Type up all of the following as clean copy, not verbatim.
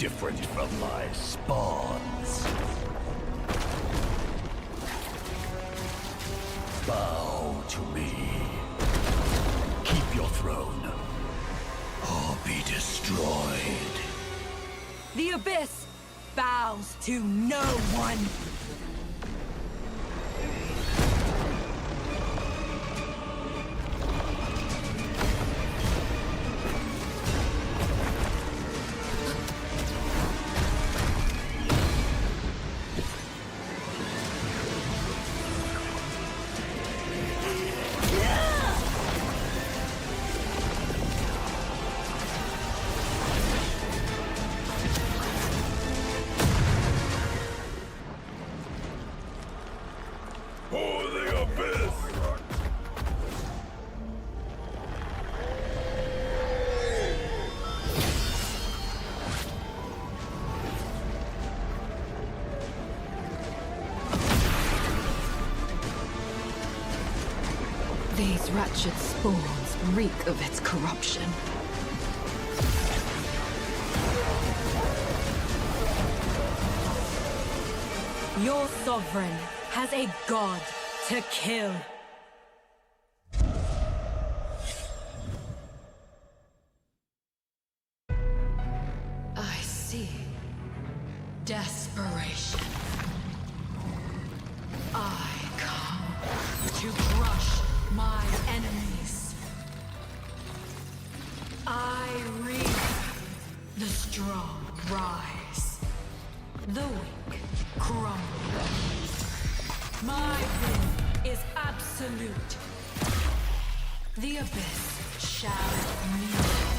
different from my spawns. Bow to me. Keep your throne, or be destroyed. The Abyss bows to no one! These wretched spawns reek of its corruption. Your sovereign has a god to kill. I see. Desperation. I come to crush my enemies. I reap. The strong rise. The weak crumble. My will is absolute. The abyss shall kneel.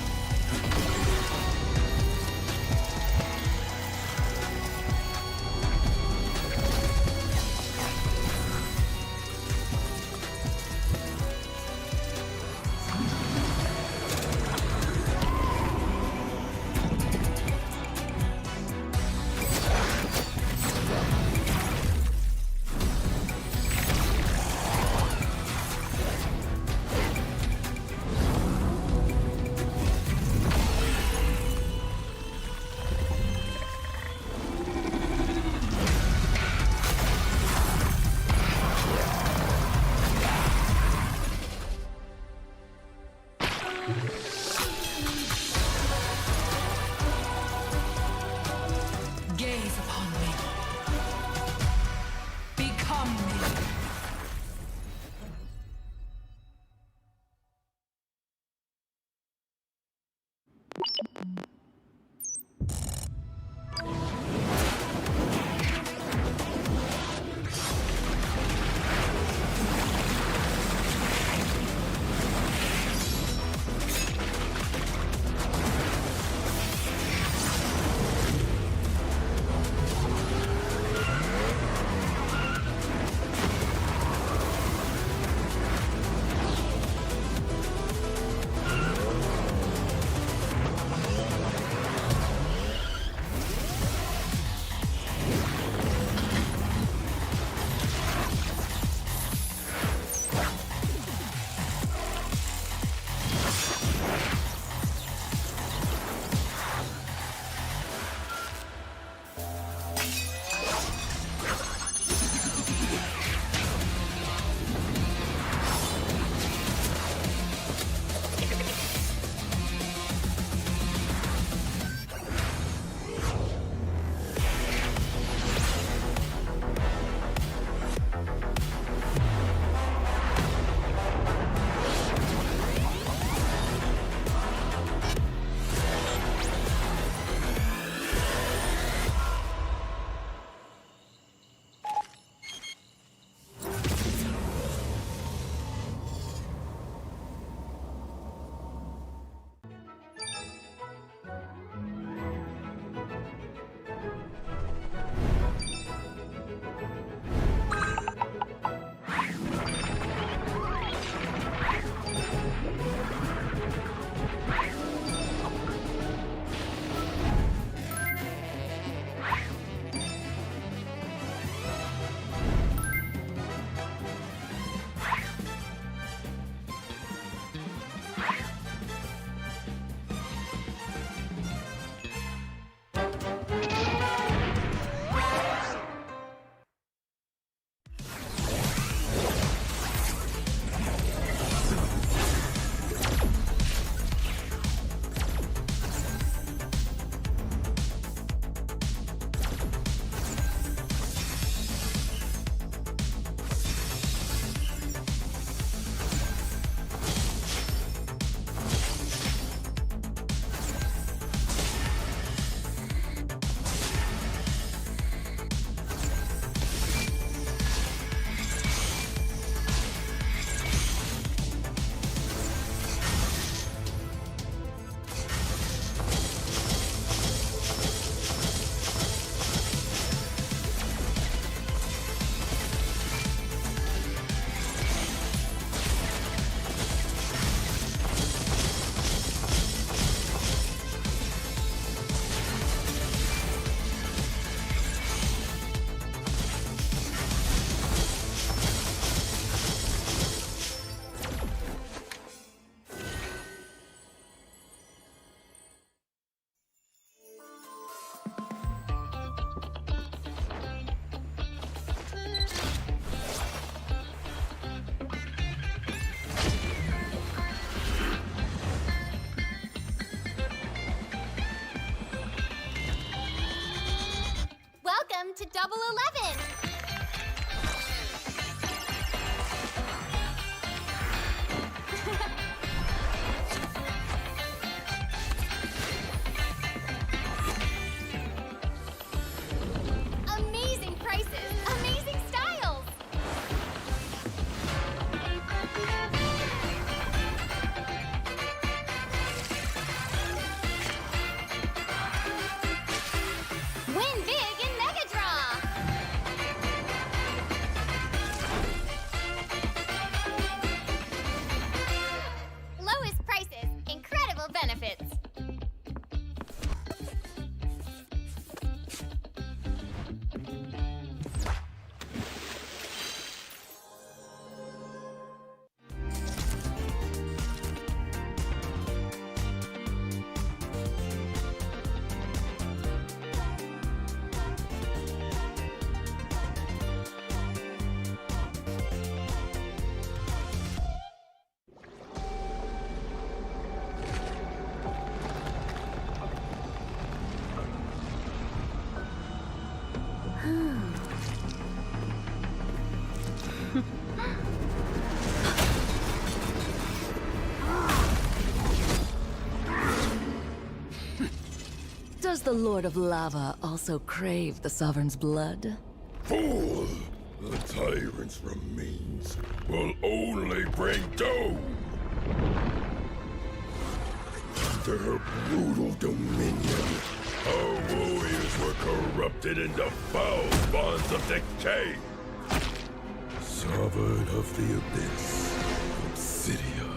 Double 11. Amazing prices, amazing styles. Win big in Mega Draw. Lowest prices, incredible benefits. Does the Lord of Lava also crave the Sovereign's blood? Fool! The tyrant's remains will only bring doom! Under her brutal dominion, our warriors were corrupted into foul bonds of decay! Sovereign of the Abyss, Obsidia.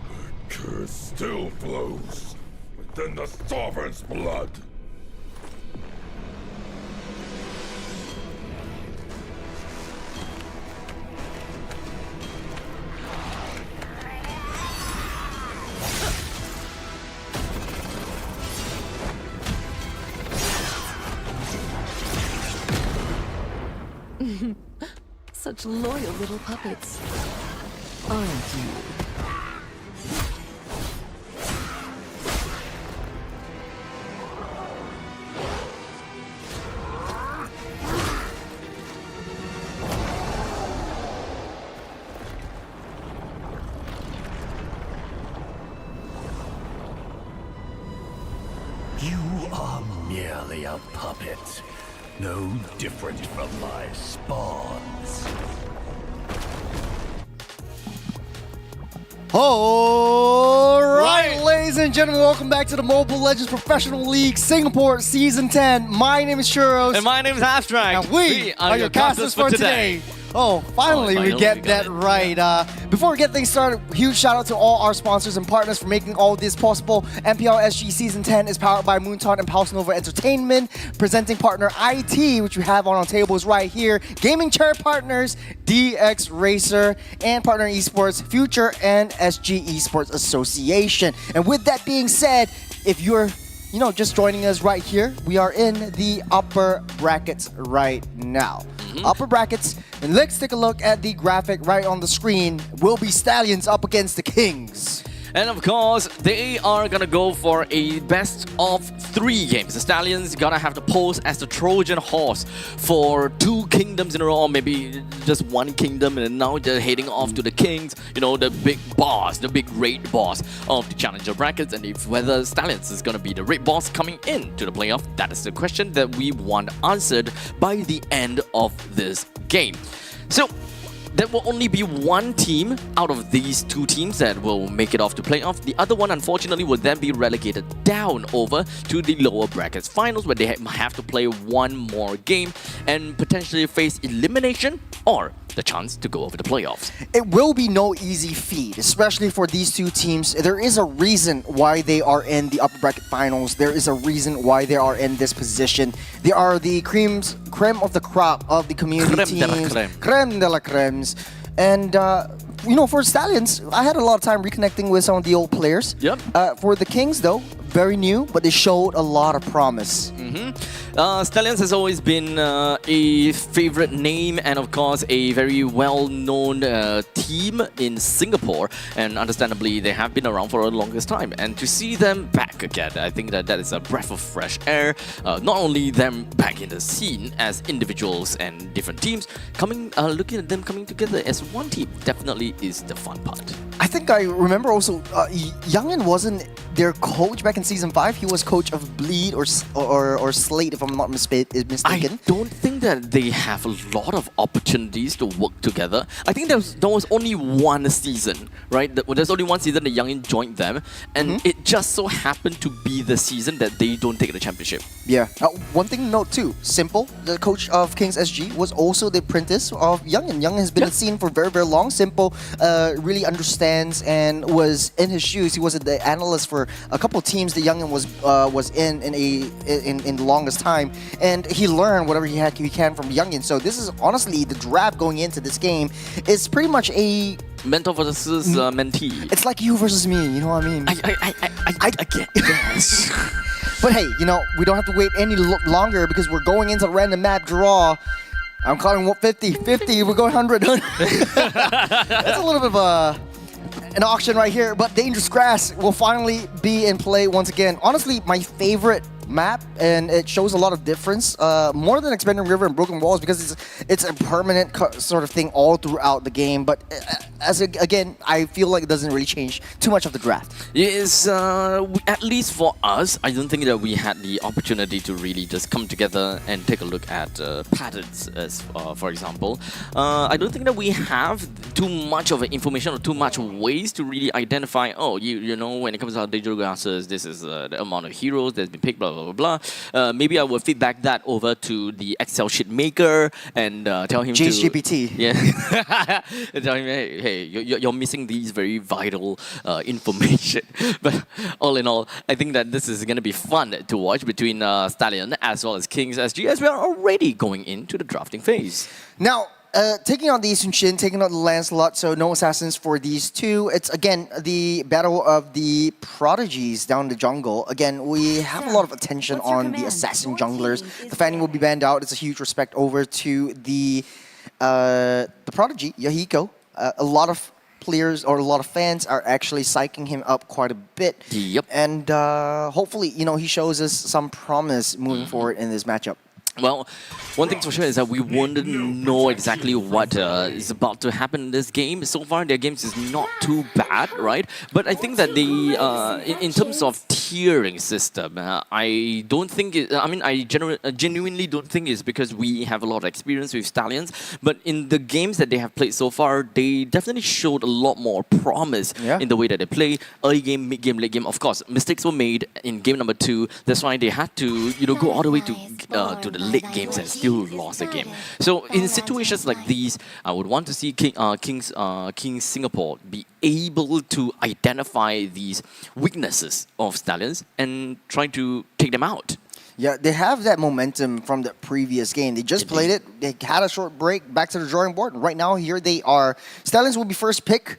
Her curse still flows within the Sovereign's blood! Such loyal little puppets, aren't you? You are merely a puppet, no different from my spawns. Alright, ladies and gentlemen, welcome back to the Mobile Legends Professional League Singapore Season 10. My name is Churros. And my name is Abstract. And we are your casters for today. Oh, finally we get that right. Before we get things started, huge shout out to all our sponsors and partners for making all this possible. MPL SG Season 10 is powered by Moonton and Pulse Nova Entertainment. Presenting partner IT, which we have on our tables right here. Gaming chair partners, DX Racer. And partner esports, Future and SG Esports Association. And with that being said, if you're just joining us right here, we are in the upper brackets right now. Upper brackets, and let's take a look at the graphic right on the screen. Will be Stallions up against the Kings. And of course, they are gonna go for a best of 3 games. The Stallions gonna have to pose as the Trojan horse for 2 kingdoms in a row, or maybe just 1 kingdom, and now they're heading off to the Kings, the big boss, the big raid boss of the Challenger brackets. And if whether Stallions is gonna be the raid boss coming into the playoff, that is the question that we want answered by the end of this game. So there will only be 1 team out of these 2 teams that will make it off to playoff. The other one, unfortunately, will then be relegated down over to the lower brackets finals, where they have to play 1 more game and potentially face elimination or the chance to go over the playoffs. It will be no easy feat, especially for these 2 teams. There is a reason why they are in the upper bracket finals. There is a reason why they are in this position. They are the creme of the crop of the community teams. Creme de la cremes. And for Stallions, I had a lot of time reconnecting with some of the old players. Yep. For the Kings, though, very new, but they showed a lot of promise. Stallions has always been a favorite name and of course a very well-known team in Singapore, and understandably they have been around for the longest time, and to see them back again, I think that is a breath of fresh air. Not only them back in the scene as individuals and different teams, looking at them coming together as one team definitely is the fun part. I think I remember also, Youngin wasn't their coach back in Season 5. He was coach of Bleed or Slate, if I'm not mistaken. I don't think that they have a lot of opportunities to work together. I think there was only one season, right? There's only one season that Youngin joined them, and it just so happened to be the season that they don't take the championship. Yeah. One thing to note too, Simple, the coach of Kings SG, was also the apprentice of Youngin. Youngin has been in the scene for very, very long. Simple really understands and was in his shoes. He was the analyst for a couple of teams that Youngin was in the longest time, and he learned whatever he can from Youngin. So this is honestly the draft going into this game is pretty much a mentor versus mentee. It's like you versus me. You know what I mean? I get this. But hey, you know, we don't have to wait any longer because we're going into random map draw. I'm calling 50, 50, we're going 100. That's a little bit of an auction right here, but Dangerous Grass will finally be in play once again. Honestly, my favorite map, and it shows a lot of difference, more than Expanding River and Broken Walls, because it's a permanent sort of thing all throughout the game. But again, I feel like it doesn't really change too much of the draft. Yes, at least for us, I don't think that we had the opportunity to really just come together and take a look at patterns, as for example. I don't think that we have too much of information or too much ways to really identify, oh, you know, when it comes to our Dangerous Grasses, this is the amount of heroes that's been picked, blah, blah, blah. Maybe I will feedback that over to the Excel sheet maker and tell him GPT. Yeah. Tell him, hey, you're missing these very vital information. But all in all, I think that this is going to be fun to watch between Stallion as well as Kings SG, as we are already going into the drafting phase. Now, taking on the Sun Shin, taking on the Lancelot, so no assassins for these two. It's, again, the battle of the prodigies down the jungle. Again, we have a lot of attention on the assassin junglers. The fanning will be banned out. It's a huge respect over to the prodigy, Yahiko. A lot of players or a lot of fans are actually psyching him up quite a bit. Yep. And hopefully, you know, he shows us some promise moving forward in this matchup. Well, one thing for sure is that we wouldn't know exactly what is about to happen in this game. So far, their games is not too bad, right? But I think that in terms of tiering system, I don't think I genuinely don't think it's because we have a lot of experience with Stallions. But in the games that they have played so far, they definitely showed a lot more promise in the way that they play. Early game, mid game, late game. Of course, mistakes were made in game number 2. That's why they had to, go all the way to the late games and still lost the game. So in situations like these, I would want to see Kings Singapore be able to identify these weaknesses of Stallions and try to take them out. Yeah, they have that momentum from the previous game. They just played it. They had a short break, back to the drawing board. And right now, here they are. Stallions will be first pick.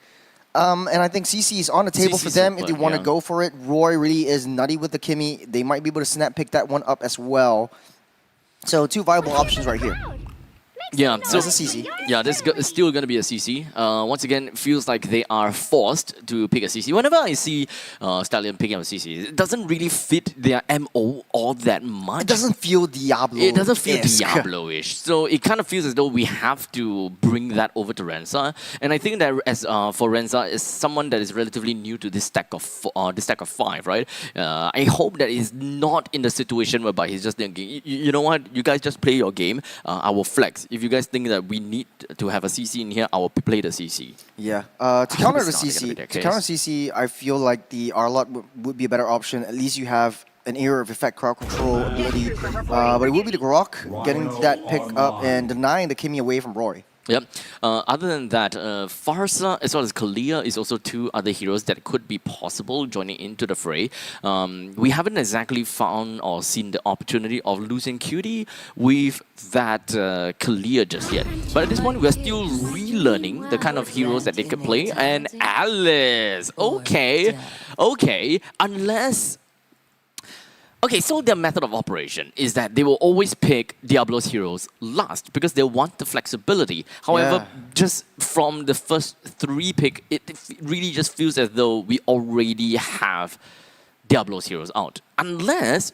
And I think CC is on the table for them if they want to go for it. Roy really is nutty with the Kimmy. They might be able to snap pick that one up as well. So 2 viable options right here. Yeah, so it's a CC. Yeah, this is still going to be a CC. Once again, it feels like they are forced to pick a CC. Whenever I see Stallion picking up a CC, it doesn't really fit their MO all that much. It doesn't feel Diablo. It doesn't feel Diablo-ish. So it kind of feels as though we have to bring that over to Renza. And I think that as for Renza, is someone that is relatively new to this stack of 5, right? I hope that he's not in the situation whereby he's just thinking, you know what, you guys just play your game. I will flex. If you guys think that we need to have a CC in here, I will play the CC. Yeah. To counter the CC, I feel like the Arlot would be a better option. At least you have an era of effect crowd control ability. But it would be the Grok getting that pick up and denying the Kimmy away from Rory. Yep. Other than that, Farsa as well as Kalia is also 2 other heroes that could be possible joining into the fray. We haven't exactly found or seen the opportunity of losing Cutie with that Kalia just yet. But at this point, we're still relearning the kind of heroes that they could play. And Alice! Okay. Unless Okay, so their method of operation is that they will always pick Diablo's heroes last because they want the flexibility. However, just from the first 3 pick, it really just feels as though we already have Diablo's heroes out. Unless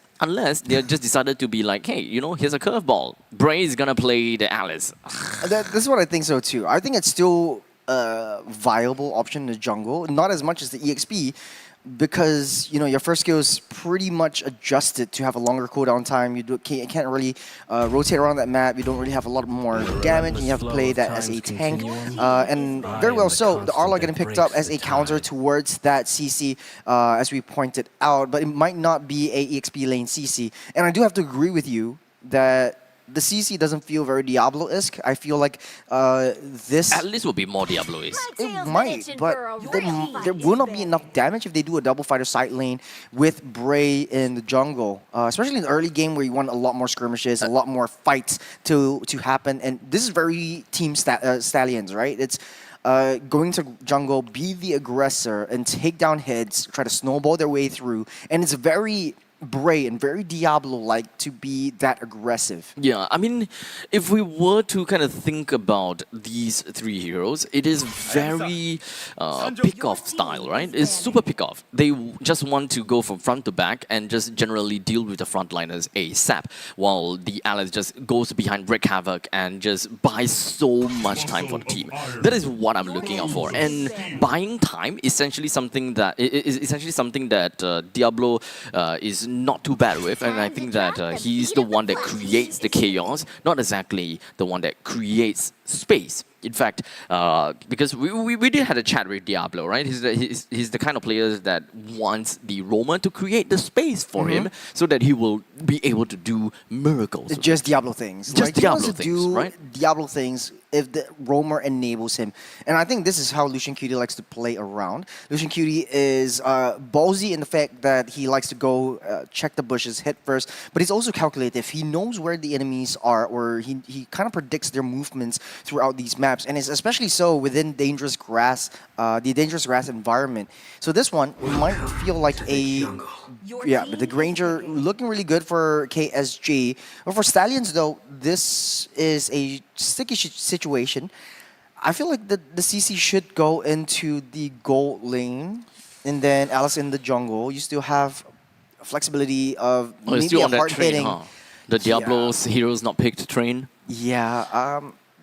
they just decided to be like, hey, you know, here's a curveball. Bray is gonna play the Alice. This is what I think so too. I think it's still a viable option in the jungle, not as much as the EXP, because you know your first skill is pretty much adjusted to have a longer cooldown time. You can't really rotate around that map. You don't really have a lot more damage, and you have to play that as a tank. And very well so, the Arlog getting picked up as a counter towards that CC, as we pointed out, but it might not be a EXP lane CC. And I do have to agree with you that the CC doesn't feel very Diablo-esque. I feel like this... At least will be more Diablo-esque. It might, but there will not be enough damage if they do a double fighter side lane with Bray in the jungle. Especially in the early game where you want a lot more skirmishes, a lot more fights to happen. And this is very Team Stallions, right? It's going to jungle, be the aggressor, and take down heads, try to snowball their way through. And it's very Bray and very Diablo-like to be that aggressive. Yeah, I mean, if we were to kind of think about these 3 heroes, it is very pick-off style, right? It's super pick-off. They just want to go from front to back and just generally deal with the frontliners ASAP, while the Alice just goes behind Wreak Havoc and just buys so much time for the team. That is what I'm looking out for. And buying time is essentially something that Diablo is not too bad with, and I think that he's the one that creates the chaos, not exactly the one that creates space. In fact, because we did have a chat with Diablo, right? He's the kind of player that wants the roamer to create the space for him so that he will be able to do miracles. It's just Diablo things. Just like, Diablo he wants to things, do right? Diablo things if the roamer enables him. And I think this is how Lucian Cutie likes to play around. Lucian Cutie is ballsy in the fact that he likes to go check the bushes, hit first, but he's also calculative. He knows where the enemies are, or he kind of predicts their movements throughout these maps, and it's especially so within dangerous grass, the dangerous grass environment. So this one might feel like but the Granger looking really good for KSG. But for Stallions though, this is a sticky situation. I feel like the CC should go into the gold lane, and then Alice in the jungle. You still have flexibility of maybe still a on that hard train, hitting. huh? The Diablo's heroes not picked train. Yeah,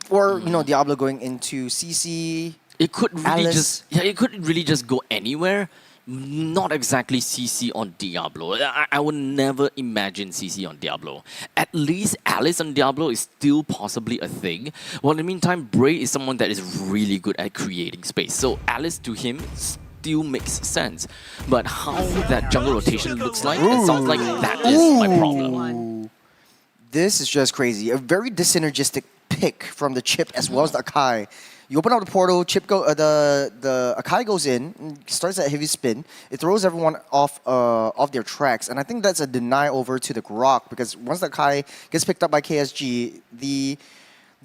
or you know, Diablo going into CC. It could really Alice. it could really just go anywhere. Not exactly CC on Diablo. I would never imagine CC on Diablo. At least Alice on Diablo is still possibly a thing. While in the meantime, Bray is someone that is really good at creating space. So Alice to him still makes sense. But how that jungle rotation looks like, it sounds like that is my problem. This is just crazy. A very synergistic pick from the Chip as well as the Akai. You open up the portal, the Akai goes in, starts that heavy spin. It throws everyone off their tracks, and I think that's a deny over to the Grok, because once the Akai gets picked up by KSG, the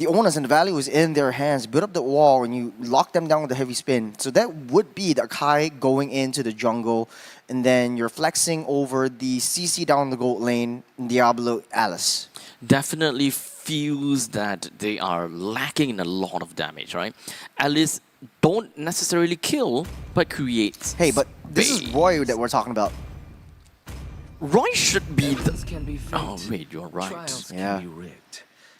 onus and the value is in their hands. Build up the wall and you lock them down with the heavy spin. So that would be the Akai going into the jungle, and then you're flexing over the CC down the gold lane, Diablo, Alice. Definitely feels that they are lacking in a lot of damage, right? Alice don't necessarily kill, but creates. Hey, but this is space. Roy that we're talking about. Roy should be the... Oh, wait, you're right. Yeah.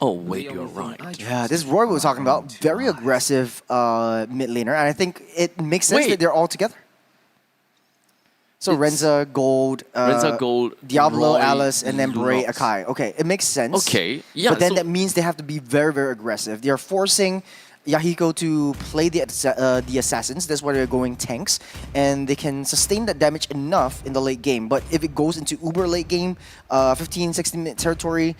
Oh, wait, you're right. Yeah, this is Roy we were talking about. Very aggressive mid laner, and I think it makes sense that they're all together. So Renza, Gold, Diablo, Roy, Alice, and then Bray, Lux. Akai. Okay, it makes sense. Okay, yeah. But then so that means they have to be very, very aggressive. They're forcing Yahiko to play the assassins. That's why they're going tanks, and they can sustain that damage enough in the late game. But if it goes into uber late game, 15, 16-minute territory,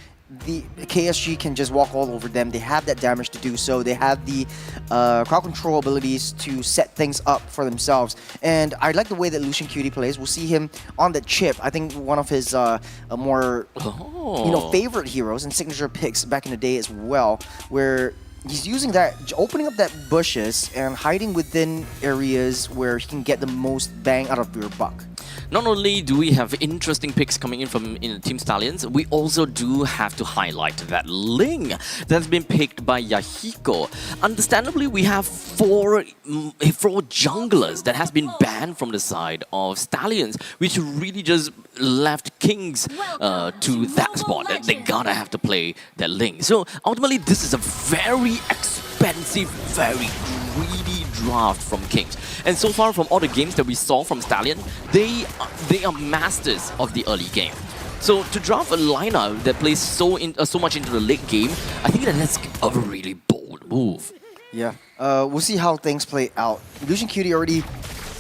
the KSG can just walk all over them. They have that damage to do so. They have the crowd control abilities to set things up for themselves. And I like the way that Lucian Cutie plays. We'll see him on the Chip. I think one of his more favorite heroes and signature picks back in the day as well, where he's using that, opening up that bushes and hiding within areas where he can get the most bang out of your buck. not only do we have interesting picks coming in from Team Stallions, we also do have to highlight that Ling that's been picked by Yahiko. Understandably, we have four junglers that has been banned from the side of Stallions, which really just left Kings to that spot. That they gotta have to play that Ling. So ultimately, this is a very expensive, very greedy draft from Kings. And so far, from all the games that we saw from Stallion, they are masters of the early game. So to draft a lineup that plays so much into the late game, I think that's a really bold move. Yeah, we'll see how things play out. Lucian Cutie already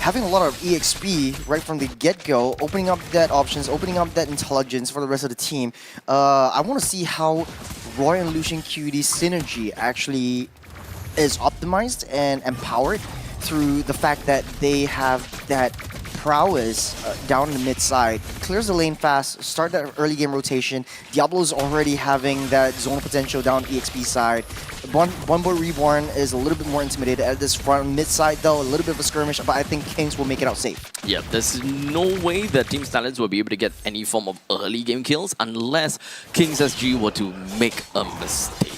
having a lot of EXP right from the get-go, opening up that options, opening up that intelligence for the rest of the team. I want to see how Roy and Lucian Cutie's synergy actually is optimized and empowered through the fact that they have that prowess down in the mid side, clears the lane fast, start that early game rotation. Diablo's already having that zonal potential down EXP side. One Boy Reborn is a little bit more intimidated at this front mid side though, a little bit of a skirmish, but I think Kings will make it out safe. Yeah, there's no way that Team Stallions will be able to get any form of early game kills unless Kings SG were to make a mistake.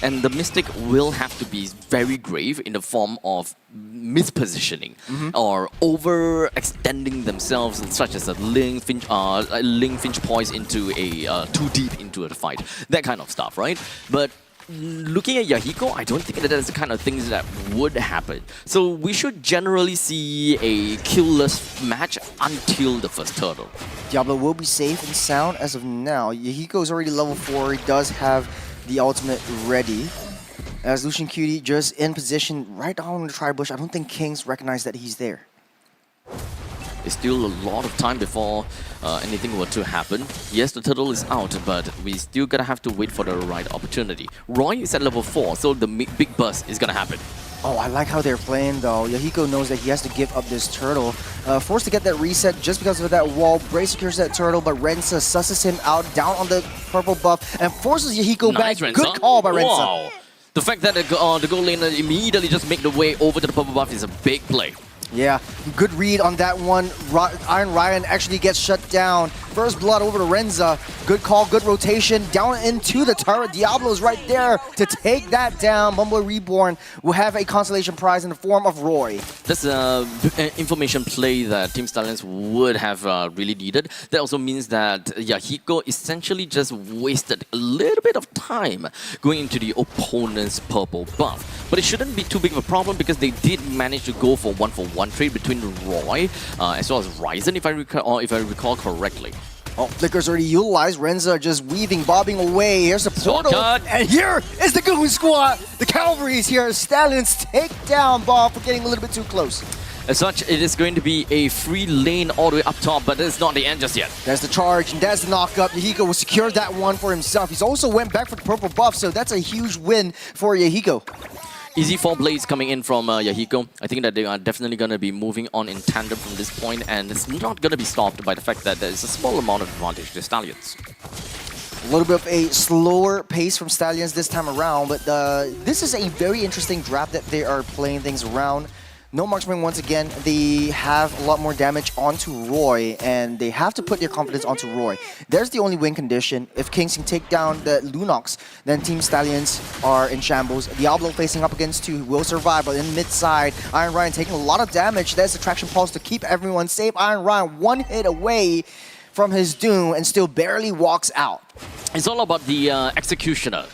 And the mistake will have to be very grave in the form of mispositioning or overextending themselves, such as a Ling Finch poise into a too deep into the fight, that kind of stuff, right? But looking at Yahiko, I don't think that is the kind of things that would happen. So we should generally see a killless match until the first turtle. Diablo will be safe and sound as of now. Yahiko is already level 4. He does have the ultimate ready. As Lucian Cutie just in position right on the tri-bush, I don't think Kings recognize that he's there. It's still a lot of time before anything were to happen. Yes, the turtle is out, but we still gotta have to wait for the right opportunity. Roy is at level 4, so the big burst is gonna happen. Oh, I like how they're playing though. Yahiko knows that he has to give up this turtle. Forced to get that reset just because of that wall. Bray secures that turtle, but Rensa susses him out down on the purple buff and forces Yahiko back. Rensa. Good call by Rensa. Wow. The fact that the gold laner immediately just make the way over to the purple buff is a big play. Yeah, good read on that one. Iron Ryan actually gets shut down. First blood over to Renza. Good call, good rotation. Down into the turret. Diablo's right there to take that down. Bumble Reborn will have a consolation prize in the form of Roy. That's an information play that Team Stallions would have really needed. That also means that Yahiko essentially just wasted a little bit of time going into the opponent's purple buff. But it shouldn't be too big of a problem because they did manage to go for 1-for-1 trade between Roy as well as Ryzen, if I recall correctly. Oh, Flicker's already utilized. Renza just weaving, bobbing away. Here's the portal. And here is the Goon Squad. The Cavalry is here. Stallions take down Bob for getting a little bit too close. As such, it is going to be a free lane all the way up top, but it's not the end just yet. There's the charge, and that's the knock-up. Yahiko will secure that one for himself. He's also went back for the purple buff, so that's a huge win for Yahiko. Easy 4 blades coming in from Yahiko. I think that they are definitely going to be moving on in tandem from this point, and it's not going to be stopped by the fact that there is a small amount of advantage to Stallions. A little bit of a slower pace from Stallions this time around, but this is a very interesting draft that they are playing things around. No marksman once again. They have a lot more damage onto Roy, and they have to put their confidence onto Roy. There's the only win condition. If Kings can take down the Lunox, then Team Stallions are in shambles. Diablo facing up against 2 will survive, but in mid-side, Iron Ryan taking a lot of damage. There's the Traction Pulse to keep everyone safe. Iron Ryan 1 hit away from his doom and still barely walks out. It's all about the executioner.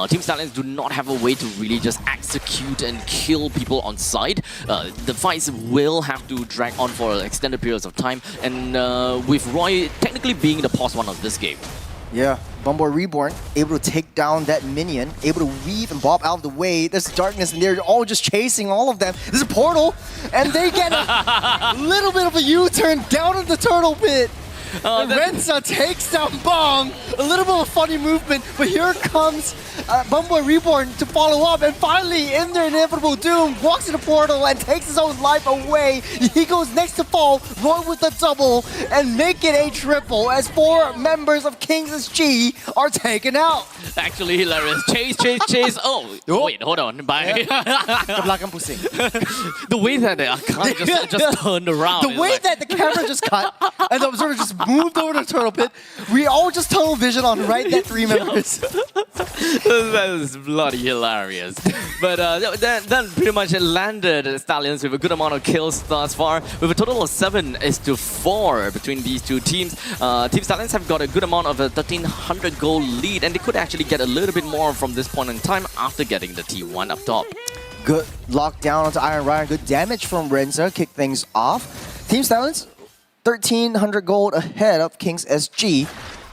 Team Stallions do not have a way to really just execute and kill people on site. The fights will have to drag on for extended periods of time, and with Roy technically being the pause one of this game. Yeah, Bumble Reborn able to take down that minion, able to weave and bob out of the way. There's darkness, and they're all just chasing all of them. There's a portal, and they get a little bit of a U-turn down in the turtle pit. And Renza takes down Bong. A little bit of funny movement, but here comes Bumboy Reborn to follow up, and finally, in their inevitable doom, walks in the portal and takes his own life away. He goes next to fall, Roy with a double, and make it a triple as 4 members of Kings SG are taken out. Actually hilarious. Chase. Oh, wait, hold on. Bye. Ke belakang pusing. The way that the account just turned around. The way that the camera just cut and the observer just moved over to the turtle pit, we all just tunnel vision on that 3 members. That is bloody hilarious. But that pretty much landed Stallions with a good amount of kills thus far, with a total of 7-4 between these two teams. Team Stallions have got a good amount of a 1,300 goal lead, and they could actually get a little bit more from this point in time after getting the T1 up top. Good lockdown onto Iron Ryan. Good damage from Renza. Kick things off. Team Stallions, 1,300 gold ahead of Kings SG.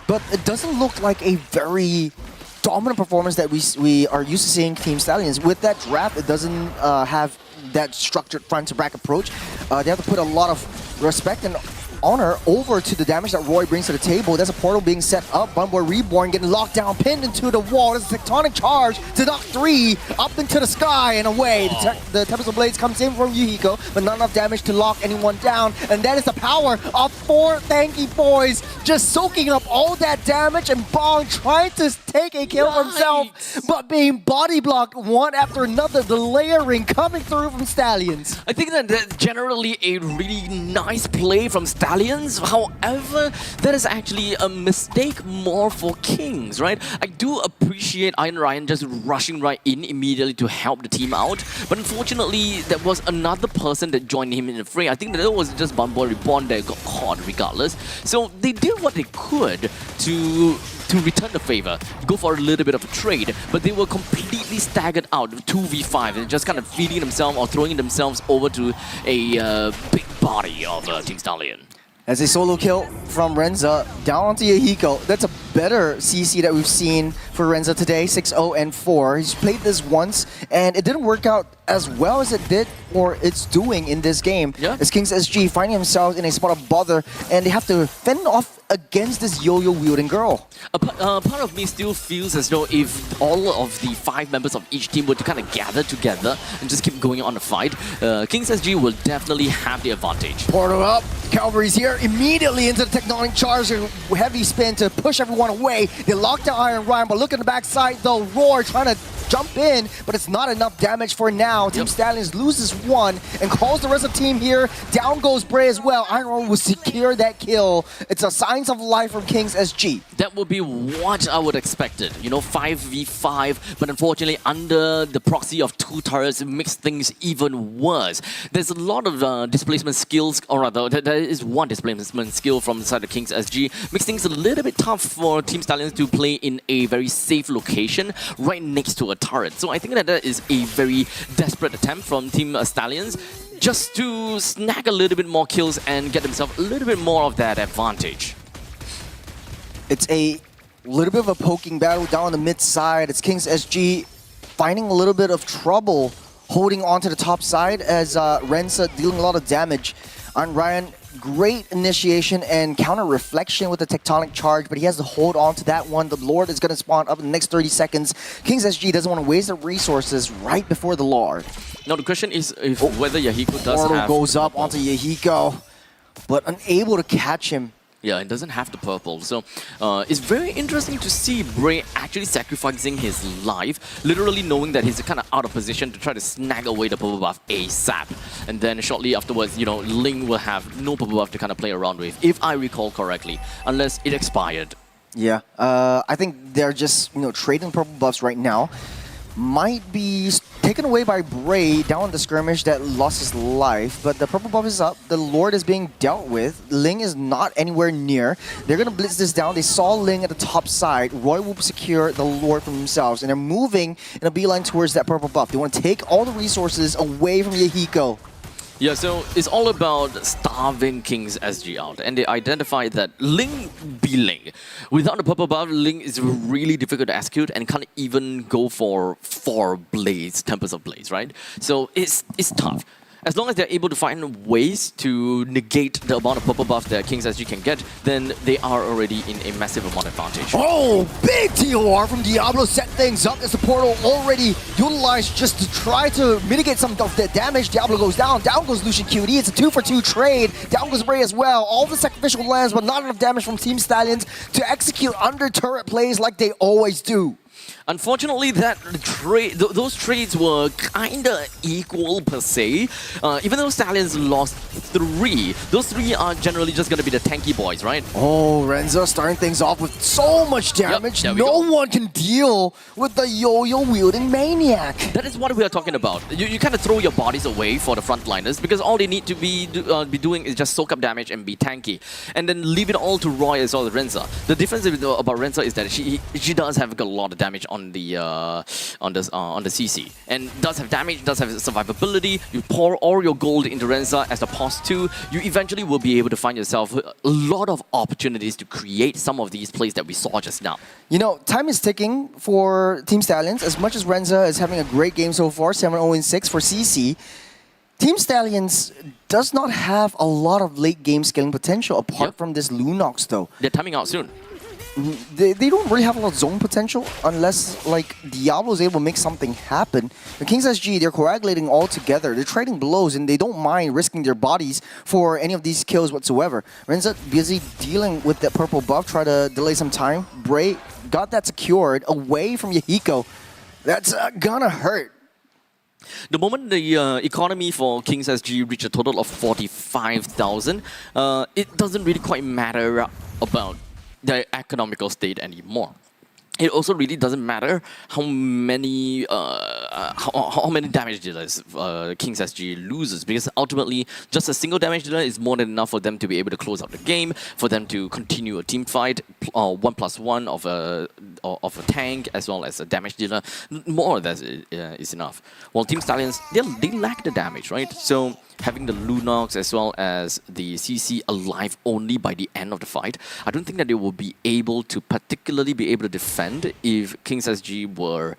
But it doesn't look like a very dominant performance that we are used to seeing Team Stallions. With that draft, it doesn't have that structured front-to-back approach. They have to put a lot of respect and honor over to the damage that Roy brings to the table. There's a portal being set up. Bumboy Reborn getting locked down, pinned into the wall. There's a tectonic charge to knock 3 up into the sky and away. The Tempest of Blades comes in from Yuhiko, but not enough damage to lock anyone down. And that is the power of 4 tanky boys just soaking up all that damage, and Bong trying to take a kill for himself, but being body blocked one after another. The layering coming through from Stallions. I think that's generally a really nice play from Stallions. However, that is actually a mistake more for Kings, right? I do appreciate Iron Ryan just rushing right in immediately to help the team out, but unfortunately, there was another person that joined him in the fray. I think that it was just Bumboy Reborn that got caught regardless. So they did what they could to return the favor, go for a little bit of a trade, but they were completely staggered out, 2v5, and just kind of feeding themselves or throwing themselves over to a big body of Team Stallion. As a solo kill from Renza down onto Yuhiko. That's a better CC that we've seen for Renza today, 6-0-4. He's played this once, and it didn't work out as well as it did or it's doing in this game. Yeah. As Kings SG finding themselves in a spot of bother, and they have to fend off against this yo-yo wielding girl. Part of me still feels as though if all of the 5 members of each team were to kind of gather together and just keep going on the fight, Kings SG will definitely have the advantage. Portal up, Calvary's here, immediately into the tectonic charge, heavy spin to push everyone away. They lock down Iron Ryan, but look at the backside though, Roar trying to jump in, but it's not enough damage for now. Team Stallions loses 1 and calls the rest of the team here. Down goes Bray as well. Iron Ryan will secure that kill. It's a signs of life from Kings SG. That would be what I would expect it. You know, 5v5, but unfortunately under the proxy of 2 turrets, it makes things even worse. There's a lot of displacement skills, or rather, there is one displacement skill from the side of Kings SG. Makes things a little bit tough for Team Stallions to play in a very safe location right next to a turret. So I think that is a very desperate attempt from Team Stallions just to snag a little bit more kills and get themselves a little bit more of that advantage. It's a little bit of a poking battle down the mid side. It's Kings SG finding a little bit of trouble holding on to the top side as Renza dealing a lot of damage. On Ryan, great initiation and counter reflection with the tectonic charge, but he has to hold on to that one. The Lord is going to spawn up in the next 30 seconds. Kings SG doesn't want to waste the resources right before the Lord. Now the question is if whether Yuhiko does Portal have... goes up onto Yuhiko, but unable to catch him. Yeah, it doesn't have the purple. So it's very interesting to see Bray actually sacrificing his life, literally knowing that he's kind of out of position to try to snag away the purple buff ASAP. And then shortly afterwards, you know, Ling will have no purple buff to kind of play around with, if I recall correctly, unless it expired. Yeah, I think they're just, you know, trading purple buffs right now. Might be taken away by Bray down in the skirmish that lost his life, but the purple buff is up. The Lord is being dealt with. Ling is not anywhere near. They're going to blitz this down. They saw Ling at the top side. Roy will secure the Lord for themselves, and they're moving in a beeline towards that purple buff. They want to take all the resources away from Yuhiko. Yeah, so it's all about starving Kings SG out, and they identified that Ling be Ling. Without the purple buff, Ling is really difficult to execute and can't even go for 4 blades, Tempest of Blades, right? So it's tough. As long as they're able to find ways to negate the amount of purple buff that Kings SG can get, then they are already in a massive amount of advantage. Oh, big TOR from Diablo set things up as the portal already utilized just to try to mitigate some of the damage. Diablo goes down goes Lucian QD. It's a 2-for-2 trade. Down goes Ray as well. All the sacrificial lands, but not enough damage from Team Stallions to execute under turret plays like they always do. Unfortunately, those trades were kinda equal per se. Even though Stallions lost 3, those 3 are generally just gonna be the tanky boys, right? Oh, Renzo starting things off with so much damage. Yep, no one can deal with the yo-yo wielding maniac. That is what we are talking about. You kind of throw your bodies away for the frontliners because all they need to be doing is just soak up damage and be tanky, and then leave it all to Roy as well as Renza. The difference about Renza is that she does have a lot of damage on the CC, and does have damage, does have survivability. You pour all your gold into Renza as the pos 2, you eventually will be able to find yourself a lot of opportunities to create some of these plays that we saw just now. You know, time is ticking for Team Stallions. As much as Renza is having a great game so far, 7-0-6 for CC, Team Stallions does not have a lot of late game scaling potential apart from this Lunox though. They're timing out soon. They don't really have a lot of zone potential unless like Diablo is able to make something happen. The Kings SG, they're coagulating all together. They're trading blows and they don't mind risking their bodies for any of these kills whatsoever. Renza busy dealing with that purple buff, try to delay some time. Bray got that secured away from Yahiko. That's gonna hurt. The moment the economy for Kings SG reached a total of 45,000, it doesn't really quite matter about the economical state anymore. It also really doesn't matter how many damage dealers Kings SG loses, because ultimately just a single damage dealer is more than enough for them to be able to close out the game, for them to continue a team fight, 1+1 of a tank as well as a damage dealer. More or less is enough. While Team Stallions, they lack the damage, right? So having the Lunox as well as the CC alive only by the end of the fight, I don't think that they will be able to particularly be able to defend if Kings SG were,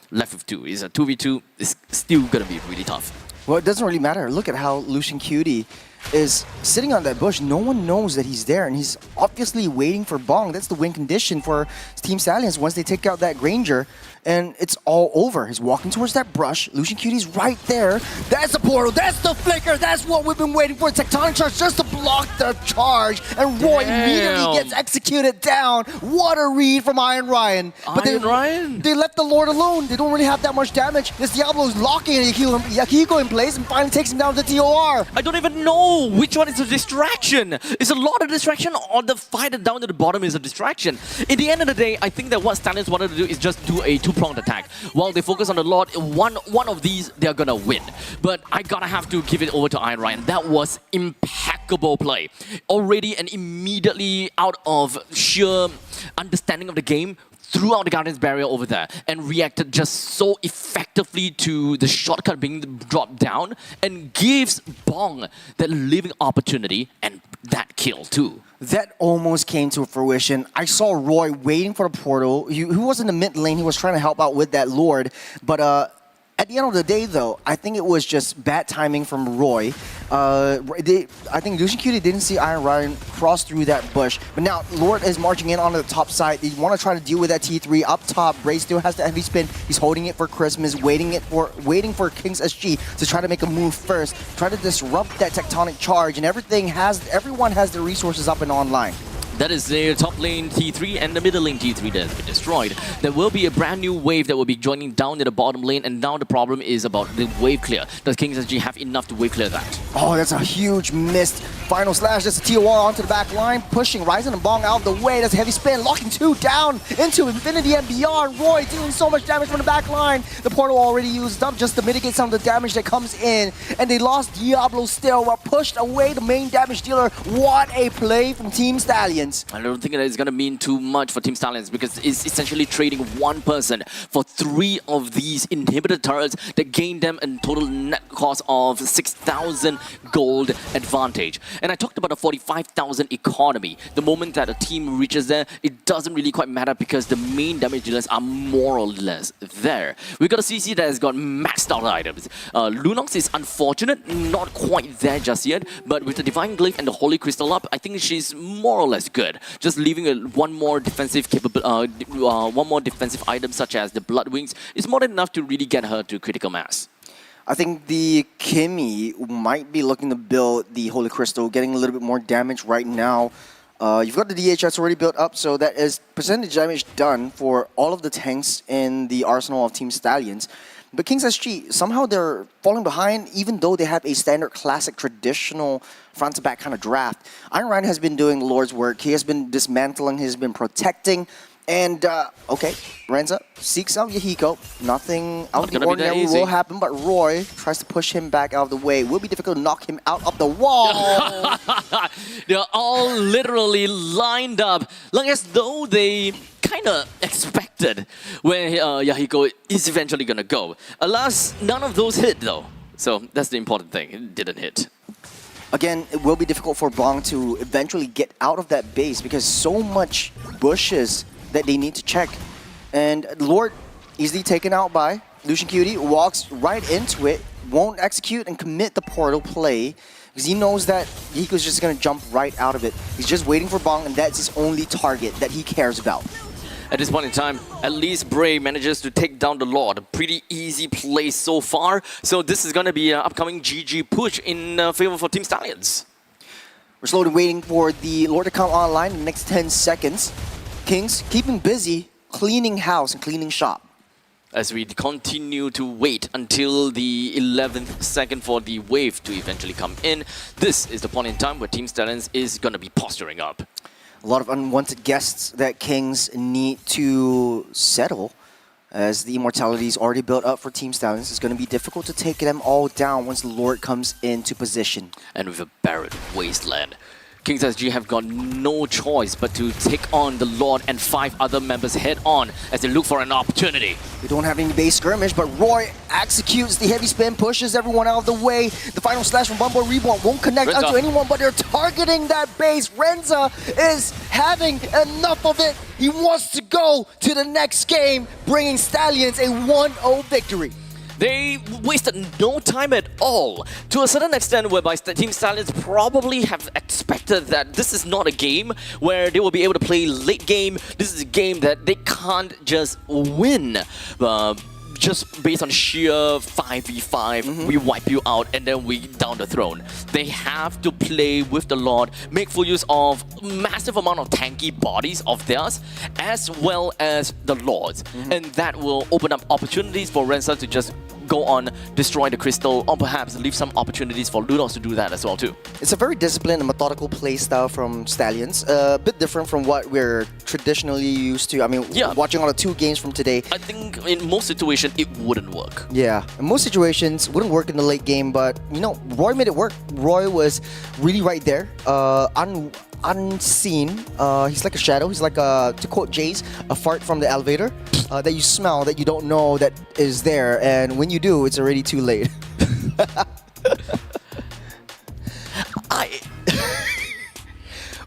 left with 2. It's a 2v2, it's still gonna be really tough. Well, it doesn't really matter. Look at how Lucian QD is sitting on that bush. No one knows that he's there, and he's obviously waiting for Bong. That's the win condition for Team Stallions once they take out that Granger, and it's all over. He's walking towards that brush. Lucian QD's right there. That's the portal. That's the flicker. That's what we've been waiting for. Tectonic charge just to block the charge, and Roy immediately gets executed down. What a read from Iron Ryan. But they left the Lord alone. They don't really have that much damage. This Diablo's locking Yahiko in place and finally takes him down to TOR. I don't even know which one is a distraction. It's a lot of distraction, or the fighter down to the bottom is a distraction. In the end of the day, I think that what Stallions wanted to do is just do a two-pronged attack. While they focus on the Lord, one of these, they're gonna win. But I gotta have to give it over to Iron Ryan. That was impeccable play. Already and immediately out of sheer understanding of the game, threw out the Guardian's Barrier over there and reacted just so effectively to the shortcut being dropped down, and gives Bong that living opportunity and that kill too. That almost came to fruition. I saw Roy waiting for the portal. He was in the mid lane. He was trying to help out with that Lord. But at the end of the day, though, I think it was just bad timing from Roy. I think Lucian QD didn't see Iron Ryan cross through that bush. But now Lord is marching in onto the top side. They want to try to deal with that T3 up top. Bray still has the heavy spin. He's holding it for Christmas, waiting for Kings SG to try to make a move first, try to disrupt that tectonic charge, and everyone has their resources up and online. That is the top lane T3 and the middle lane T3 that has been destroyed. There will be a brand new wave that will be joining down in the bottom lane, and now the problem is about the wave clear. Does Kings SG have enough to wave clear that? Oh, that's a huge missed final slash. That's a TOR onto the back line, pushing Ryzen and Bong out of the way. That's a heavy spin, locking 2 down into infinity and beyond. Roy dealing so much damage from the back line. The portal already used up just to mitigate some of the damage that comes in, and they lost Diablo still, but pushed away the main damage dealer. What a play from Team Stallions. Stallions. I don't think that it's going to mean too much for Team Stallions because it's essentially trading one person for 3 of these inhibitor turrets that gain them a total net cost of 6,000 gold advantage. And I talked about a 45,000 economy. The moment that a team reaches there, it doesn't really quite matter because the main damage dealers are more or less there. We got a CC that has got maxed out items. Lunox is unfortunate, not quite there just yet, but with the Divine Glyph and the Holy Crystal up, I think she's more or less good. Just leaving one more defensive item such as the Blood Wings is more than enough to really get her to critical mass. I think the Kimmy might be looking to build the Holy Crystal, getting a little bit more damage right now. You've got the DHS already built up, so that is percentage damage done for all of the tanks in the arsenal of Team Stallions. But Kings SG, somehow they're falling behind even though they have a standard classic traditional front-to-back kind of draft. Iron Ryan has been doing Lord's work. He has been dismantling, he has been protecting. And, okay, Renza seeks out Yahiko. Nothing out of the ordinary will happen, but Roy tries to push him back out of the way. It will be difficult to knock him out of the wall. They're all literally lined up, like as though they kind of expected where Yahiko is eventually going to go. Alas, none of those hit though. So that's the important thing. It didn't hit. Again, it will be difficult for Bong to eventually get out of that base because so much bushes that they need to check. And Lord easily taken out by Lucian Cutie, walks right into it, won't execute and commit the portal play because he knows that Yahiko's just going to jump right out of it. He's just waiting for Bong and that's his only target that he cares about. At this point in time, at least Bray manages to take down the Lord. A pretty easy play so far. So this is going to be an upcoming GG push in favor for Team Stallions. We're slowly waiting for the Lord to come online in the next 10 seconds. Kings keeping busy, cleaning house and cleaning shop. As we continue to wait until the 11th second for the wave to eventually come in, this is the point in time where Team Stallions is going to be posturing up. A lot of unwanted guests that Kings need to settle as the immortality is already built up for Team Stallions. It's going to be difficult to take them all down once the Lord comes into position. And with a barren wasteland, Kings SG have got no choice but to take on the Lord and 5 other members head on as they look for an opportunity. We don't have any base skirmish, but Roy executes the heavy spin, pushes everyone out of the way. The final slash from Bumble Reborn won't connect onto anyone, but they're targeting that base. Renza is having enough of it. He wants to go to the next game, bringing Stallions a 1-0 victory. They wasted no time at all, to a certain extent whereby Team Stallions probably have expected that this is not a game where they will be able to play late game. This is a game that they can't just win. Just based on sheer 5v5, we wipe you out and then we down the throne. They have to play with the Lord, make full use of massive amount of tanky bodies of theirs, as well as the Lords. And that will open up opportunities for Renza to just go on, destroy the crystal, or perhaps leave some opportunities for Lunos to do that as well too. It's a very disciplined and methodical play style from Stallions. A bit different from what we're traditionally used to. I mean, watching all the 2 games from today. I think in most situations, it wouldn't work. Yeah, in most situations, wouldn't work in the late game, but, you know, Roy made it work. Roy was really right there, unseen. He's like a shadow. He's like, to quote Jace, a fart from the elevator that you smell, that you don't know that is there. And when you do, it's already too late.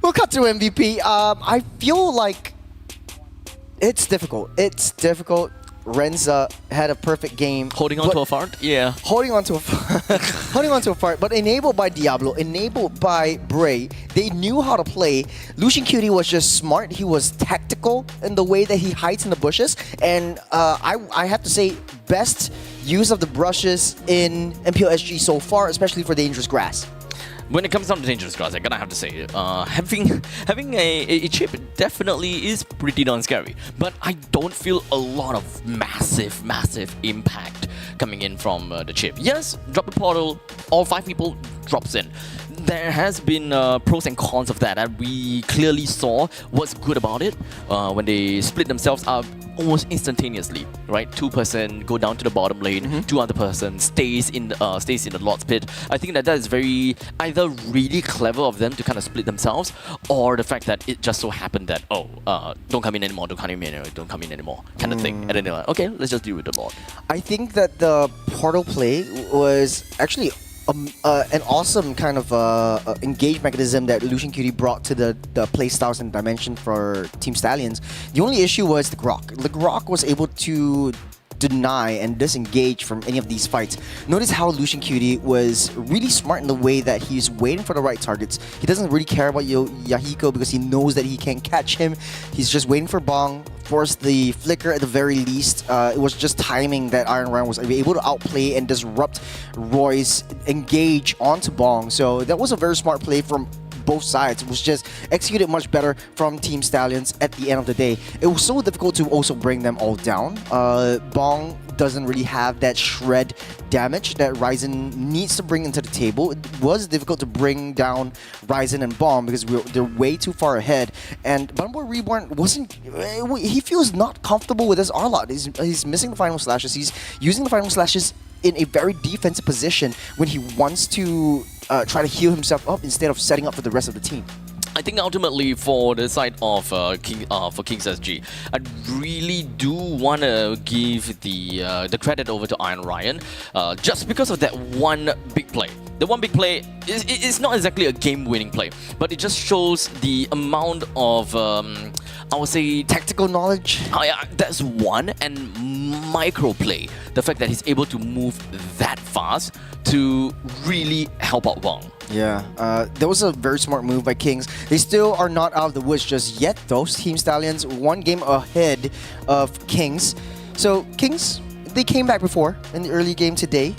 We'll cut to MVP. I feel like it's difficult. It's difficult. Renza had a perfect game. Holding on to a fart? Yeah. Holding on to a holding on to a fart, but enabled by Diablo, enabled by Bray. They knew how to play. Lucian Cutie was just smart. He was tactical in the way that he hides in the bushes. And I have to say, best use of the brushes in MPL SG so far, especially for Dangerous Grass. When it comes down to Dangerous Grass, I'm gonna have to say, having a chip definitely is pretty darn scary. But I don't feel a lot of massive impact coming in from the chip. Yes, drop the portal, all 5 people drops in. there has been pros and cons of that, and we clearly saw what's good about it when they split themselves up almost instantaneously, right? 2% go down to the bottom lane, two other person stays in the Lord's pit. I think that is very either really clever of them to kind of split themselves, or the fact that it just so happened that don't come in anymore, don't come in anymore, kind of thing. And then they're like, okay, let's just deal with the Lord. I think that the portal play was actually an awesome kind of engage mechanism that Lucian Cutie brought to the playstyles and dimension for Team Stallions. The only issue was the Grok. The Grok was able to deny and disengage from any of these fights. Notice how Lucian Cutie was really smart in the way that he's waiting for the right targets. He doesn't really care about Yahiko because he knows that he can't catch him. He's just waiting for Bong, force the flicker at the very least. It was just timing that Iron Ryan was able to outplay and disrupt Roy's engage onto Bong. So that was a very smart play from both sides. It was just executed much better from Team Stallions at the end of the day. It was so difficult to also bring them all down. Bong doesn't really have that shred damage that Ryzen needs to bring into the table. It was difficult to bring down Ryzen and Bomb because they're way too far ahead. And Bunboy Reborn he feels not comfortable with his R-Lot. He's missing the final slashes. He's using the final slashes in a very defensive position when he wants to try to heal himself up instead of setting up for the rest of the team. I think ultimately for the side of Kings SG, I really do want to give the credit over to Iron Ryan, just because of that one big play. The one big play is not exactly a game-winning play, but it just shows the amount of I would say Tactical knowledge. That's one, and micro play. The fact that he's able to move that fast to really help out Wong. Yeah, that was a very smart move by Kings. They still are not out of the woods just yet, though. Team Stallions one game ahead of Kings. So Kings, they came back before in the early game today,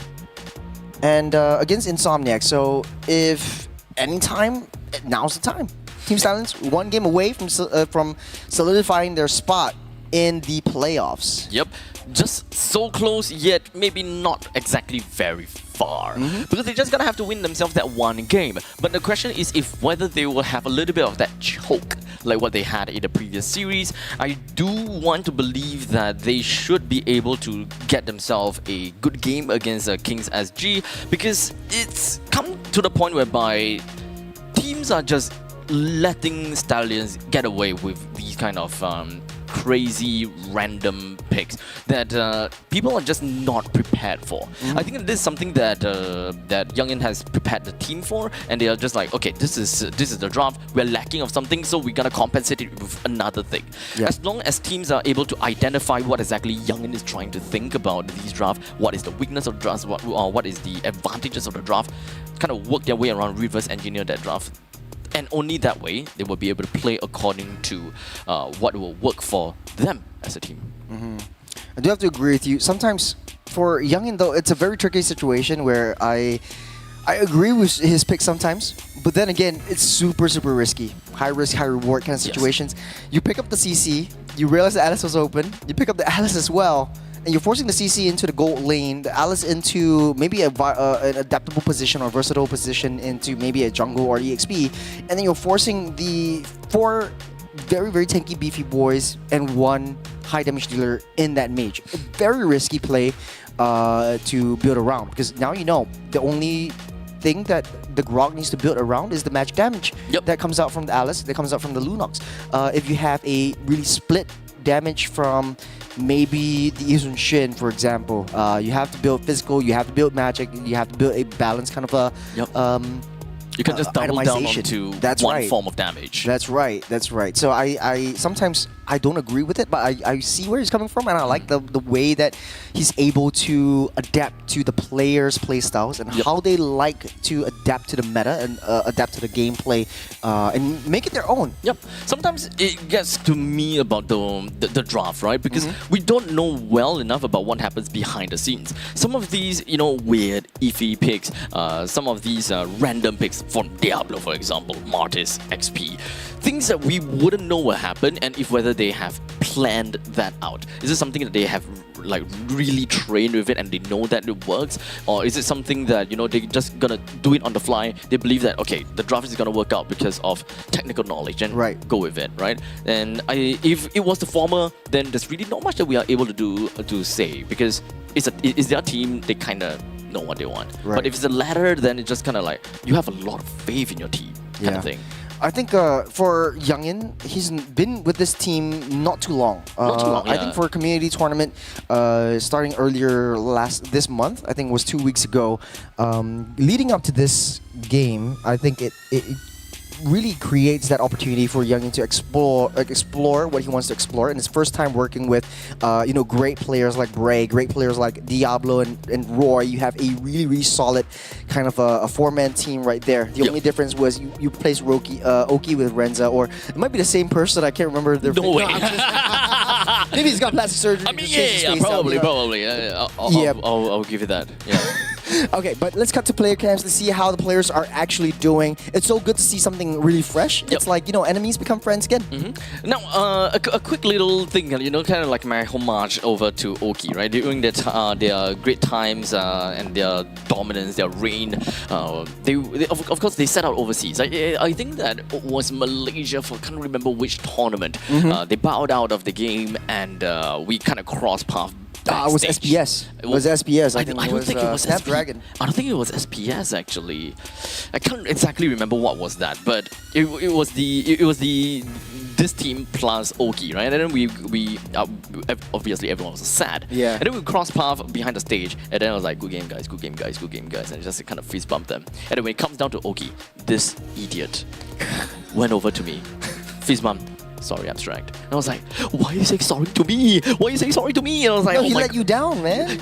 and against Insomniac. So if any time, now's the time. Team Stallions one game away from solidifying their spot in the playoffs. Yep, just so close, yet maybe not exactly very far. Because they're just gonna have to win themselves that one game. But the question is if whether they will have a little bit of that choke like what they had in the previous series. I do want to believe that they should be able to get themselves a good game against Kings SG, because it's come to the point whereby teams are just letting Stallions get away with these kind of crazy random picks that people are just not prepared for. I think that this is something that that Youngin has prepared the team for, and they are just like, okay, this is the draft. We're lacking of something, so we're gonna compensate it with another thing. Yeah. As long as teams are able to identify what exactly Youngin is trying to think about these draft, what is the weakness of the draft, what is the advantages of the draft, kind of work their way around, reverse engineer that draft. And only that way they will be able to play according to what will work for them as a team. I do have to agree with you. Sometimes for Youngin though, it's a very tricky situation where I agree with his pick sometimes, but then again, it's super risky. High risk, high reward kind of situations. Yes. You pick up the CC, you realize the Alice was open, you pick up the Alice as well, and you're forcing the CC into the gold lane, the Alice into maybe an adaptable position or versatile position into maybe a jungle or EXP, and then you're forcing the 4 very tanky beefy boys and 1 high damage dealer in that mage. A very risky play to build around, because now you know the only thing that the Grog needs to build around is the magic damage that comes out from the Alice, that comes out from the Lunox. If you have a really split damage from maybe the Izun Shin, for example, you have to build physical, you have to build magic, you have to build a balanced kind of a you can just double down onto one form of damage. That's right. So I sometimes I don't agree with it, but I see where he's coming from, and I like the way that he's able to adapt to the players' playstyles and how they like to adapt to the meta and adapt to the gameplay and make it their own. Yep. Sometimes it gets to me about the draft, right? Because we don't know well enough about what happens behind the scenes. Some of these, weird, iffy picks, some of these random picks from Diablo, for example, Martis, XP, things that we wouldn't know will happen, and if whether they have planned that out? Is it something that they have like really trained with it and they know that it works, or is it something that they're just gonna do it on the fly? They believe that the draft is gonna work out because of technical knowledge and go with it, right? And if it was the former, then there's really not much that we are able to do to say, because it's their team. They kind of know what they want. Right. But if it's the latter, then it's just kind of like you have a lot of faith in your team, kind of thing. I think for Youngin, he's been with this team not too long. Not too long, I think for a community tournament starting earlier this month, I think it was 2 weeks ago, leading up to this game, I think it really creates that opportunity for Youngin to explore what he wants to explore. And his first time working with great players like Bray, great players like Diablo and Roy. You have a really solid kind of a four-man team right there. The only difference was you placed Oki with Renza, or it might be the same person. I can't remember their No way. Maybe he's got plastic surgery. I mean, probably. I'll give you that. Yeah. Okay, but let's cut to player camps to see how the players are actually doing. It's so good to see something really fresh. It's like, enemies become friends again. Now, a quick little thing, kind of like my homage over to Oki, right? During their great times and their dominance, their reign, of course, they set out overseas. I think that was Malaysia for, I can't remember which tournament. They bowed out of the game and we kind of crossed paths. It was SPS. It was SPS. I don't think it was Snapdragon. I don't think it was SPS actually. I can't exactly remember what was that, but it was this team plus Oki, right? And then we obviously everyone was sad. Yeah. And then we crossed path behind the stage, and then I was like, good game guys, good game guys, good game guys, and just kind of fist bump them. And then when it comes down to Oki, this idiot went over to me, fist bump. Sorry, abstract. And I was like, why are you saying sorry to me? Why are you saying sorry to me? And I was like, he let you down, man.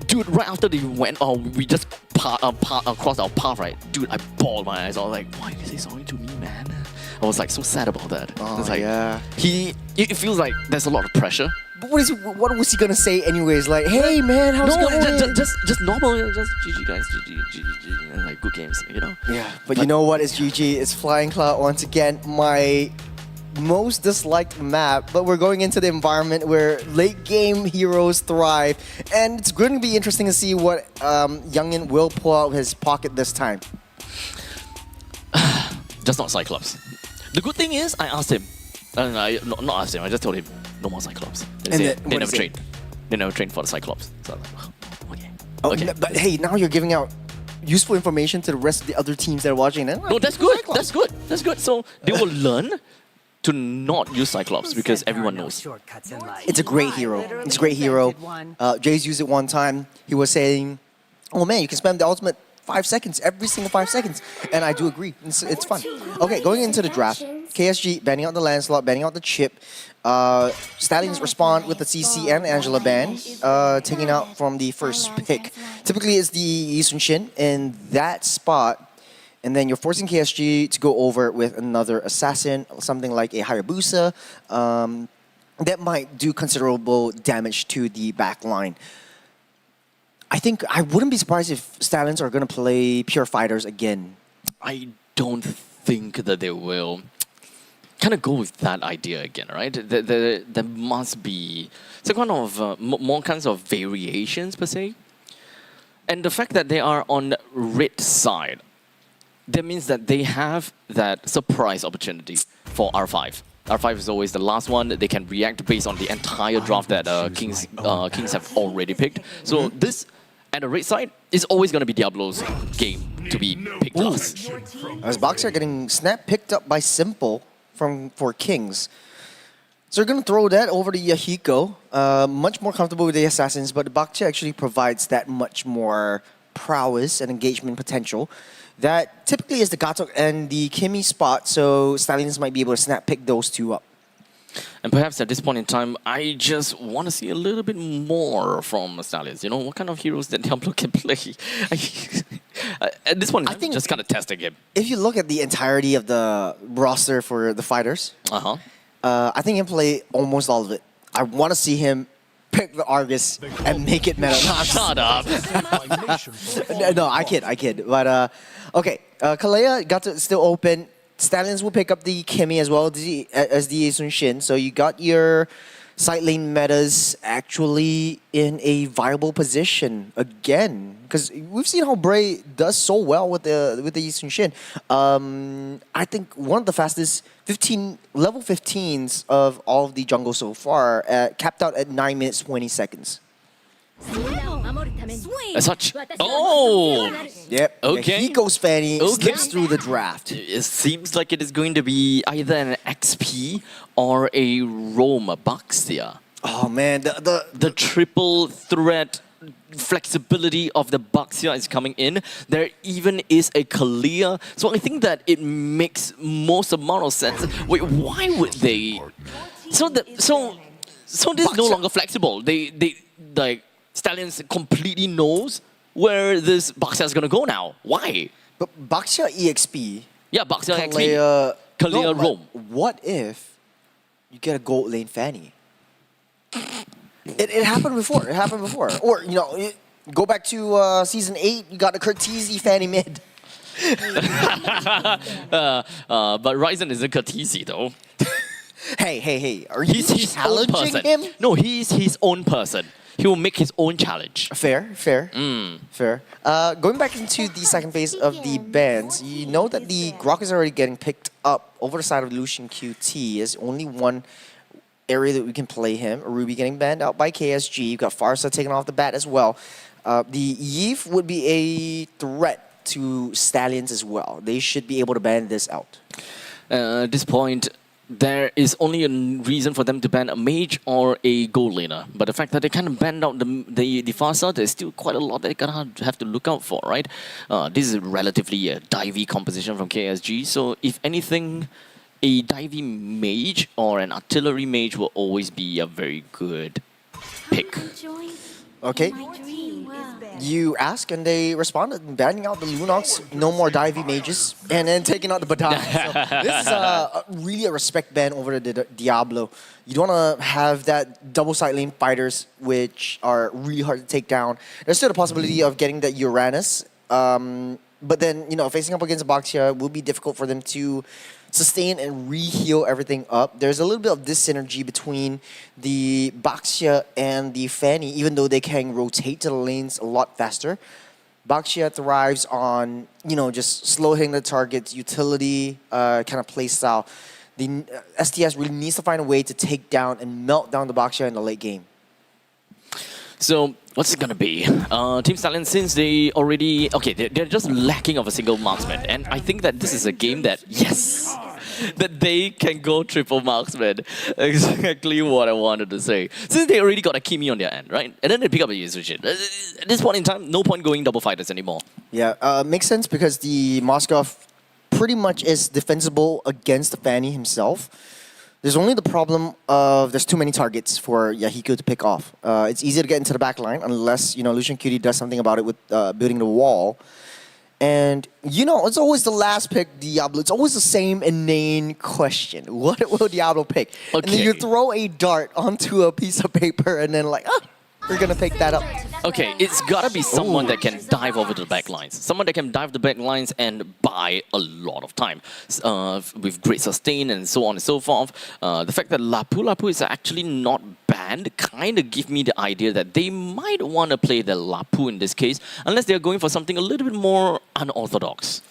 Dude, right after they went, we just crossed our path, right? Dude, I bawled my eyes. I was like, why did you say sorry to me, man? I was like so sad about that. It's like, it feels like there's a lot of pressure. But what was he gonna say anyways? Like, hey man, how's it going? Just normal, just GG guys, GG, and like good games, Yeah, but you know what is GG? It's Flying Cloud once again. My most disliked map, but we're going into the environment where late game heroes thrive, and it's going to be interesting to see what Youngin will pull out of his pocket this time. Just not Cyclops. The good thing is, I asked him, not asked him, I just told him, no more Cyclops. They never trained. They never trained for the Cyclops. So I was like, okay. But hey, now you're giving out useful information to the rest of the other teams that are watching. No, that's good. That's good. That's good. So they will learn to not use Cyclops because everyone knows. It's a great hero. It's a great hero. Jay's used it one time. He was saying, oh man, you can spam the ultimate 5 seconds, every single 5 seconds. And I do agree. It's fun. Okay, going into the draft. KSG banning out the Lancelot, banning out the Chip. Stallions respond with the CC and Angela ban, taking out from the first pick. Typically it's the Yi Sun Shin in that spot. And then you're forcing KSG to go over with another assassin, something like a Hayabusa, that might do considerable damage to the back line. I think I wouldn't be surprised if Stallions are going to play pure fighters again. I don't think that they will kind of go with that idea again, right? There must be some kind of more kinds of variations per se. And the fact that they are on red side, that means that they have that surprise opportunity for R5. R5 is always the last one. They can react based on the entire draft that Kings have already picked. So this, at the red side, is always going to be Diablo's game to be picked last. As Boxer getting snap picked up by Simple for Kings. So they're going to throw that over to Yahiko. Much more comfortable with the Assassins, but Bakcha actually provides that much more prowess and engagement potential. That typically is the Gatok and the Kimmy spot, so Stallions might be able to snap pick those two up. And perhaps at this point in time, I just want to see a little bit more from Stallions. What kind of heroes that Diablo can play. At this point, I'm just kind of testing him. If you look at the entirety of the roster for the fighters, I think he can play almost all of it. I want to see him pick the Argus and make it meta. Shut up. No, I kid. But okay, Kalea got to still open. Stallions will pick up the Kimmy as well as the Sun Shin. So you got your side lane metas actually in a viable position again. Because we've seen how Bray does so well with the Sun Shin. I think one of the fastest level 15s of all of the jungle so far, capped out at 9 minutes 20 seconds. As such. Oh! Yep. Okay. Hiko's Fanny Okay. slips through the draft. It seems like it is going to be either an XP or a roam, a Baxia. Oh man, The triple threat flexibility of the Baxia is coming in. There even is a Kalia. So I think that it makes most amount of sense. Wait, why would they? So this is no longer flexible. They like Stallions completely knows where this Baxia is gonna go now. Why? but Baxia EXP. Yeah, Baxia XP. Kalia Kalia roam. What if you get a gold lane Fanny? It happened before. It happened before. Or go back to season 8. You got a Curtizy Fanny mid. But Ryzen isn't Katisi though. Hey. Are you He's his own challenging person. him? No, he's his own person. He will make his own challenge. Fair. Going back into the second phase of the bans, you know that the Grok is already getting picked up over the side of Lucian QT. There's only one area that we can play him. Ruby getting banned out by KSG. You've got Farsa taken off the bat as well. The Yves would be a threat to Stallions as well. They should be able to ban this out. At this point, there is only a reason for them to ban a mage or a gold laner. But the fact that they kind of banned out the Farsa, there's still quite a lot they're gonna have to look out for, right? This is relatively a divey composition from KSG, so if anything, a divey mage or an artillery mage will always be a very good pick. Okay. You ask and they responded, banning out the Lunox, no more divey mages, and then taking out the Badai. So this is really a respect ban over the Diablo. You don't want to have that double side lane fighters, which are really hard to take down. There's still the possibility of getting that Uranus, but then facing up against Baxia will be difficult for them to sustain and re-heal everything up. There's a little bit of dyssynergy between the Baxia and the Fanny, even though they can rotate to the lanes a lot faster. Baxia thrives on, just slow hitting the target's utility kind of play style. The STS really needs to find a way to take down and melt down the Baxia in the late game. So what's it gonna be? Team Stallion, since they already... Okay, they're just lacking of a single marksman. And I think that this is a game that, yes, that they can go triple marksman. Exactly what I wanted to say. Since they already got a Kimi on their end, right? And then they pick up a Yuzushin. At this point in time, no point going double fighters anymore. Yeah, makes sense because the Moskov pretty much is defensible against the Fanny himself. There's only the problem of there's too many targets for Yahiko to pick off. It's easy to get into the back line unless, Lucian QT does something about it with building the wall. And, it's always the last pick, Diablo. It's always the same inane question. What will Diablo pick? Okay. And then you throw a dart onto a piece of paper and then we're going to pick that up. Okay, it's gotta be someone that can dive over to the back lines. Someone that can dive the back lines and buy a lot of time with great sustain and so on and so forth. The fact that Lapu is actually not banned kind of give me the idea that they might want to play the Lapu in this case, unless they're going for something a little bit more unorthodox.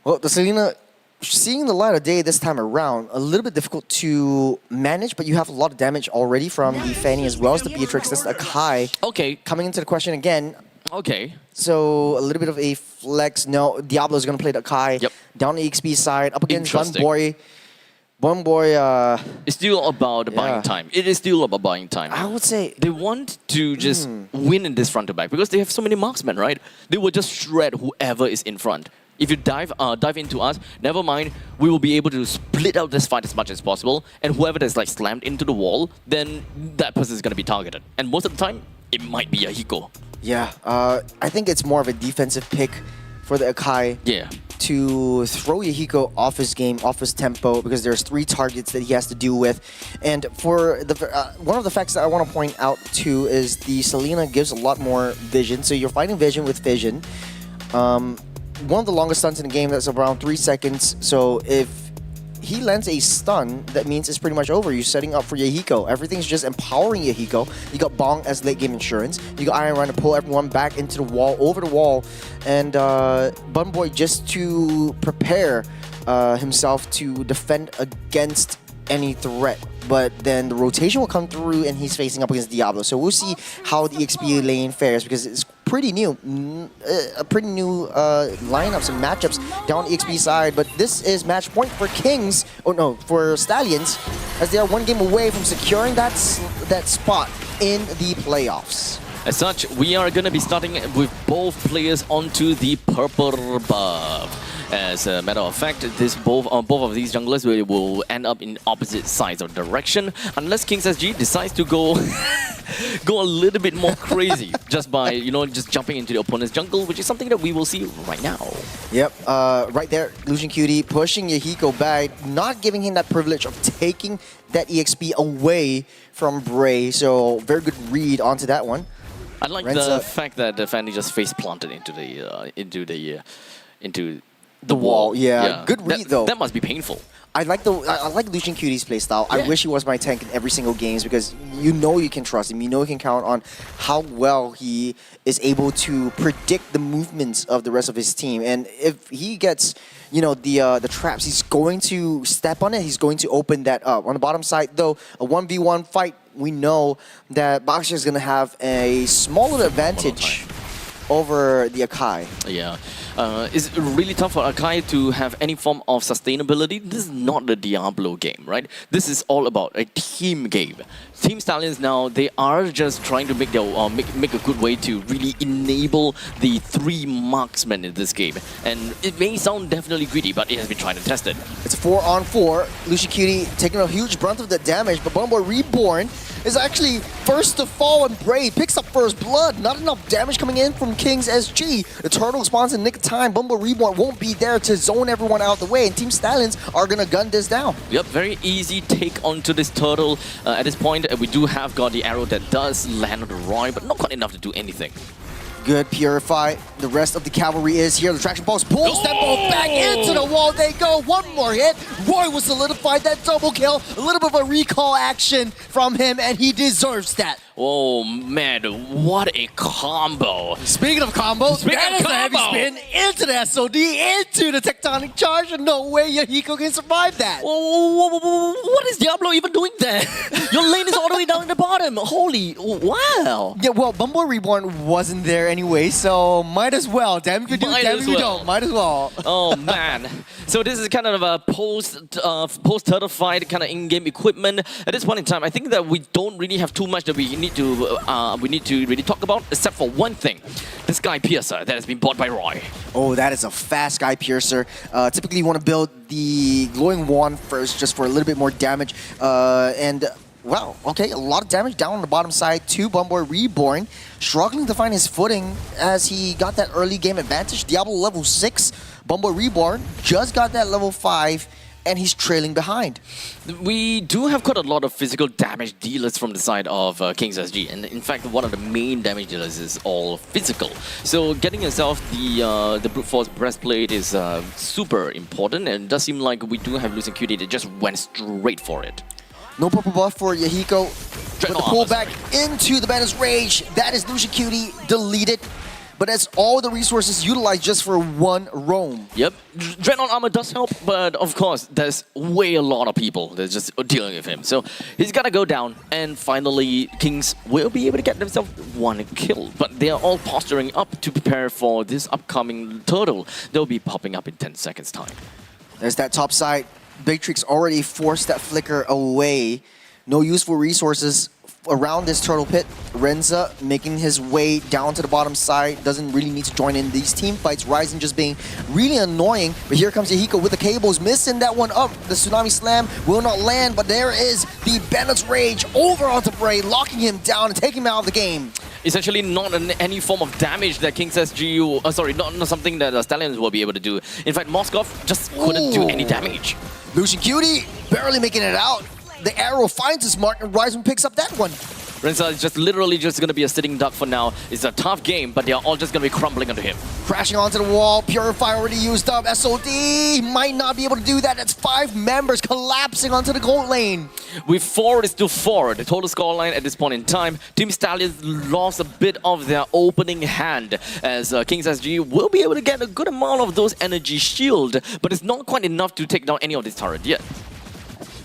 Well, the Selena, seeing the light of day this time around, a little bit difficult to manage, but you have a lot of damage already from the Fanny as well as the Beatrix. That's Akai. Okay. Coming into the question again. Okay. So, a little bit of a flex. No, Diablo's going to play the Akai. Yep. Down the XP side, up against Interesting. One boy. It's still about buying time. It is still about buying time. I would say They want to just win in this front to back because they have so many marksmen, right? They will just shred whoever is in front. If you dive into us, never mind, we will be able to split out this fight as much as possible, and whoever that's slammed into the wall, then that person is going to be targeted. And most of the time, it might be a Hiko. yeah. I think it's more of a defensive pick for the Akai. Yeah. To throw Yahiko off his game, off his tempo, because there's 3 targets that he has to deal with. And for the one of the facts that I want to point out too is the Selena gives a lot more vision. So you're fighting vision with vision. one of the longest stuns in the game. That's around 3 seconds. So if he lands a stun, that means it's pretty much over. You're setting up for Yahiko. Everything's just empowering Yahiko. You got Bong as late game insurance. You got Iron Run to pull everyone back into the wall, over the wall. And Bun Boy just to prepare himself to defend against any threat. But then the rotation will come through and he's facing up against Diablo. So we'll see how the XP lane fares because it's pretty new. A pretty new lineups and matchups down the XP side. But this is match point for Kings, oh no, for Stallions, as they are one game away from securing that spot in the playoffs. As such, we are going to be starting with both players onto the purple buff. As a matter of fact, both of these junglers will end up in opposite sides of direction, unless Kings SG decides to go go a little bit more crazy just by just jumping into the opponent's jungle, which is something that we will see right now. Yep, right there, Lucian Cutie pushing Yahiko back, not giving him that privilege of taking that EXP away from Bray. So very good read onto that one. I like the fact that the Fanny just face planted into the wall. Yeah, good read though. That must be painful. I like Lucian Cutie's playstyle. Yeah. I wish he was my tank in every single games because you can trust him. You can count on how well he is able to predict the movements of the rest of his team. And if he gets the traps, he's going to step on it. He's going to open that up. On the bottom side though, a 1v1 fight, we know that Baxter is going to have a smaller advantage over the Akai. Yeah. It's really tough for Akai to have any form of sustainability. This is not the Diablo game, right? This is all about a team game. Team Stallions now, they are just trying to make their make a good way to really enable the 3 marksmen in this game. And it may sound definitely greedy, but it has been trying to test it. It's a 4-on-4. Lucian Cutie taking a huge brunt of the damage, but Bumbo Reborn is actually first to fall, and Bray picks up first blood. Not enough damage coming in from Kings SG. The turtle spawns in the nick of time. Bumbo Reborn won't be there to zone everyone out the way, and Team Stallions are gonna gun this down. Yep, very easy take onto this turtle. At this point, we do have got the arrow that does land on the Roy, but not quite enough to do anything. Good, Purify. The rest of the cavalry is here. The traction pulse pulls them both back into the wall. They go. One more hit. Roy will solidify that double kill. A little bit of a recall action from him, and he deserves that. Oh man, what a combo. Speaking of combos, that is a heavy spin into the SOD, into the tectonic charge, and no way Yahiko can survive that. What is Diablo even doing there? Your lane is all the way down at the bottom. Holy, wow. Yeah, well, Bumble Reborn wasn't there anyway, so might as well. Damn if you do, damn if you don't. Might as well. Oh man. So this is kind of a post-turtle fight kind of in-game equipment. At this point in time, I think that we don't really have too much that we need to really talk about, except for one thing. The Sky Piercer that has been bought by Roy. Oh, that is a fast Sky Piercer. Typically you want to build the Glowing Wand first just for a little bit more damage. Wow, okay, a lot of damage down on the bottom side to Bumboy Reborn. Struggling to find his footing as he got that early game advantage. Diablo level 6, Bumboy Reborn just got that level 5, and he's trailing behind. We do have quite a lot of physical damage dealers from the side of Kings SG, and in fact one of the main damage dealers is all physical. So getting yourself the Brute Force Breastplate is super important, and it does seem like we do have Lucian Cutie that just went straight for it. No purple buff for Yahiko, but the pullback into the Bandit's Rage. That is Lucian Cutie deleted. But that's all the resources utilized just for one roam. Yep, Dreadnought Armor does help, but of course, there's way a lot of people that's just dealing with him. So he's gotta go down, and finally, Kings will be able to get themselves one kill. But they are all posturing up to prepare for this upcoming turtle. They'll be popping up in 10 seconds time. There's that top side. Bigtrix already forced that flicker away. No useful resources around this turtle pit. Renza making his way down to the bottom side, doesn't really need to join in these team fights. Ryzen just being really annoying, but here comes Yahiko with the cables, missing that one up. The Tsunami Slam will not land, but there is the Bandit's Rage over onto Bray, locking him down and taking him out of the game. Essentially not any form of damage that Kings SG, sorry, not something that Stallions will be able to do. In fact, Moskov just couldn't do any damage. Lucian Cutie barely making it out. The arrow finds his mark and Ryzen picks up that one. Renza is just literally just going to be a sitting duck for now. It's a tough game, but they are all just going to be crumbling under him. Crashing onto the wall, Purify already used up. SOD might not be able to do that. That's 5 members collapsing onto the gold lane. With 4-4, the total scoreline at this point in time, Team Stallions lost a bit of their opening hand as Kings SG will be able to get a good amount of those energy shield, but it's not quite enough to take down any of this turret yet.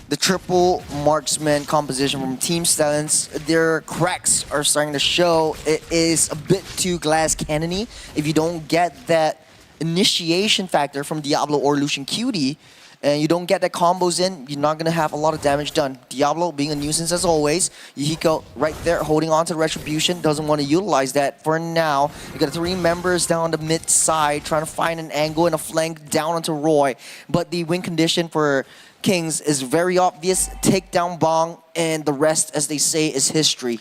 The triple marksman composition from Team Stallions, their cracks are starting to show. It is a bit too glass cannony. If you don't get that initiation factor from Diablo or Lucian Cutie, and you don't get the combos in, you're not going to have a lot of damage done. Diablo being a nuisance as always. Yahiko right there holding on to Retribution, doesn't want to utilize that for now. You got 3 members down the mid side trying to find an angle and a flank down onto Roy. But the win condition for Kings is very obvious. Take down Bong, and the rest, as they say, is history.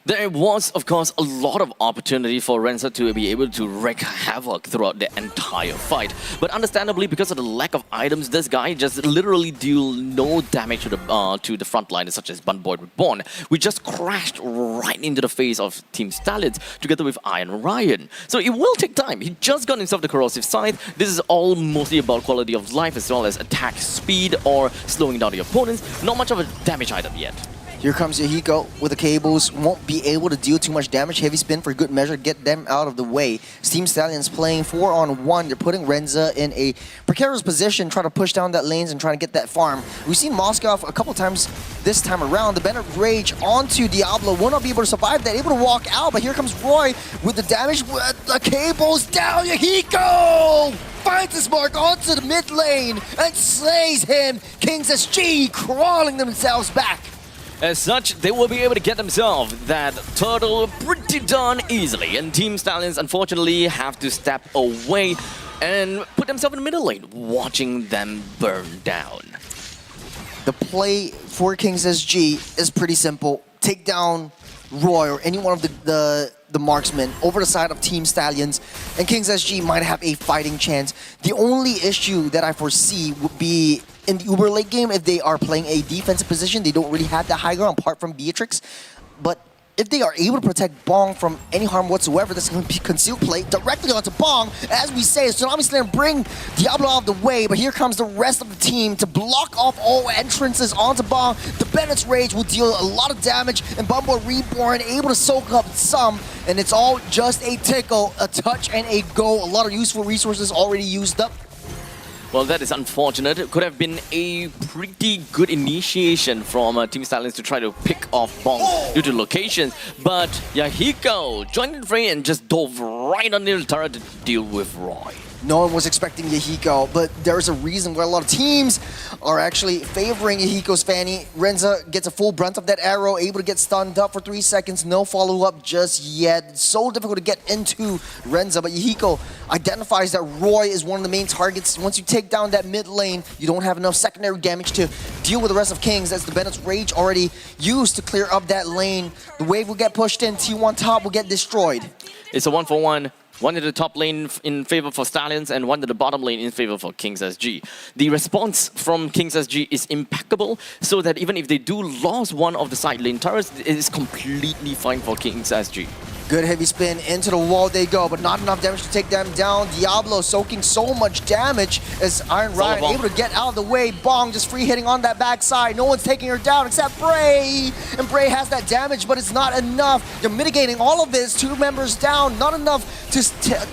There was, of course, a lot of opportunity for Renza to be able to wreak havoc throughout the entire fight. But understandably, because of the lack of items, this guy just literally deal no damage to the front line, such as Bunboy Reborn. We just crashed right into the face of Team Stallions together with Iron Ryan. So it will take time. He just got himself the Corrosive Scythe. This is all mostly about quality of life as well as attack speed or slowing down the opponents. Not much of a damage item yet. Here comes Yahiko with the cables. Won't be able to deal too much damage. Heavy spin for good measure. Get them out of the way. Team Stallions playing 4-on-1. They're putting Renza in a precarious position, trying to push down that lanes and trying to get that farm. We've seen Moskov a couple times this time around. The Bennett Rage onto Diablo. Will not be able to survive that. Able to walk out, but here comes Roy with the damage. With the cables down. Yahiko finds his mark onto the mid lane and slays him. Kings SG crawling themselves back. As such, they will be able to get themselves that turtle pretty darn easily. And Team Stallions, unfortunately, have to step away and put themselves in the middle lane, watching them burn down. The play for Kings SG is pretty simple. Take down Roy or any one of the marksmen over the side of Team Stallions, and Kings SG might have a fighting chance. The only issue that I foresee would be in the uber late game, if they are playing a defensive position, they don't really have the high ground apart from Beatrix. But if they are able to protect Bong from any harm whatsoever, that's going to be concealed play directly onto Bong. As we say, Tsunami Slayer bring Diablo out of the way, but here comes the rest of the team to block off all entrances onto Bong. The Bennett's Rage will deal a lot of damage, and Bumble Reborn able to soak up some, and it's all just a tickle, a touch, and a go. A lot of useful resources already used up. Well, that is unfortunate. It could have been a pretty good initiation from Team Stallions to try to pick off Bong due to locations. But Yahiko joined the fray and just dove right under the turret to deal with Roy. No one was expecting Yahiko, but there's a reason why a lot of teams are actually favoring Yahiko's Fanny. Renza gets a full brunt of that arrow, able to get stunned up for 3 seconds. No follow-up just yet. It's so difficult to get into Renza, but Yahiko identifies that Roy is one of the main targets. Once you take down that mid lane, you don't have enough secondary damage to deal with the rest of Kings, as the Bennett's Rage already used to clear up that lane. The wave will get pushed in, T1 top will get destroyed. It's a 1-for-1. One in the top lane in favor for Stallions and one in the bottom lane in favor for Kings SG. The response from Kings SG is impeccable, so that even if they do lose one of the side lane turrets, it is completely fine for Kings SG. Good heavy spin, into the wall they go, but not enough damage to take them down. Diablo soaking so much damage as Iron Ryan able to get out of the way. Bong just free hitting on that backside. No one's taking her down except Bray. And Bray has that damage, but it's not enough. They're mitigating all of this. 2 members down, not enough to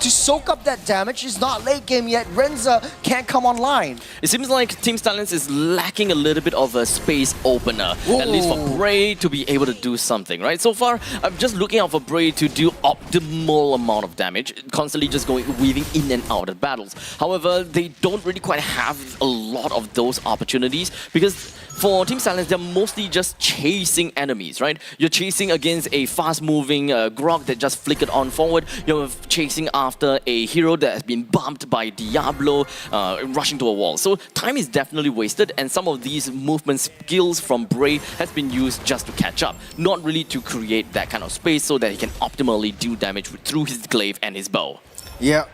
soak up that damage. It's not late game yet. Renza can't come online. It seems like Team Stallions is lacking a little bit of a space opener, at least for Bray to be able to do something, right? So far, I'm just looking out for Bray to do optimal amount of damage, constantly just weaving in and out of battles. However, they don't really quite have a lot of those opportunities, because for Team Stallions, they're mostly just chasing enemies, right? You're chasing against a fast-moving Grog that just flickered on forward. You're chasing after a hero that has been bumped by Diablo, rushing to a wall. So time is definitely wasted, and some of these movement skills from Bray has been used just to catch up, not really to create that kind of space so that he can optimally do damage through his glaive and his bow. Yeah,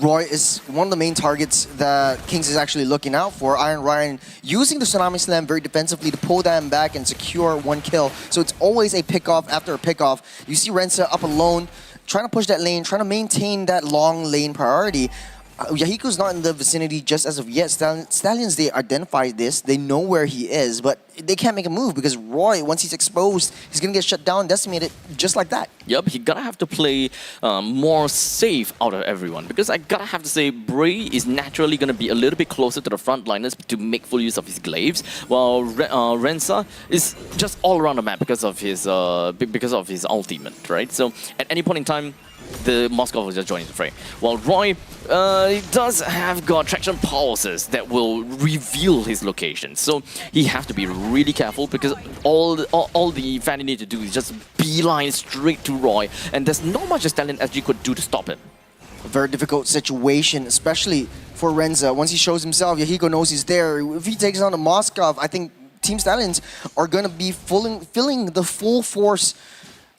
Roy is one of the main targets that Kings is actually looking out for. Iron Ryan using the Tsunami Slam very defensively to pull them back and secure one kill. So it's always a pick-off after a pick-off. You see Rensa up alone, trying to push that lane, trying to maintain that long lane priority. Yahiko's not in the vicinity just as of yet. Stallions, they identify this, they know where he is, but they can't make a move because Roy, once he's exposed, he's gonna get shut down, decimated, just like that. Yep, he gotta have to play more safe out of everyone, because I gotta have to say Bray is naturally gonna be a little bit closer to the frontliners to make full use of his glaives, while Rensa is just all around the map because of his ultimate, right? So at any point in time, the Moskov will just join the fray. While Roy does have got traction pulses that will reveal his location. So he has to be really careful because all the Fanny need to do is just beeline straight to Roy, and there's not much a Stallion SG could do to stop him. A very difficult situation, especially for Rensa. Once he shows himself, Yahiko knows he's there. If he takes on the Moskov, I think Team Stallions are going to be feeling the full force,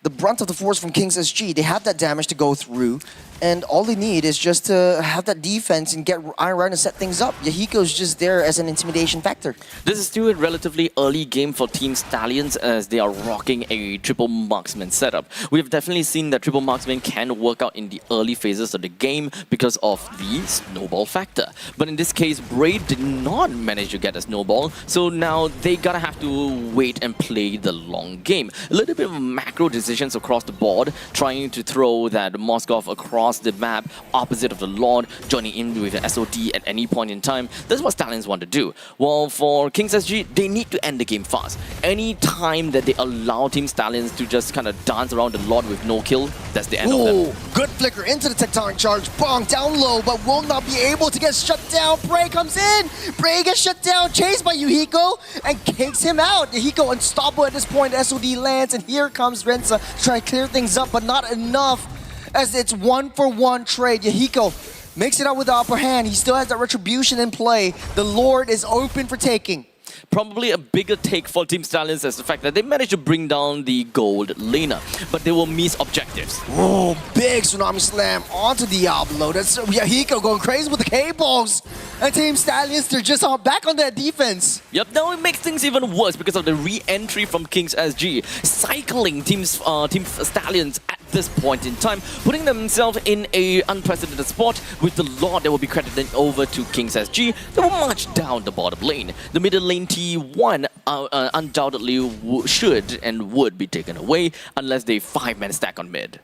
the brunt of the force from Kings SG. They have that damage to go through, and all they need is just to have that defense and get Iron Ryan to set things up. Yahiko's just there as an intimidation factor. This is still a relatively early game for Team Stallions as they are rocking a triple marksman setup. We've definitely seen that triple marksman can work out in the early phases of the game because of the snowball factor. But in this case, Bray did not manage to get a snowball, so now they gotta have to wait and play the long game. A little bit of macro decisions across the board, trying to throw that Moskov across the map opposite of the Lord, joining in with the SOD at any point in time. That's what Stallions want to do. Well, for Kings SG, they need to end the game fast. Any time that they allow Team Stallions to just kind of dance around the Lord with no kill, that's the end of them. Good flicker into the tectonic charge. Bong down low, but will not be able to get shut down. Bray comes in. Bray gets shut down, chased by Yuhiko, and kicks him out. Yuhiko unstoppable at this point. SOD lands, and here comes Rensa to try to clear things up, but not enough, as it's 1-for-1 trade. Yahiko makes it out with the upper hand. He still has that retribution in play. The Lord is open for taking. Probably a bigger take for Team Stallions as the fact that they managed to bring down the gold laner, but they will miss objectives. Oh, big Tsunami Slam onto Diablo. That's Yahiko going crazy with the cables. And Team Stallions, they're just back on that defense. Yep, now it makes things even worse because of the re-entry from Kings SG, cycling Team Stallions at this point in time, putting themselves in a unprecedented spot with the Lord that will be credited over to Kings SG. They will march down the bottom lane. The middle lane T1 undoubtedly should and would be taken away unless they 5-man stack on mid.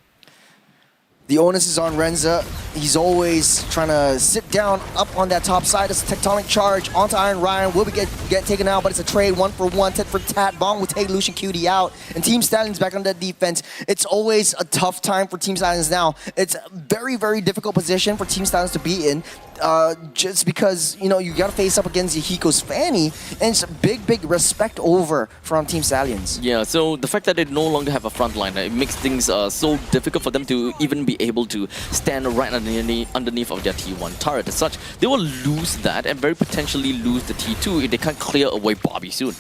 The onus is on Rensa. He's always trying to sit down up on that top side. It's a tectonic charge onto Iron Ryan. Will be get taken out, but it's a trade 1-for-1, tit for tat. Bong will take Lucian Cutie out, and Team Stallions back on that defense. It's always a tough time for Team Stallions now. It's a very, very difficult position for Team Stallions to be in. Just because, you know, you got to face up against Yahiko's Fanny, and it's big respect over from Team Stallions. Yeah, so the fact that they no longer have a frontline, it makes things so difficult for them to even be able to stand right underneath of their T1 turret. As such, they will lose that and very potentially lose the T2 if they can't clear away Bobby soon.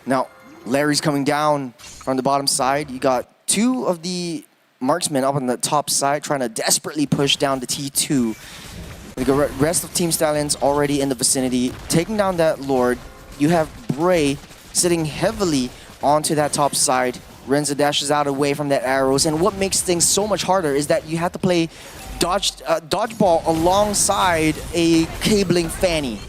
Now, Larry's coming down from the bottom side. You got two of the marksmen up on the top side trying to desperately push down the T2. The rest of Team Stallions already in the vicinity, taking down that Lord. You have Bray sitting heavily onto that top side. Rensa dashes out away from that arrows, and what makes things so much harder is that you have to play dodgeball alongside a cabling Fanny.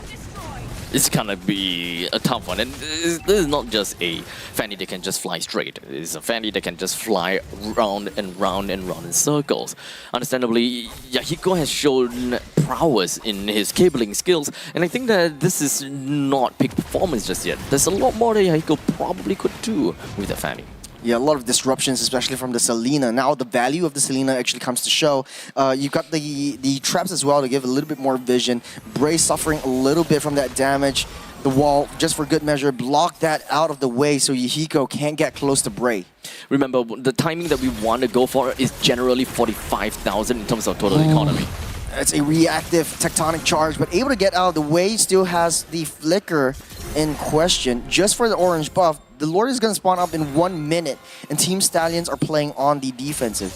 It's gonna be a tough one, and this is not just a Fanny that can just fly straight. It's a Fanny that can just fly round and round and round in circles. Understandably, Yahiko has shown prowess in his cabling skills, and I think that this is not peak performance just yet. There's a lot more that Yahiko probably could do with the Fanny. Yeah, a lot of disruptions, especially from the Selena. Now the value of the Selena actually comes to show. You've got the traps as well to give a little bit more vision. Bray suffering a little bit from that damage. The wall, just for good measure, block that out of the way so Yahiko can't get close to Bray. Remember, the timing that we want to go for is generally 45,000 in terms of total economy. It's a reactive tectonic charge, but able to get out of the way, still has the flicker in question. Just for the orange buff, the Lord is going to spawn up in 1 minute, and Team Stallions are playing on the defensive.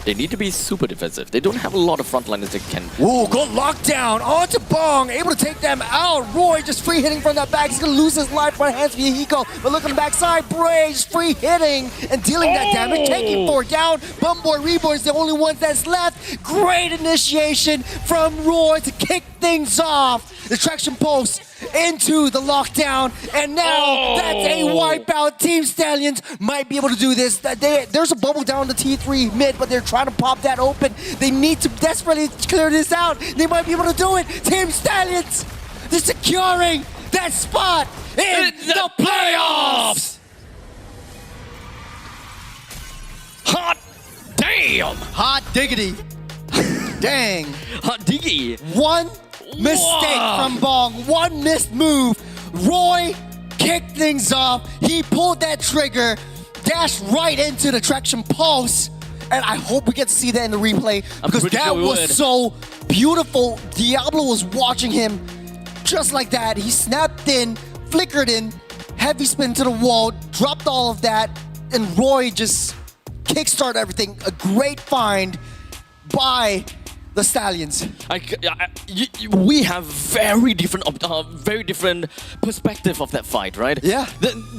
They need to be super defensive. They don't have a lot of frontliners that can... Ooh, good lockdown onto Bong, able to take them out. Roy just free hitting from that back. He's gonna lose his life by hands via Hiko. But look on the backside, Bray just free hitting and dealing that damage, taking 4 down. Bumboy, Reboy's the only ones that's left. Great initiation from Roy to kick things off. The traction post into the lockdown, and now that's a wipeout. Team Stallions might be able to do this. There's a bubble down the T3 mid, but they're trying to pop that open. They need to desperately clear this out. They might be able to do it. Team Stallions, they're securing that spot in the playoffs. Hot damn! Hot diggity. Dang. Hot diggy! One mistake from Bong, one missed move. Roy kicked things off. He pulled that trigger, dashed right into the traction pulse, and I hope we get to see that in the replay because that was so beautiful. Diablo was watching him just like that. He snapped in, flickered in, heavy spin to the wall, dropped all of that, and Roy just kickstarted everything. A great find by the Stallions. We have very different perspective of that fight, right? Yeah.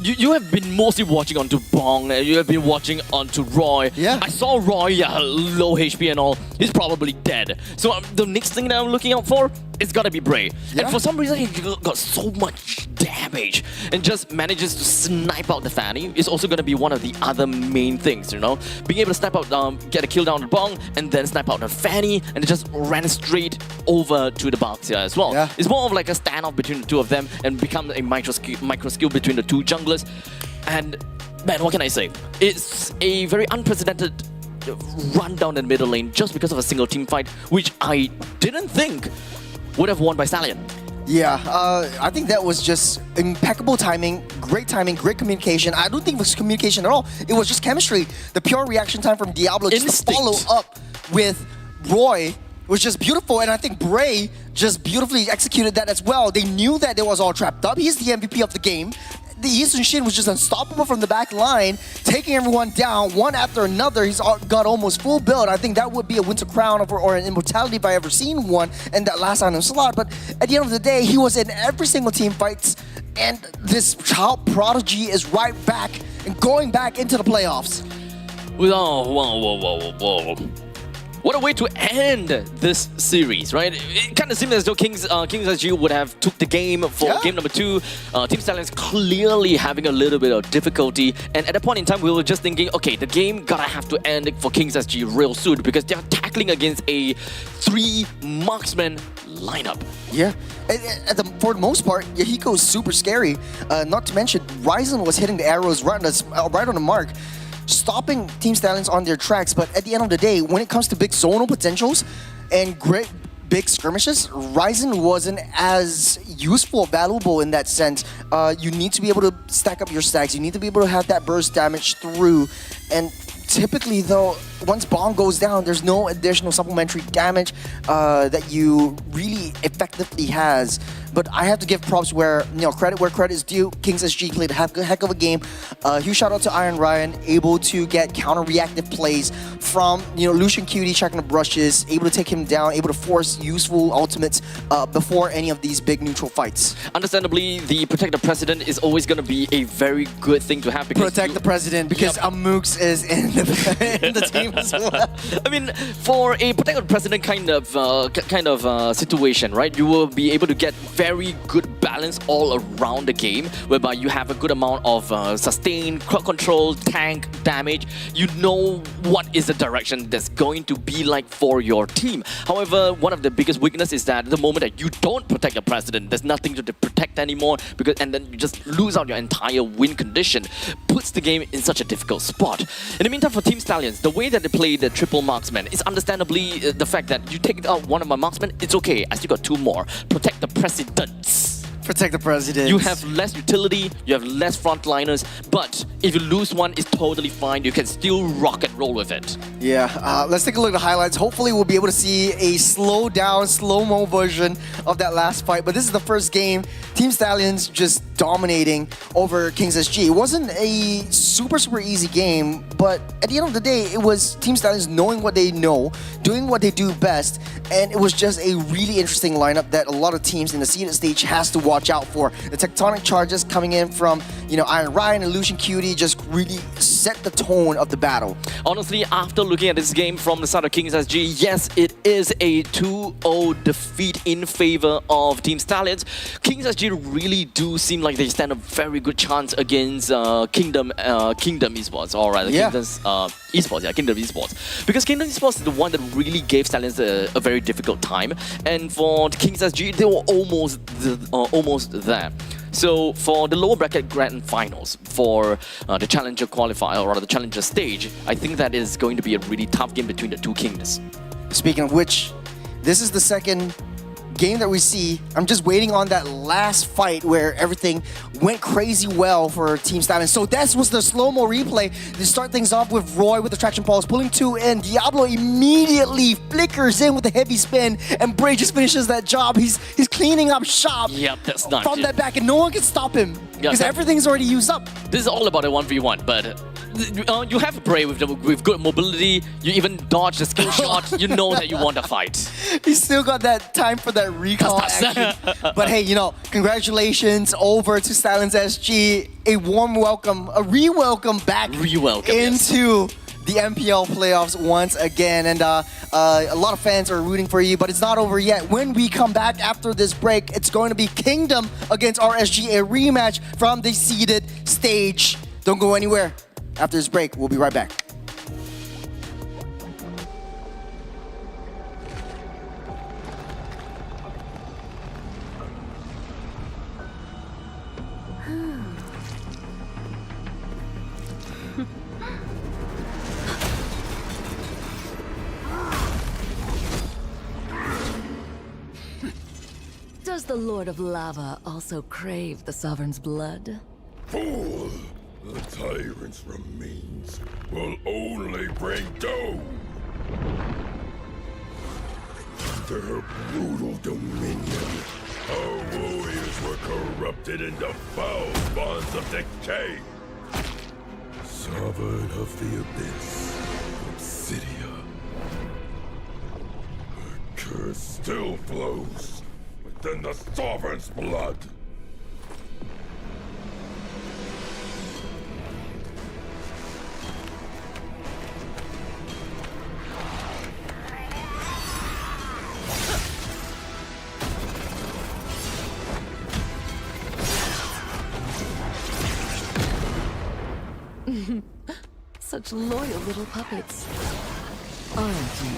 You have been mostly watching onto Bong, you have been watching onto Roy. Yeah. I saw Roy, low HP and all. He's probably dead. So the next thing that I'm looking out for, it's gotta be Bray. Yeah. And for some reason, he got so much damage and just manages to snipe out the Fanny. Is also gonna be one of the other main things, you know? Being able to snipe out, get a kill down the Bong, and then snipe out the Fanny, and it just ran straight over to the Baxia as well. Yeah. It's more of like a standoff between the two of them and become a micro skill between the two junglers. And man, what can I say? It's a very unprecedented run down the middle lane just because of a single team fight, which I didn't think would have won by Stallion. Yeah, I think that was just impeccable timing, great communication. I don't think it was communication at all. It was just chemistry. The pure reaction time from Diablo just to follow up with Roy was just beautiful, and I think Bray just beautifully executed that as well. They knew that it was all trapped up. He's the MVP of the game. The Eastern Shin was just unstoppable from the back line, taking everyone down one after another. He's got almost full build. I think that would be a Winter Crown or an Immortality if I ever seen one in that last item slot. But at the end of the day, he was in every single team fights, and this child prodigy is right back and going back into the playoffs. Whoa. What a way to end this series, right? It kind of seemed as though Kings SG would have took the game for game number 2. Team Stallions clearly having a little bit of difficulty. And at that point in time, we were just thinking, okay, the game gotta have to end for Kings SG real soon because they're tackling against a 3 marksman lineup. Yeah, for the most part, Yahiko is super scary. Not to mention, Ryzen was hitting the arrows right on the mark, stopping Team Stallions on their tracks. But at the end of the day, when it comes to big zonal potentials and great big skirmishes, Ryzen wasn't as useful, valuable in that sense. You need to be able to stack up your stacks. You need to be able to have that burst damage through. And typically, though, once Bong goes down, there's no additional supplementary damage that you really effectively has. But I have to give props where credit is due. Kings SG played a heck of a game. Huge shout out to Iron Ryan, able to get counter-reactive plays from Lucian Cutie checking the brushes, able to take him down, able to force useful ultimates before any of these big neutral fights. Understandably, the Protect the President is always going to be a very good thing to have because Protect the President because Amooks is in the team as well. I mean, for a Protect the President kind of situation, right? You will be able to get very good balance all around the game, whereby you have a good amount of sustain, crowd control, tank, damage. You know what is the direction that's going to be like for your team. However, one of the biggest weaknesses is that the moment that you don't protect your president, there's nothing to protect anymore, and then you just lose out your entire win condition. Puts the game in such a difficult spot. In the meantime, for Team Stallions, the way that they play the triple marksman is understandably the fact that you take out one of my marksmen, it's okay, I still got 2 more. Protect the presidents. Protect the president. You have less utility, you have less frontliners, but if you lose one, it's totally fine. You can still rock and roll with it. Yeah, let's take a look at the highlights. Hopefully we'll be able to see a slow down, slow-mo version of that last fight. But this is the first game. Team Stallions just dominating over Kings SG. It wasn't a super easy game, but at the end of the day, it was Team Stallions knowing what they know, doing what they do best, and it was just a really interesting lineup that a lot of teams in the seeded stage has to watch out for. The tectonic charges coming in from, Iron Ryan and Lucian Cutie just really set the tone of the battle. Honestly, after looking at this game from the side of Kings SG, yes, it is a 2-0 defeat in favor of Team Stallions. Kings SG really do seem like they stand a very good chance against Kingdom Esports, or rather Kingdom's Esports, Kingdom Esports. Because Kingdom Esports is the one that really gave Stallions a very difficult time, and for Kings SG, they were almost there. So for the lower bracket grand finals, for the Challenger Qualifier, or rather the Challenger stage, I think that is going to be a really tough game between the two kingdoms. Speaking of which, this is the second game that we see. I'm just waiting on that last fight where everything went crazy well for Team Stallions. So this was the slow-mo replay to start things off with Roy with the traction pulse, pulling 2 in. Diablo immediately flickers in with a heavy spin, and Bray just finishes that job. He's cleaning up shop. Yep, that's not from that back, and no one can stop him because everything's already used up. This is all about a 1v1, but you have Bray with good mobility. You even dodge the skill shot. You know that you want to fight. He's still got that time for that recall action. But hey, congratulations over to Stallions SG. A warm welcome, a re-welcome back into the MPL playoffs once again. And a lot of fans are rooting for you, but it's not over yet. When we come back after this break, it's going to be Kingdom against RSG, a rematch from the seeded stage. Don't go anywhere. After this break, we'll be right back. Does the Lord of Lava also crave the Sovereign's blood? Fool! The tyrant's remains will only bring doom. Under her brutal dominion, our warriors were corrupted into foul bonds of decay. Sovereign of the Abyss, Obsidia. Her curse still flows within the Sovereign's blood. Such loyal little puppets, aren't you?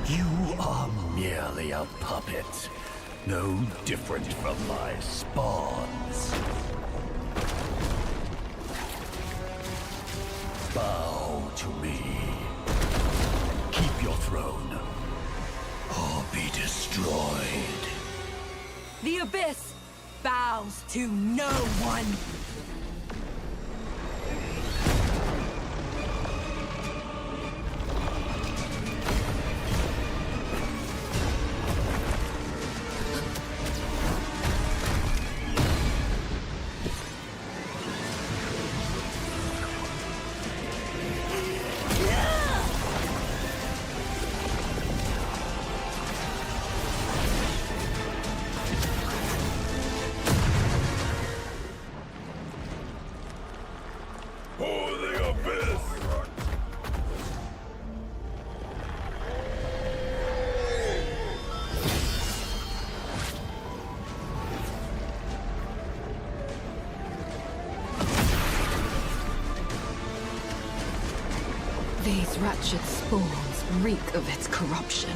You are merely a puppet, no different from my spawns. Bow to me. Keep your throne, or be destroyed. The Abyss bows to no one. These wretched spawns reek of its corruption.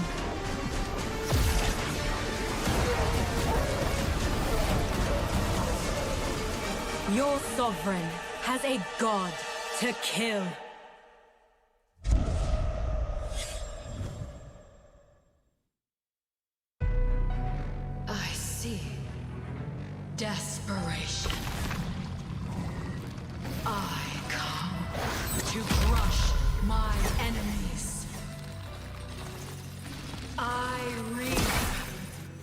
Your sovereign has a god to kill. I see desperation. I come to crush my enemies. I reap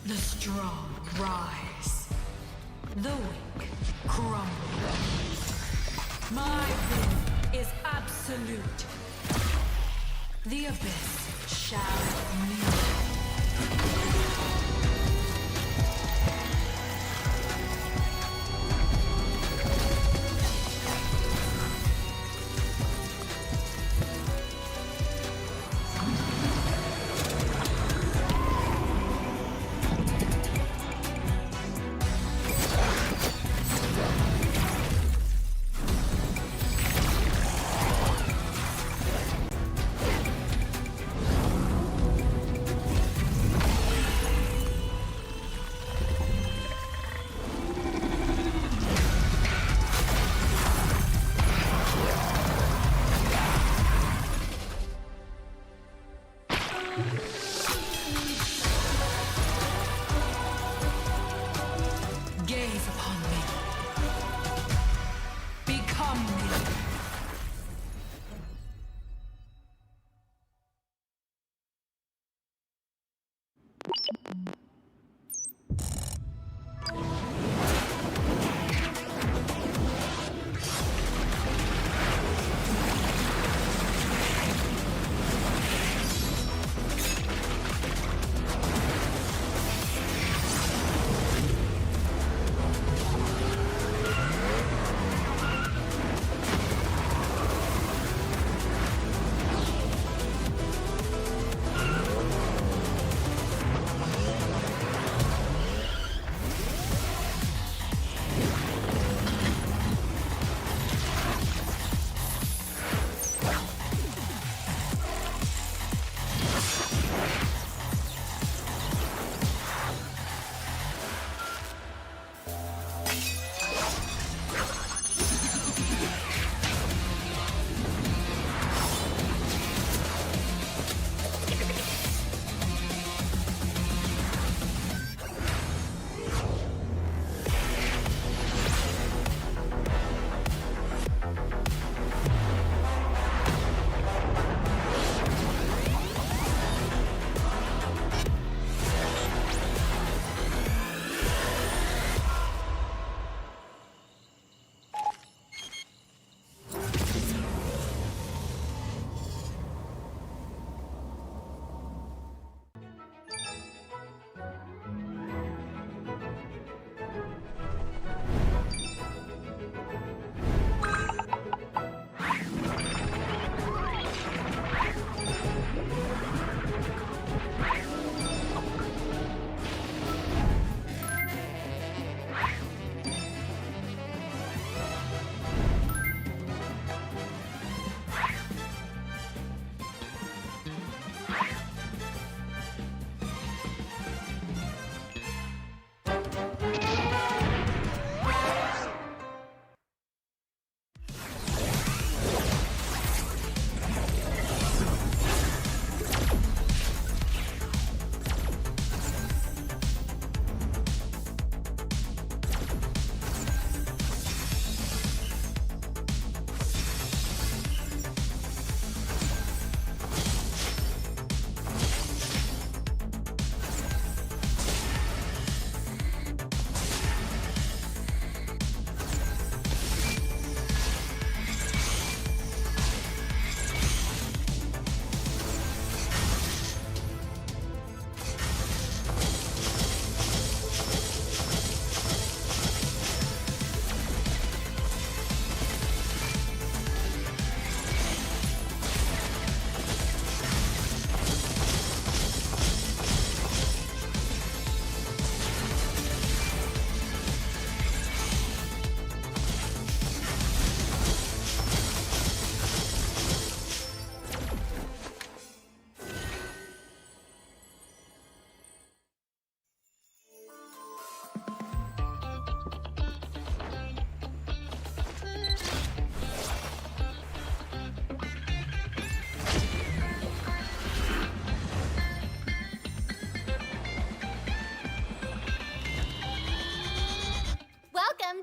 the strong rise, the weak crumble. My will is absolute. The abyss shall kneel. Gaze upon me. Become me.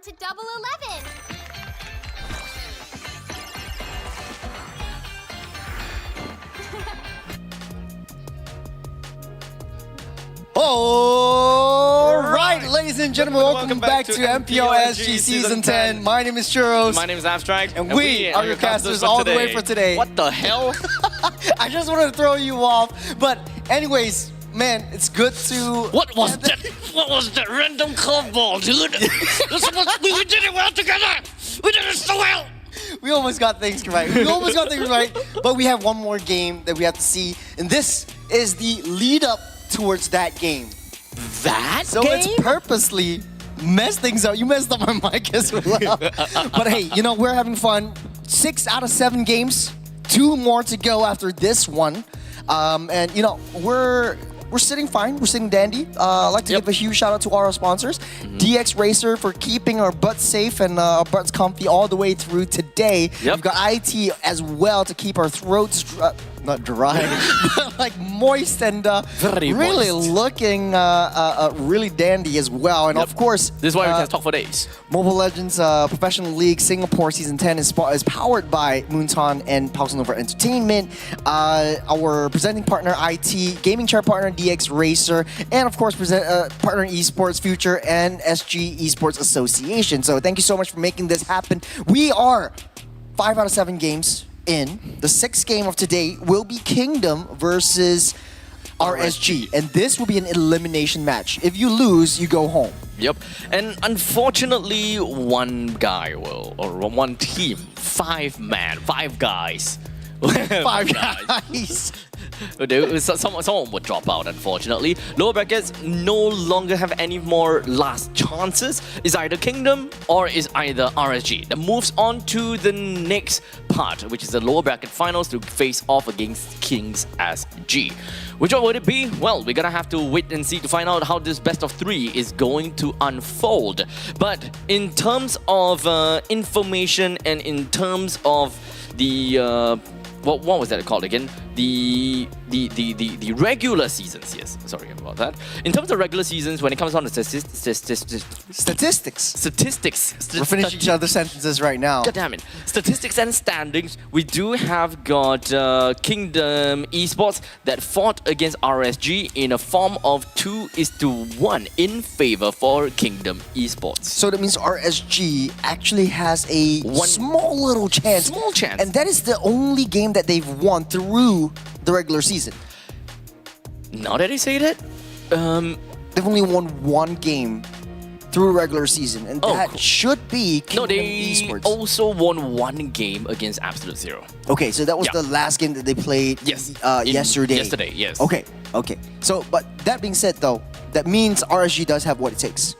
to Double 11. All right, ladies and gentlemen, welcome back to MPL SG Season 10. My name is Churros. My name is Abstract. And we are your casters all the way for today. What the hell? I just wanted to throw you off. But anyways, man, it's good to... What was that? What was that random curveball, dude? We did it well together. We did it so well. We almost got things right. But we have one more game that we have to see. And this is the lead up towards that game. So it's purposely messed things up. You messed up my mic as well. But hey, you know, we're having fun. 6 out of 7 games. 2 more to go after this one. And you know, we're sitting fine. We're sitting dandy. I'd like to give a huge shout out to our sponsors. DX Racer for keeping our butts safe and our butts comfy all the way through today. We've got IT as well to keep our throats not dry, but like moist and really moist. Looking really dandy as well. And of course, This is why we can talk for days. Mobile Legends Professional League Singapore Season 10 is powered by Moonton and Pausenova Entertainment. Our presenting partner, IT, gaming chair partner, DX Racer, and of course, partner in Esports Future and SG Esports Association. So thank you so much for making this happen. We are 5 out of 7 games in. The 6th game of today will be Kingdom versus RSG. And this will be an elimination match. If you lose, you go home. Yep. And unfortunately, one guy will, or one team, 5 guys. 5 guys. Someone would drop out, unfortunately. Lower brackets no longer have any more last chances. It's either Kingdom or is either RSG. That moves on to the next part, which is the lower bracket finals to face off against Kings SG. Which one would it be? Well, we're gonna have to wait and see to find out how this best of 3 is going to unfold. But in terms of information and in terms of the what was that called again? The regular seasons, yes. Sorry about that. In terms of regular seasons, when it comes down to statistics. We're finishing each other's sentences right now. God damn it. Statistics and standings, we do have got Kingdom Esports that fought against RSG in a form of 2:1 in favor for Kingdom Esports. So that means RSG actually has a small little chance. Small chance. And that is the only game that they've won through the regular season. Now that I say that, they've only won 1 game through regular season, and that should be Kingdom Esports. Also won 1 game against Absolute Zero. Okay, so that was the last game that they played yesterday. Yesterday, yes. Okay. So, but that being said, though, that means RSG does have what it takes.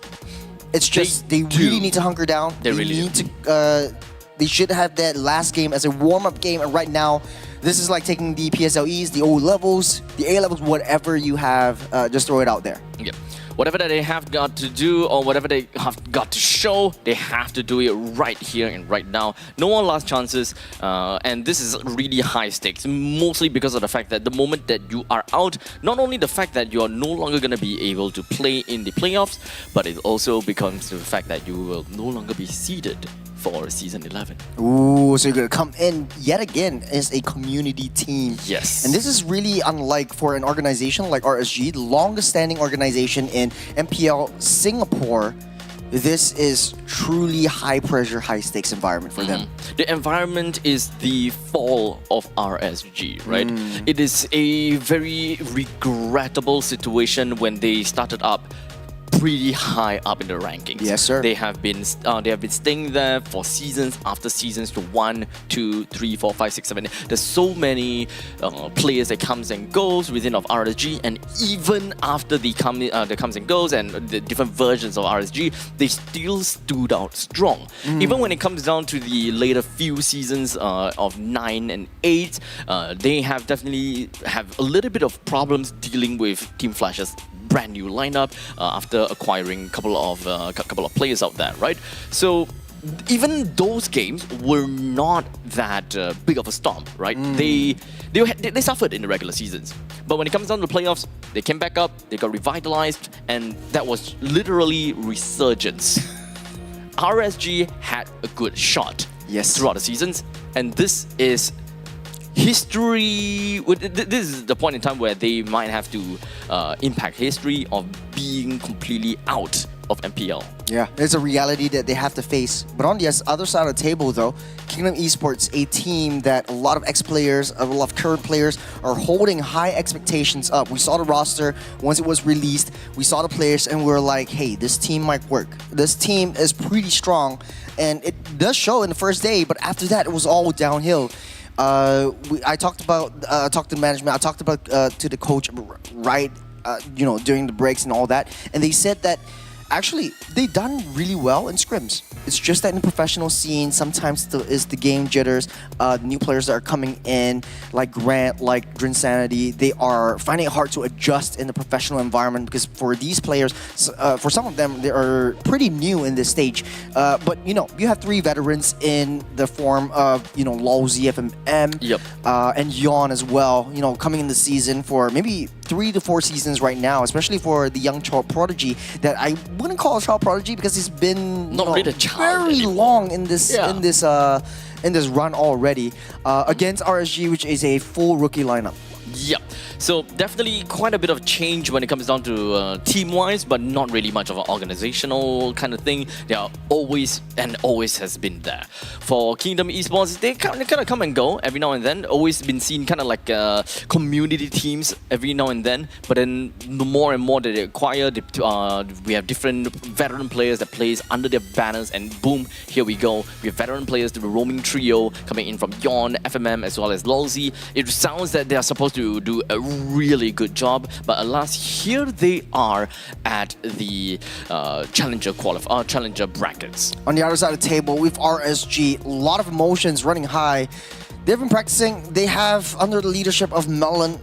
It's just they really need to hunker down. They really need to. They should have that last game as a warm-up game, and right now, this is like taking the PSLEs, the O levels, the A levels, whatever you have, just throw it out there. Yep. Whatever that they have got to do or whatever they have got to show, they have to do it right here and right now. No more last chances, and this is really high stakes, mostly because of the fact that the moment that you are out, not only the fact that you are no longer going to be able to play in the playoffs, but it also becomes the fact that you will no longer be seeded for Season 11. Ooh, so you're going to come in yet again as a community team. Yes. And this is really unlike for an organization like RSG, the longest standing organization in MPL Singapore. This is truly high pressure, high stakes environment for them. The environment is the fall of RSG, right? It is a very regrettable situation when they started up pretty high up in the rankings. Yes, sir. They have been staying there for seasons after seasons to 1, 2, 3, 4, 5, 6, 7. There's so many players that comes and goes within of RSG, and even after the comes and goes and the different versions of RSG, they still stood out strong. Even when it comes down to the later few seasons of 9 and 8, they have definitely have a little bit of problems dealing with Team Flash's brand new lineup after acquiring a couple of players out there, right? So even those games were not that big of a storm, right? They suffered in the regular seasons, but when it comes down to the playoffs, they came back up, they got revitalized, and that was literally resurgence. RSG had a good shot Yes. throughout the seasons, and this is history. This is the point in time where they might have to impact history of being completely out of MPL. Yeah, it's a reality that they have to face. But on the other side of the table, though, Kingdom Esports, a team that a lot of ex-players, a lot of current players are holding high expectations up. We saw the roster once it was released. We saw the players, and we were like, hey, this team might work. This team is pretty strong, and it does show in the first day. But after that, it was all downhill. I talked to management. I talked about to the coach, right? During the breaks and all that, and they said that. Actually, they done really well in scrims. It's just that in the professional scene, sometimes is the game jitters. The new players that are coming in, like Grant, like Drinsanity, they are finding it hard to adjust in the professional environment because for these players, for some of them, they are pretty new in this stage. But you have 3 veterans in the form of LOL, ZFMM, Yep. and Yawn as well. Coming in the season for maybe 3 to 4 seasons right now, especially for the young child prodigy that I wouldn't call a child prodigy because he's been Not really a child very anymore. long in this Yeah. in this run already against RSG, which is a full rookie lineup. Yep. So definitely quite a bit of change when it comes down to team-wise, but not really much of an organizational kind of thing. They are always has been there. For Kingdom Esports, they kind of come and go every now and then. Always been seen kind of like community teams every now and then. But then the more and more that they acquire, we have different veteran players that plays under their banners, and boom, here we go. We have veteran players, the roaming trio coming in from Yawn, FMM, as well as Lolzy. It sounds that they are supposed to do a really good job, but alas, here they are at the Challenger Qualifier, Challenger brackets. On the other side of the table, with RSG, a lot of emotions running high. They've been practicing. They have, under the leadership of Melon,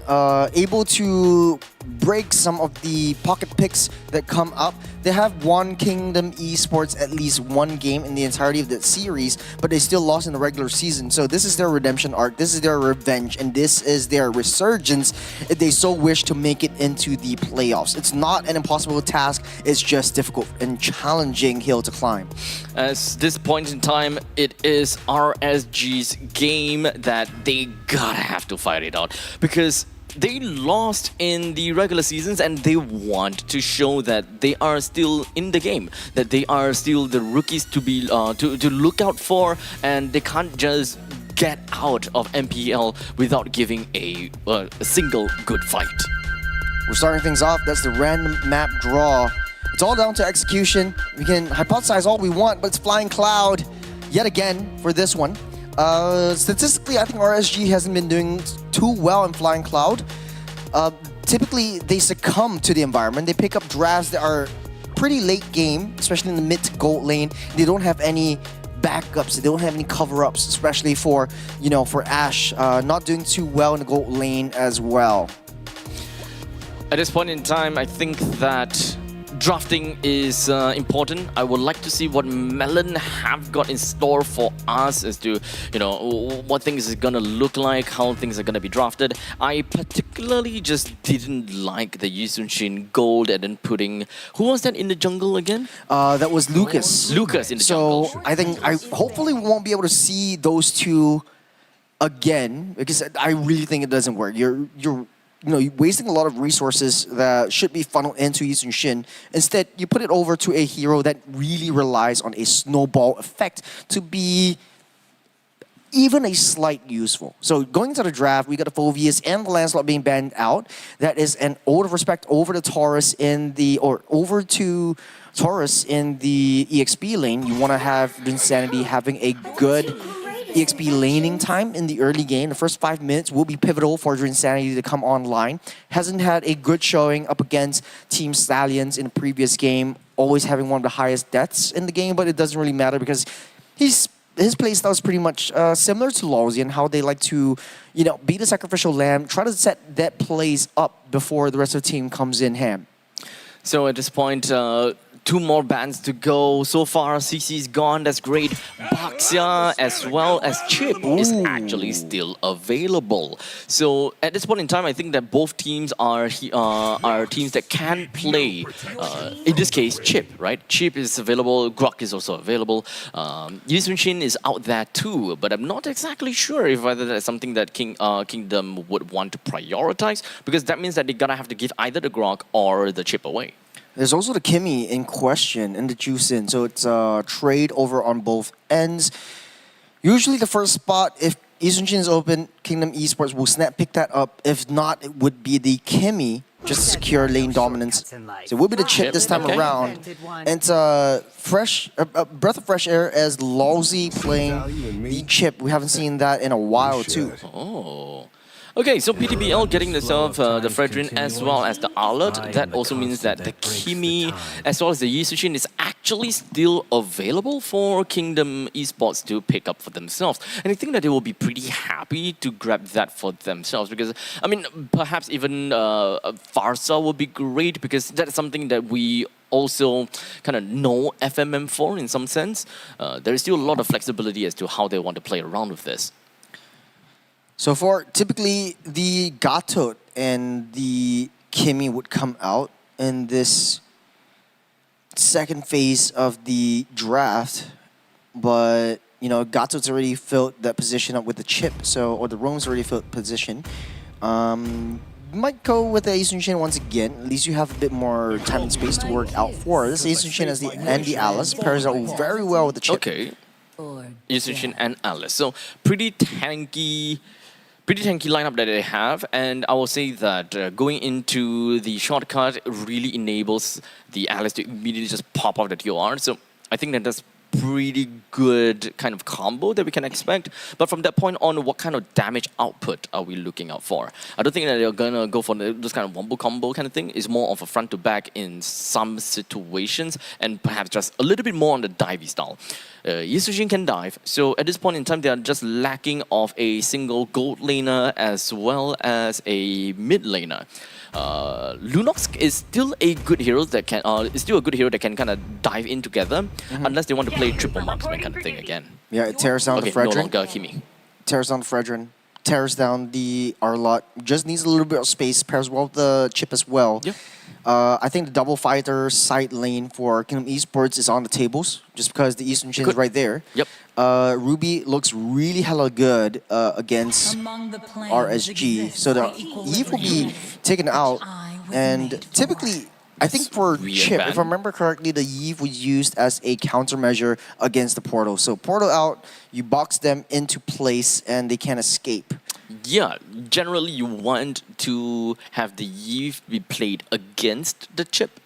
able to break some of the pocket picks that come up. They have won Kingdom Esports at least one game in the entirety of that series, but they still lost in the regular season. So this is their redemption arc, this is their revenge, and this is their resurgence if they so wish to make it into the playoffs. It's not an impossible task, it's just difficult and challenging hill to climb. At this point in time, it is RSG's game that they gotta have to fight it out, because they lost in the regular seasons and they want to show that they are still in the game, that they are still the rookies to be to look out for, and they can't just get out of MPL without giving a single good fight. We're starting things off. That's the random map draw. It's all down to execution. We can hypothesize all we want, but it's Flying Cloud yet again for this one. Statistically, I think RSG hasn't been doing too well in Flying Cloud. Typically, they succumb to the environment. They pick up drafts that are pretty late game, especially in the mid to gold lane. They don't have any backups. They don't have any cover-ups, especially for Ash, not doing too well in the gold lane as well. At this point in time, I think that drafting is important. I would like to see what Melon have got in store for us as to, what things is gonna look like, how things are gonna be drafted. I particularly just didn't like the Yusunshin gold and then putting, who was that in the jungle again? That was Lucas. Lucas in the jungle. So I think hopefully we won't be able to see those two again, because I really think it doesn't work. You're wasting a lot of resources that should be funneled into Yisun Shin. Instead, you put it over to a hero that really relies on a snowball effect to be even a slight useful. So going into the draft, we got the Phoveus and the Lancelot being banned out. That is an ode of respect over to Taurus over to Taurus in the EXP lane. You want to have Insanity having a good EXP laning time in the early game. The first 5 minutes will be pivotal for Insanity to come online. Hasn't had a good showing up against Team Stallions in the previous game, always having one of the highest deaths in the game, but it doesn't really matter because his playstyle is pretty much similar to Lolzy and how they like to, be the sacrificial lamb, try to set that plays up before the rest of the team comes in hand. So at this point, 2 more bans to go. So far, CC's gone. That's great. Baxia as well as Chip is actually still available. So at this point in time, I think that both teams are teams that can play. In this case, Chip, right? Chip is available. Grok is also available. Yisunshin is out there too, but I'm not exactly sure if whether that's something that Kingdom would want to prioritize, because that means that they're gonna have to give either the Grok or the Chip away. There's also the Kimmy in question and the Juicin, so it's a trade over on both ends. Usually the first spot, if Yisunshin is open, Kingdom Esports will pick that up. If not, it would be the Kimmy just to secure lane dominance. So it will be the Chip this time around. And it's a breath of fresh air as Lawsy playing the Chip. We haven't seen that in a while too. Oh. Okay, so PTBL getting themselves the Fredrin as well as the Arlott. That also means that the Kimmy as well as the Yisunshin is actually still available for Kingdom Esports to pick up for themselves. And I think that they will be pretty happy to grab that for themselves, because, I mean, perhaps even Farsa will be great, because that's something that we also kind of know FMM for in some sense. There is still a lot of flexibility as to how they want to play around with this. So for typically the Gatot and the Kimmy would come out in this second phase of the draft, but you know Gatot's already filled that position up with the Chip, so or the Rome's already filled position. Might go with the Yisunshin once again. At least you have a bit more time and space to work out for. This Yisunshin and the Alice pairs out very well with the Chip. Okay, Yisunshin and Alice. So pretty tanky lineup that they have, and I will say that going into the shortcut really enables the Alice to immediately just pop off the TOR. So I think that that's pretty good kind of combo that we can expect. But from that point on, what kind of damage output are we looking out for? I don't think that they're gonna go for this kind of wombo combo kind of thing. It's more of a front to back in some situations, and perhaps just a little bit more on the divey style. Yisunshin can dive, so at this point in time they are just lacking of a single gold laner as well as a mid laner. Lunox is still a good hero that can kind of dive in together, unless they want to play triple marksman kind of thing again. Yeah, it tears down the Fredrin. No longer Kimi. Tears down the Fredrin. Tears down the Arlott. Just needs a little bit of space. Pairs well with the Chip as well. Yep. I think the double fighter side lane for Kingdom Esports is on the tables, just because the Yisunshin is right there. Yep. Ruby looks really hella good against RSG, so the Eve will be taken out. And typically, I think for Chip, if I remember correctly, the Eve was used as a countermeasure against the Portal. So Portal out, you box them into place, and they can't escape. Yeah, generally you want to have the Eve be played against the Chip.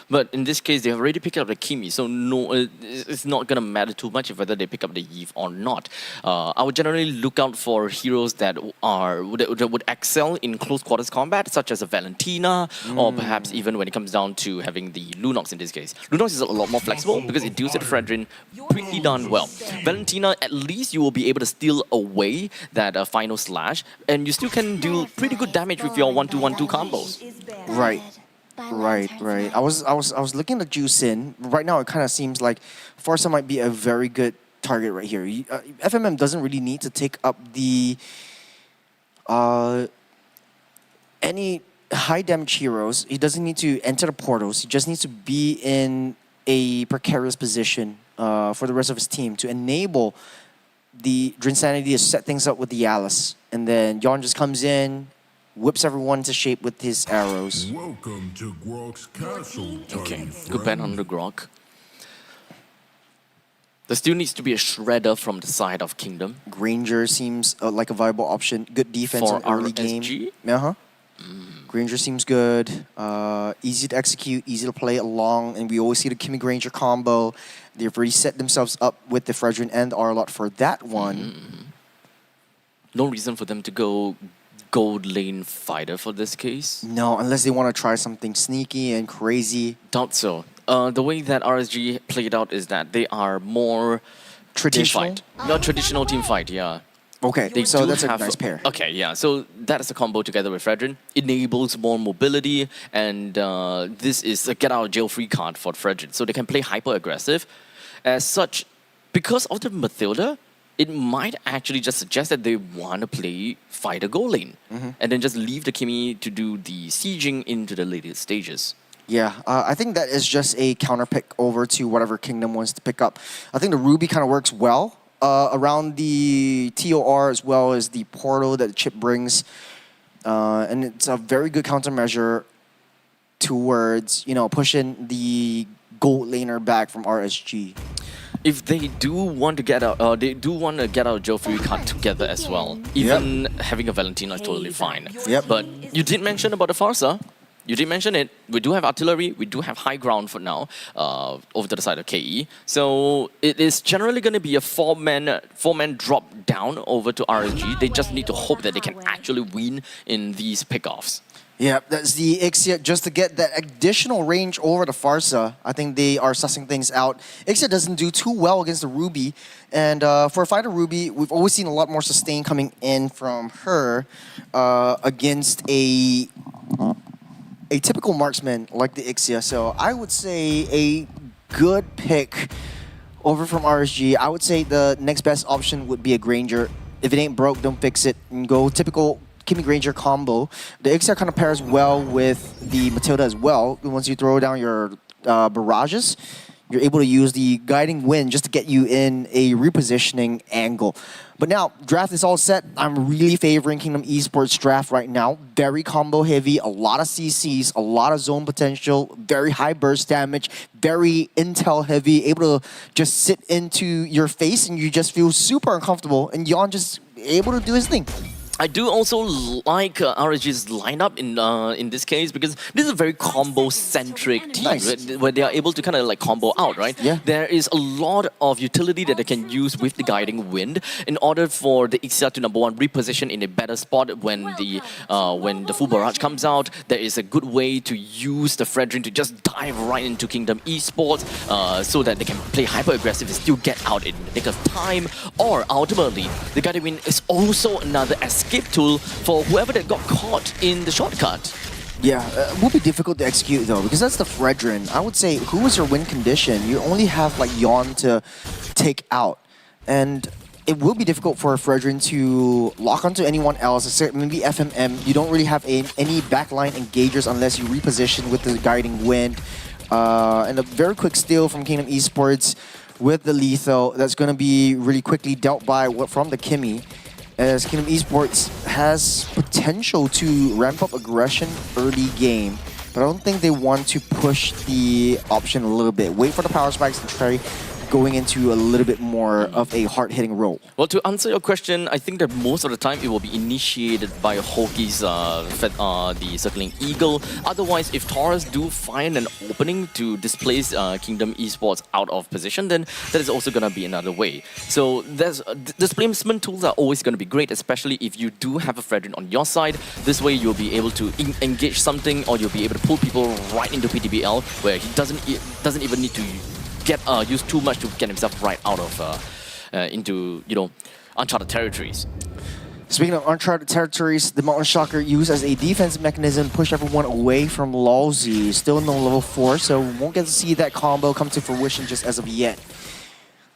But in this case, they have already picked up the Kimi, so no, it's not going to matter too much whether they pick up the Eve or not. I would generally look out for heroes that would excel in close quarters combat, such as a Valentina, or perhaps even when it comes down to having the Lunox in this case. Lunox is a lot more flexible because it deals with Fredrin pretty darn well. Valentina, at least you will be able to steal away that final slash, and you still can do pretty good damage with your 1-2-1-2 combos. Right. Right. I was looking at Juicin. Right now, it kind of seems like Farsa might be a very good target right here. FMM doesn't really need to take up the any high damage heroes. He doesn't need to enter the portals. He just needs to be in a precarious position for the rest of his team to enable the Drinsanity to set things up with the Alice, and then Yon just comes in, whips everyone to shape with his arrows. Welcome to Grok's castle. Okay, good ban on the Grok. There still needs to be a shredder from the side of Kingdom. Granger seems like a viable option. Good defense for in early SG? game. Granger seems good. Easy to execute, easy to play along, and we always see the Kimmy Granger combo. They've already set themselves up with the Fredrin and Arlott for that one. No reason for them to go gold lane fighter for this case. No, unless they want to try something sneaky and crazy. Doubt so. The way that RSG played out is that they are more Traditional? team fight. Not traditional team fight, yeah. Okay, They so do that's a have, nice pair. Okay, yeah. So that is a combo together with Fredrin. Enables more mobility, and this is a get out of jail free card for Fredrin. So they can play hyper aggressive. As such, because of the Mathilda, it might actually just suggest that they want to play fighter goal lane, and then just leave the Kimi to do the sieging into the later stages. Yeah, I think that is just a counter pick over to whatever Kingdom wants to pick up. I think the Ruby kind of works well around the TOR as well as the portal that the chip brings. And it's a very good countermeasure towards, pushing the gold laner back from RSG. If they do want to get out, they do want to get out Joe free card together as well. Even having a Valentina is totally fine. Yep. But you did mention about the Farsa. You did mention it. We do have artillery. We do have high ground for now over to the side of KE. So it is generally going to be a four-man drop down over to RSG. They just need to hope that they can actually win in these pickoffs. Yeah, that's the Ixia just to get that additional range over the Farsa. I think they are sussing things out. Ixia doesn't do too well against the Ruby. And for a fighter Ruby, we've always seen a lot more sustain coming in from her against a typical marksman like the Ixia. So I would say a good pick over from RSG. I would say the next best option would be a Granger. If it ain't broke, don't fix it. And go typical Kimi Granger combo. The Ixia kind of pairs well with the Matilda as well. Once you throw down your barrages, you're able to use the guiding wind just to get you in a repositioning angle. But now, draft is all set. I'm really favoring Kingdom Esports draft right now. Very combo heavy, a lot of CCs, a lot of zone potential, very high burst damage, very intel heavy, able to just sit into your face and you just feel super uncomfortable and Yon just able to do his thing. I do also like RSG's lineup in this case because this is a very combo-centric team where they are able to kind of like combo out, right? Yeah. There is a lot of utility that they can use with the guiding wind in order for the Ixia to number one reposition in a better spot when the full barrage comes out. There is a good way to use the Fredrin to just dive right into Kingdom Esports so that they can play hyper-aggressive and still get out in the nick of time. Or ultimately, the guiding wind is also another escape tool for whoever that got caught in the shortcut. Yeah, it will be difficult to execute though, because that's the Fredrin. I would say, who is your win condition? You only have like Yon to take out. And it will be difficult for Fredrin to lock onto anyone else, except maybe FMM. You don't really have any backline engagers unless you reposition with the guiding wind. And a very quick steal from Kingdom Esports with the lethal. That's going to be really quickly dealt by from the Kimi, as Kingdom Esports has potential to ramp up aggression early game. But I don't think they want to push the option a little bit. Wait for the power spikes and try going into a little bit more of a hard-hitting role. Well, to answer your question, I think that most of the time it will be initiated by Hoki's the Circling Eagle. Otherwise, if Taurus do find an opening to displace Kingdom Esports out of position, then that is also going to be another way. So displacement tools are always going to be great, especially if you do have a Fredrin on your side. This way you'll be able to engage something, or you'll be able to pull people right into PTBL where he doesn't even need to use too much to get himself right out of into uncharted territories. Speaking of uncharted territories, the Mountain Shocker used as a defensive mechanism, push everyone away from Lawsy. Still no level 4, so we won't get to see that combo come to fruition just as of yet.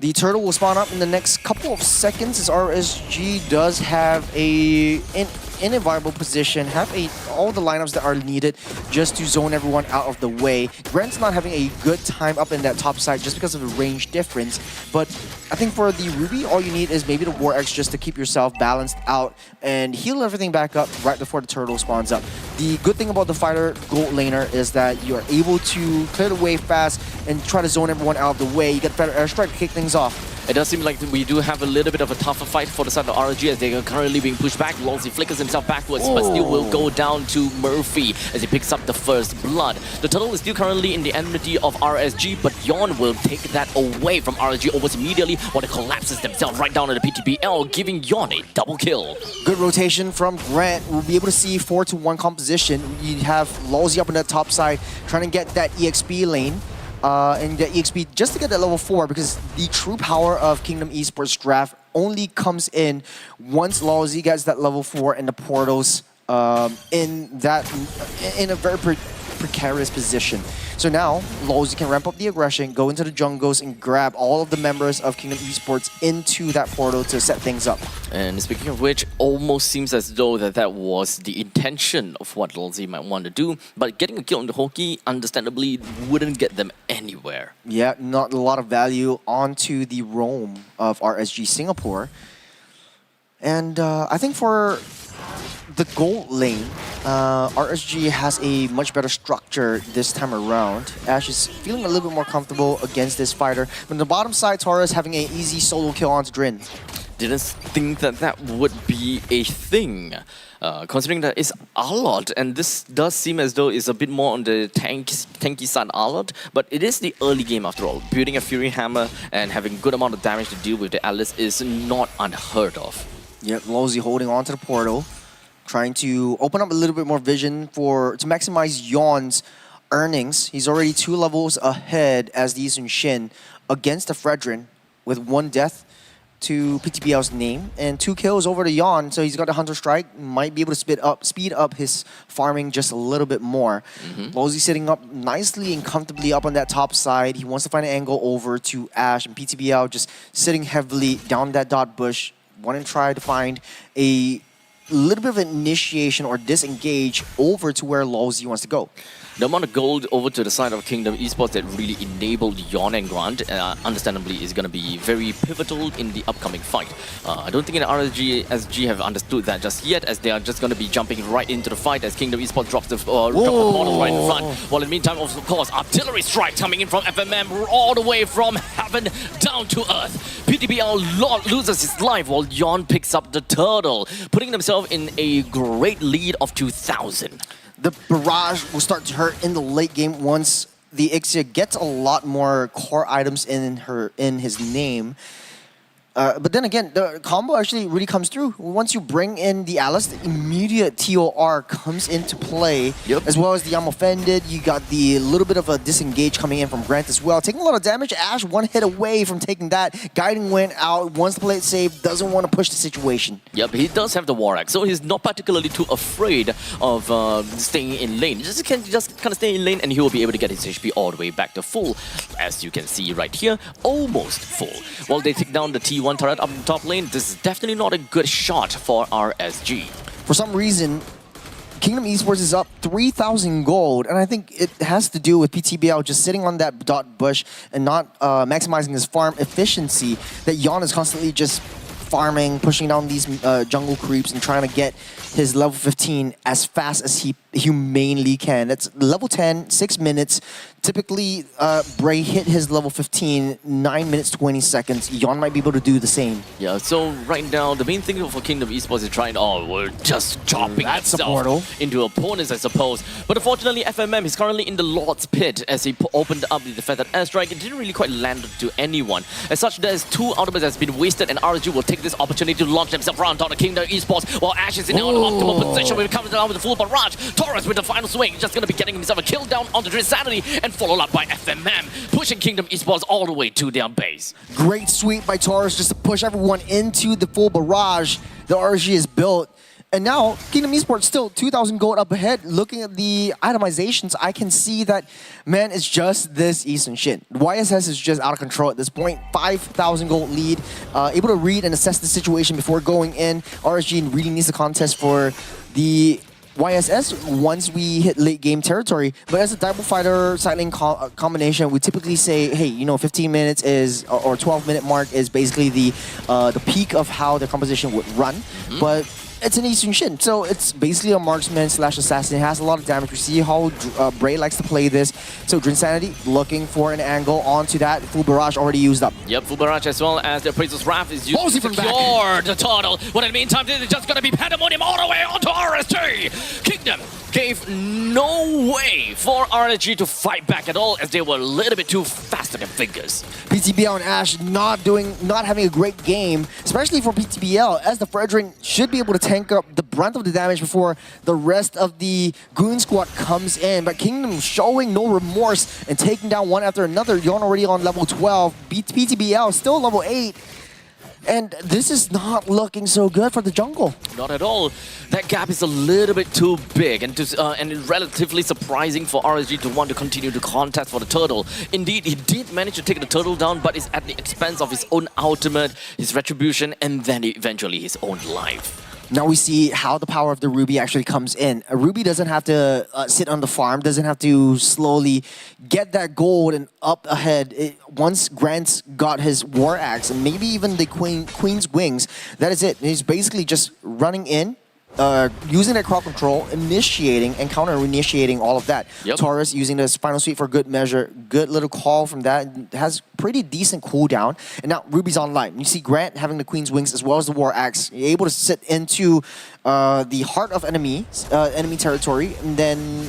The turtle will spawn up in the next couple of seconds as RSG does have in a viable position, have all the lineups that are needed just to zone everyone out of the way. Grant's not having a good time up in that top side just because of the range difference, but I think for the Ruby, all you need is maybe the War X just to keep yourself balanced out and heal everything back up right before the turtle spawns up. The good thing about the fighter gold laner is that you are able to clear the wave fast and try to zone everyone out of the way. You get better airstrike to kick things off. It does seem like we do have a little bit of a tougher fight for the side of RSG as they are currently being pushed back. Lawsy flickers himself backwards, but still will go down to Murphy as he picks up the first blood. The turtle is still currently in the enmity of RSG, but Yon will take that away from RSG almost immediately while they collapses themselves right down to the PTBL, giving Yon a double kill. Good rotation from Grant. We'll be able to see 4-to-1 composition. You have Lawsy up on that top side trying to get that EXP lane. And get EXP just to get that level 4, because the true power of Kingdom Esports draft only comes in once Lawsy gets that level 4 and the portals in a very precarious position. So now, Lawsy can ramp up the aggression, go into the jungles, and grab all of the members of Kingdom Esports into that portal to set things up. And speaking of which, almost seems as though that was the intention of what Lawsy might want to do, but getting a kill on the Hoki, understandably, wouldn't get them anywhere. Yeah, not a lot of value onto the roam of RSG Singapore. And I think for the gold lane, RSG has a much better structure this time around. Ash is feeling a little bit more comfortable against this fighter. But on the bottom side, Taurus having an easy solo kill onto Drin. Didn't think that would be a thing, considering that it's Alot, and this does seem as though it's a bit more on the tanky side Alot, but it is the early game after all. Building a Fury Hammer and having good amount of damage to deal with the Alice is not unheard of. Yep, Lawsy holding on to the portal, trying to open up a little bit more vision to maximize Yon's earnings. He's already 2 levels ahead as the Sun Shin against the Fredrin with 1 death to PTBL's name and 2 kills over to Yon. So he's got the Hunter Strike, might be able to speed up his farming just a little bit more. Lawsy sitting up nicely and comfortably up on that top side. He wants to find an angle over to Ash, and PTBL just sitting heavily down that dot bush. Want to try to find a little bit of an initiation or disengage over to where Lawsy wants to go. The amount of gold over to the side of Kingdom Esports that really enabled Yon and Grant, understandably, is going to be very pivotal in the upcoming fight. I don't think the RSG SG have understood that just yet, as they are just going to be jumping right into the fight as Kingdom Esports drops the portal right in front. While in the meantime, of course, artillery strike coming in from FMM all the way from heaven down to earth. PTBL loses his life while Yon picks up the turtle, putting themselves in a great lead of 2,000. The barrage will start to hurt in the late game once the Ixia gets a lot more core items in his name. But then again, the combo actually really comes through. Once you bring in the Alice, the immediate TOR comes into play, as well as the I'm Offended. You got the little bit of a disengage coming in from Grant as well. Taking a lot of damage, Ash 1 hit away from taking that. Guiding went out, wants to play it safe, doesn't want to push the situation. Yep, he does have the War Axe, so he's not particularly too afraid of staying in lane. Just kind of stay in lane and he will be able to get his HP all the way back to full. As you can see right here, almost full. While they take down the T1 turret up in the top lane, this is definitely not a good shot for RSG. For some reason, Kingdom Esports is up 3,000 gold, and I think it has to do with PTBL just sitting on that dot bush and not maximizing his farm efficiency, that Yon is constantly just farming, pushing down these jungle creeps and trying to get his level 15 as fast as he humanely can. That's level 10, 6 minutes. Typically, Bray hit his level 15, 9 minutes, 20 seconds. Yon might be able to do the same. Yeah, so right now, the main thing for Kingdom Esports is trying, we're just chopping itself into opponents, I suppose. But unfortunately, FMM is currently in the Lord's Pit as he opened up the Feathered Airstrike. It didn't really quite land to anyone. As such, there's 2 ultimates that's been wasted, and RSG will take this opportunity to launch themselves around on the Kingdom Esports, while Ash is in an optimal position when it comes down with the full barrage. Taurus with the final swing, just going to be getting himself a kill down on the Insanity, and followed up by FMM, pushing Kingdom Esports all the way to their base. Great sweep by Taurus just to push everyone into the full barrage the RSG has built. And now, Kingdom Esports still 2,000 gold up ahead. Looking at the itemizations, I can see that, man, it's just this Eastern shit. YSS is just out of control at this point. 5,000 gold lead. Able to read and assess the situation before going in. RSG really needs the contest for the YSS once we hit late game territory. But as a double fighter side lane combination, we typically say, hey, 15 minutes is, or 12-minute mark is basically the peak of how the composition would run. But it's an Eastern Shin, so it's basically a marksman / assassin. It has a lot of damage. We see how Bray likes to play this. So Drinsanity looking for an angle onto that. Full barrage already used up. Yep, full barrage as well as the Appraiser's Wrath is used to secure the turtle. But in the meantime, this is just going to be pandemonium all the way onto RSG. Kingdom gave no way for RSG to fight back at all, as they were a little bit too fast on their fingers. PTBL and Ash not having a great game, especially for PTBL, as the Fredrin should be able to tank up the brunt of the damage before the rest of the Goon Squad comes in. But Kingdom showing no remorse and taking down one after another. Yon already on level 12. PTBL still level 8. And this is not looking so good for the jungle. Not at all. That gap is a little bit too big and relatively surprising for RSG to want to continue to contest for the turtle. Indeed, he did manage to take the turtle down, but it's at the expense of his own ultimate, his retribution, and then eventually his own life. Now we see how the power of the Ruby actually comes in. A Ruby doesn't have to sit on the farm, doesn't have to slowly get that gold and up ahead. Once Grant's got his War Axe and maybe even the Queen's Wings, that is it. He's basically just running in, using that crowd control, initiating and counter-initiating all of that. Yep. Taurus using the Final Sweep for good measure. Good little call from that. Has pretty decent cooldown. And now Ruby's online. You see Grant having the Queen's Wings as well as the War Axe. You're able to sit into the heart of enemy territory, and then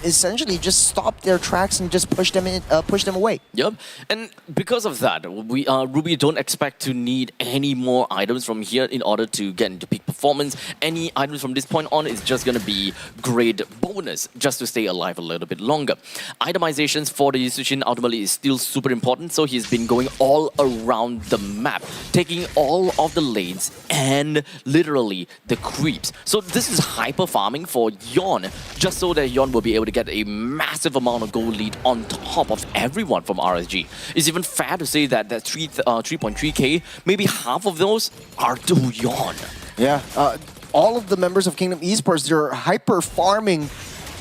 essentially just stop their tracks and just push them away. Yep, and because of that, Ruby don't expect to need any more items from here in order to get into peak performance. Any items from this point on is just going to be great bonus just to stay alive a little bit longer. Itemizations for the Yusujin ultimately is still super important, so he's been going all around the map, taking all of the lanes and literally the creeps. So this is hyper farming for Yon, just so that Yon will be able to get a massive amount of gold lead on top of everyone from RSG. It's even fair to say that 3.3k, maybe half of those are to Yon. Yeah, all of the members of Kingdom Esports, they're hyper farming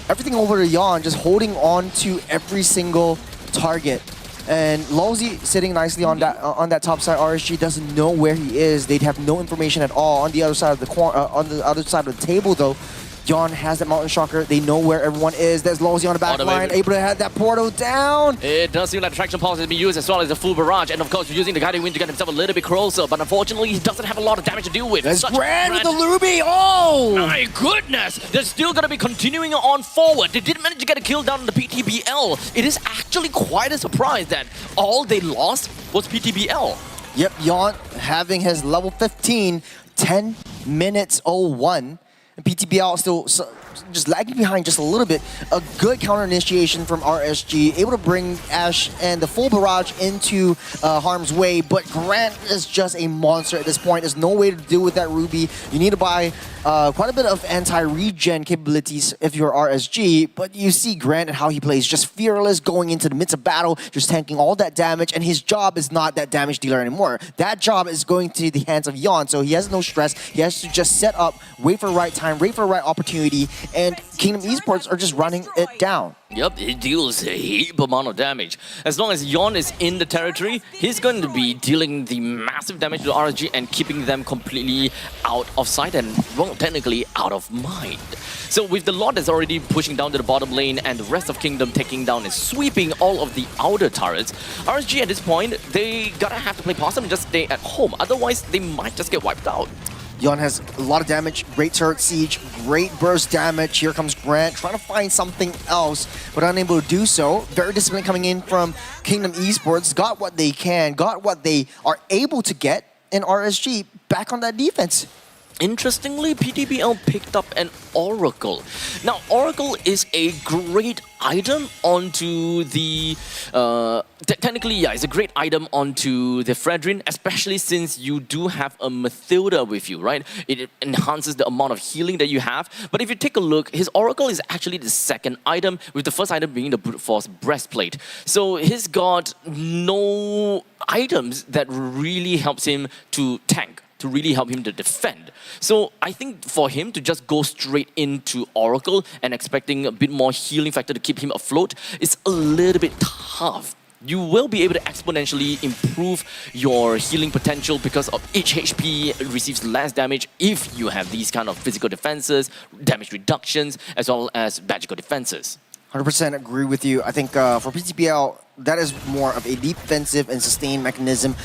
everything over to Yon, just holding on to every single target. And Lowzy sitting nicely on that top side. RSG doesn't know where he is. They'd have no information at all. On the other side of the table, though, Yon has that Mountain Shocker. They know where everyone is. There's Lowzy on the back line, able to have that portal down. It does seem like the Traction Pulse has been used as well as the full barrage, and of course using the Guiding Wind to get himself a little bit closer, but unfortunately he doesn't have a lot of damage to deal with. There's Grand with the Ruby! Oh! My goodness! They're still going to be continuing on forward. They did manage to get a kill down on the PTBL. It is actually quite a surprise that all they lost was PTBL. Yep, Yon having his level 15, 10 minutes 01. PTBL still just lagging behind just a little bit. A good counter initiation from RSG, able to bring Ashe and the full barrage into harm's way, but Grant is just a monster at this point. There's no way to deal with that Ruby. You need to buy quite a bit of anti-regen capabilities if you're RSG, but you see Grant and how he plays, just fearless, going into the midst of battle, just tanking all that damage, and his job is not that damage dealer anymore. That job is going to the hands of Yon, so he has no stress. He has to just set up, wait for the right time, wait for the right opportunity, and Kingdom Esports are just running it down. Yep, it deals a heap amount of damage. As long as Yon is in the territory, he's going to be dealing the massive damage to RSG and keeping them completely out of sight and, well, technically out of mind. So with the Lord that's already pushing down to the bottom lane and the rest of Kingdom taking down and sweeping all of the outer turrets, RSG at this point, they gotta have to play possum and just stay at home. Otherwise, they might just get wiped out. Yon has a lot of damage, great turret siege, great burst damage. Here comes Grant, trying to find something else, but unable to do so. Very disciplined coming in from Kingdom Esports. Got what they can, got what they are able to get, and RSG back on that defense. Interestingly, PTBL picked up an Oracle. Now, Oracle is a great item onto the... technically, yeah, it's a great item onto the Fredrin, especially since you do have a Mathilda with you, right? It enhances the amount of healing that you have. But if you take a look, his Oracle is actually the second item, with the first item being the Brute Force Breastplate. So he's got no items that really helps him to tank, to really help him to defend. So I think for him to just go straight into Oracle and expecting a bit more healing factor to keep him afloat is a little bit tough. You will be able to exponentially improve your healing potential because of each HP receives less damage if you have these kind of physical defenses, damage reductions, as well as magical defenses. 100% agree with you. I think for PTBL, that is more of a defensive and sustained mechanism.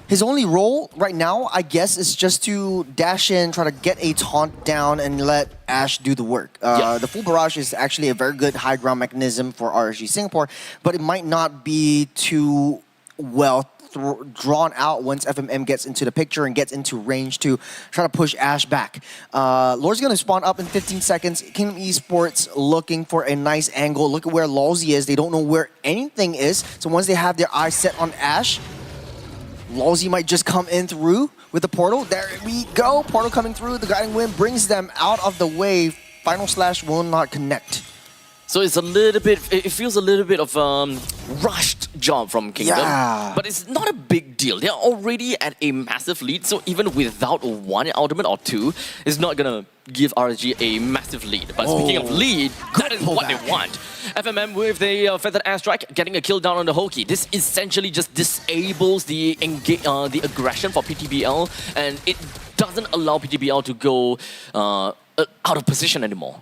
His only role right now, I guess, is just to dash in, try to get a taunt down, and let Ashe do the work. The full barrage is actually a very good high ground mechanism for RSG Singapore, but it might not be too well drawn out once FMM gets into the picture and gets into range to try to push Ashe back. Lord's going to spawn up in 15 seconds. Kingdom Esports looking for a nice angle. Look at where Lawsy is. They don't know where anything is. So once they have their eyes set on Ashe, Lawsy might just come in through with the portal. There we go. Portal coming through. The guiding wind brings them out of the way. Final slash will not connect. So it's a little bit, it feels a little bit of rushed job from Kingdom. Yeah. But it's not a big deal. They're already at a massive lead, so even without one ultimate or two, it's not gonna give RSG a massive lead. But speaking of lead, that is what they want. FMM with the Feathered Airstrike getting a kill down on the Hoki. This essentially just disables the aggression for PTBL, and it doesn't allow PTBL to go out of position anymore.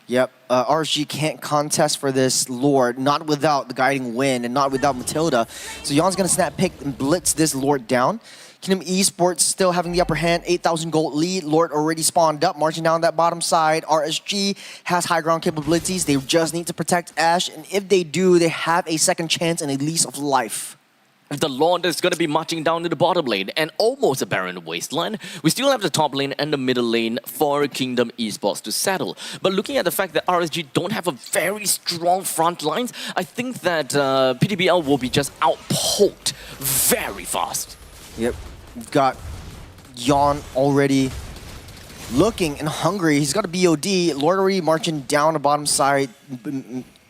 Yep, RSG can't contest for this Lord, not without the guiding wind and not without Matilda. So Yon's gonna snap pick and blitz this Lord down. Kingdom Esports still having the upper hand, 8,000 gold lead. Lord already spawned up, marching down that bottom side. RSG has high ground capabilities. They just need to protect Ash, and if they do, they have a second chance and a lease of life. The Lord is going to be marching down to the bottom lane and almost a barren wasteland. We still have the top lane and the middle lane for Kingdom Esports to settle. But looking at the fact that RSG don't have a very strong front lines, I think that PTBL will be just outpoked very fast. Yep, we've got Yon already looking and hungry. He's got a BOD. Lord already marching down the bottom side,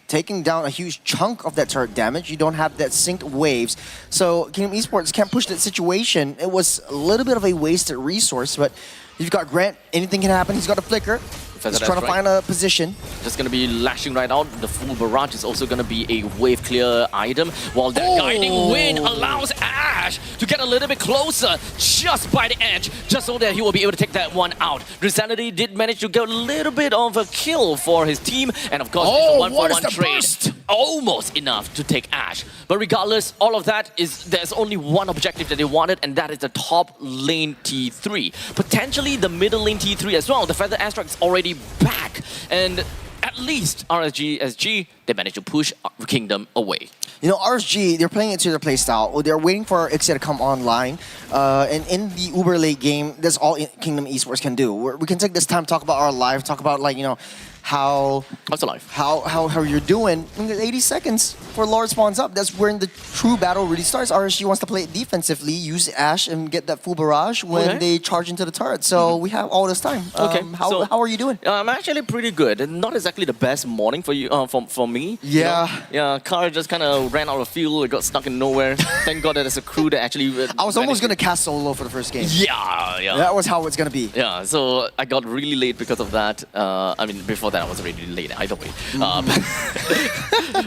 taking down a huge chunk of that turret damage. You don't have that synced waves. So Kingdom Esports can't push that situation. It was a little bit of a wasted resource, but you've got Grant. Anything can happen. He's got a flicker. He's trying to find a position. Just going to be lashing right out. The full barrage is also going to be a wave clear item, while that guiding wind allows Ash to get a little bit closer just by the edge, just so that he will be able to take that one out. Insanity did manage to get a little bit of a kill for his team, and of course it's a one-for-one trade. Burst? Almost enough to take Ash. But regardless, all of that is, there's only one objective that they wanted, and that is the top lane T3. Potentially the middle lane T3 as well. The Feather Airstrike is already back, and at least SG, they managed to push Kingdom away. You know, RSG, they're playing it to their playstyle. They're waiting for Ixia to come online. And in the uber late game, that's all Kingdom Esports can do. We can take this time to talk about our life, talk about, like, you know, how you're doing. In the 80 seconds for Lord spawns up, that's when the true battle really starts. RSG wants to play it defensively, use Ash and get that full barrage when they charge into the turret. So we have all this time. How are you doing? I'm actually pretty good. Not exactly the best morning for you, for me. Yeah. You know? Yeah, car just kind of ran out of fuel. It got stuck in nowhere. Thank God that there's a crew that actually... I was almost going to cast solo for the first game. Yeah. That was how it's going to be. Yeah, so I got really late because of that. I mean, before that I was already late either way.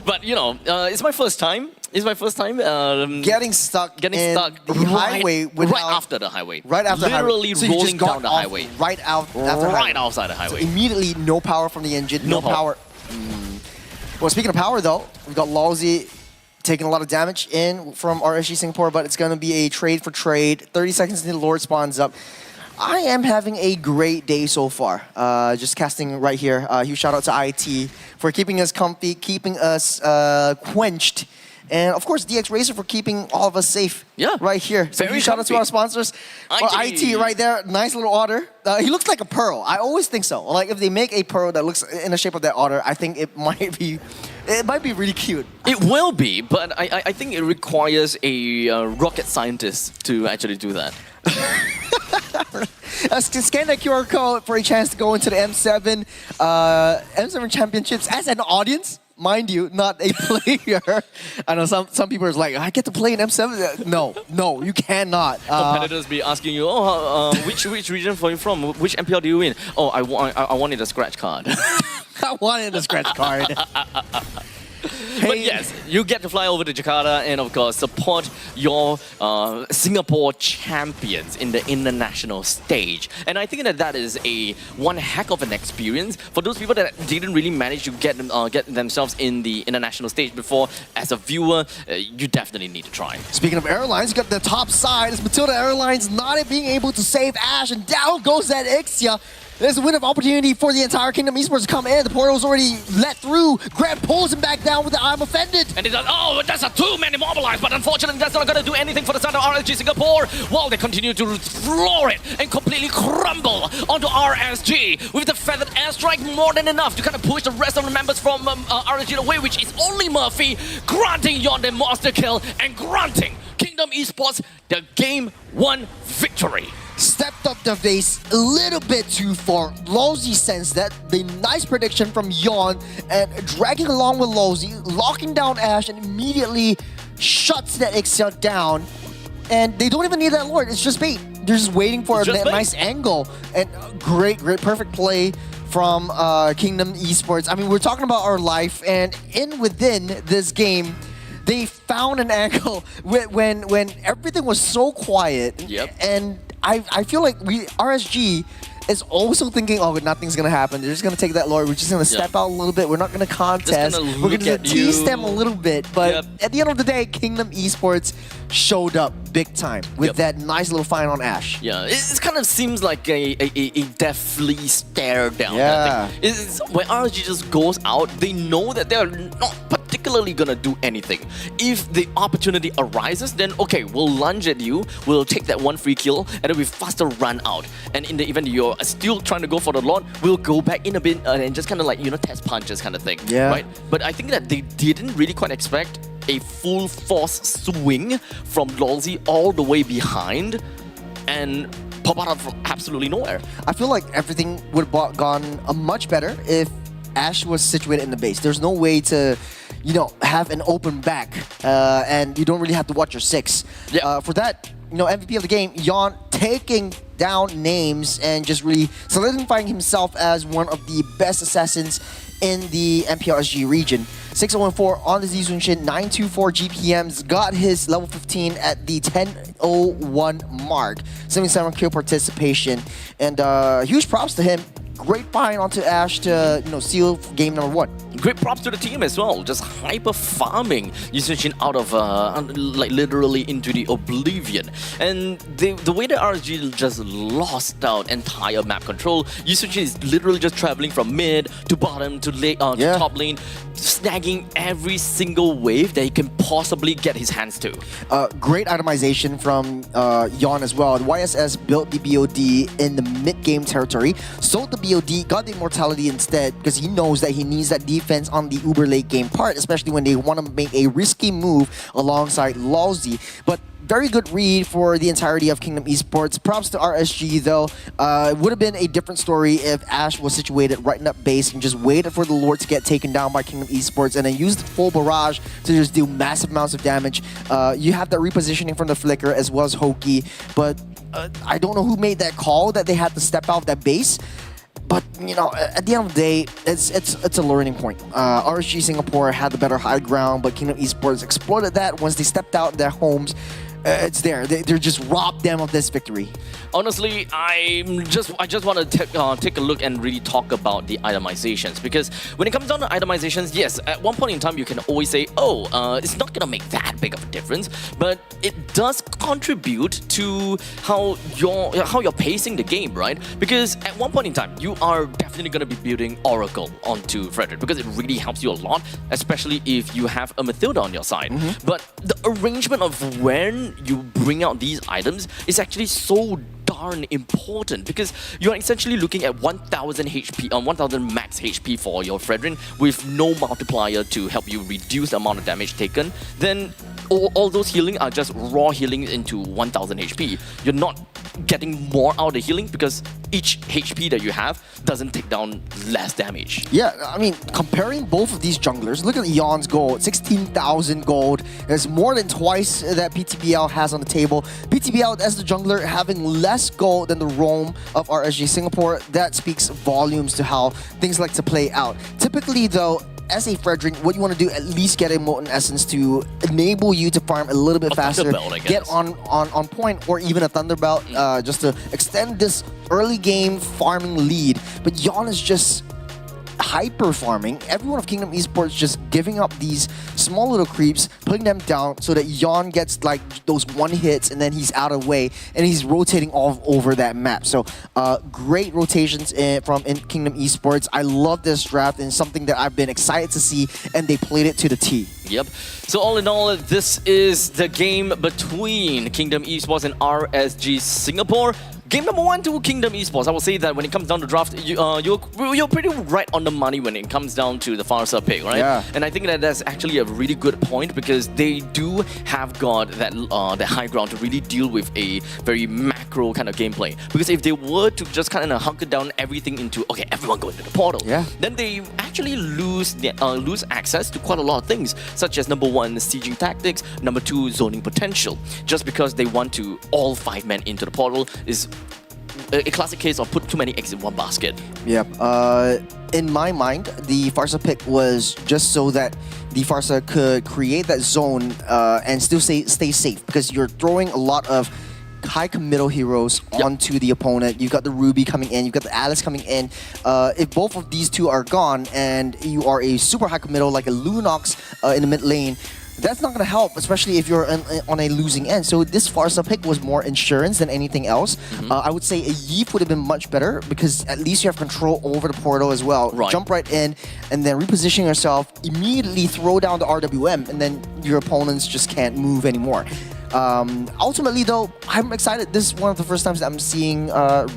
But you know, it's my first time. Getting stuck in the highway right after the highway. Right after literally the highway. rolling down the highway. Right outside the highway. So immediately no power from the engine. No power. Well, speaking of power though, we've got Lawsy taking a lot of damage in from RSG Singapore, but it's going to be a trade for trade. 30 seconds until the Lord spawns up. I am having a great day so far. Just casting right here. Huge shout out to IT for keeping us comfy, keeping us quenched. And of course, DX Racer for keeping all of us safe right here. So huge shout out to our sponsors. IT right there, nice little otter. He looks like a pearl. I always think so. Like if they make a pearl that looks in the shape of that otter, I think it might be really cute. It will be, but I think it requires a rocket scientist to actually do that. Scan that QR code for a chance to go into the M7 Championships as an audience. Mind you, not a player. I know some people are like, I get to play in M7. No, you cannot. Competitors be asking you, which region are you from? Which MPL do you win? Oh, I wanted a scratch card. I wanted a scratch card. But yes, you get to fly over to Jakarta and of course support your Singapore champions in the international stage. And I think that is one heck of an experience for those people that didn't really manage to get themselves in the international stage before. As a viewer, you definitely need to try. Speaking of airlines, you got the top side. It's Matilda Airlines not being able to save Ash, and down goes that Ixia. There's a window of opportunity for the entire Kingdom Esports to come in. The portal's already let through. Grant pulls him back down with the I'm offended. And he does, that's a two-man immobilized, but unfortunately that's not going to do anything for the side of RSG Singapore, while they continue to floor it and completely crumble onto RSG with the Feathered Airstrike more than enough to kind of push the rest of the members from RSG away, which is only Murphy granting Yon the monster kill and granting Kingdom Esports, the game 1 victory. Stepped up the base a little bit too far. Lowsy sensed that. The nice prediction from Yon and dragging along with Lowsy, locking down Ash and immediately shuts that Ixia down. And they don't even need that Lord, it's just bait. They're just waiting for a nice angle. And great, perfect play from Kingdom Esports. I mean, we're talking about our life, and within this game, they found an angle when everything was so quiet. Yep. And I feel like RSG is also thinking, oh, nothing's gonna happen. They're just gonna take that Lord. We're just gonna step out a little bit. We're not gonna contest. We're gonna tease them a little bit. But at the end of the day, Kingdom Esports showed up big time with that nice little find on Ash. Yeah, it kind of seems like a deathly stare down. Yeah. It's, when RSG just goes out, they know that they're not particularly gonna do anything. If the opportunity arises, then okay, we'll lunge at you, we'll take that one free kill, and then we faster run out. And in the event you're still trying to go for the Lord, we'll go back in a bit and just kind of like, you know, test punches kind of thing. Yeah. Right? But I think that they didn't really quite expect a full force swing from Lolzy all the way behind and pop out from absolutely nowhere. I feel like everything would have gone much better if Ash was situated in the base. There's no way to, you know, have an open back and you don't really have to watch your 6. Yeah. For that, you know, MVP of the game, Yon taking down names and just really solidifying himself as one of the best assassins in the MPL SG region. 6014 on the Zizun Shin, 924 GPMs, got his level 15 at the 1001 mark. 77 kill participation, and huge props to him. Great find onto Ash to, you know, seal game number 1. Great props to the team as well, just hyper farming Yushin out of like literally into the oblivion. And the way that RSG just lost out entire map control, Yushin is literally just traveling from mid to bottom to top lane, snagging every single wave that he can possibly get his hands to. Great itemization from Yon as well. The YSS built the BOD in the mid-game territory, sold the BOD, got the immortality instead because he knows that he needs that defense on the uber late game part, especially when they want to make a risky move alongside Lolzy. But very good read for the entirety of Kingdom Esports. Props to RSG though. It would have been a different story if Ash was situated right in that base and just waited for the Lord to get taken down by Kingdom Esports and then used the full barrage to just do massive amounts of damage. You have that repositioning from the Flicker as well as Hoki, but I don't know who made that call that they had to step out of that base. But, you know, at the end of the day, it's a learning point. RSG Singapore had the better high ground, but Kingdom Esports exploited that once they stepped out of their homes. It's there. They're just robbed them of this victory. Honestly, I just want to take a look and really talk about the itemizations, because when it comes down to itemizations, yes, at one point in time you can always say, oh, it's not gonna make that big of a difference, but it does contribute to how you're pacing the game, right? Because at one point in time you are definitely gonna be building Oracle onto Frederick because it really helps you a lot, especially if you have a Mathilda on your side. But the arrangement of when you bring out these items is actually so darn important, because you're essentially looking at 1000 HP, 1000 max HP for your Fredrin with no multiplier to help you reduce the amount of damage taken. Then all those healing are just raw healing into 1000 HP. You're not getting more out of the healing because each HP that you have doesn't take down less damage. Yeah, I mean, comparing both of these junglers, look at Yon's gold, 16,000 gold. It's more than twice that PTBL has on the table. PTBL as the jungler having less gold than the roam of RSG Singapore. That speaks volumes to how things like to play out. Typically though, as a Fredrin, what you want to do, at least get a Molten Essence to enable you to farm a little bit faster, get on point, or even a Thunderbelt, just to extend this early game farming lead. But Yon is just hyper farming. Everyone of Kingdom Esports just giving up these small little creeps, putting them down so that Yon gets like those one hits and then he's out of the way and he's rotating all over that map. So great rotations from Kingdom Esports. I love this draft and something that I've been excited to see, and they played it to the T. Yep. So all in all, this is the game between Kingdom Esports and RSG Singapore. game number 1 to Kingdom Esports. I will say that when it comes down to draft, you're pretty right on the money when it comes down to the Farsa pick, right? Yeah. And I think that that's actually a really good point because they do have got that high ground to really deal with a very macro kind of gameplay. Because if they were to just kind of hunker down everything into, okay, everyone go into the portal, then they actually lose access to quite a lot of things, such as number 1, sieging tactics, number 2, zoning potential. Just because they want to all 5 men into the portal is a classic case of put too many eggs in one basket. Yeah. In my mind, the Farsa pick was just so that the Farsa could create that zone and still stay safe, because you're throwing a lot of high committal heroes onto the opponent. You've got the Ruby coming in, you've got the Alice coming in. If both of these two are gone and you are a super high committal like a Lunox in the mid lane, that's not going to help, especially if you're on a losing end. So this Farsa pick was more insurance than anything else. I would say a Yeef would have been much better because at least you have control over the portal as well. Right. Jump right in and then reposition yourself, immediately throw down the RWM, and then your opponents just can't move anymore. Ultimately though, I'm excited. This is one of the first times that I'm seeing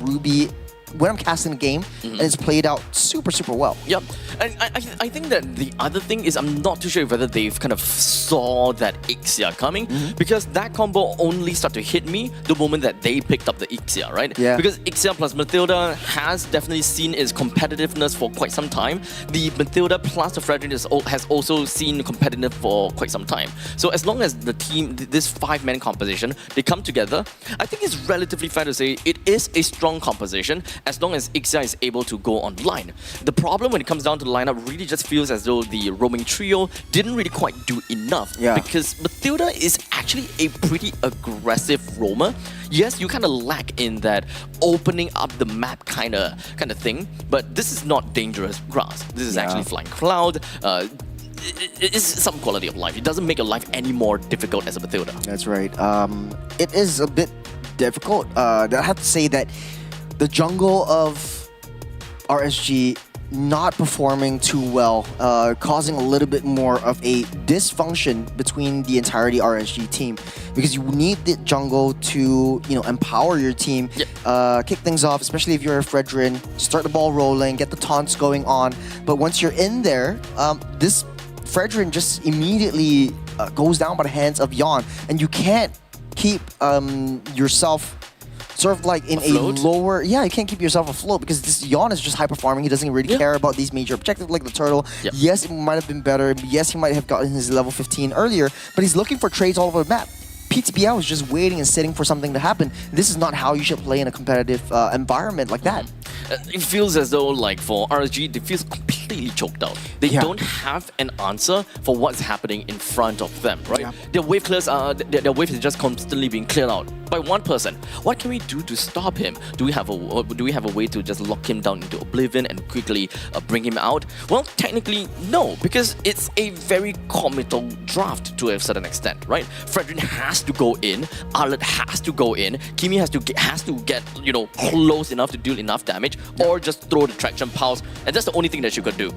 Ruby when I'm casting the game, and it's played out super, super well. Yep. And I think that the other thing is I'm not too sure whether they've kind of saw that Ixia coming, because that combo only started to hit me the moment that they picked up the Ixia, right? Yeah. Because Ixia plus Matilda has definitely seen its competitiveness for quite some time. The Matilda plus the Fredrin has also seen competitive for quite some time. So as long as the team, this 5-man composition, they come together, I think it's relatively fair to say it is a strong composition as long as Ixia is able to go online. The problem when it comes down to the lineup really just feels as though the roaming trio didn't really quite do enough, because Matilda is actually a pretty aggressive roamer. Yes, you kind of lack in that opening up the map kind of thing, but this is not dangerous grass. This is actually flying cloud. It's some quality of life. It doesn't make your life any more difficult as a Matilda. That's right. It is a bit difficult. I have to say that the jungle of RSG not performing too well, causing a little bit more of a dysfunction between the entirety RSG team, because you need the jungle to, empower your team, kick things off, especially if you're a Fredrin, start the ball rolling, get the taunts going on. But once you're in there, this Fredrin just immediately goes down by the hands of Yon, and you can't keep yourself sort of like in afloat? A lower... Yeah, you can't keep yourself afloat because this Yon is just high-performing. He doesn't really care about these major objectives like the turtle. Yes, it might have been better. Yes, he might have gotten his level 15 earlier, but he's looking for trades all over the map. PTBL is just waiting and sitting for something to happen. This is not how you should play in a competitive environment like that. It feels as though, like, for RSG, they feel completely choked out. They don't have an answer for what's happening in front of them, right? Their wave clears their wave is just constantly being cleared out by one person. What can we do to stop him? Do we have a way to just lock him down into oblivion and quickly bring him out? Well, technically, no, because it's a very committal draft to a certain extent, right? Fredrin has to go in, Arlet has to go in, Kimi has to get close enough to deal enough damage, or just throw the traction pulse, and that's the only thing that you could do.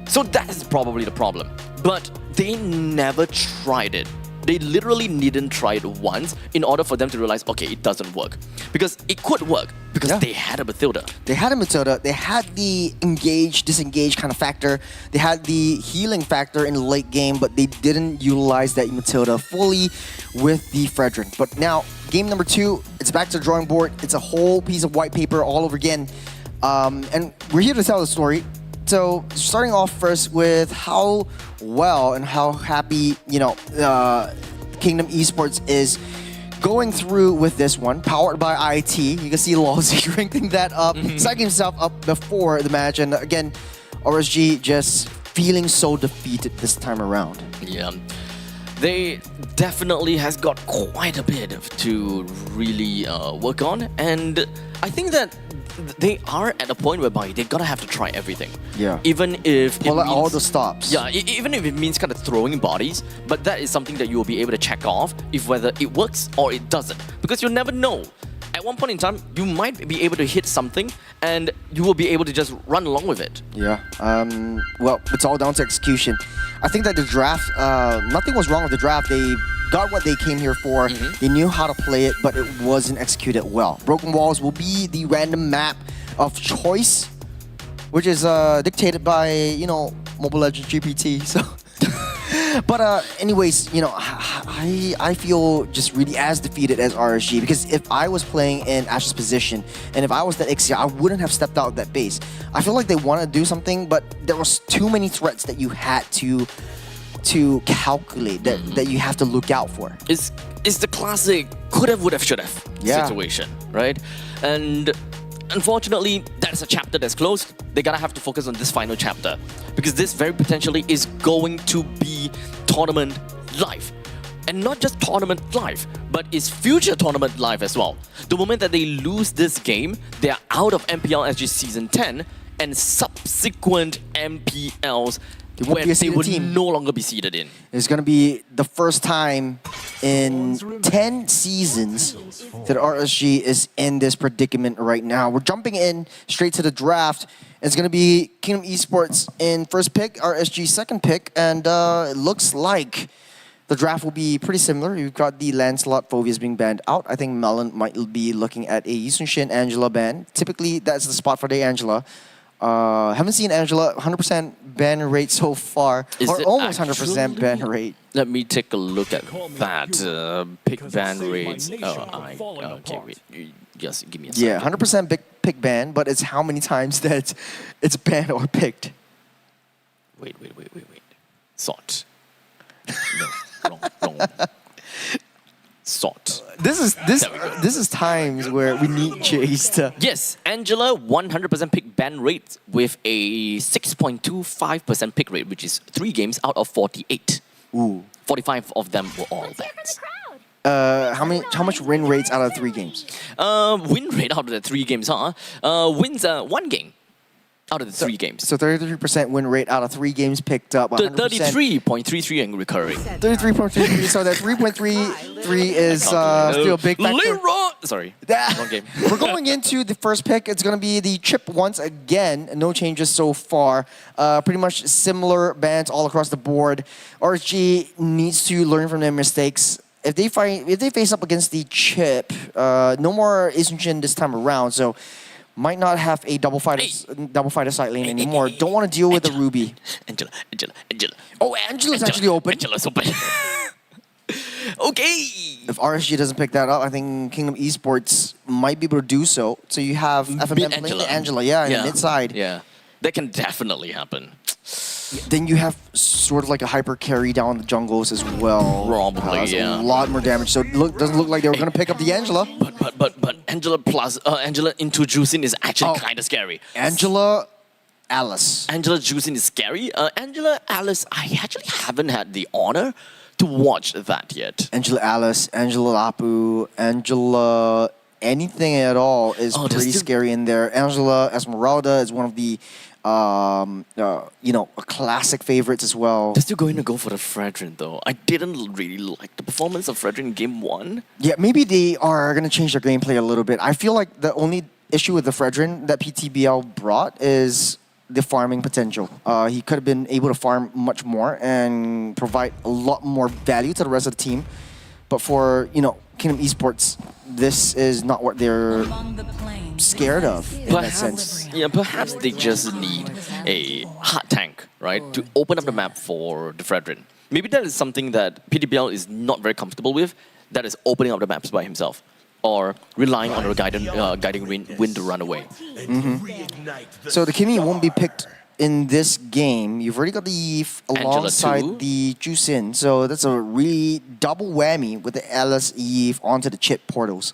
So that is probably the problem. But they never tried it. They literally didn't try it once in order for them to realize, okay, it doesn't work. Because it could work, because they had a Matilda. They had a Matilda. They had the engage, disengage kind of factor. They had the healing factor in the late game, but they didn't utilize that Matilda fully with the Fredrin. But now, game number 2, it's back to the drawing board. It's a whole piece of white paper all over again. And we're here to tell the story. So, starting off first with how well and how happy, Kingdom Esports is going through with this one, powered by IT. You can see Lawsy ranking that up, psyching himself up before the match. And again, RSG just feeling so defeated this time around. Yeah. They definitely has got quite a bit to really work on. And I think that they are at a point whereby they're gonna have to try everything. Yeah. Even if pull out all the stops. Yeah, even if it means kind of throwing bodies, but that is something that you will be able to check off if whether it works or it doesn't. Because you'll never know. At one point in time, you might be able to hit something and you will be able to just run along with it. Yeah. Well, it's all down to execution. I think that the draft, nothing was wrong with the draft. They got what they came here for. They knew how to play it, but it wasn't executed well. Broken Walls will be the random map of choice, which is dictated by, you know, Mobile Legends GPT. So, but anyways, you know, I feel just really as defeated as RSG, because if I was playing in Ash's position and if I was that Ixia, I wouldn't have stepped out of that base. I feel like they want to do something, but there was too many threats that you had to calculate, that you have to look out for. It's the classic could have, would have, should have situation, right? And unfortunately, that's a chapter that's closed. They're gonna have to focus on this final chapter, because this very potentially is going to be tournament life. And not just tournament life, but it's future tournament life as well. The moment that they lose this game, they are out of MPL SG Season 10 and subsequent MPLs where they will no longer be seeded in. It's going to be the first time in 10 seasons that RSG is in this predicament right now. We're jumping in straight to the draft. It's going to be Kingdom Esports in first pick, RSG second pick, and it looks like the draft will be pretty similar. You've got the Lancelot Phobias being banned out. I think Melon might be looking at a Yusun Angela ban. Typically, that's the spot for the Angela. Haven't seen Angela 100% ban rate so far, or almost 100% ban rate. Let me take a look at that. Pick ban rate. Okay, wait. Just give me a second. Yeah, 100% pick ban, but it's how many times that it's banned or picked. Wait. Sort. No, wrong. Sort. This is times where we need Chase to... Yes, Angela 100% pick ban rate with a 6.25% pick rate, which is 3 games out of 48. Ooh. 45 of them were all bans. How much win rates out of 3 games? Win rate out of the 3 games, wins 1 game out of the 3 games. So 33% win rate out of 3 games picked up. 33.33 and recurring. 33.33. So that 3.33 is still a big factor. Leroy! Sorry, wrong game. We're going into the first pick. It's going to be the chip once again. No changes so far. Pretty much similar bans all across the board. RSG needs to learn from their mistakes. If they face up against the chip, no more Isunchin this time around. So might not have a double fighter side lane anymore. Don't want to deal with the Ruby. Angela. Oh, Angela's actually open. Angela's open. Okay. If RSG doesn't pick that up, I think Kingdom Esports might be able to do so. So you have FMM playing Angela, in the mid side. Yeah, that can definitely happen. Then you have sort of like a hyper carry down the jungles as well. Probably, a lot more damage. So it doesn't look like they were going to pick up the Angela. But Angela plus Angela into Juicing is actually kind of scary. Angela Alice. Angela Juicing is scary. Angela Alice, I actually haven't had the honor to watch that yet. Angela Alice, Angela Lapu, Angela anything at all is pretty scary in there. Angela Esmeralda is one of the classic favorites as well. They're still going to go for the Fredrin though. I didn't really like the performance of Fredrin in Game 1. Yeah, maybe they are going to change their gameplay a little bit. I feel like the only issue with the Fredrin that PTBL brought is the farming potential. He could have been able to farm much more and provide a lot more value to the rest of the team. But for, Kingdom Esports, this is not what they're scared of in that sense. Yeah, perhaps they just need a hard tank, right, to open up the map for the Fredrin. Maybe that is something that PTBL is not very comfortable with, that is opening up the maps by himself, or relying on a guiding wind to run away. So the Kimi won't be picked in this game. You've already got the Eve alongside the Juicin, so that's a really double whammy with the Alice Eve onto the chip portals.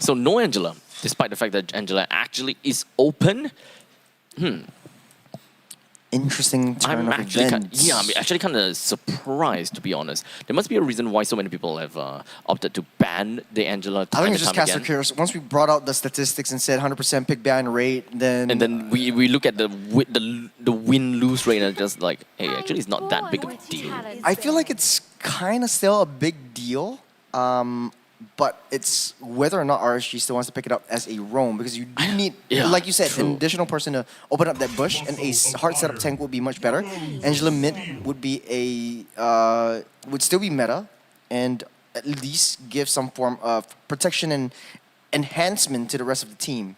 So no Angela, despite the fact that Angela actually is open. Interesting turn of events. I'm actually kind of surprised, to be honest. There must be a reason why so many people have opted to ban the Angela. I think it's just caster curious. Once we brought out the statistics and said 100% pick ban rate, then... And then we look at the win-lose rate and just like, hey, actually it's not that big of a deal. I feel like it's kind of still a big deal. but it's whether or not RSG still wants to pick it up as a roam, because you do need, Yeah, like you said, true. an additional person to open up that bush, and a hard setup tank would be much better. Angela mid would be would still be meta, and at least give some form of protection and enhancement to the rest of the team.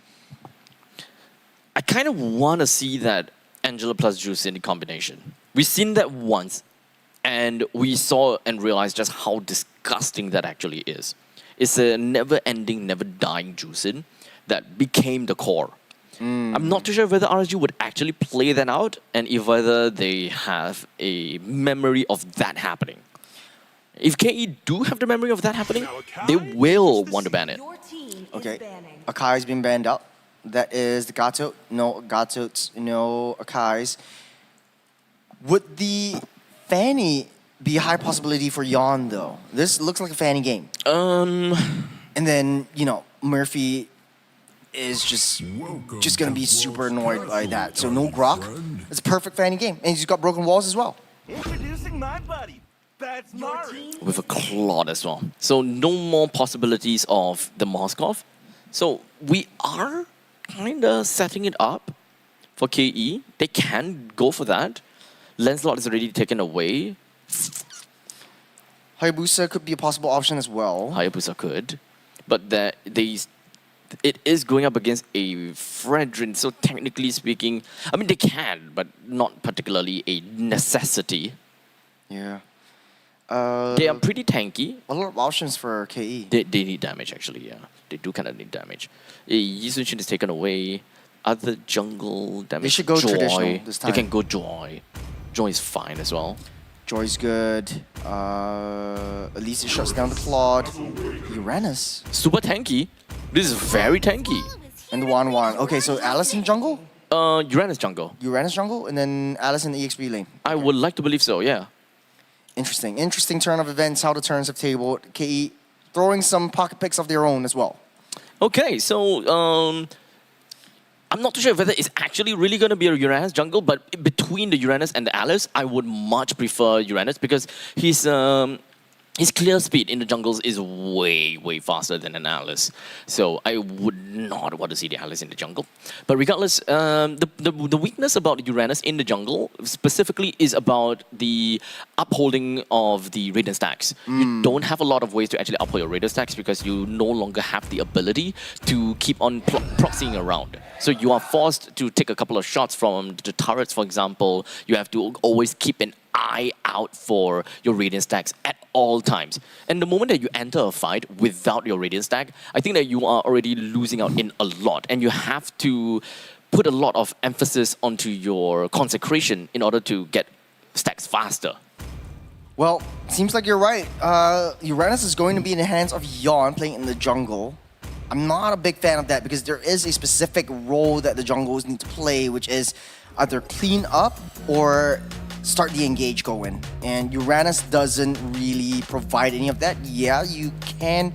I kind of want to see that Angela plus Juice in the combination. We've seen that once, and we saw and realized just how disgusting that actually is. It's a never-ending, never-dying Juicin that became the core. I'm not too sure whether RSG would actually play that out, and if whether they have a memory of that happening. If KE do have the memory of that happening, they will want to ban it. Your team Okay, is banning. Akai's been banned out. That is the Gato. No Gato's, no Akai's. Would the Fanny be a high possibility for Yon though? This looks like a Fanny game. And then, you know, Murphy is just gonna be super annoyed by that. So no Grok. It's a perfect Fanny game. And he's got broken walls as well. Introducing my buddy. That's Mari. With a Claude as well. So no more possibilities of the Moskov. So we are kind of setting it up for KE. They can go for that. Lancelot is already taken away. Hayabusa could be a possible option as well. Hayabusa could. But it is going up against a Fredrin. So technically speaking, I mean, they can, but not particularly a necessity. Yeah. They are pretty tanky. A lot of options for KE. They need damage, actually, yeah. They do kind of need damage. Yi Sun-shin is taken away. Other jungle damage. They should go Joy. traditional this time. They can go Joy. Joy is fine as well. Joy's good. At least it shuts down the Claude. Uranus. Super tanky. This is very tanky. And the 1-1. Okay, so Alice in jungle? Uranus jungle. Uranus jungle? And then Alice in the EXP lane. I would like to believe so, yeah. Interesting. Interesting turn of events, how the turns have tabled. KE throwing some pocket picks of their own as well. Okay, so I'm not too sure whether it's actually really going to be a Uranus jungle, but between the Uranus and the Alice, I would much prefer Uranus because his clear speed in the jungles is way faster than an Alice. So I would not want to see the Alice in the jungle. But regardless, the weakness about Uranus in the jungle specifically is about the upholding of the Radiant stacks. You don't have a lot of ways to actually uphold your Radiant stacks because you no longer have the ability to keep on proxying around. So you are forced to take a couple of shots from the turrets, for example. You have to always keep an eye out for your Radiant stacks at all times. And the moment that you enter a fight without your Radiant stack, I think that you are already losing out in a lot. And you have to put a lot of emphasis onto your consecration in order to get stacks faster. Well, seems like you're right. Uranus is going to be in the hands of Yon playing in the jungle. I'm not a big fan of that because there is a specific role that the jungles need to play, which is either clean up or start the engage going. And Uranus doesn't really provide any of that. Yeah, you can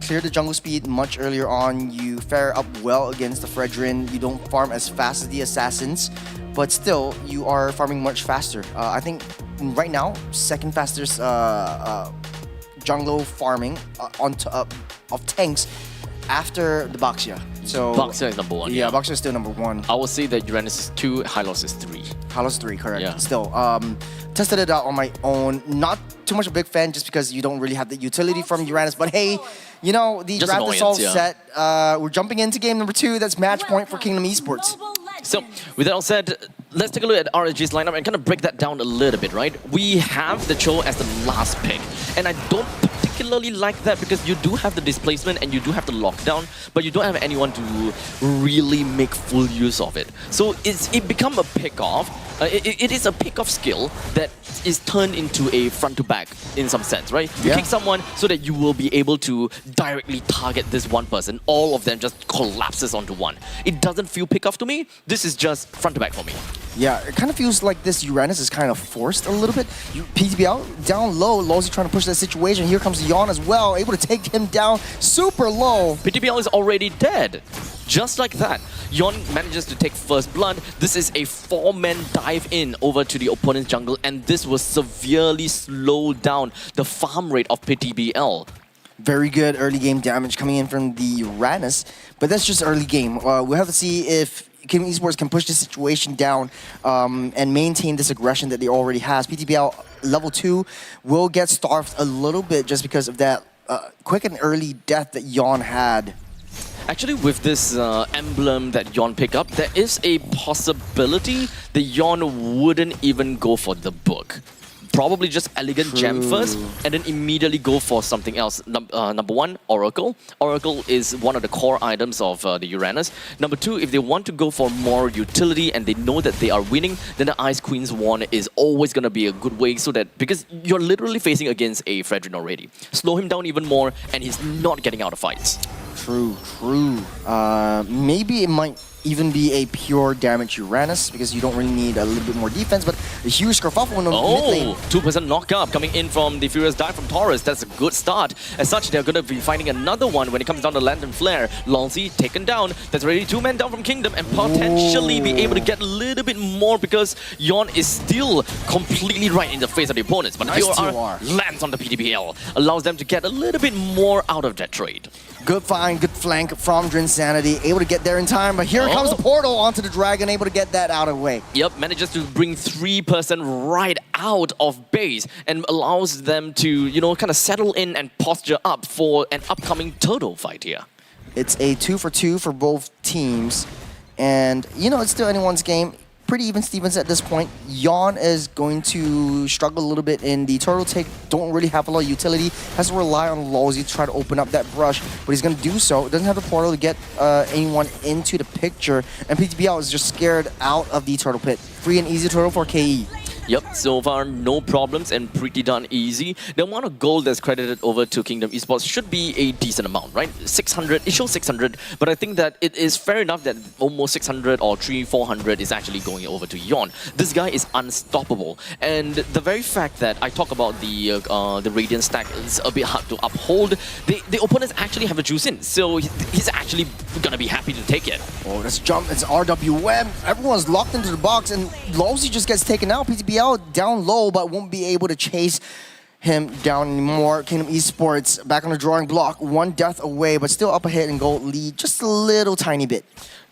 clear the jungle speed much earlier on. You fare up well against the Fredrin. You don't farm as fast as the assassins, but still, you are farming much faster. I think right now, second fastest jungler farming of tanks after the Baxia. So Baxia is number 1. Yeah, Baxia is still number 1. I would say that Uranus is 2, Hylos is 3. Hylos 3, correct. Yeah. Still, tested it out on my own. Not too much a big fan just because you don't really have the utility from Uranus. But hey, you know, the Just draft is all annoyance, set. We're jumping into game number 2. That's match point for Kingdom Esports. So, with that all said, let's take a look at RSG's lineup and kind of break that down a little bit, right? We have the Cho as the last pick, and I don't particularly like that because you do have the displacement and you do have the lockdown, but you don't have anyone to really make full use of it. So it become a pick-off. It is a pick-off skill that is turned into a front-to-back in some sense, right? You kick someone so that you will be able to directly target this one person. All of them just collapses onto one. It doesn't feel pick-off to me. This is just front-to-back for me. Yeah, it kind of feels like this Uranus is kind of forced a little bit. PTBL down low, Lowsy trying to push that situation. Here comes Yon as well, able to take him down super low. PTBL is already dead. Just like that, Yon manages to take first blood. This is a 4-man dive in over to the opponent's jungle, and this will severely slow down the farm rate of PTBL. Very good early game damage coming in from the Uranus, but that's just early game. We'll have to see if Kingdom Esports can push the situation down and maintain this aggression that they already has. PTBL level 2 will get starved a little bit just because of that quick and early death that Yon had. Actually, with this emblem that Yon picked up, there is a possibility that Yon wouldn't even go for the book. Probably just Elegant Gem first, and then immediately go for something else. Number one, Oracle. Oracle is one of the core items of the Uranus. Number two, if they want to go for more utility and they know that they are winning, then the Ice Queen's Wand is always going to be a good way, so that because you're literally facing against a Fredrin already. Slow him down even more, and he's not getting out of fights. True. Maybe it might even be a pure damage Uranus because you don't really need a little bit more defense, but a huge kerfuffle in the mid lane. 2% knockup coming in from the Furious Dive from Taurus. That's a good start. As such, they're going to be finding another one when it comes down to Lantern Flare. Longzi taken down. That's already 2 men down from Kingdom and potentially be able to get a little bit more because Yon is still completely right in the face of the opponents. But nice TOR lands on the PTBL, allows them to get a little bit more out of that trade. Good find, good flank from Drinsanity, able to get there in time, but here comes the portal onto the Dragon, able to get that out of the way. Yep, manages to bring 3% right out of base and allows them to, you know, kind of settle in and posture up for an upcoming turtle fight here. It's a 2-for-2 for both teams, and, you know, it's still anyone's game. Pretty even Stevens at this point. Yon is going to struggle a little bit in the turtle take. Don't really have a lot of utility. Has to rely on Lowsy to try to open up that brush, but he's going to do so. Doesn't have the portal to get anyone into the picture, and PTBL is just scared out of the turtle pit. Free and easy turtle for KE. Yep, so far no problems and pretty darn easy. The amount of gold that's credited over to Kingdom Esports should be a decent amount, right? 600, it shows 600, but I think that it is fair enough that almost 600 or 300-400 is actually going over to Yon. This guy is unstoppable, and the very fact that I talk about the Radiant stack is a bit hard to uphold, the opponents actually have a juice in, so he's actually gonna be happy to take it. Oh, let's jump, it's RWM. Everyone's locked into the box, and Lowsy just gets taken out. PTBL down low, but won't be able to chase him down anymore. Kingdom Esports back on the drawing block, 1 death away, but still up ahead in gold lead, just a little tiny bit.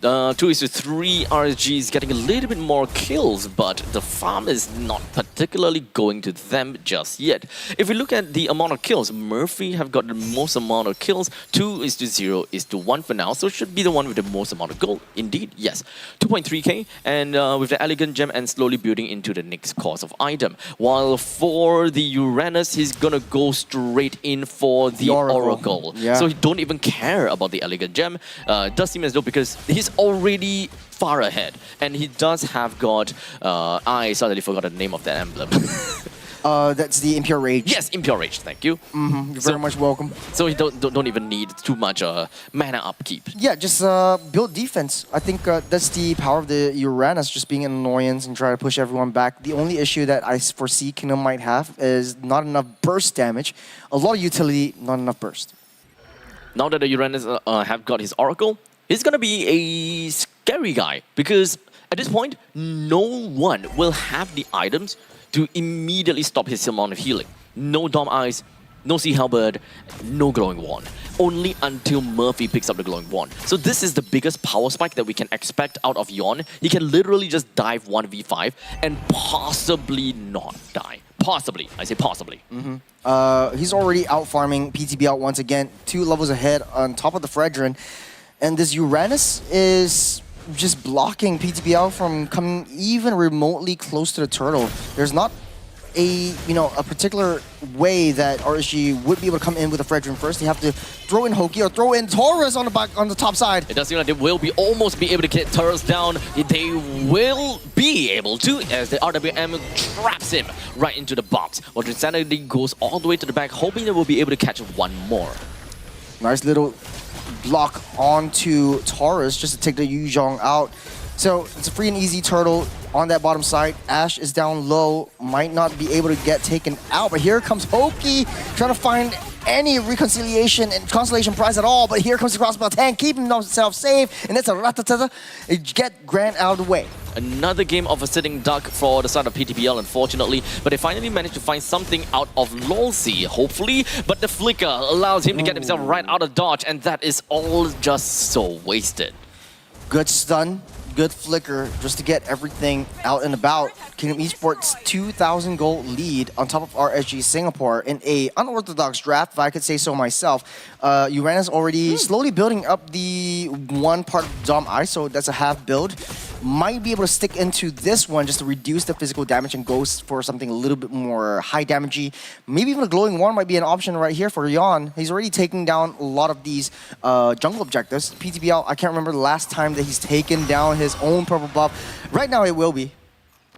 2-3 RSGs getting a little bit more kills, but the farm is not particularly going to them just yet. If we look at the amount of kills, Murphy have got the most amount of kills. 2-0-1 for now, so it should be the one with the most amount of gold. Indeed, yes. 2.3k, and with the Elegant Gem and slowly building into the next course of item. While for the Uranus, he's gonna go straight in for the Oracle. Yeah. So he don't even care about the Elegant Gem. It does seem as though because he's already far ahead, and he does have got I suddenly forgot the name of that emblem. That's the Impure Rage. Yes, Impure Rage, thank you. You're very much welcome. So he don't even need too much mana upkeep. Yeah, just build defense. I think that's the power of the Uranus, just being an annoyance and try to push everyone back. The only issue that I foresee Kingdom might have is not enough burst damage. A lot of utility, not enough burst. Now that the Uranus have got his Oracle, he's gonna be a scary guy because at this point, no one will have the items to immediately stop his amount of healing. No Dom Eyes, no Sea Halberd, no Glowing Wand. Only until Murphy picks up the Glowing Wand. So this is the biggest power spike that we can expect out of Yon. He can literally just dive 1v5 and possibly not die. Possibly, I say possibly. He's already out farming PTBL once again, 2 levels ahead on top of the Fredrin. And this Uranus is just blocking PTBL from coming even remotely close to the turtle. There's not a particular way that RSG would be able to come in with a Fredrin first. They have to throw in Hoki or throw in Taurus on the top side. It does seem like they will almost be able to get Taurus down. They will be able to, as the RWM traps him right into the box. While Drinsanity goes all the way to the back, hoping they will be able to catch one more. Nice little block onto Taurus just to take the Yuzhong out. So it's a free and easy turtle on that bottom side. Ash is down low, might not be able to get taken out, but here comes Hoki trying to find any reconciliation and consolation prize at all. But here comes the crossbow tank, keeping himself safe, and it's a ratatata. Get Grant out of the way. Another game of a sitting duck for the side of PTBL, unfortunately, but they finally managed to find something out of Lolsey, hopefully, but the flicker allows him to get himself right out of dodge, and that is all just so wasted. Good stun, good flicker, just to get everything out and about. Kingdom Esports 2,000 gold lead on top of RSG Singapore in a unorthodox draft, if I could say so myself. Uranus already slowly building up the one part of Dom ISO, that's a half build. Might be able to stick into this one just to reduce the physical damage and go for something a little bit more high damagey. Maybe even a glowing one might be an option right here for Yon. He's already taking down a lot of these jungle objectives. PTBL, I can't remember the last time that he's taken down his own purple buff. Right now it will be.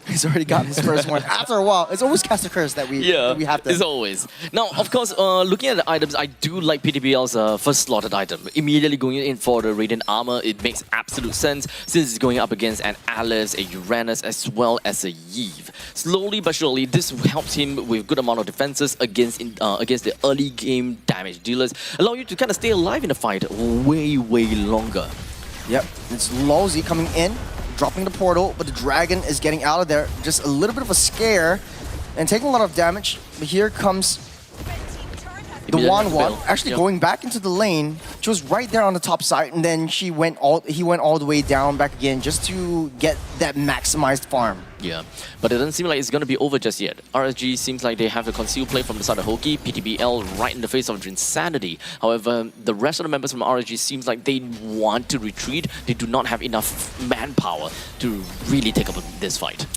He's already got his first one. After a while, it's always Cast a Curse that we have to. It's always. Now, of course, looking at the items, I do like PTBL's first slotted item. Immediately going in for the Radiant Armor, it makes absolute sense since it's going up against an Alice, a Uranus, as well as a Yve. Slowly but surely, this helps him with good amount of defenses against the early game damage dealers, allow you to kind of stay alive in the fight way longer. Yep, it's Lolsey coming in, dropping the portal, but the dragon is getting out of there. Just a little bit of a scare and taking a lot of damage. But here comes the 1-1, actually going back into the lane. She was right there on the top side, and then he went all the way down back again just to get that maximized farm. Yeah, but it doesn't seem like it's going to be over just yet. RSG seems like they have the concealed play from the side of Hoki, PTBL right in the face of Insanity. However, the rest of the members from RSG seems like they want to retreat. They do not have enough manpower to really take up this fight.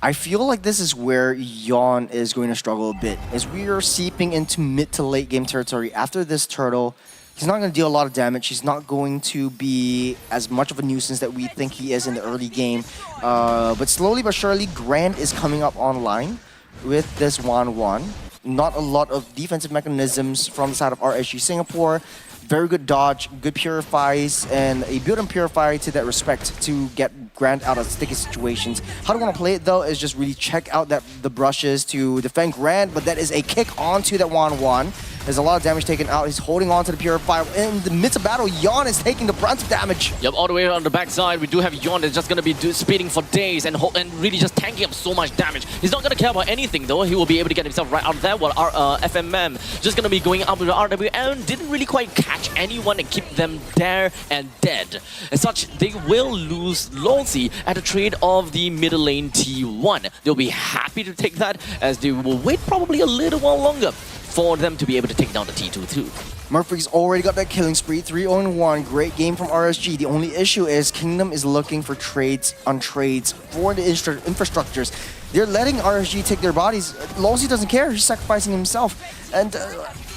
I feel like this is where Yon is going to struggle a bit, as we are seeping into mid to late game territory. After this turtle, he's not going to deal a lot of damage. He's not going to be as much of a nuisance that we think he is in the early game. But slowly but surely, Grand is coming up online with this 1-1. Not a lot of defensive mechanisms from the side of RSG Singapore. Very good dodge, good purifies, and a build-in purify to that respect to get Grant out of sticky situations. How do we want to play it though is just really check out the brushes to defend Grant, but that is a kick onto that 1-1. There's a lot of damage taken out. He's holding on to the Purifier. In the midst of battle, Yon is taking the brunt of damage. Yep, all the way on the backside, we do have Yon that's just going to be speeding for days and really just tanking up so much damage. He's not going to care about anything though. He will be able to get himself right out of there while FMM just going to be going up with the RWM. Didn't really quite catch anyone and keep them there and dead. As such, they will lose Lolsey at a trade of the middle lane T1. They'll be happy to take that as they will wait probably a little while longer for them to be able to take down the T2 too. Murphy's already got that killing spree, 3-0-1. Great game from RSG. The only issue is Kingdom is looking for trades on trades for the infrastructures. They're letting RSG take their bodies. Lolsey doesn't care. He's sacrificing himself. And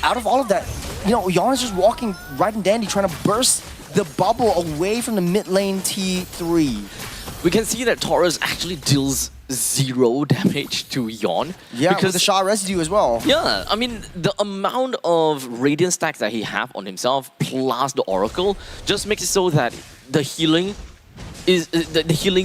out of all of that, you know, Yon is just walking right and dandy, trying to burst the bubble away from the mid lane T3. We can see that Taurus actually deals 0 damage to Yon. Yeah, because the Shah residue as well. Yeah, I mean, the amount of Radiant stacks that he have on himself plus the Oracle just makes it so that the healing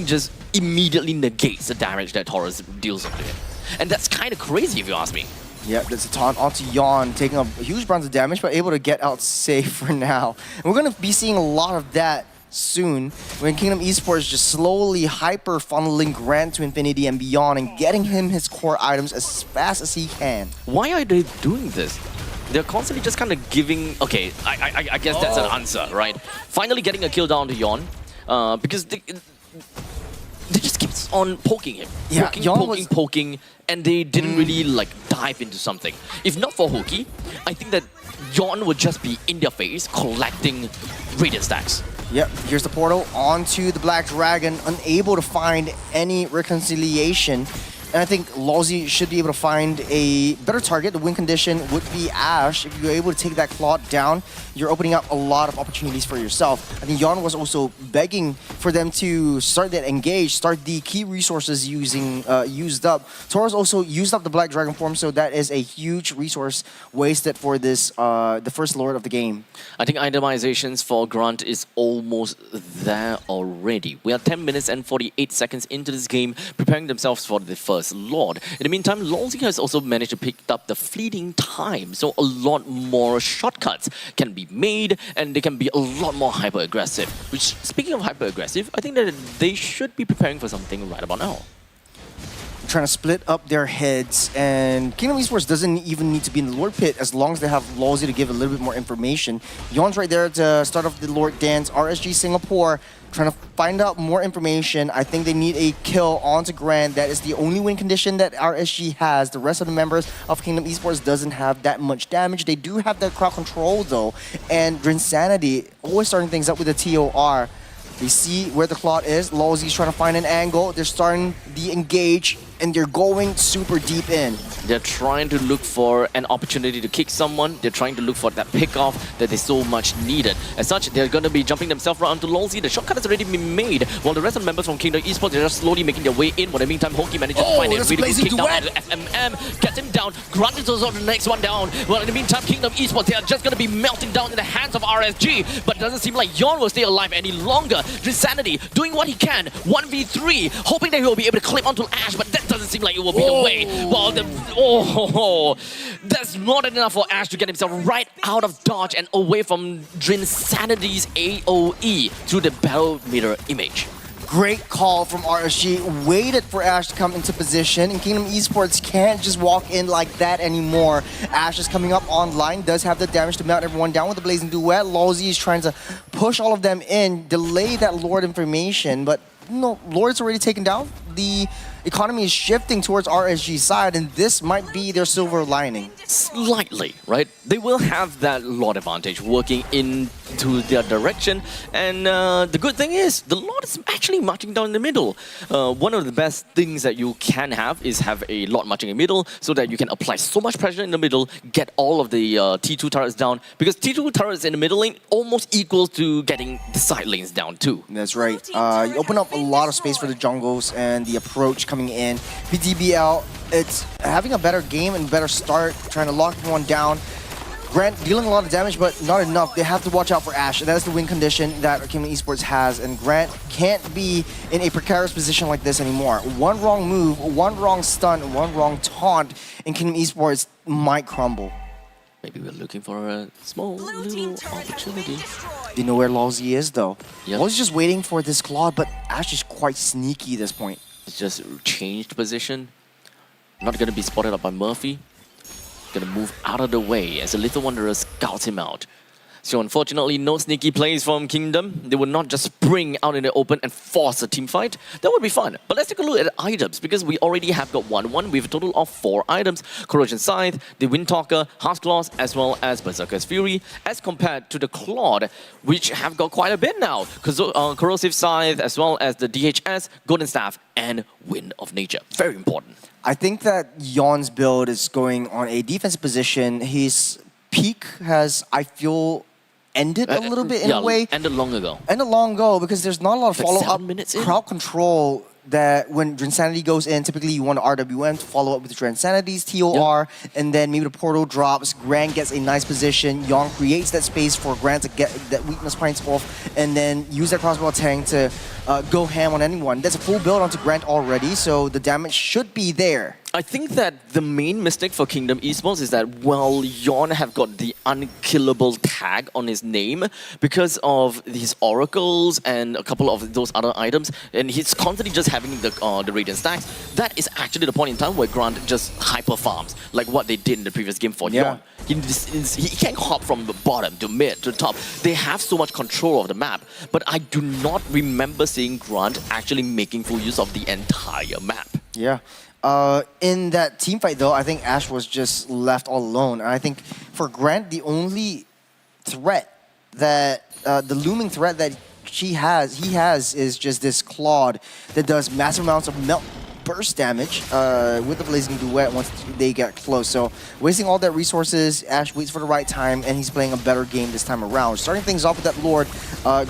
just immediately negates the damage that Taurus deals onto him. And that's kind of crazy if you ask me. Yeah, there's a taunt onto Yon, taking a huge brunt of damage, but able to get out safe for now. And we're going to be seeing a lot of that soon when Kingdom Esports is just slowly hyper funneling Grant to infinity and beyond and getting him his core items as fast as he can. Why are they doing this? They're constantly just kind of giving... Okay, I guess that's an answer, right? Finally getting a kill down to Yon because they just keeps on poking him. Yeah, poking, and they didn't really like dive into something. If not for Hoki, I think that Yon would just be in their face collecting Radiant stacks. Yep, here's the portal onto the Black Dragon, unable to find any reconciliation. And I think Lolsey should be able to find a better target. The win condition would be Ash. If you're able to take that Claw down, you're opening up a lot of opportunities for yourself. I think Yon was also begging for them to start that engage, start the key resources used up. Taurus also used up the Black Dragon form, so that is a huge resource wasted for this, the first Lord of the game. I think itemizations for Grunt is almost there already. We are 10 minutes and 48 seconds into this game, preparing themselves for the first first Lord. In the meantime, Longzi has also managed to pick up the fleeting time, so a lot more shortcuts can be made and they can be a lot more hyper-aggressive. Which, speaking of hyper-aggressive, I think that they should be preparing for something right about now. Trying to split up their heads, and Kingdom Esports doesn't even need to be in the Lord Pit as long as they have Lawsy to give a little bit more information. Yon's right there to start off the Lord Dance. RSG Singapore trying to find out more information. I think they need a kill onto Grant. That is the only win condition that RSG has. The rest of the members of Kingdom Esports doesn't have that much damage. They do have that crowd control though, and Drinsanity always starting things up with the TOR. They see where the Claude is. Lawsy's trying to find an angle. They're starting the engage, and they're going super deep in. They're trying to look for an opportunity to kick someone. They're trying to look for that pick-off that they so much needed. As such, they're going to be jumping themselves right onto Longzi. The shortcut has already been made, while the rest of the members from Kingdom Esports, they're just slowly making their way in. While in the meantime, Honky manages to find a really good kick down onto FMM. Gets him down. Grant is also the next one down. Well, in the meantime, Kingdom Esports, they are just going to be melting down in the hands of RSG. But it doesn't seem like Yon will stay alive any longer. Insanity doing what he can. 1v3, hoping that he will be able to clip onto Ash, but that doesn't seem like it will be the way. Well, that's more than enough for Ash to get himself right out of dodge and away from Drinsanity's AoE through the battle meter image. Great call from RSG. Waited for Ash to come into position, and Kingdom Esports can't just walk in like that anymore. Ash is coming up online, does have the damage to melt everyone down with the Blazing Duet. Lawsy is trying to push all of them in, delay that Lord information, but no, Lord's already taken down. The economy is shifting towards RSG's side, and this might be their silver lining. Slightly, right? They will have that Lord advantage working into their direction, and the good thing is, the Lord is actually marching down in the middle. One of the best things that you can have is have a Lord marching in the middle, so that you can apply so much pressure in the middle, get all of the T2 turrets down, because T2 turrets in the middle lane almost equals to getting the side lanes down too. That's right. You open up a lot of space for the jungles, and the approach coming in. PTBL, it's having a better game and better start, trying to lock everyone down. Grant dealing a lot of damage, but not enough. They have to watch out for Ash. That is the win condition that Kingdom Esports has, and Grant can't be in a precarious position like this anymore. One wrong move, one wrong stun, one wrong taunt, and Kingdom Esports might crumble. Maybe we're looking for a small little opportunity. They know where Lawsy is, though. Yep. Lawsy's just waiting for this Claude, but Ash is quite sneaky at this point. It's just changed position. Not going to be spotted up by Murphy. Going to move out of the way as the Little Wanderer scouts him out. So unfortunately, no sneaky plays from Kingdom. They will not just spring out in the open and force a team fight. That would be fun. But let's take a look at the items, because we already have got 1-1 with a total of 4 items. Corrosion Scythe, the Windtalker, Heart's Claws, as well as Berserker's Fury, as compared to the Claude, which have got quite a bit now. Corrosive Scythe, as well as the DHS, Golden Staff, and Wind of Nature. Very important. I think that Yon's build is going on a defensive position. His peak has, I feel, ended a little bit in a way. Ended long ago. Ended long ago, because there's not a lot of Like follow-up 7 minutes in? crowd control that when Drinsanity goes in, typically you want RWM to follow up with Drinsanity's TOR, and then maybe the portal drops, Grant gets a nice position, Yon creates that space for Grant to get that weakness points off, and then use that crossbow tank to go ham on anyone. That's a full build onto Grant already, so the damage should be there. I think that the main mistake for Kingdom Esports is that while Yon have got the unkillable tag on his name because of his oracles and a couple of those other items, and he's constantly just having the Radiant stacks, that is actually the point in time where Grant just hyper farms, like what they did in the previous game for Yon. He can hop from the bottom to mid to top. They have so much control of the map, but I do not remember seeing Grant actually making full use of the entire map. Yeah. In that team fight, though, I think Ash was just left all alone. And I think for Grant, the only threat that, the looming threat that he has is just this Claude that does massive amounts of melt burst damage with the Blazing Duet once they get close. So wasting all that resources, Ash waits for the right time, and he's playing a better game this time around. Starting things off with that Lord,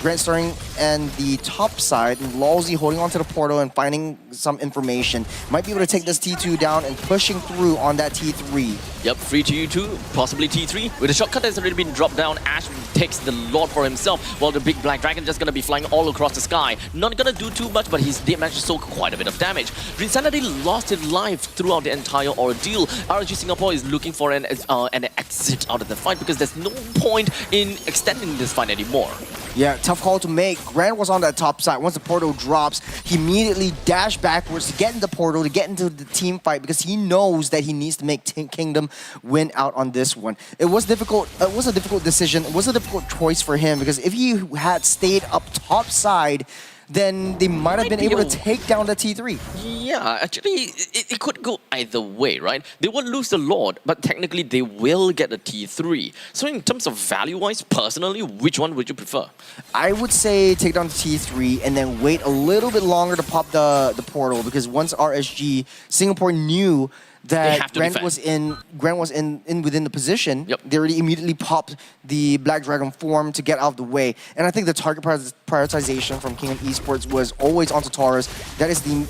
Grant starting and the top side. Lolzy holding onto the portal and finding some information. Might be able to take this T2 down and pushing through on that T3. Yep, free T2, possibly T3. With the shortcut that's already been dropped down, Ash takes the Lord for himself, while the big black dragon just gonna be flying all across the sky. Not gonna do too much, but he did manage to soak quite a bit of damage. Insanity lost his life throughout the entire ordeal. RSG Singapore is looking for an exit out of the fight because there's no point in extending this fight anymore. Yeah, tough call to make. Grant was on that top side. Once the portal drops, he immediately dashed backwards to get in the portal, to get into the team fight because he knows that he needs to make Kingdom win out on this one. It was difficult. It was a difficult decision. It was a difficult choice for him because if he had stayed up top side, then they might have been able to take down the T3. Yeah, actually, it could go either way, right? They will lose the Lord, but technically they will get a T3. So in terms of value-wise, personally, which one would you prefer? I would say take down the T3 and then wait a little bit longer to pop the portal because once RSG Singapore knew that Grant was in within the position, they already immediately popped the Black Dragon form to get out of the way. And I think the target prioritization from Kingdom Esports was always onto Taurus. That is the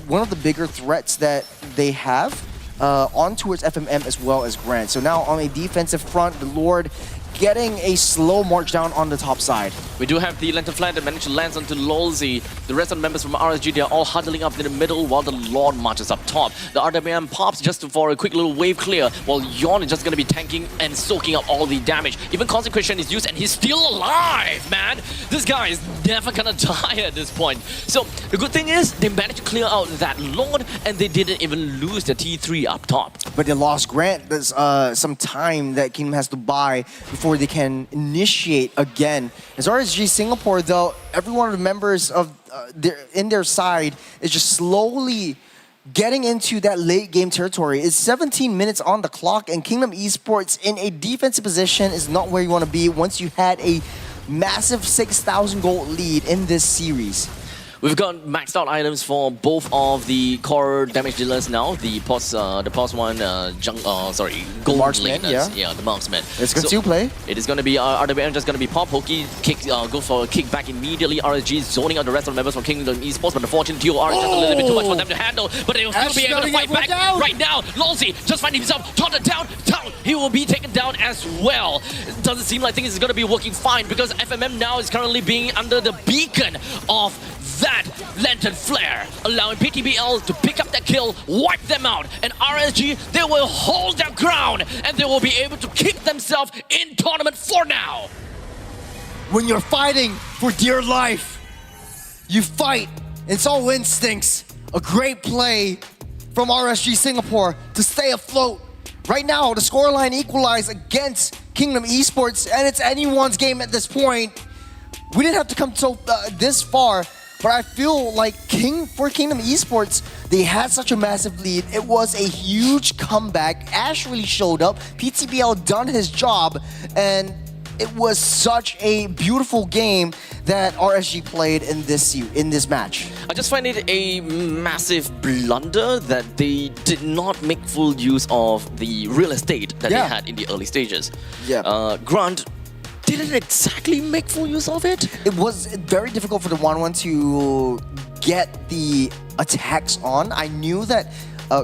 one of the bigger threats that they have on towards FMM as well as Grant. So now on a defensive front, the Lord getting a slow march down on the top side. We do have the Lantern Flag that managed to land onto Lolzy. The rest of the members from RSG, they are all huddling up in the middle while the Lord marches up top. The RWM pops just for a quick little wave clear, while Yon is just going to be tanking and soaking up all the damage. Even Consecration is used and he's still alive, man! This guy is never going to die at this point. So the good thing is they managed to clear out that Lord and they didn't even lose the T3 up top. But they lost Grant. There's some time that Kingdom has to buy before they can initiate again. As RSG Singapore, though, every one of the members of their side is just slowly getting into that late game territory. It's 17 minutes on the clock, and Kingdom Esports in a defensive position is not where you want to be once you had a massive 6,000 gold lead in this series. We've got maxed out items for both of the core damage dealers now. The POS one, gold marksman, laners. Yeah, the marksman. It's good to play. It is going to be RWM just going to be pop. Hoki go for a kick back immediately. RSG zoning out the rest of the members from Kingdom Esports, but unfortunately TOR is just a little bit too much for them to handle. But they will still be able to fight back right now. Lolzy just finding himself taunted down. He will be taken down as well. It doesn't seem like things is going to be working fine because FMM now is currently being under the beacon of that Lantern Flare, allowing PTBL to pick up that kill, wipe them out, and RSG, they will hold their ground and they will be able to keep themselves in tournament for now. When you're fighting for dear life, you fight. It's all instincts. A great play from RSG Singapore to stay afloat. Right now, the scoreline equalized against Kingdom Esports, and it's anyone's game at this point. We didn't have to come so this far. But I feel like for Kingdom Esports, they had such a massive lead. It was a huge comeback. Ash really showed up. PTBL done his job. And it was such a beautiful game that RSG played in this match. I just find it a massive blunder that they did not make full use of the real estate that they had in the early stages. Yeah. Grant didn't exactly make full use of it. It was very difficult for the 1-1 to get the attacks on. I knew that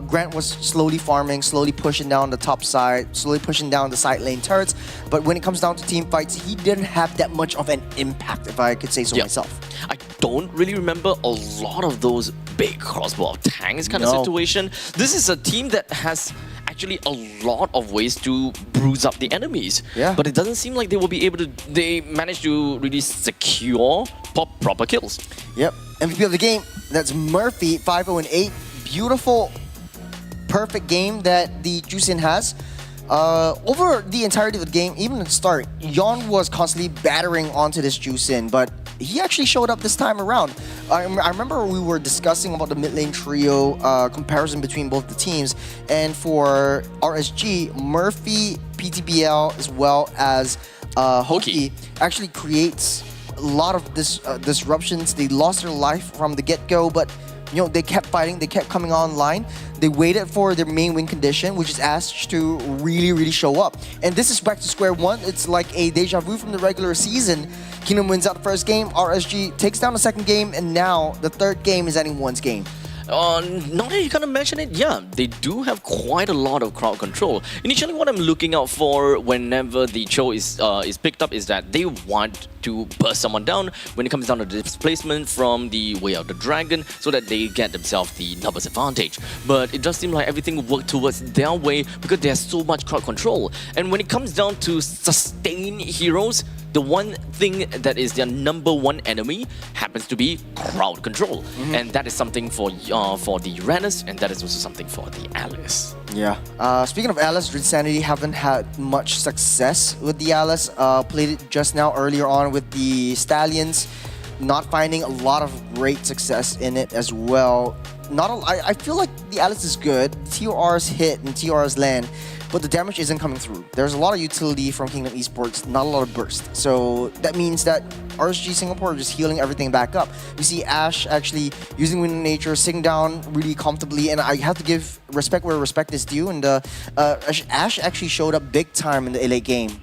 Grant was slowly farming, slowly pushing down the top side, slowly pushing down the side lane turrets. But when it comes down to team fights, he didn't have that much of an impact, if I could say so myself. I don't really remember a lot of those big crossbow of tanks kind of situation. This is a team that has actually a lot of ways to bruise up the enemies. Yeah. But it doesn't seem like they will be able to, they managed to really secure proper kills. Yep. MVP of the game, that's Murphy, 5-0-8. Beautiful, perfect game that the Jusin has. Over the entirety of the game, even at the start, Yon was constantly battering onto this Jusin, but he actually showed up this time around. I remember we were discussing about the mid lane trio comparison between both the teams, and for RSG, Murphy, PTBL, as well as Hoki actually creates a lot of disruptions. They lost their life from the get-go, but they kept fighting, they kept coming online. They waited for their main win condition, which is Ash, to really show up. And this is back to square one. It's like a deja vu from the regular season. Kingdom wins out the first game, RSG takes down the second game, and now the third game is anyone's game. Now that you kind of mention it, yeah, they do have quite a lot of crowd control. Initially, what I'm looking out for whenever the Cho is picked up is that they want to burst someone down when it comes down to the displacement from the way of the dragon, so that they get themselves the numbers advantage. But it does seem like everything worked towards their way because there's so much crowd control. And when it comes down to sustain heroes, the one thing that is their number one enemy happens to be crowd control. And that is something for the Uranus, and that is also something for the Alice. Yeah. Speaking of Alice, Insanity haven't had much success with the Alice. Played it just now earlier on with the Stallions, not finding a lot of great success in it as well. I feel like the Alice is good. TORs hit and TORs land, but the damage isn't coming through. There's a lot of utility from Kingdom Esports, not a lot of burst. So that means that RSG Singapore is just healing everything back up. You see Ash actually using Wind of Nature, sitting down really comfortably, and I have to give respect where respect is due. And Ash actually showed up big time in the late game.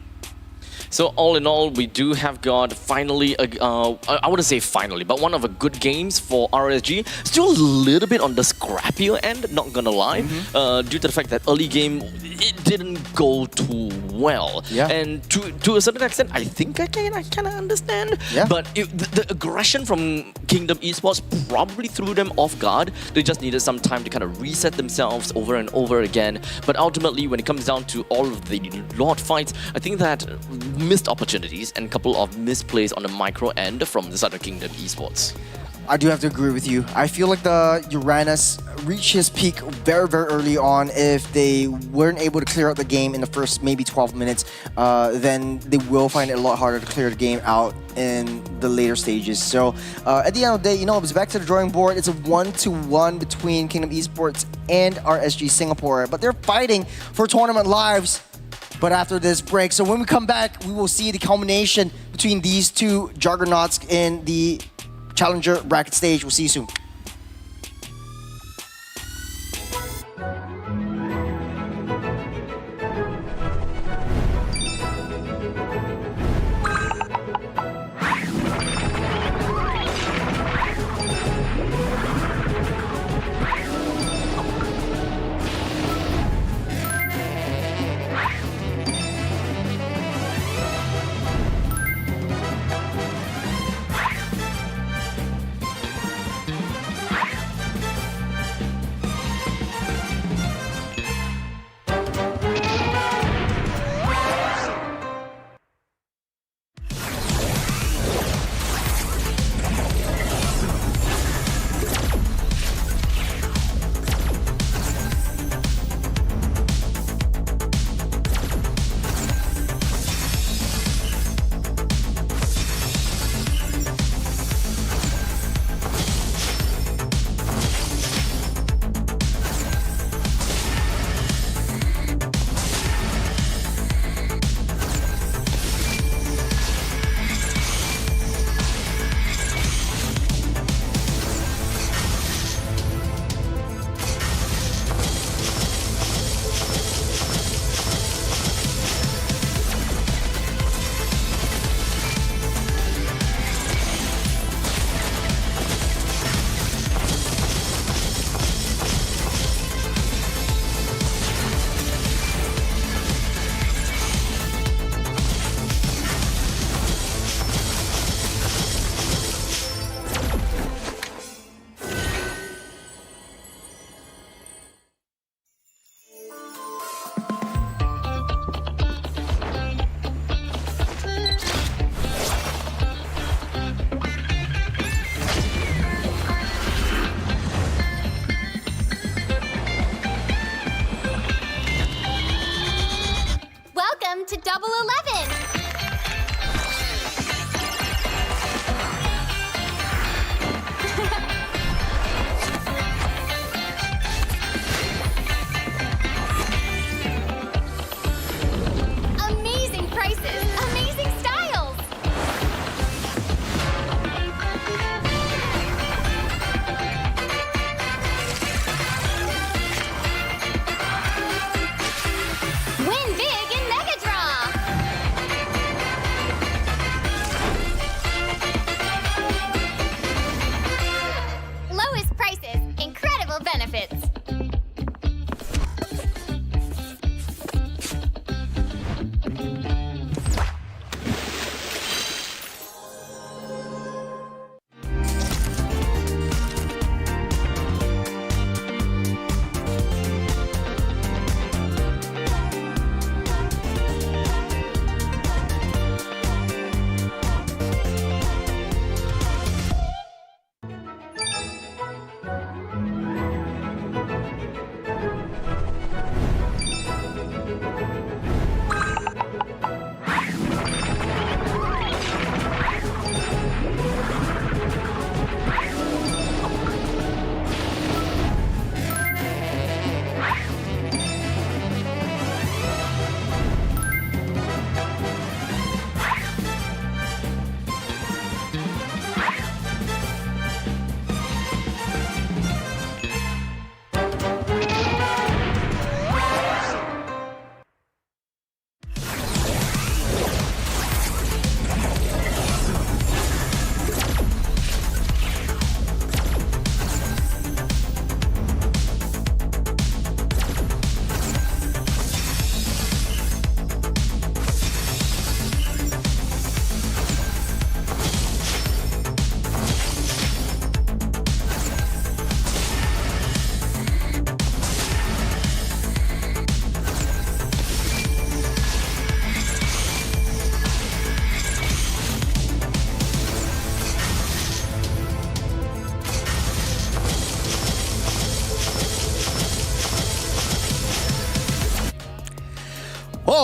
So all in all, we do have got finally, I wouldn't say finally, but one of the good games for RSG. Still a little bit on the scrappier end, not gonna lie, due to the fact that early game, it didn't go too well. Yeah. And to a certain extent, I think I kind of understand. Yeah. But the aggression from Kingdom Esports probably threw them off guard. They just needed some time to kind of reset themselves over and over again. But ultimately, when it comes down to all of the Lord fights, I think that missed opportunities and a couple of misplays on the micro end from the side of Kingdom Esports. I do have to agree with you. I feel like the Uranus reached his peak very early on. If they weren't able to clear out the game in the first maybe 12 minutes, then they will find it a lot harder to clear the game out in the later stages. So at the end of the day, it's back to the drawing board. It's a 1-1 between Kingdom Esports and RSG Singapore, but they're fighting for tournament lives. But after this break, so when we come back, we will see the culmination between these two juggernauts in the Challenger bracket stage. We'll see you soon.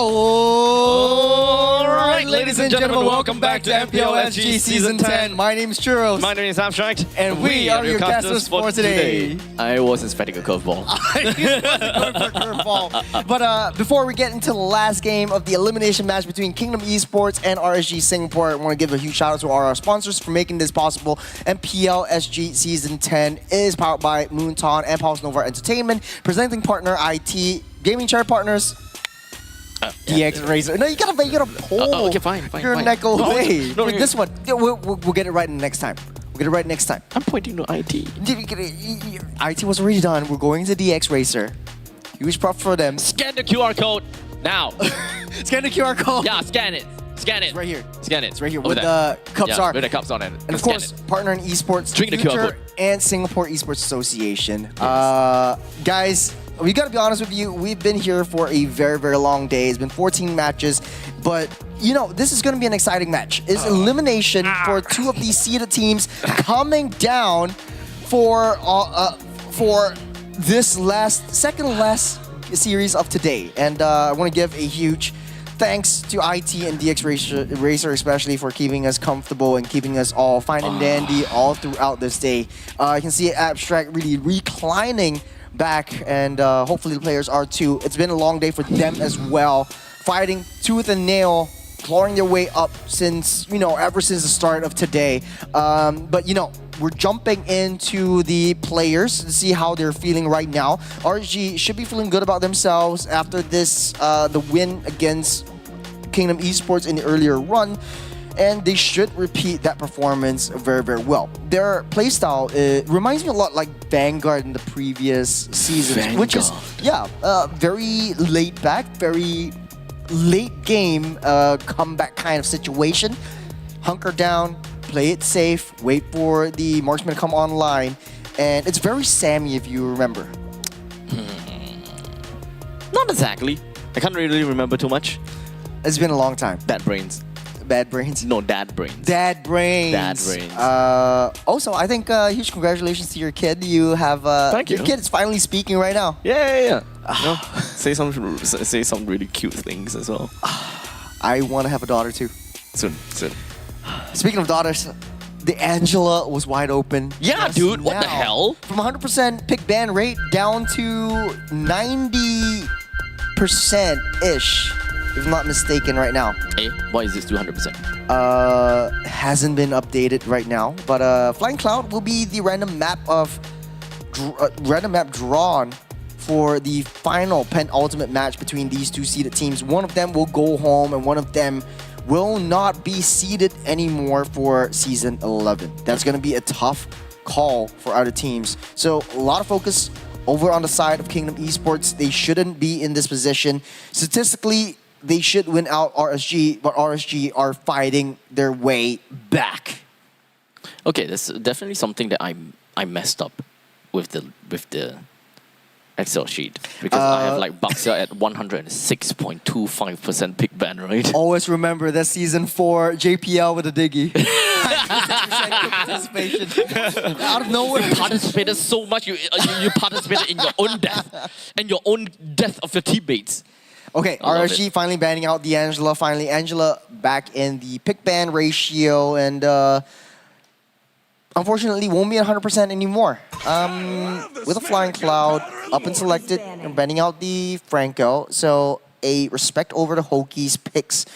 All right, ladies and gentlemen, welcome back to MPL SG Season 10. My name is Churros. My name is Abstract. And we are your casters for today. I was expecting a curveball. But before we get into the last game of the elimination match between Kingdom Esports and RSG Singapore, I want to give a huge shout out to all our sponsors for making this possible. MPL SG Season 10 is powered by Moonton and Pulse Nova Entertainment. Presenting partner IT, gaming chair partners. DX Racer. No, you gotta pull. Okay, fine. Your neck away. No, With this one, we'll get it right next time. We'll get it right next time. I'm pointing to IT. IT was already done. We're going to DX Racer. Huge prop for them. Scan the QR code now. Scan the QR code. Yeah, scan it. Scan it. It's right here. Scan it. It's right here. Over Where there. the cups are. Where the cups on it. And of course, partner in esports, Drink the QR Future code. and Singapore Esports Association. Guys, we gotta be honest with you. We've been here for a very, very long day. It's been 14 matches, but you know this is gonna be an exciting match. It's elimination for two of these seeded teams coming down for this second last series of today. And I want to give a huge thanks to IT and DX Racer especially for keeping us comfortable and keeping us all fine and dandy all throughout this day. You can see Abstract really reclining back, and hopefully the players are too. It's been a long day for them as well, fighting tooth and nail, clawing their way up since, ever since the start of today. But we're jumping into the players to see how they're feeling right now. RSG should be feeling good about themselves after this, the win against Kingdom Esports in the earlier run, and they should repeat that performance very, very well. Their playstyle reminds me a lot like Vanguard in the previous seasons, which is, very laid back, very late game comeback kind of situation. Hunker down, play it safe, wait for the marksman to come online, and it's very Sammy if you remember. Not exactly. I can't really remember too much. It's been a long time. Bad brains. Bad brains? No, dad brains. Dad brains. Dad brains. Also, I think huge congratulations to your kid. You have Thank you. Your kid is finally speaking right now. Yeah. Say some really cute things as well. I want to have a daughter too. Soon. Speaking of daughters, the Angela was wide open. Yeah, just dude. What the now. hell? From 100% pick ban rate down to 90%-ish, if I'm not mistaken, right now. Hey, why is this 200%? Hasn't been updated right now, but Flying Cloud will be the random map drawn for the final penultimate match between these two seeded teams. One of them will go home, and one of them will not be seeded anymore for Season 11. That's going to be a tough call for other teams. So a lot of focus over on the side of Kingdom Esports. They shouldn't be in this position. Statistically, they should win out RSG, but RSG are fighting their way back. Okay, that's definitely something that I messed up with the Excel sheet, because I have like Baxia at 106.25% pick ban, right? Always remember that Season 4 JPL with a diggy. 96% participation. Out of nowhere. You participated so much, you participated in your own death and your own death of your teammates. Okay, RSG finally banning out the Angela. Finally, Angela back in the pick ban ratio, and unfortunately won't be 100% anymore. With a Flying Cloud up and selected, and banning out the Franco. So a respect over the Hokies picks,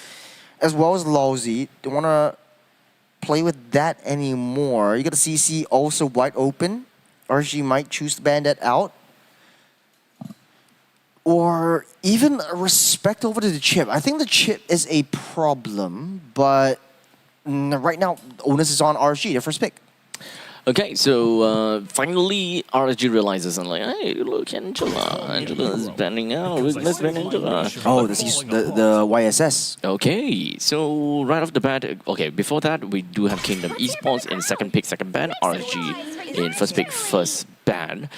as well as Lousy. Don't want to play with that anymore. You got a CC also wide open. RSG might choose to ban that out. Or even a respect over to the chip. I think the chip is a problem, but right now, the onus is on RSG, their first pick. Okay, so finally RSG realizes and like, hey, look, Angela's banning out. Let's ban Angela. Oh, the YSS. Okay, so right off the bat, okay, before that, we do have Kingdom Esports in second pick, second ban. RSG in first pick, first ban.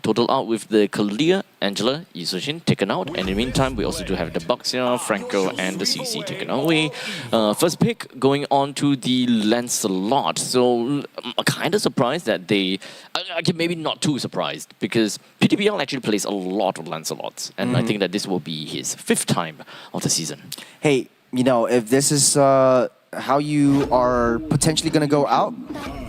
Total out with the Kalia, Angela, Yusujin taken out. And in the meantime, we also do have the Boxia, Franco, and the CC taken away. First pick going on to the Lancelot. So I'm kind of surprised that they... maybe not too surprised, because PTBL actually plays a lot of Lancelots. And I think that this will be his 5th time of the season. Hey, you know, if this is how you are potentially going to go out,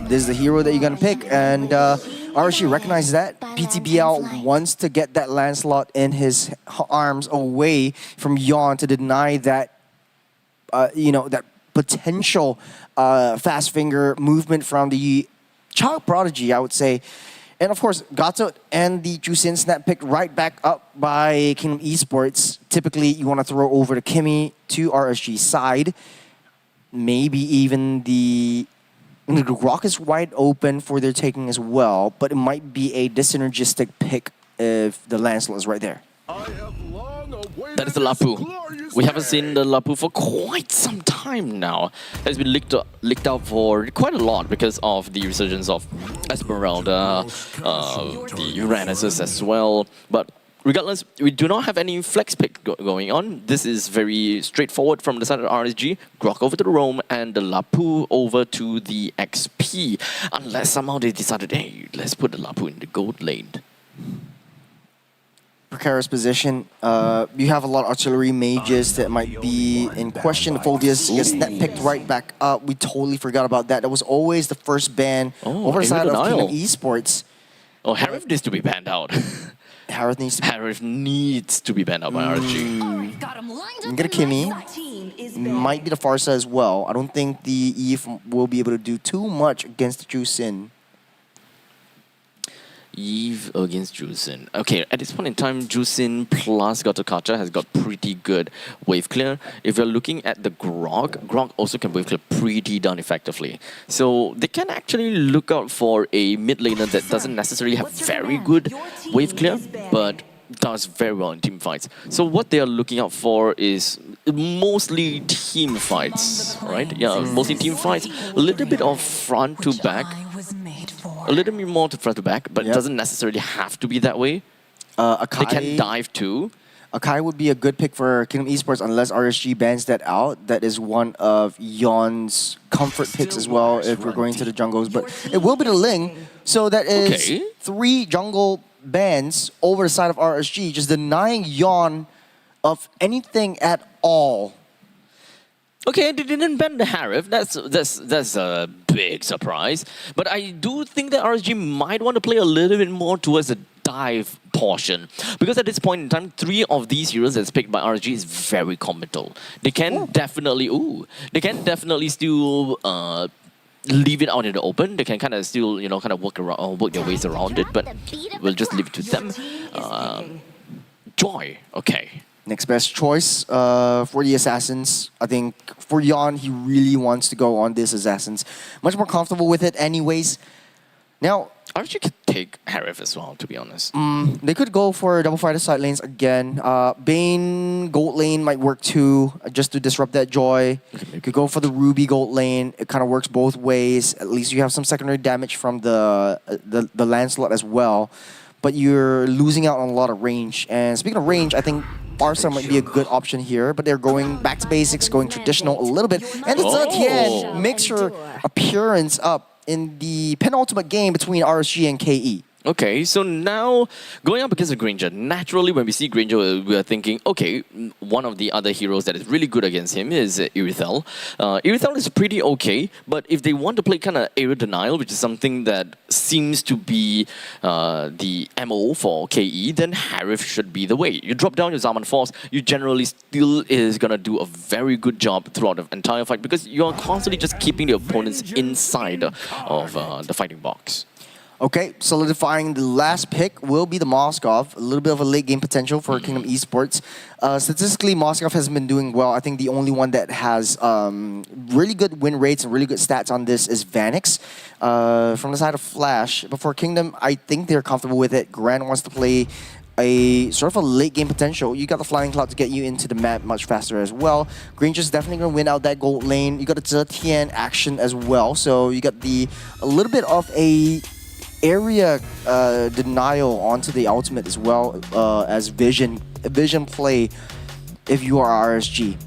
this is the hero that you're going to pick. And RSG recognizes that. PTBL wants to get that Lancelot in his arms away from Yon to deny that, you know, that potential fast finger movement from the child prodigy, I would say. And of course, Gato and the Jusin snap picked right back up by Kingdom Esports. Typically, you want to throw over to Kimmy to RSG's side. Maybe even the Rock is wide open for their taking as well, but it might be a dissynergistic pick if the Lancelot is right there. That is the Lapu. We haven't seen the Lapu for quite some time now. It's been leaked out for quite a lot because of the resurgence of Esmeralda, the Uranus as well. But regardless, we do not have any flex pick going on. This is very straightforward from the side of RSG. Grok over to the Roam and the Lapu over to the XP. Unless somehow they decided, hey, let's put the Lapu in the gold lane. Precarious position. You have a lot of artillery mages that might be in question. The Phobius gets net picked right back up. We totally forgot about that. That was always the first ban over the side of Kingdom Esports. Oh, Harif needs to be banned out. Harif needs to be banned out by RSG. You get a Kimmy. Might be the Farsa as well. I don't think the Eve will be able to do too much against the Jusin. Eve against Jusin. Okay, at this point in time, Jusin plus Gatokacha has got pretty good wave clear. If you're looking at the Grog also can wave clear pretty darn effectively. So they can actually look out for a mid laner that doesn't necessarily have very good wave clear, but does very well in team fights. So what they are looking out for is mostly team fights, right? Yeah, mostly team fights. A little bit of front to back. A little bit more to front to back, but it doesn't necessarily have to be that way. They can dive too. Akai would be a good pick for Kingdom Esports unless RSG bans that out. That is one of Yon's comfort picks as well if we're going to the jungles. But it will be the Ling, so that is 3 jungle bans over the side of RSG, just denying Yon of anything at all. Okay, they didn't ban the Harif. That's a big surprise. But I do think that RSG might want to play a little bit more towards the dive portion. Because at this point in time, 3 of these heroes that's picked by RSG is very committal. They can definitely still leave it out in the open. They can kind of still, you know, kind of work their ways around it. But we'll just leave it to them. Joy, okay. Next best choice for the Assassins. I think for Yon, he really wants to go on this Assassins. Much more comfortable with it anyways. Now, RSG could take Harif as well, to be honest. They could go for double fighter side lanes again. Bane gold lane might work too, just to disrupt that Joy. You could go for the Ruby gold lane. It kind of works both ways. At least you have some secondary damage from the Lancelot as well. But you're losing out on a lot of range. And speaking of range, I think Barca might be a good option here, but they're going back to basics, going traditional a little bit. And the Zetian makes her appearance up in the penultimate game between RSG and KE. Okay, so now going up against a Granger, naturally when we see Granger, we are thinking, okay, one of the other heroes that is really good against him is Irithel. Irithel is pretty okay, but if they want to play kind of area denial, which is something that seems to be the MO for KE, then Harif should be the way. You drop down your Zaman Force, you generally still is going to do a very good job throughout the entire fight because you're constantly just keeping the opponents inside of the fighting box. Okay, solidifying the last pick will be the Moskov. A little bit of a late game potential for Kingdom Esports. Statistically, Moskov has been doing well. I think the only one that has really good win rates and really good stats on this is Vanix from the side of Flash. But for Kingdom, I think they're comfortable with it. Grand wants to play a sort of a late game potential. You got the Flying Cloud to get you into the map much faster as well. Granger's definitely going to win out that gold lane. You got the Zetian action as well. So you got a little bit of a area denial onto the ultimate as well as vision play if you are RSG.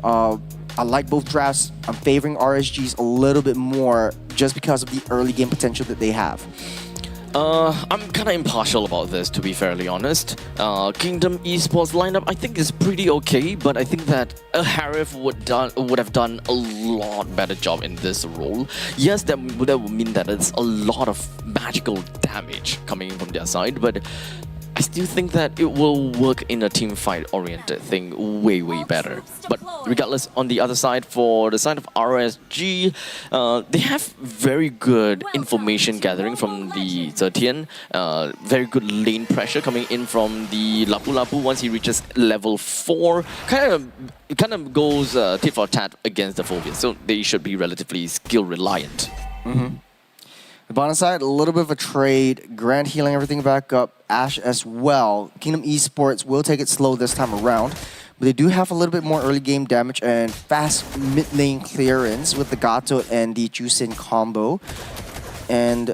I like both drafts. I'm favoring RSGs a little bit more just because of the early game potential that they have. I'm kind of impartial about this, to be fairly honest. Kingdom Esports lineup, I think is pretty okay, but I think that a Harif would have done a lot better job in this role. Yes, that would mean that it's a lot of magical damage coming in from their side, but I still think that it will work in a team fight oriented thing way better. But regardless, on the other side, for the side of RSG, they have very good information gathering from the Zetian, very good lane pressure coming in from the Lapu Lapu once he reaches level 4. Kind of goes tit for tat against the Phobia, so they should be relatively skill reliant. The bottom side, a little bit of a trade. Grant healing everything back up. Ash as well. Kingdom Esports will take it slow this time around. But they do have a little bit more early game damage and fast mid lane clearance with the Gato and the Jusin combo. And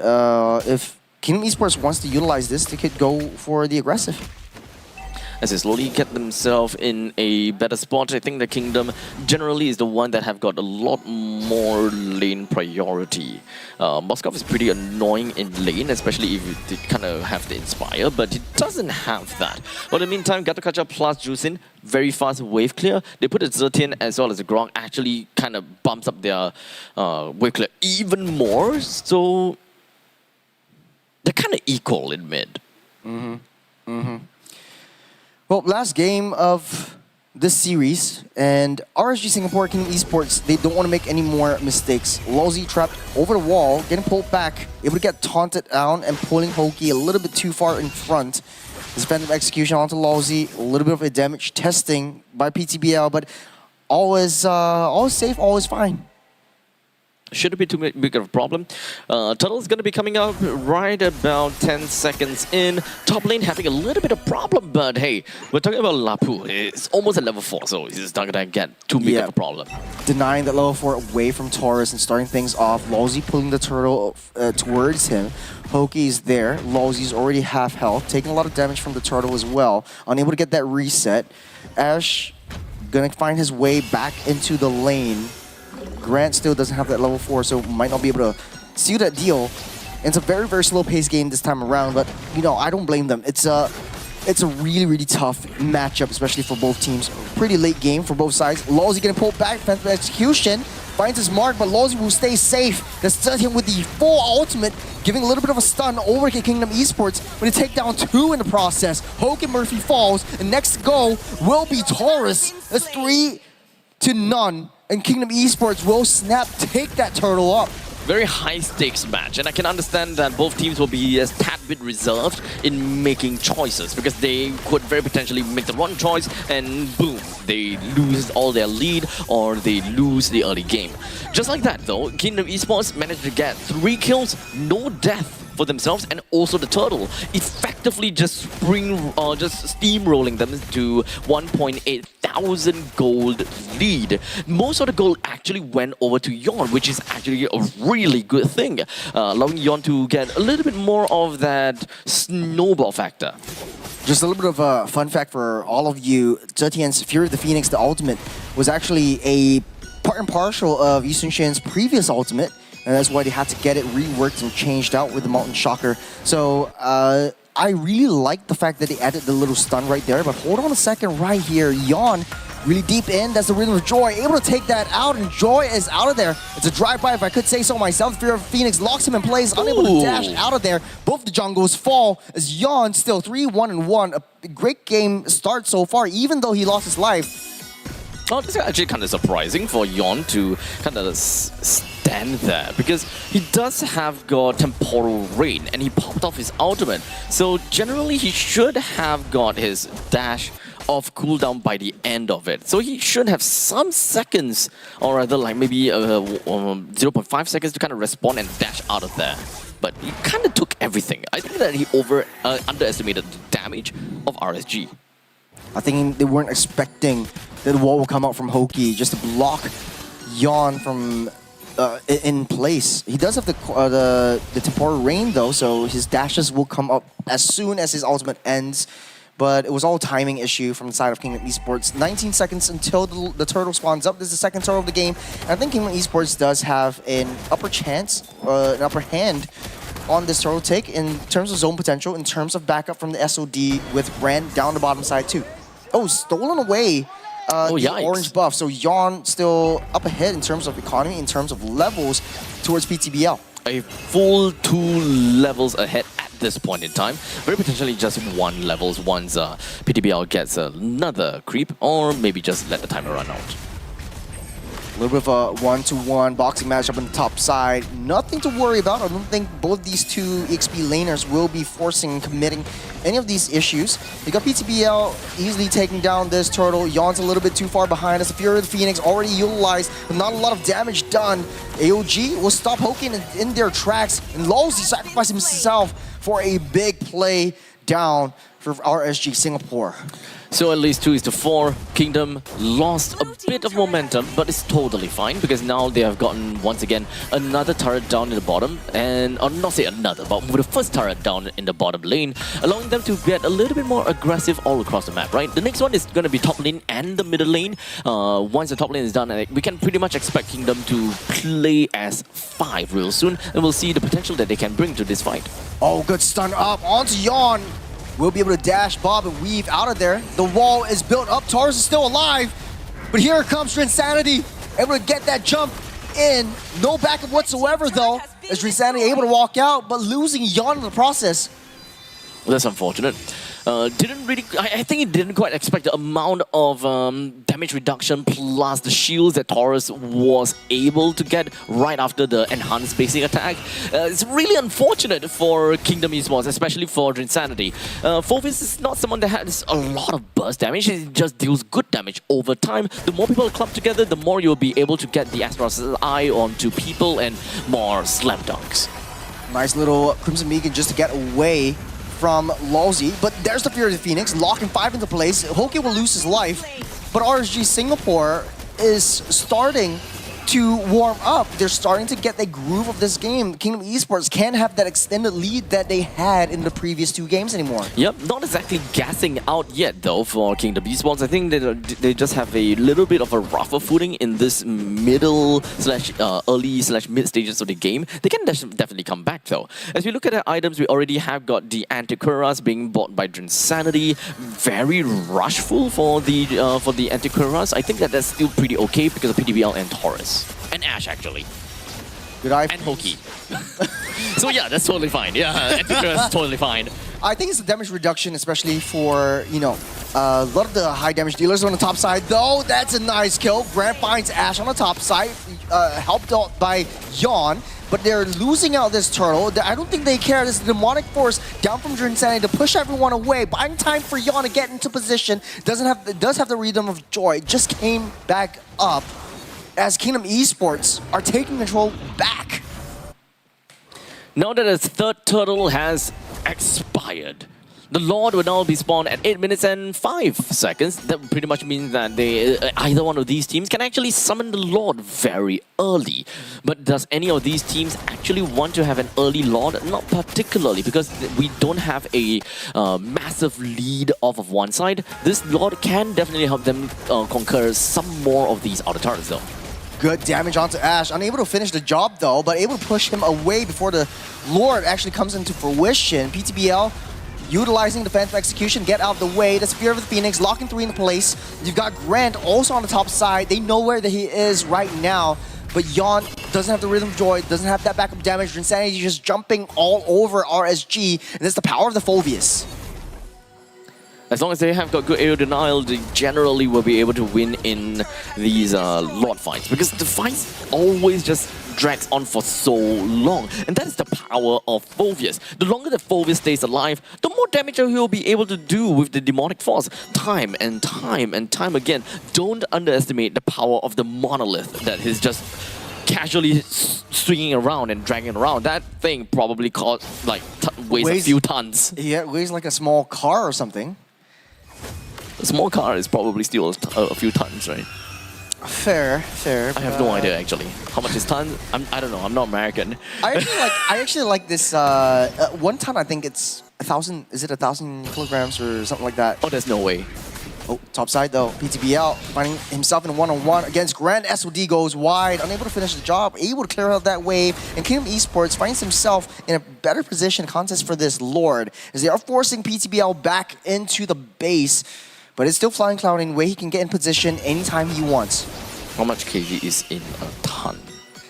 if Kingdom Esports wants to utilize this, they could go for the aggressive. As they slowly get themselves in a better spot, I think the Kingdom generally is the one that have got a lot more lane priority. Moskov is pretty annoying in lane, especially if they kind of have the Inspire, but it doesn't have that. But in the meantime, Gatakacha plus Jusin, very fast wave clear. They put a Zetian as well as a Grok, actually kind of bumps up their wave clear even more, so they're kind of equal in mid. Well, last game of this series, and RSG Singapore Kingdom Esports, they don't want to make any more mistakes. Lawsy trapped over the wall, getting pulled back, able to get taunted down and pulling Hoki a little bit too far in front. This phantom execution onto Lawsy, a little bit of a damage testing by PTBL, but always safe, always fine. Shouldn't be too big of a problem. Tunnel's going to be coming up right about 10 seconds in. Top lane having a little bit of problem, but hey, we're talking about Lapu. It's almost at level 4, so he's not going to get too big of a problem. Denying that level 4 away from Taurus and starting things off. Lawsy pulling the turtle towards him. Hoki is there. Lawsy's already half health, taking a lot of damage from the turtle as well. Unable to get that reset. Ash gonna find his way back into the lane. Grant still doesn't have that level 4, so might not be able to seal that deal. It's a very slow-paced game this time around, but you know, I don't blame them. It's a really tough matchup, especially for both teams. Pretty late game for both sides. Lawsy getting pulled back, defensive execution, finds his mark, but Lawsy will stay safe. They stun him with the full ultimate, giving a little bit of a stun over to Kingdom Esports, but they take down 2 in the process. Hoke and Murphy falls, and next to go will be Taurus. That's 3-0. And Kingdom Esports will snap, take that turtle up. Very high stakes match, and I can understand that both teams will be a tad bit reserved in making choices because they could very potentially make the wrong choice and boom, they lose all their lead or they lose the early game. Just like that though, Kingdom Esports managed to get 3 kills, no death for themselves, and also the turtle, effectively just steamrolling them to 1.8 thousand gold lead. Most of the gold actually went over to Yon, which is actually a really good thing, allowing Yon to get a little bit more of that snowball factor. Just a little bit of a fun fact for all of you, Zetian's Fury of the Phoenix, the ultimate, was actually a part and parcel of Yi Sun-shen's previous ultimate, and that's why they had to get it reworked and changed out with the Molten Shocker. So I really like the fact that they added the little stun right there, but hold on a second right here. Yon really deep in, that's the Rhythm of Joy, able to take that out, and Joy is out of there. It's a drive-by, if I could say so myself. Fear of Phoenix locks him in place, unable to dash out of there. Both the jungles fall as Yon still 3-1-1. A great game start so far, even though he lost his life. Oh, this is actually kind of surprising for Yon to kind of stand there because he does have got Temporal Rain and he popped off his ultimate. So generally he should have got his dash off cooldown by the end of it. So he should have some seconds, or rather like maybe 0.5 seconds to kind of respawn and dash out of there. But he kind of took everything. I think that he underestimated the damage of RSG. I think they weren't expecting that the wall will come out from Hoki just to block Yon from in place. He does have the temporal rain though, so his dashes will come up as soon as his ultimate ends. But it was all timing issue from the side of Kingdom Esports. 19 seconds until the turtle spawns up. This is the second turtle of the game. And I think Kingdom Esports does have an upper hand on this turtle take in terms of zone potential, in terms of backup from the SOD with Brand down the bottom side too. Oh, stolen away the orange buff. So Yon still up ahead in terms of economy, in terms of levels towards PTBL. A full 2 levels ahead at this point in time. Very potentially just 1 levels once PTBL gets another creep, or maybe just let the timer run out. A little bit of a 1-to-1 boxing matchup on the top side. Nothing to worry about. I don't think both these two EXP laners will be forcing and committing any of these issues. You got PTBL easily taking down this turtle. Yon's a little bit too far behind as the Fury of the Phoenix already utilized, but not a lot of damage done. AOG will stop poking in their tracks, and Lowsy sacrificing himself for a big play down for RSG Singapore. So at least 2-4. Kingdom lost a bit of momentum, but it's totally fine because now they have gotten, once again, another turret down in the bottom. And, or not say another, but with the first turret down in the bottom lane, allowing them to get a little bit more aggressive all across the map, right? The next one is going to be top lane and the middle lane. Once the top lane is done, we can pretty much expect Kingdom to play as 5 real soon. And we'll see the potential that they can bring to this fight. Oh, good stun up onto Yon. We'll be able to dash, bob, and weave out of there. The wall is built up. Taurus is still alive. But here comes Drinsanity, able to get that jump in. No backup whatsoever, though, as Drinsanity able to walk out, but losing Yon in the process. That's unfortunate. I think he didn't quite expect the amount of damage reduction plus the shields that Taurus was able to get right after the enhanced basic attack. It's really unfortunate for Kingdom Esports, especially for Drinsanity. Phovis is not someone that has a lot of burst damage. He just deals good damage over time. The more people clump together, the more you'll be able to get the Astra's eye onto people and more slam dunks. Nice little Crimson Beacon just to get away from Lawsy, but there's the Fury of the Phoenix, locking 5 into place. Hoke will lose his life, but RSG Singapore is starting to warm up. They're starting to get the groove of this game. Kingdom Esports can't have that extended lead that they had in the previous 2 games anymore. Yep, not exactly gassing out yet though for Kingdom Esports. I think they just have a little bit of a rougher footing in this middle slash early slash mid stages of the game. They can definitely come back though. As we look at the items, we already have got the Antiquaras being bought by Drinsanity. Very rushful for the Antiquaras. I think that's still pretty okay because of PTBL and Taurus. And Ash, actually. Good eye. And Hoki. So yeah, that's totally fine. Yeah, Antiquaras totally fine. I think it's the damage reduction, especially for, you know, a lot of the high damage dealers on the top side. Though, that's a nice kill. Grant finds Ash on the top side, helped out by Yon. But they're losing out this turtle. I don't think they care. This demonic force down from Drinsanity to push everyone away. Buying time for Yon to get into position. Does have the rhythm of joy. Just came back up as Kingdom Esports are taking control back. Now that the third turtle has expired, the Lord will now be spawned at 8 minutes and 5 seconds. That pretty much means that either one of these teams can actually summon the Lord very early. But does any of these teams actually want to have an early Lord? Not particularly, because we don't have a massive lead off of one side. This Lord can definitely help them conquer some more of these outer turrets though. Good damage onto Ash. Unable to finish the job though, but able to push him away before the Lord actually comes into fruition. PTBL utilizing defensive execution, get out of the way. The Spear of the Phoenix, locking 3 into place. You've got Grant also on the top side. They know where he is right now, but Yon doesn't have the Rhythm of Joy, doesn't have that backup damage. Drinsanity just jumping all over RSG, and that's the power of the Phoveus. As long as they have got good aerial denial, they generally will be able to win in these Lord fights. Because the fights always just drags on for so long. And that is the power of Phoveus. The longer that Phoveus stays alive, the more damage he will be able to do with the demonic force. Time and time and time again. Don't underestimate the power of the monolith that is just casually swinging around and dragging around. That thing probably costs like weighs a few tons. Yeah, it weighs like a small car or something. A small car is probably still a few tons, right? Fair. I have no idea actually. How much is ton? I don't know. I'm not American. I actually like this. 1 ton, I think it's 1,000. Is it 1,000 kilograms or something like that? Oh, there's no way. Oh, top side though. PTBL finding himself in a one-on-one against Grand. SOD goes wide, unable to finish the job, able to clear out that wave. And Kingdom Esports finds himself in a better position contest for this Lord, as they are forcing PTBL back into the base. But it's still Flying Cloud in where he can get in position anytime he wants. How much kg is in a ton?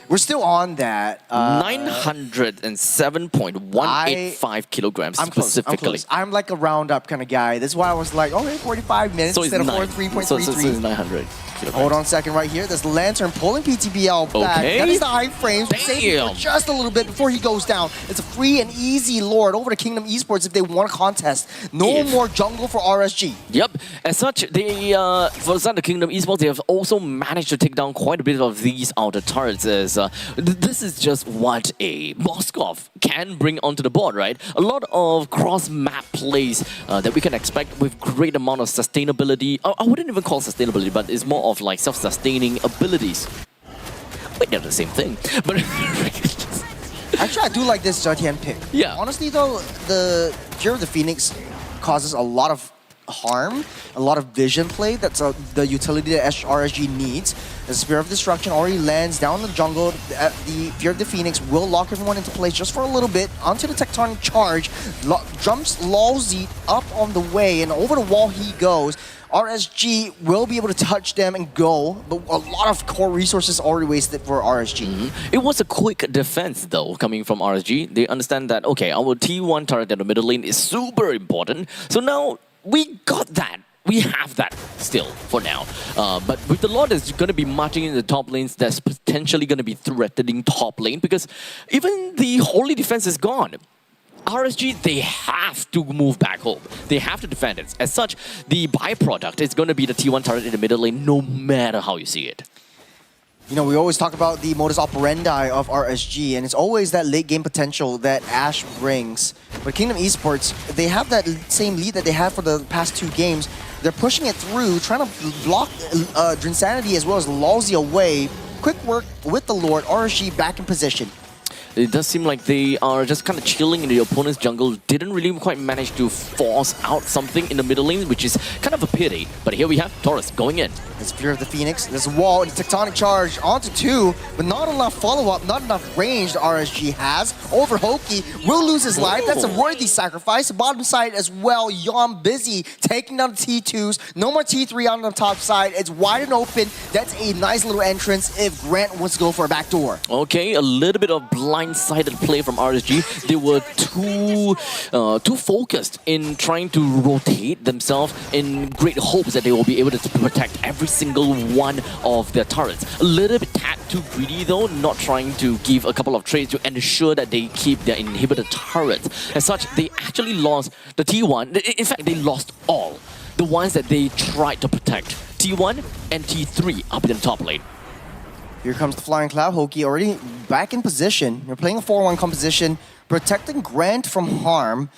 We're still on that. 907.185 kilograms specifically. I'm like a roundup kind of guy. That's why I was like, okay, 45 minutes So it's instead of 3.33. 43.33. So it's 900 kilograms. Hold on a second right here. This Lantern pulling PTBL back. Okay. That is the high frames. Damn. Saving for just a little bit before he goes down. It's a free and easy Lord over to Kingdom Esports if they want a contest. No more jungle for RSG. Yep. As such, they for the side of the Kingdom Esports, they have also managed to take down quite a bit of these outer turrets. As this is just what a Moskov can bring onto the board, right? A lot of cross-map plays that we can expect with great amount of sustainability. I wouldn't even call sustainability, but it's more of like self-sustaining abilities. Wait, they're the same thing. But Actually, I do like this Zetian pick. Yeah. Honestly, though, the Fear of the Phoenix causes a lot of harm, a lot of vision play. That's the utility that RSG needs. The Spear of Destruction already lands down the jungle. The Fear of the Phoenix will lock everyone into place just for a little bit. Onto the Tectonic Charge. Jumps Lawsy up on the way, and over the wall he goes. RSG will be able to touch them and go, but a lot of core resources already wasted for RSG. it was a quick defense, though, coming from RSG. They understand that, okay, our T1 turret in the middle lane is super important. So now we got that. We have that still for now. But with the Lord that's going to be marching in the top lanes, that's potentially going to be threatening top lane, because even the holy defense is gone. RSG, they have to move back home. They have to defend it. As such, the byproduct is going to be the T1 turret in the middle lane, no matter how you see it. You know, we always talk about the modus operandi of RSG, and it's always that late game potential that Ash brings. But Kingdom Esports, they have that same lead that they had for the past 2 games. They're pushing it through, trying to block Drinsanity as well as Lawsy away. Quick work with the Lord, RSG back in position. It does seem like they are just kind of chilling in the opponent's jungle. Didn't really quite manage to force out something in the middle lane, which is kind of a pity. But here we have Taurus going in. There's Fear of the Phoenix, there's a wall, and a Tectonic Charge onto 2, but not enough follow-up, not enough range the RSG has. Over Hoki, will lose his life. That's a worthy sacrifice. The bottom side as well, Yon busy taking down the T2s. No more T3 on the top side. It's wide and open. That's a nice little entrance if Grant wants to go for a backdoor. Okay, a little bit of blindsided play from RSG. They were too focused in trying to rotate themselves in great hopes that they will be able to protect every single one of their turrets. A little bit tad too greedy though, not trying to give a couple of trades to ensure that they keep their inhibitor turrets. As such, they actually lost the T1. In fact, they lost all the ones that they tried to protect. T1 and T3 up in the top lane. Here comes the Flying Cloud. Hoki already back in position. You're playing a 4-1 composition, protecting Grant from harm.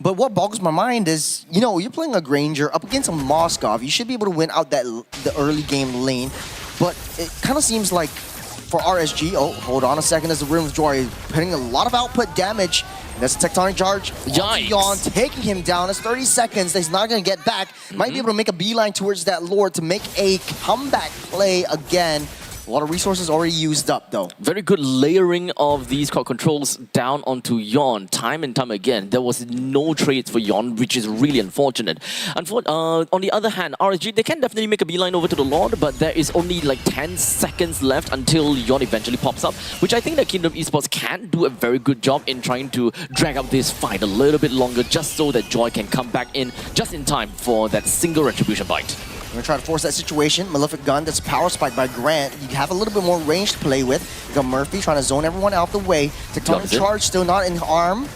But what boggles my mind is, you know, you're playing a Granger up against a Moskov. You should be able to win out the early game lane. But it kind of seems like for RSG, oh, hold on a second, there's the Rim of Joy putting a lot of output damage. That's a Tectonic Charge. Yikes. Yon taking him down. That's 30 seconds that he's not going to get back. Might be able to make a beeline towards that Lord to make a comeback play again. A lot of resources already used up, though. Very good layering of these core controls down onto Yon time and time again. There was no trades for Yon, which is really unfortunate. On the other hand, RSG, they can definitely make a beeline over to the Lord, but there is only like 10 seconds left until Yon eventually pops up, which I think that Kingdom Esports can do a very good job in trying to drag out this fight a little bit longer, just so that Joy can come back in just in time for that single retribution bite. We're going to try to force that situation. Malefic Gun, that's power spiked by Grant. You have a little bit more range to play with. You got Murphy trying to zone everyone out the way. Tectonic Charge still not in harm.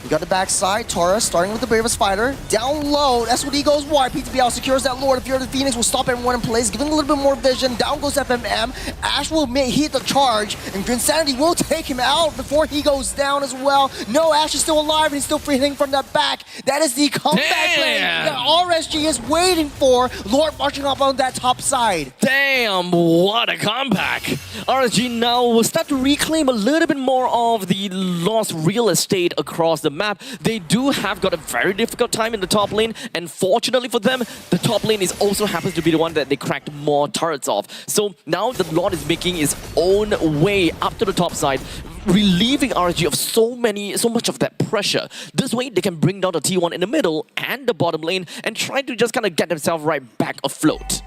We got the backside. Taurus starting with the bravest fighter. Down low. SOD goes wide. PTBL secures that Lord. Fear of the Phoenix will stop everyone in place, giving a little bit more vision. Down goes FMM. Ash will hit the charge, and Grinsanity will take him out before he goes down as well. No, Ash is still alive, and he's still free hitting from that back. That is the comeback lane that RSG is waiting for. Lord marching up on that top side. Damn, what a comeback! RSG now will start to reclaim a little bit more of the lost real estate across the map. They do have got a very difficult time in the top lane, and fortunately for them, the top lane is also happens to be the one that they cracked more turrets off. So now the Lord is making his own way up to the top side, relieving RSG of so much of that pressure. This way they can bring down the T1 in the middle and the bottom lane and try to just kind of get themselves right back afloat.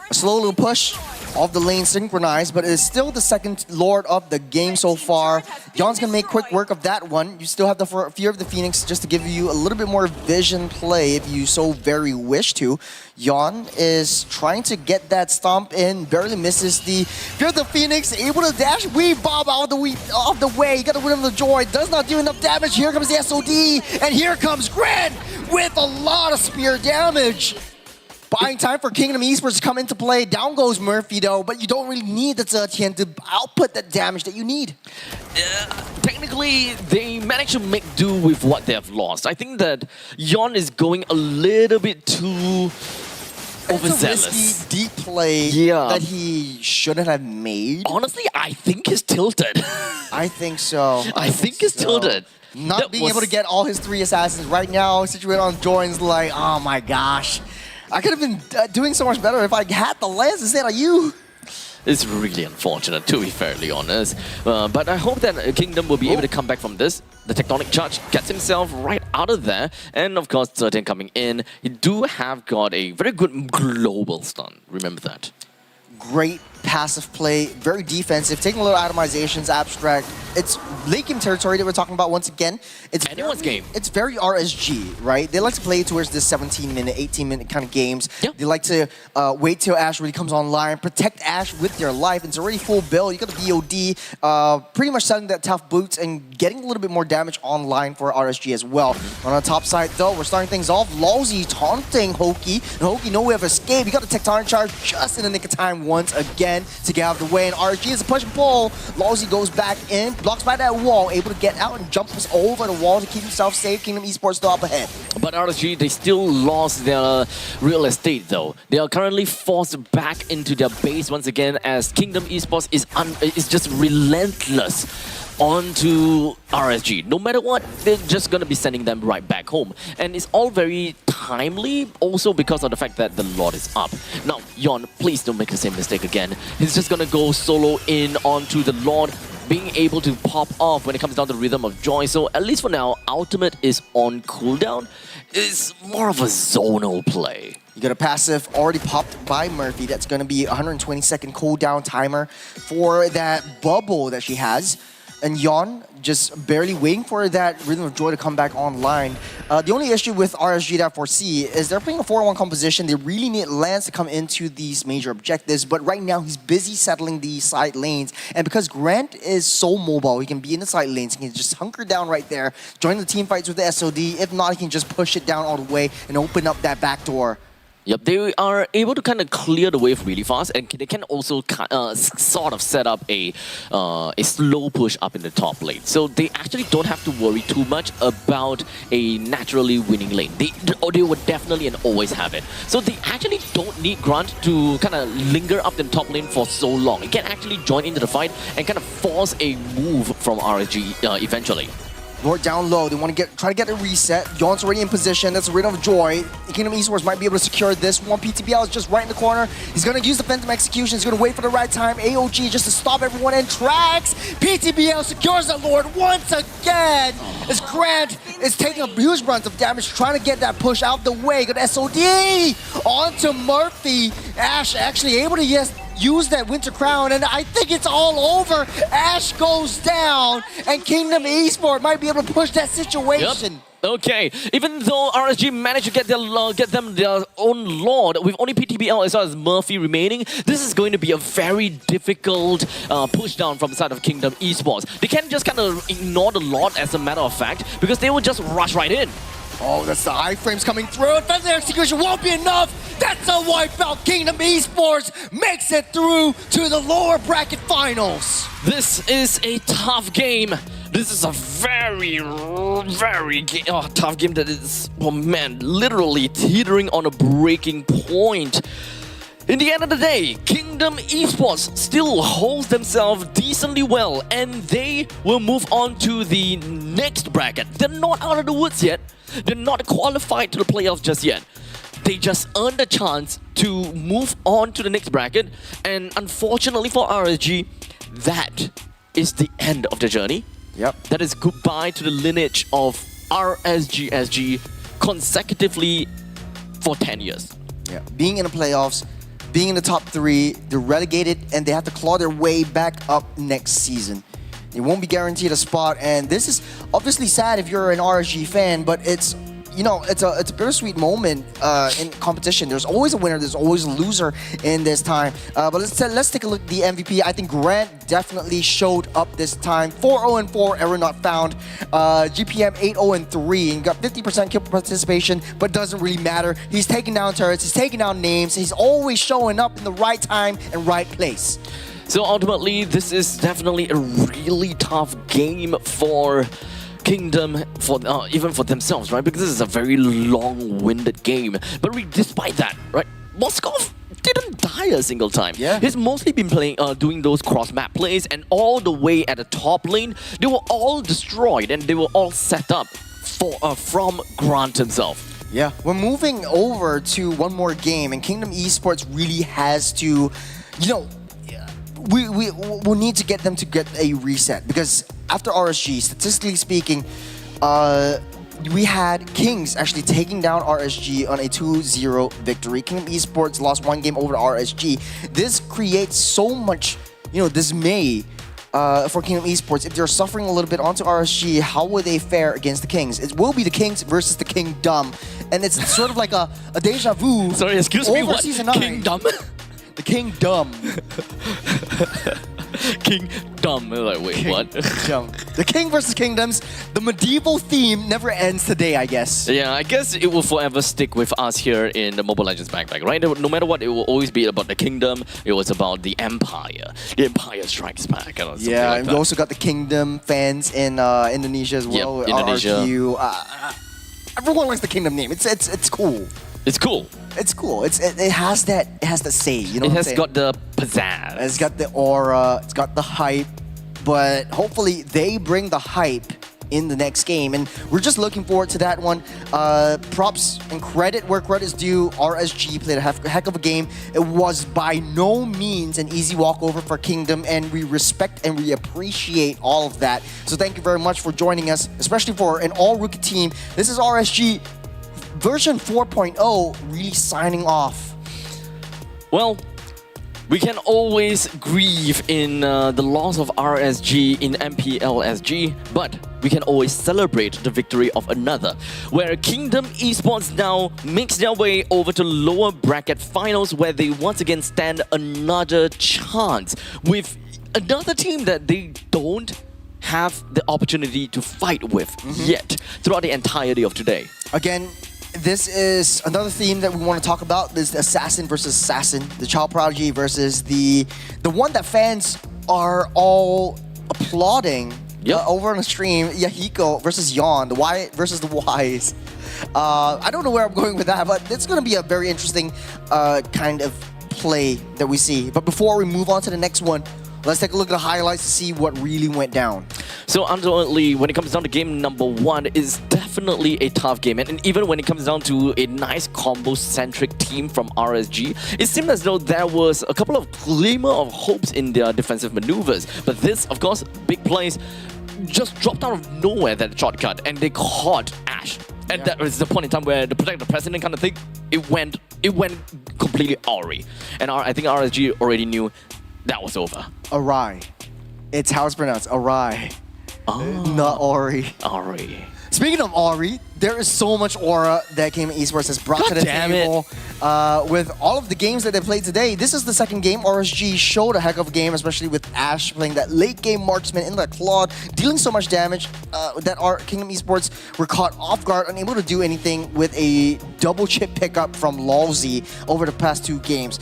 A slow little push of the lane synchronized, but it is still the second Lord of the game so far. Yon's gonna make quick work of that one. You still have the Fear of the Phoenix just to give you a little bit more vision play if you so very wish to. Yon is trying to get that stomp in, barely misses the Fear of the Phoenix, able to dash weave Bob out of the way. You got the Rhythm of the Joy, does not do enough damage. Here comes the SOD, and here comes Grand with a lot of spear damage. Buying time for Kingdom Esports to come into play. Down goes Murphy though, but you don't really need the Zetian to output that damage that you need. Technically, they managed to make do with what they have lost. I think that Yon is going a little bit too overzealous. It's a risky deep play that he shouldn't have made. Honestly, I think he's tilted. I think so. I think he's tilted. Not being able to get all his 3 assassins right now, situated on Jordan's like, oh my gosh. I could have been doing so much better if I had the lens instead of you. It's really unfortunate, to be fairly honest. But I hope that Kingdom will be able to come back from this. The Tectonic Charge gets himself right out of there. And of course, 13 coming in. You do have got a very good global stun. Remember that. Great passive play, very defensive, taking a little atomizations, abstract. It's late game territory that we're talking about once again. It's anyone's game. It's very RSG, right? They like to play towards this 17-minute, 18-minute kind of games. Yep. They like to wait till Ash really comes online, protect Ash with their life. It's already full build. You got the BOD, pretty much selling that tough boots and getting a little bit more damage online for RSG as well. On the top side though, we're starting things off. Lawsy taunting Hoki. And Hoki, no way of escape. You got the Tectonic Charge just in the nick of time once again to get out of the way, and RSG is a push and pull. Lawsy goes back in, blocks by that wall, able to get out and jumps over the wall to keep himself safe. Kingdom Esports still up ahead. But RSG, they still lost their real estate though. They are currently forced back into their base once again as Kingdom Esports is just relentless onto RSG. No matter what, they're just gonna be sending them right back home. And it's all very timely, also because of the fact that the Lord is up. Now, Yon, please don't make the same mistake again. He's just gonna go solo in onto the Lord, being able to pop off when it comes down to Rhythm of Joy. So at least for now, Ultimate is on cooldown. It's more of a zonal play. You got a passive already popped by Murphy. That's going to be a 120-second cooldown timer for that bubble that she has. And Yon just barely waiting for that Rhythm of Joy to come back online. The only issue with RSG that I foresee is they're playing a 4-1 composition. They really need Lance to come into these major objectives, but right now he's busy settling the side lanes. And because Grant is so mobile, he can be in the side lanes, he can just hunker down right there, join the team fights with the SOD. If not, he can just push it down all the way and open up that back door. Yep, they are able to kind of clear the wave really fast, and they can also sort of set up a slow push up in the top lane. So they actually don't have to worry too much about a naturally winning lane. They would definitely and always have it. So they actually don't need Grunt to kind of linger up in the top lane for so long. He can actually join into the fight and kind of force a move from RSG eventually. Lord down low, they want to try to get a reset. Yon's already in position, that's a Rhythm of Joy. Kingdom Esports might be able to secure this one. PTBL is just right in the corner. He's going to use the Phantom Execution, he's going to wait for the right time. AOG just to stop everyone in tracks. PTBL secures the Lord once again. As Grant is taking a huge brunt of damage, trying to get that push out the way. Got SOD onto Murphy. Ash actually able to use that Winter Crown, and I think it's all over. Ash goes down, and Kingdom Esport might be able to push that situation. Yep. Okay, even though RSG managed to get them their own Lord, with only PTBL as well as Murphy remaining, this is going to be a very difficult push down from the side of Kingdom Esports. They can't just kind of ignore the Lord as a matter of fact, because they will just rush right in. Oh, that's the iframes coming through. Defensive execution won't be enough. That's a wipeout. Kingdom Esports makes it through to the lower bracket finals. This is a tough game. This is a very tough game that is, oh man, literally teetering on a breaking point. In the end of the day, Kingdom Esports still holds themselves decently well, and they will move on to the next bracket. They're not out of the woods yet. They're not qualified to the playoffs just yet. They just earned a chance to move on to the next bracket, and unfortunately for RSG, that is the end of the journey. Yep. That is goodbye to the lineage of RSG consecutively for 10 years. Yeah. Being in the playoffs, being in the top 3, they're relegated and they have to claw their way back up next season. They won't be guaranteed a spot, and this is obviously sad if you're an RSG fan, but it's, you know, it's a bittersweet moment in competition. There's always a winner, there's always a loser in this time. But let's take a look at the MVP. I think Grant definitely showed up this time. 4-0-4, error not found. GPM 8-0-3, and got 50% kill participation, but doesn't really matter. He's taking down turrets, he's taking down names, he's always showing up in the right time and right place. So ultimately, this is definitely a really tough game for Kingdom, even for themselves, right? Because this is a very long-winded game. But despite that, right, Moskov didn't die a single time. Yeah. He's mostly been playing, doing those cross-map plays, and all the way at the top lane, they were all destroyed and they were all set up from Grant himself. Yeah, we're moving over to one more game, and Kingdom Esports really has to, you know, we'll need to get them to get a reset, because after RSG, statistically speaking, we had Kings actually taking down RSG on a 2-0 victory. Kingdom Esports lost 1 game over to RSG. This creates so much, you know, dismay for Kingdom Esports. If they're suffering a little bit onto RSG, how will they fare against the Kings? It will be the Kings versus the Kingdom, and it's sort of like a deja vu. Sorry, excuse me, what? Season 9. Kingdom? The Kingdom. Kingdom. Like, wait, what? The King versus Kingdoms. The medieval theme never ends today, I guess. Yeah, I guess it will forever stick with us here in the Mobile Legends backpack, right? No matter what, it will always be about the kingdom. It was about the empire. The Empire Strikes Back. You know, yeah, like and that. we also got the Kingdom fans in Indonesia as well. Yep, Indonesia. RRQ. Everyone likes the Kingdom name. It's cool. It's cool. It's cool. It has that say. You know, It what I'm has saying? got the pizzazz. It's got the aura. It's got the hype. But hopefully they bring the hype in the next game, and we're just looking forward to that one. Props and credit where credit is due. RSG played a heck of a game. It was by no means an easy walkover for Kingdom, and we respect and we appreciate all of that. So thank you very much for joining us, especially for an all-rookie team. This is RSG version 4.0 really signing off. Well, we can always grieve in the loss of RSG in MPL SG, but we can always celebrate the victory of another, where Kingdom Esports now makes their way over to lower bracket finals, where they once again stand another chance with another team that they don't have the opportunity to fight with yet throughout the entirety of today. Again, this is another theme that we want to talk about. This is Assassin versus Assassin, the Child Prodigy versus the one that fans are all applauding over on the stream. Yahiko versus Yon, the Y versus the Ys. I don't know where I'm going with that, but it's going to be a very interesting kind of play that we see. But before we move on to the next one, let's take a look at the highlights to see what really went down. So ultimately, when it comes down to game number 1, it's definitely a tough game. And even when it comes down to a nice combo-centric team from RSG, it seemed as though there was a couple of glimmer of hopes in their defensive maneuvers. But this, of course, big plays, just dropped out of nowhere, that shortcut, and they caught Ash. And that was the point in time where the Protect the President kind of thing, it went completely completely Ori. And I think RSG already knew that was over. Awry. It's how it's pronounced. Awry. Not Ori. Ori. Speaking of Ori, there is so much aura that Kingdom Esports has brought to the table. With all of the games that they played today, this is the second game. RSG showed a heck of a game, especially with Ash playing that late game marksman in the Claude, dealing so much damage that our Kingdom Esports were caught off guard, unable to do anything with a double chip pickup from Lawsy over the past 2 games.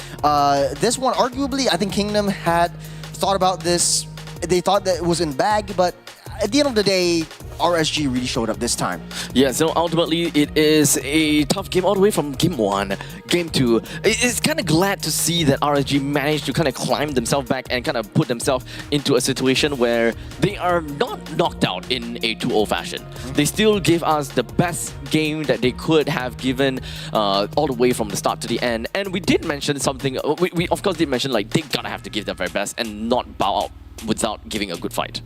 This one, arguably, I think Kingdom had thought about this. They thought that it was in bag, but at the end of the day, RSG really showed up this time. Yeah, so ultimately it is a tough game all the way from game 1, game 2. It's kind of glad to see that RSG managed to kind of climb themselves back and kind of put themselves into a situation where they are not knocked out in a 2-0 fashion. They still give us the best game that they could have given all the way from the start to the end. And we did mention something, we of course did mention like they gotta have to give their very best and not bow out without giving a good fight.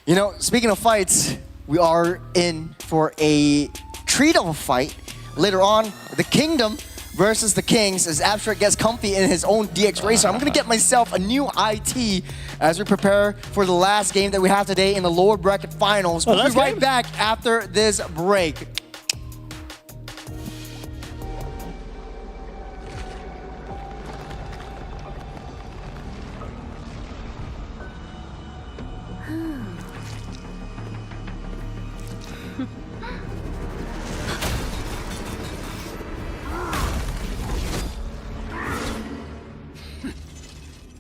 You know, speaking of fights, we are in for a treat of a fight. Later on, the Kingdom versus the Kings as Abstract gets comfy in his own DX Racer. I'm going to get myself a new IT as we prepare for the last game that we have today in the lower bracket finals. We'll be right back after this break.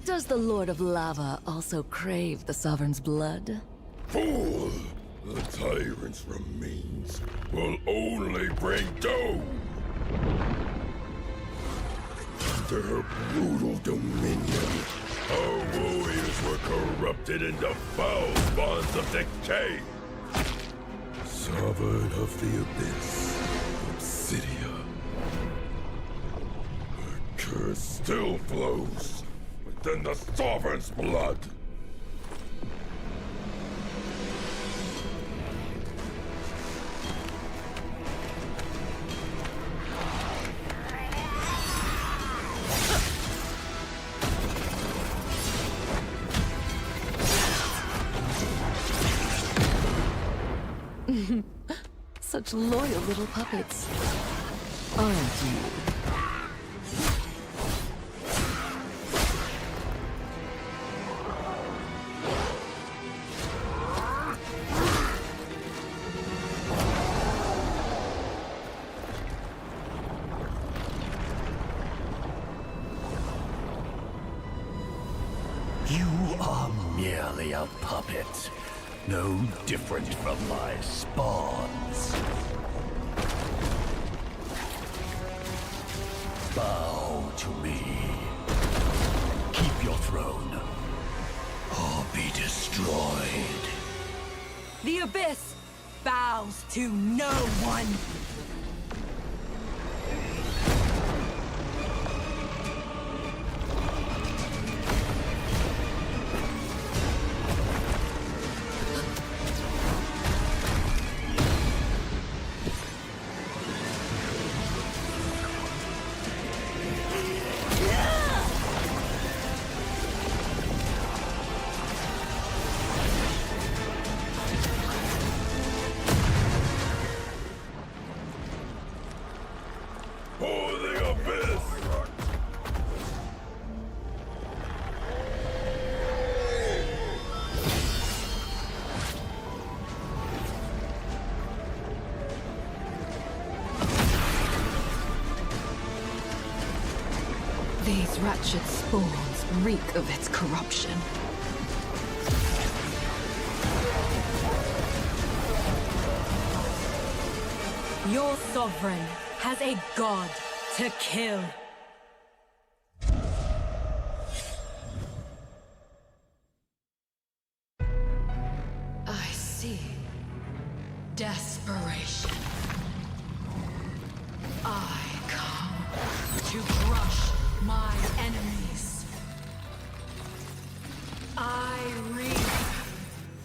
Does the Lord of Lava also crave the Sovereign's blood? Fool! The tyrant's remains will only bring doom! Under her brutal dominion, our warriors were corrupted into foul bonds of decay. Sovereign of the Abyss, Obsidia. Her curse still flows within the Sovereign's blood. Such loyal little puppets, aren't you? You are merely a puppet, no different from my spawns. Bow to me. Keep your throne, or be destroyed. The Abyss bows to no one. For the Abyss! These ratchet spawns reek of its corruption. Your sovereign has a god to kill. I see. Desperation. I come to crush my enemies. I reap.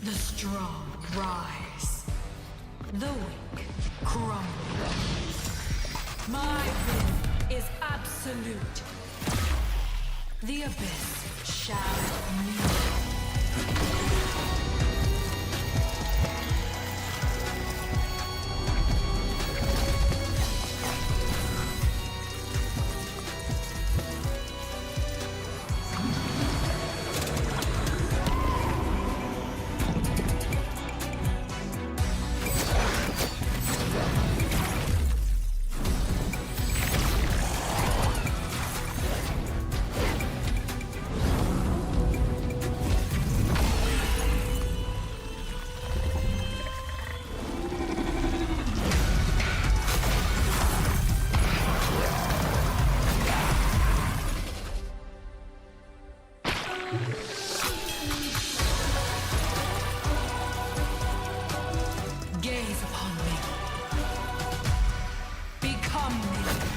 The strong rise. The weak crumble. My will is absolute. The abyss shall move. Gaze upon me. Become me.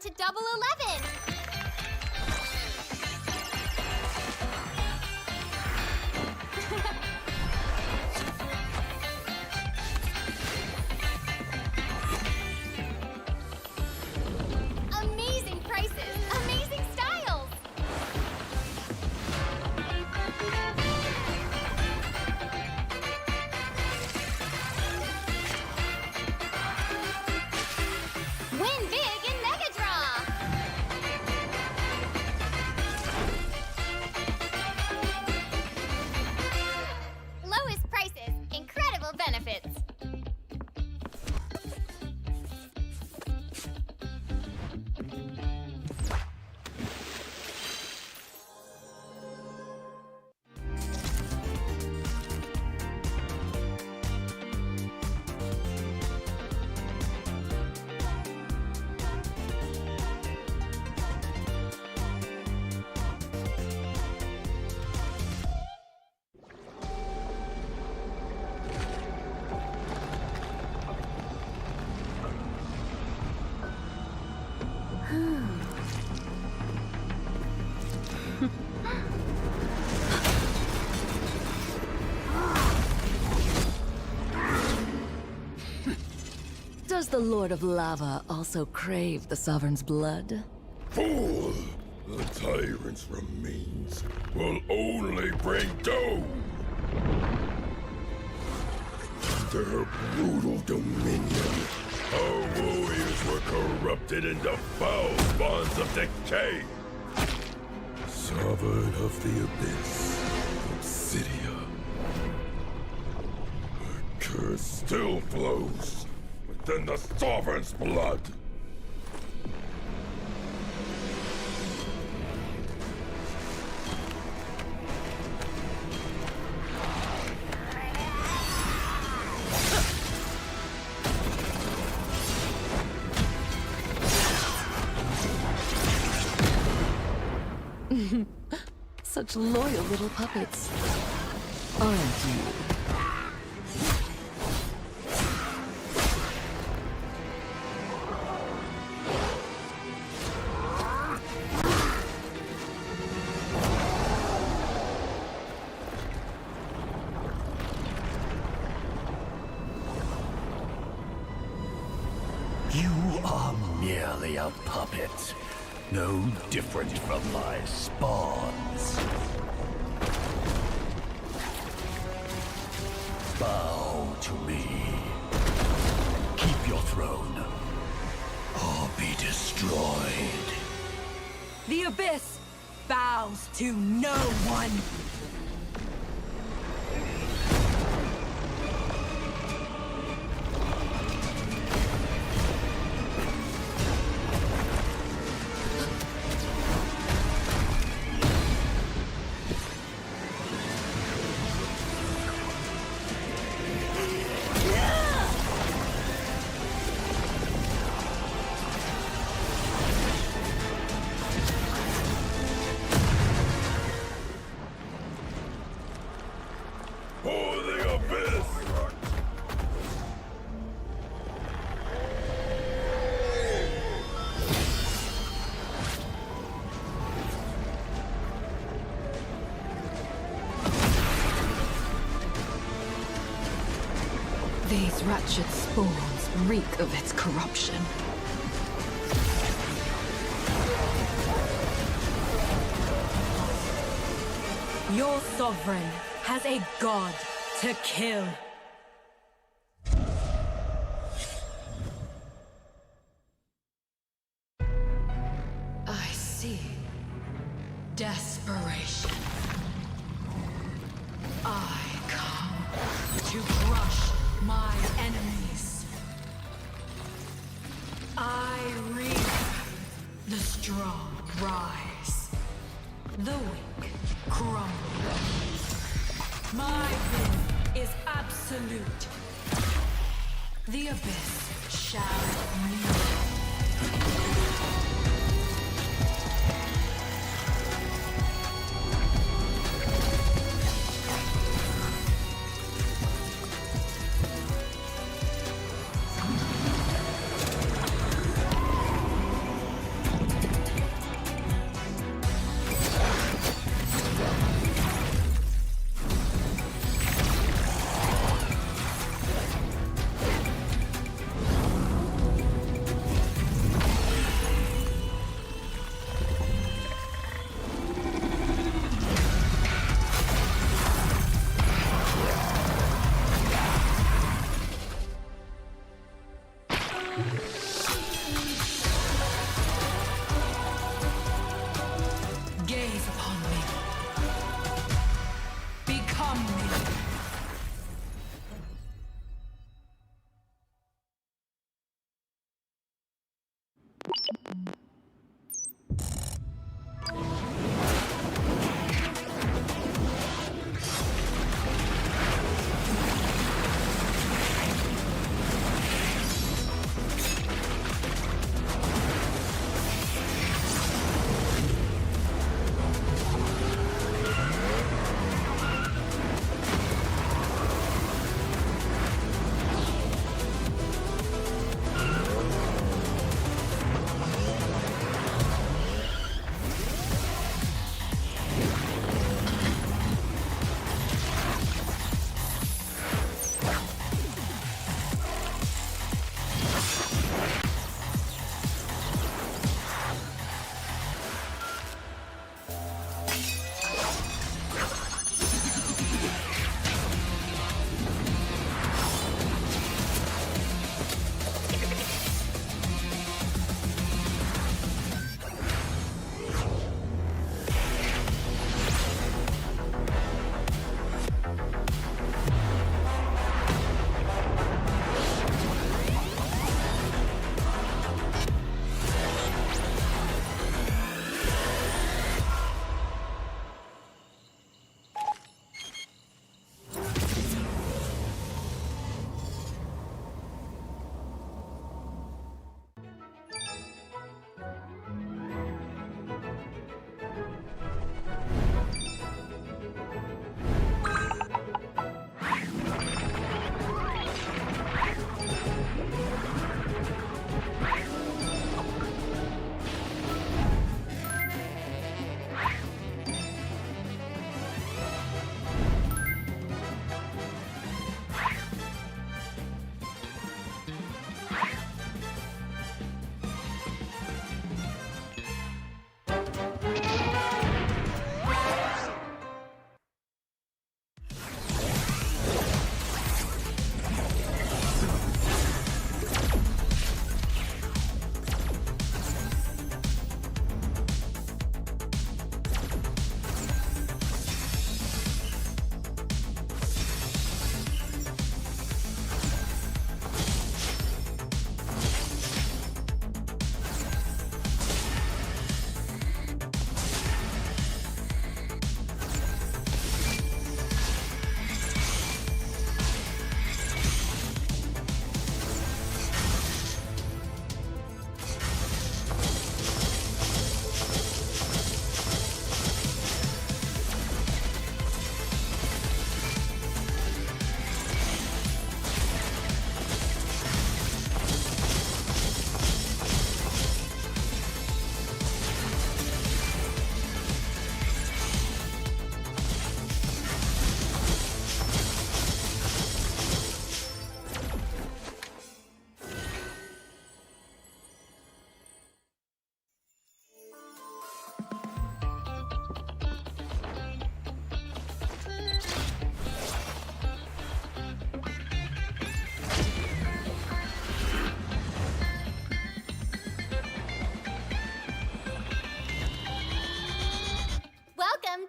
to Double 11! Amazing prices, amazing styles! Win big in Mega Draw! Lowest prices, incredible benefits. Does the Lord of Lava also crave the Sovereign's blood? Fool! The tyrant's remains will only bring doom! Under her brutal dominion, our warriors were corrupted into foul bonds of decay! Sovereign of the Abyss, Obsidia. Her curse still flows within the Sovereign's blood! Such loyal little puppets. Aren't you? You are merely a puppet, no different from my spawns. Bow to me. Keep your throne, or be destroyed. The Abyss bows to no one. For the Abyss! These wretched spawns reek of its corruption. Your sovereign has a god to kill. I see desperation. I come to crush my enemies. I reap the strong rise, the weak crumble. My will is absolute. The Abyss shall kneel.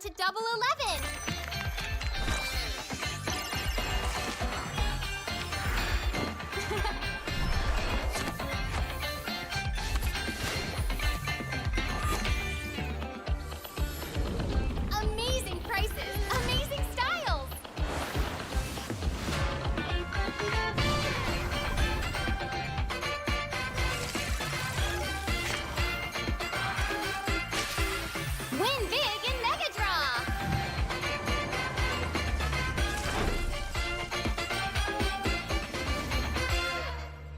to Double 11. Amazing prices, amazing styles. Win big in Mega Draw.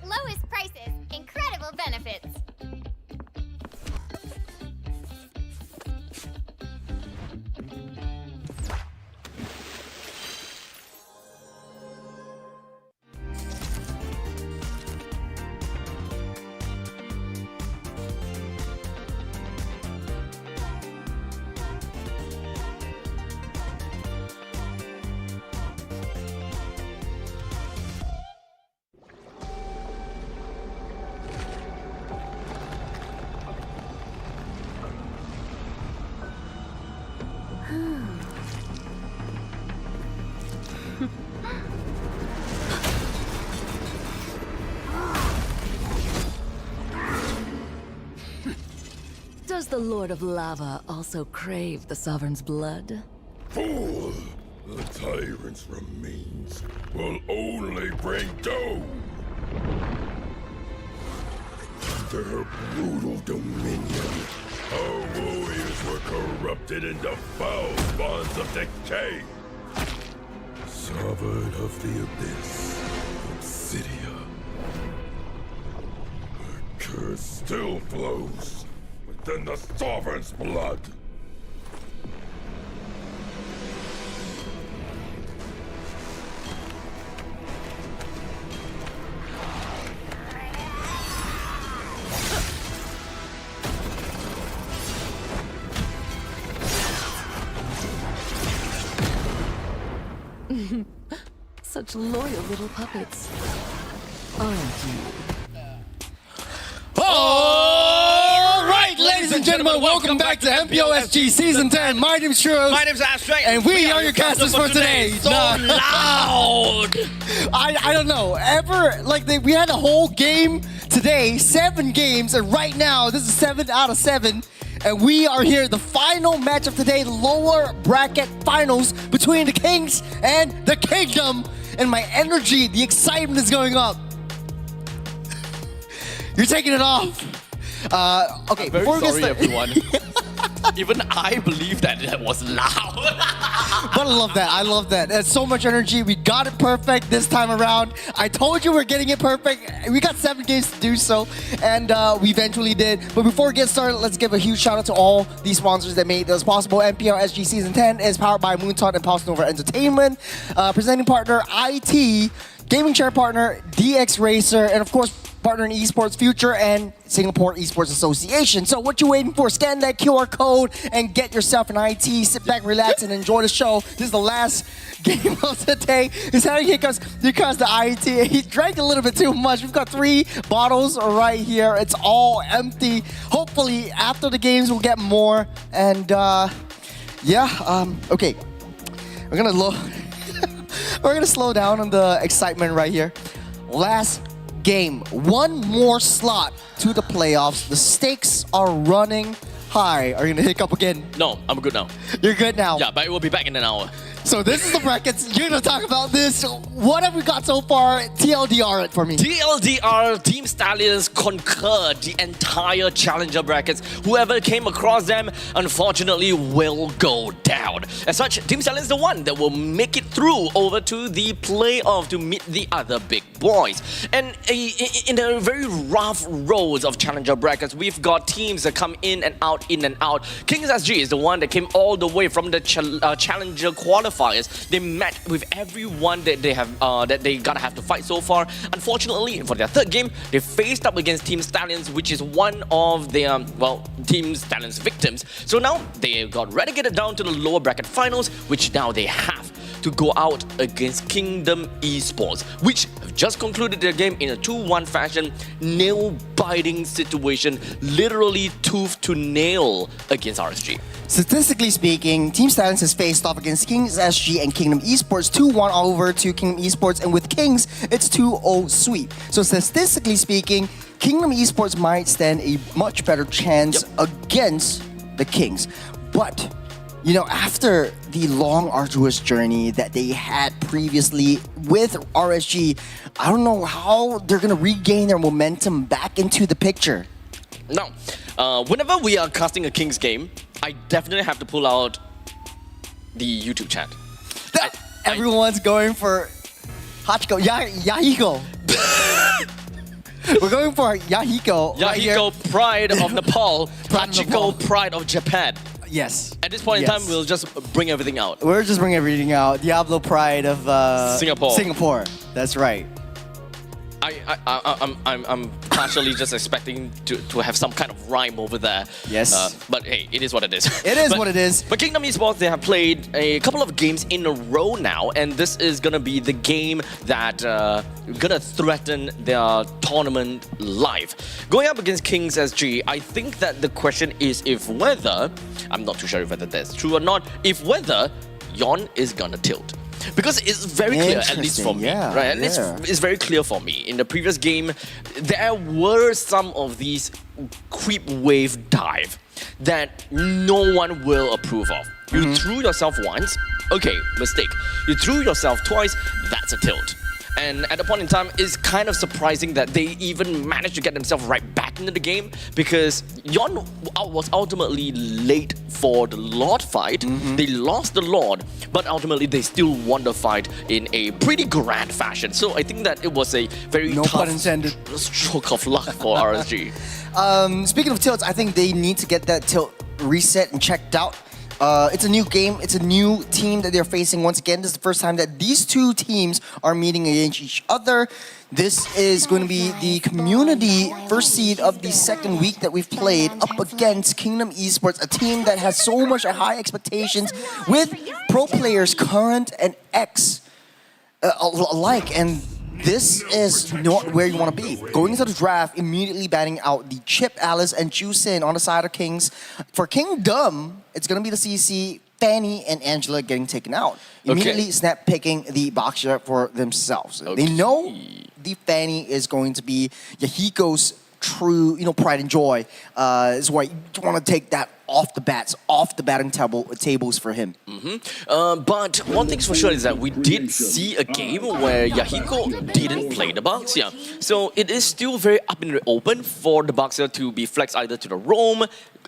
Lowest prices, incredible benefits. Does the Lord of Lava also crave the Sovereign's blood? Fool! The tyrant's remains will only bring doom! Their brutal dominion, our warriors were corrupted into foul bonds of decay. Sovereign of the Abyss, Obsidia. The curse still flows within the Sovereign's blood. Such loyal little puppets. Aren't you? All right, ladies and gentlemen, welcome back to MPL SG Season 10. My name's Shiro. My name's Astray. And we are your casters for today. So loud! I don't know. We had a whole game today, 7 games, and right now, this is 7 out of 7. And we are here, the final match of today, lower bracket finals between the Kings and the Kingdom. And my energy, the excitement is going up. You're taking it off. Okay, Very before we sorry, get started, everyone. Even I believe that was loud. But I love that. I love that. There's so much energy. We got it perfect this time around. I told you we're getting it perfect. We got 7 games to do so, and we eventually did. But before we get started, let's give a huge shout out to all these sponsors that made this possible. MPL SG Season 10 is powered by Moontot and Pulse Nova Entertainment. Presenting partner, IT. Gaming chair partner, DX Racer. And of course, partner in Esports Future and Singapore Esports Association. So what you waiting for? Scan that QR code and get yourself an IT. Sit back, relax, and enjoy the show. This is the last game of the day. He's having hiccups because the IT, he drank a little bit too much. We've got 3 bottles right here. It's all empty. Hopefully, after the games, we'll get more. And okay. We're gonna slow down on the excitement right here. Last game, 1 more slot to the playoffs. The stakes are running high. Are you gonna hiccup again? No, I'm good now. You're good now. Yeah, but it will be back in an hour. So this is the brackets. You're gonna talk about this. What have we got so far? TLDR it for me. TLDR, Team Stallions conquered the entire Challenger brackets. Whoever came across them, unfortunately, will go down. As such, Team Stallions is the one that will make it through over to the playoff to meet the other big boys. And in the very rough roads of Challenger brackets, we've got teams that come in and out, in and out. Kings SG is the one that came all the way from the Challenger Qualifiers. They met with everyone that they have that they gotta have to fight so far. Unfortunately, for their 3rd game, they faced up against Team Stallions, which is one of their Team Stallions victims. So now they got relegated down to the lower bracket finals, which now they have to go out against Kingdom Esports, which have just concluded their game in a 2-1 fashion, nail-biting situation, literally tooth to nail against RSG. Statistically speaking, Team Stallions has faced off against Kings SG and Kingdom Esports 2-1 over to Kingdom Esports, and with Kings, it's 2-0 sweep. So statistically speaking, Kingdom Esports might stand a much better chance against the Kings. But you know, after the long, arduous journey that they had previously with RSG, I don't know how they're going to regain their momentum back into the picture. Now, whenever we are casting a Kings game, I definitely have to pull out the YouTube chat. Everyone's going for Hachiko, Yahiko. We're going for Yahiko. Yahiko, right pride of Nepal. Pride of Nepal. Hachiko, pride of Japan. Yes. At this point in time, we'll just bring everything out. We're just bringing everything out. Diablo pride of Singapore. That's right. I'm partially just expecting to have some kind of rhyme over there. Yes. But hey, it is what it is. It is what it is. But Kingdom Esports, they have played a couple of games in a row now, and this is gonna be the game that gonna threaten their tournament life. Going up against Kings SG, I think that the question is if whether, I'm not too sure whether that's true or not, if whether Yon is gonna tilt. Because it's very clear, at least for me, right? At least it's very clear for me. In the previous game, there were some of these creep wave dive. that no one will approve of. You threw yourself once, okay, mistake. You threw yourself twice, that's a tilt. And at the point in time, it's kind of surprising that they even managed to get themselves right back into the game, because Yon was ultimately late for the Lord fight. They lost the Lord, but ultimately they still won the fight in a pretty grand fashion. So I think that it was a very No tough pun intended. stroke of luck for RSG. Speaking of tilts, I think they need to get that tilt reset and checked out. It's a new game. It's a new team that they're facing. Once again, this is the first time that these two teams are meeting against each other. This is going to be the community first seed of the second week that we've played up against Kingdom Esports, a team that has so much high expectations with pro players current and ex alike. And this is not where you want to be. Going into the draft, immediately banning out the Chip, Alice, and Jusin on the side of Kings. For Kingdom, it's going to be the CC, Fanny, and Angela getting taken out. Immediately snap picking the Boxer for themselves. They know the Fanny is going to be Yahiko's true, pride and joy. Is why you want to take that off the batting tables for him. But one thing's for sure is that we did see a game where Yahiko didn't play the Boxer. So it is still very up in the open for the Boxer to be flexed either to the roam,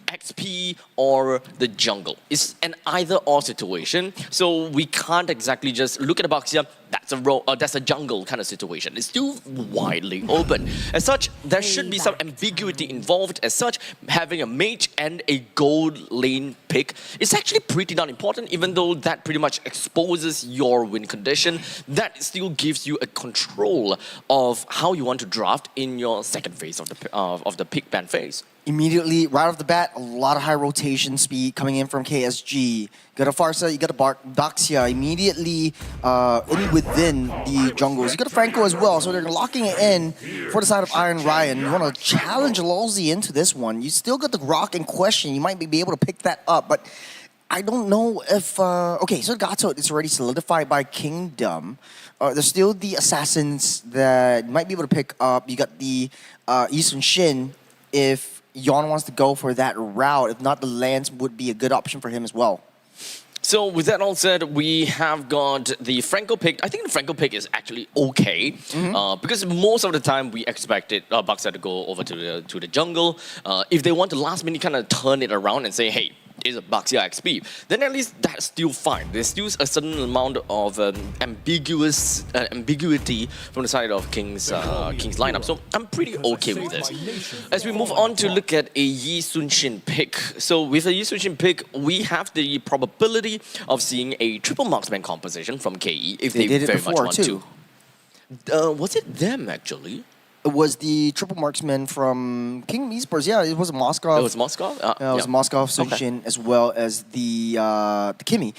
XP, or the jungle. It's an either-or situation, so we can't exactly just look at the Boxer, that's a jungle kind of situation. It's still widely open. As such, there should be some ambiguity involved. As such, having a mage and a gold lane pick is actually pretty darn important, even though that pretty much exposes your win condition. That still gives you a control of how you want to draft in your second phase of the pick ban phase. Immediately, right off the bat, a lot of high rotation speed coming in from KSG. You got a Farsa, you got a Doxia immediately in within the jungles. You got a Franco as well, so they're locking it in for the side of Iron Ryan. You want to challenge Lolzy into this one. You still got the Rock in question. You might be able to pick that up, but I don't know if... okay, so Gato is already solidified by Kingdom. There's still the Assassins that you might be able to pick up. You got the Yisun Shin if Yon wants to go for that route. If not, the Lance would be a good option for him as well. So with that all said, we have got the Franco pick. I think the Franco pick is actually okay, because most of the time we expected Boxer to go over to the jungle. If they want to last minute kind of turn it around and say, hey, is a Boxer XP, then at least that's still fine. There's still a certain amount of ambiguity from the side of King's lineup. So I'm pretty okay with this. As we move on to look at a Yi Sun Shin pick. So with a Yi Sun Shin pick, we have the probability of seeing a triple marksman composition from KE if they very much want to. Was it them actually? It was the triple marksman from King Esports. Yeah, it was Moskov. It was Moskov? It was Moskov, Sun Shin, as well as the Kimmy.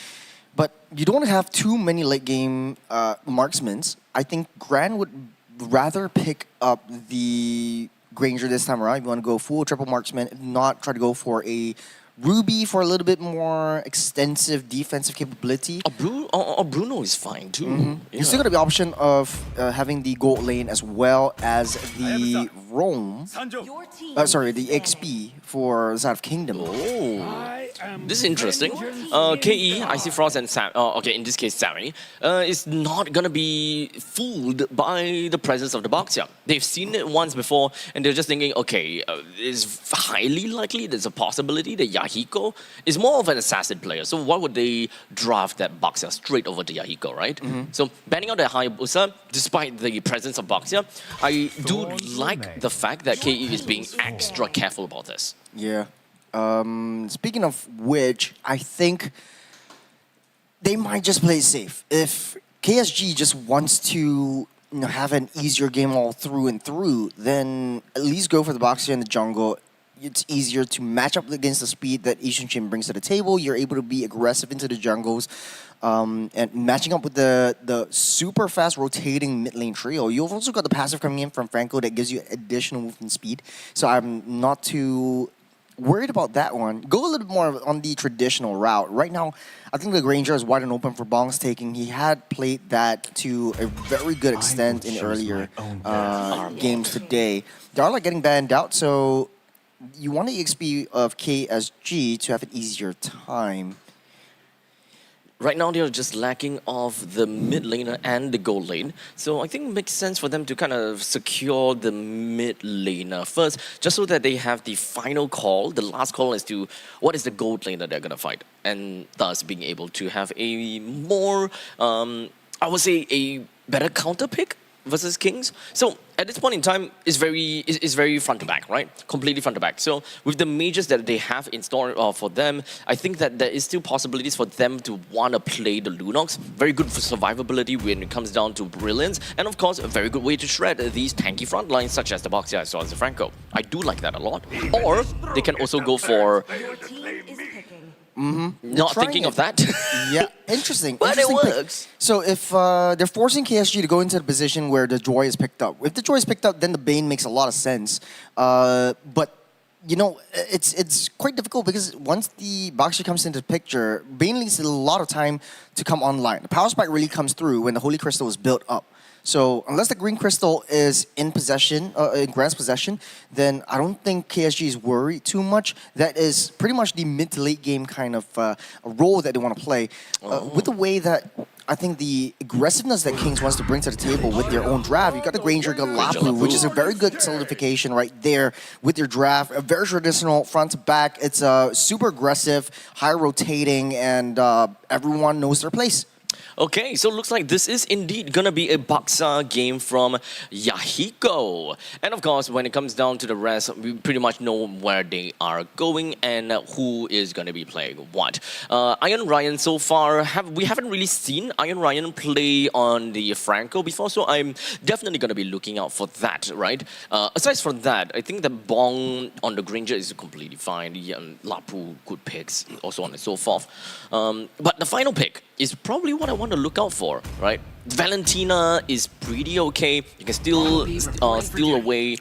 But you don't have too many late game marksmans. I think Gran would rather pick up the Granger this time around. If you want to go full triple marksman, if not try to go for a Ruby for a little bit more extensive defensive capability. Bruno is fine too. Yeah. You still got the option of having the gold lane as well as the roam. Sorry, the XP for the side of Kingdom. Oh, this is interesting. KE, Icy Frost, and Sam. Okay, in this case, Sammy is not gonna be fooled by the presence of the Boxer. They've seen it once before, and they're just thinking, okay, it's highly likely there's a possibility that Yahiko is more of an assassin player. So why would they draft that Boxer straight over to Yahiko, right? So banning out the Hayabusa, despite the presence of Boxer, I do like the fact that KE is being extra careful about this. Yeah. Speaking of which, I think they might just play it safe. If KSG just wants to have an easier game all through and through, then at least go for the Boxer in the jungle. It's easier to match up against the speed that Yisun Shin brings to the table. You're able to be aggressive into the jungles. And matching up with the super fast rotating mid lane trio. You've also got the passive coming in from Franco that gives you additional movement speed. So I'm not too worried about that one. Go a little bit more on the traditional route. Right now, I think the Granger is wide and open for Bong's taking. He had played that to a very good extent in earlier games today. Darla getting banned out, so you want the XP of KSG to have an easier time. Right now, they're just lacking of the mid laner and the gold lane. So I think it makes sense for them to kind of secure the mid laner first, just so that they have the final call. The last call as to what is the gold laner they're going to fight. And thus being able to have a more, I would say, a better counter pick versus Kings. So at this point in time, it's very front to back, right? Completely front to back. So with the mages that they have in store for them, I think that there is still possibilities for them to want to play the Lunox. Very good for survivability when it comes down to brilliance, and of course a very good way to shred these tanky front lines such as the Boxer as well as the Franco. I do like that a lot. Or they can also go for not thinking of that. Yeah, interesting. But interesting it pick. works. So if they're forcing KSG to go into the position where the Joy is picked up. If the Joy is picked up, then the Bane makes a lot of sense. But you know, it's quite difficult because once the Boxer comes into the picture, Bane needs a lot of time to come online. The power spike really comes through when the Holy Crystal is built up. So unless the green crystal is in possession, in Grant's possession, then I don't think KSG is worried too much. That is pretty much the mid to late game kind of a role that they want to play. With the way that I think the aggressiveness that Kings wants to bring to the table with their own draft, you got the Granger, you got Lapu, which is a very good solidification right there with your draft. A very traditional front to back. It's super aggressive, high rotating, and everyone knows their place. Okay, so it looks like this is indeed gonna be a Baksa game from Yahiko. And of course, when it comes down to the rest, we pretty much know where they are going and who is gonna be playing what. Iron Ryan so far, we haven't really seen Iron Ryan play on the Franco before, so I'm definitely gonna be looking out for that, right? Aside from that, I think the Bong on the Granger is completely fine. Lapu, good picks, also on and so forth. But the final pick is probably what I want to look out for, right? Valentina is pretty okay. You can still steal away.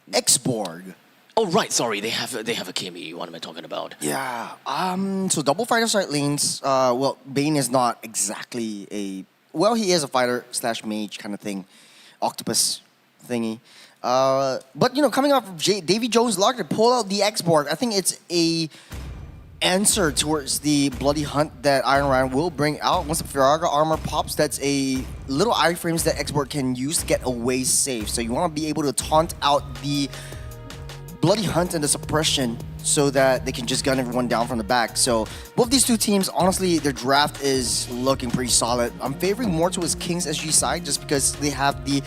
Xborg. Oh right, sorry, they have a Kimi. What am I talking about? Yeah. So double fighter side lanes. Well, Bane is not exactly a. Well, he is a fighter slash mage kind of thing, octopus thingy. But you know, coming off of Davy Jones' luck to pull out the Xborg, I think it's a answer towards the bloody hunt that Iron Ryan will bring out. Once the Firaga armor pops, that's a little iframes that Xborg can use to get away safe. So you want to be able to taunt out the bloody hunt and the suppression so that they can just gun everyone down from the back. So both these two teams, honestly, their draft is looking pretty solid. I'm favoring more towards Kings SG side just because they have the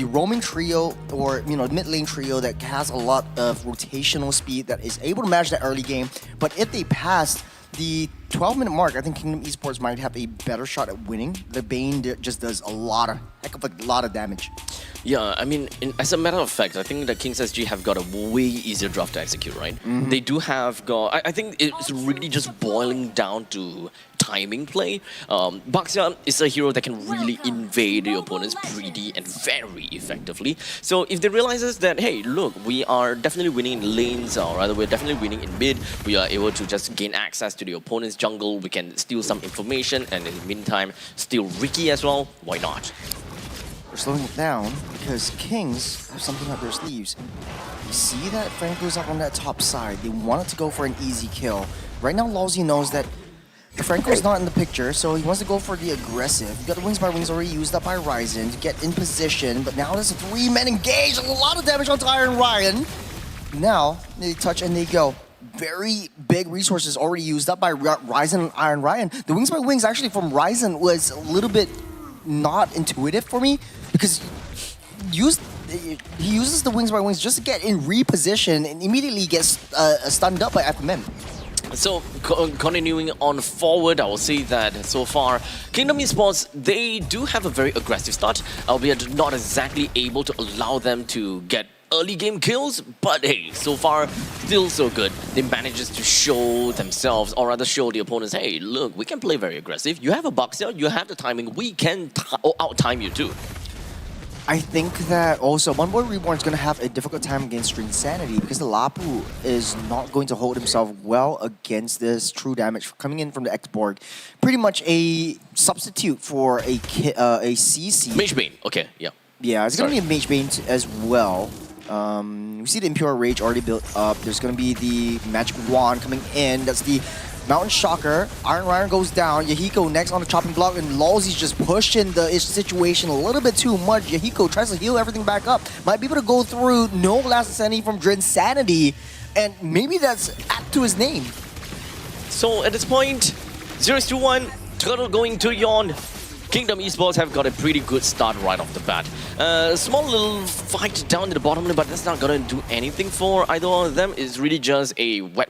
roaming trio, or you know, mid lane trio that has a lot of rotational speed that is able to manage that early game. But if they pass the 12-minute mark, I think Kingdom Esports might have a better shot at winning. The Bane just does a heck of a lot of damage. Yeah, I mean, as a matter of fact, I think the Kings SG have got a way easier draft to execute, right? They do have got. I think it's really just boiling down to timing play. Baxia is a hero that can really invade the opponents pretty and very effectively. So if they realizes that, hey, look, we are definitely winning in lanes, or rather we're definitely winning in mid, we are able to just gain access to the opponent's jungle, we can steal some information, and in the meantime, steal Ricky as well, why not? We're slowing it down because Kings have something up their sleeves. You see that Franco's up on that top side. They wanted to go for an easy kill. Right now, Lawsy knows that the Franco's not in the picture, so he wants to go for the aggressive. You got the Wings by Wings already used up by Ryzen to get in position, but now there's a 3-man engage. A lot of damage onto Iron Ryan. Now, they touch and they go. Very big resources already used up by Ryzen and Iron Ryan. The Wings by Wings actually from Ryzen was a little bit not intuitive for me because he uses the Wings by Wings just to get in reposition and immediately gets stunned up by FMM. So, continuing on forward, I will say that so far, Kingdom Esports, they do have a very aggressive start, albeit not exactly able to allow them to get early game kills, but hey, so far, still so good. They manages to show themselves, or rather show the opponents, hey, look, we can play very aggressive. You have a boxer, you have the timing, we can out-time you too. I think that also One Boy Reborn is going to have a difficult time against String Sanity because the Lapu is not going to hold himself well against this true damage coming in from the Xborg. Pretty much a substitute for a CC. Mage Bane, okay, yeah. Yeah, it's going to be a Mage Bane as well. We see the Impure Rage already built up. There's going to be the Magic Wand coming in. That's the Mountain Shocker. Iron Ryan goes down. Yahiko next on the chopping block, and Lawsy's just pushing the situation a little bit too much. Yahiko tries to heal everything back up. Might be able to go through. No last insanity from Drinsanity, and maybe that's apt to his name. So at this point, 0-1, Turtle going to Yawn. Kingdom Esports have got a pretty good start right off the bat. Small little fight down in the bottom lane, but that's not gonna do anything for either one of them. It's really just a wet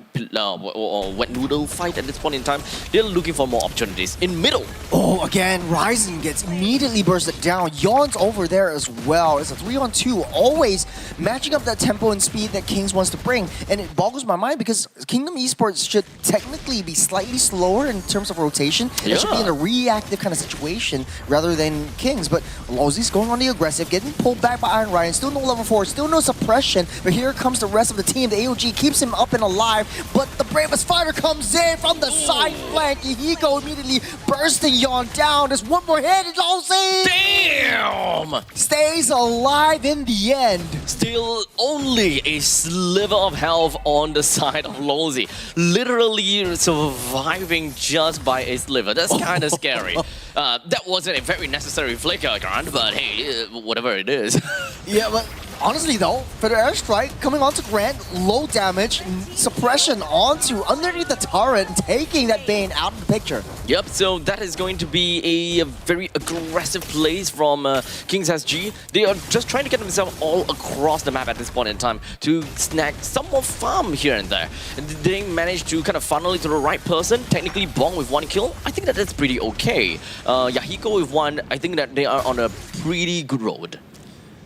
noodle fight at this point in time. They're looking for more opportunities in middle. Oh, again, Rising gets immediately bursted down. Yawn's over there as well. It's a 3-on-2, always matching up that tempo and speed that Kings wants to bring. And it boggles my mind because Kingdom Esports should technically be slightly slower in terms of rotation. It should be in a reactive kind of situation rather than Kings. But Lawsy's going on the aggressive, getting pulled back by Iron Ryan. Still no level 4, still no suppression. But here comes the rest of the team. The AOG keeps him up and alive. But the bravest fighter comes in from the side flank. Yahiko immediately bursting Yawn down. There's one more hit, and Lawsy! Damn! Stays alive in the end. Still only a sliver of health on the side of Lawsy. Literally surviving just by a sliver. That's kind of scary. That wasn't a very necessary flicker, Grant, but hey, whatever it is. Yeah, but honestly though, for the airstrike coming onto Grant, low damage, suppression onto underneath the turret, and taking that Bane out of the picture. Yep, so that is going to be a very aggressive plays from Kings SG. They are just trying to get themselves all across the map at this point in time to snag some more farm here and there. And they managed to kind of funnel it to the right person, technically Bong with 1 kill. I think that that's pretty okay. Yahiko with 1, I think that they are on a pretty good road.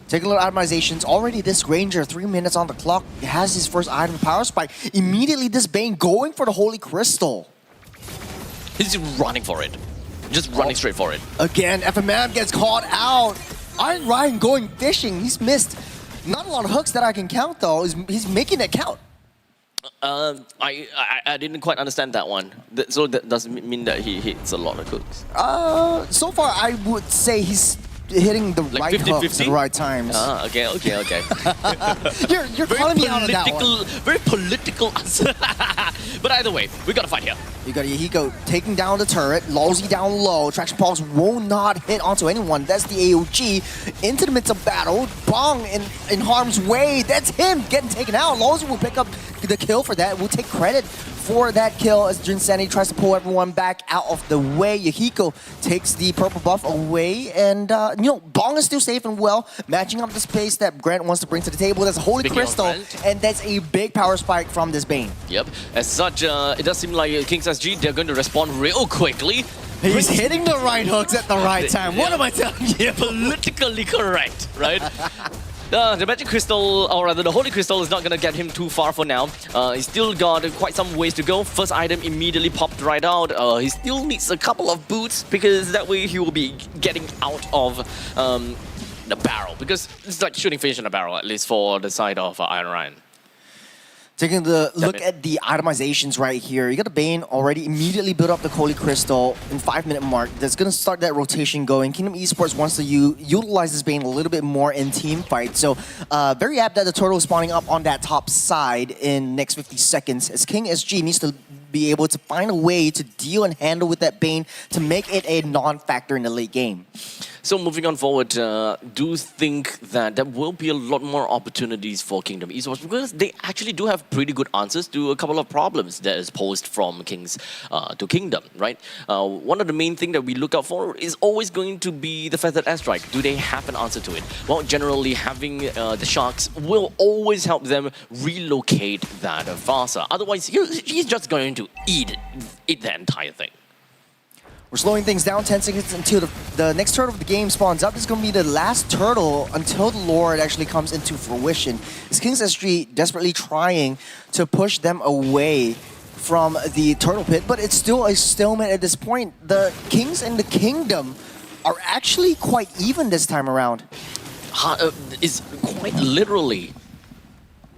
Taking a look at itemizations. Already this Granger, 3 minutes on the clock, has his first item, Power Spike. Immediately this Bane going for the Holy Crystal. He's just running for it. Just running straight for it. Again, FMM gets caught out. Iron Ryan going fishing. He's missed not a lot of hooks that I can count though. He's making it count. I didn't quite understand that one. So that doesn't mean that he hits a lot of hooks. So far I would say he's hitting the Like right 50, hooks 50? at the right times. Okay. You're calling me out on that one. Very political answer. But either way, we got to fight here. You got Yahiko taking down the turret, Lawsy down low, Traction Pulse will not hit onto anyone. That's the AOG into the midst of battle. Bong in harm's way. That's him getting taken out. Lawsy will pick up the kill for that. We'll take credit for that kill as Drinsanity tries to pull everyone back out of the way. Yahiko takes the purple buff away, and Bong is still safe and well, matching up the space that Grant wants to bring to the table. That's a Holy Crystal, and that's a big power spike from this Bane. Yep. As such, it does seem like Kings SG, they're going to respond real quickly. He's hitting the right hooks at the right time. What am I telling you? Politically correct, right? The Magic Crystal, or rather the Holy Crystal, is not going to get him too far for now. He's still got quite some ways to go. First item immediately popped right out. He still needs a couple of boots because that way he will be getting out of the barrel. Because it's like shooting fish in a barrel, at least for the side of Iron Ryan. Taking the look at the itemizations right here, you got the Bane already immediately built up the Holy Crystal in 5-minute mark. That's going to start that rotation going. Kingdom Esports wants to utilize this Bane a little bit more in team fight. So very apt that the turtle is spawning up on that top side in next 50 seconds as King SG needs to be able to find a way to deal and handle with that Bane to make it a non-factor in the late game. So moving on forward, do you think that there will be a lot more opportunities for Kingdom Esports because they actually do have pretty good answers to a couple of problems that is posed from Kings to Kingdom, right? One of the main things that we look out for is always going to be the Feathered Airstrike. Do they have an answer to it? Well, generally having the Sharks will always help them relocate that faster. Otherwise, he's just going to eat the entire thing. We're slowing things down 10 seconds until the next turtle of the game spawns up. This is going to be the last turtle until the Lord actually comes into fruition. It's Kings SG desperately trying to push them away from the turtle pit, but it's still a stalemate at this point. The Kings and the Kingdom are actually quite even this time around. It's quite literally,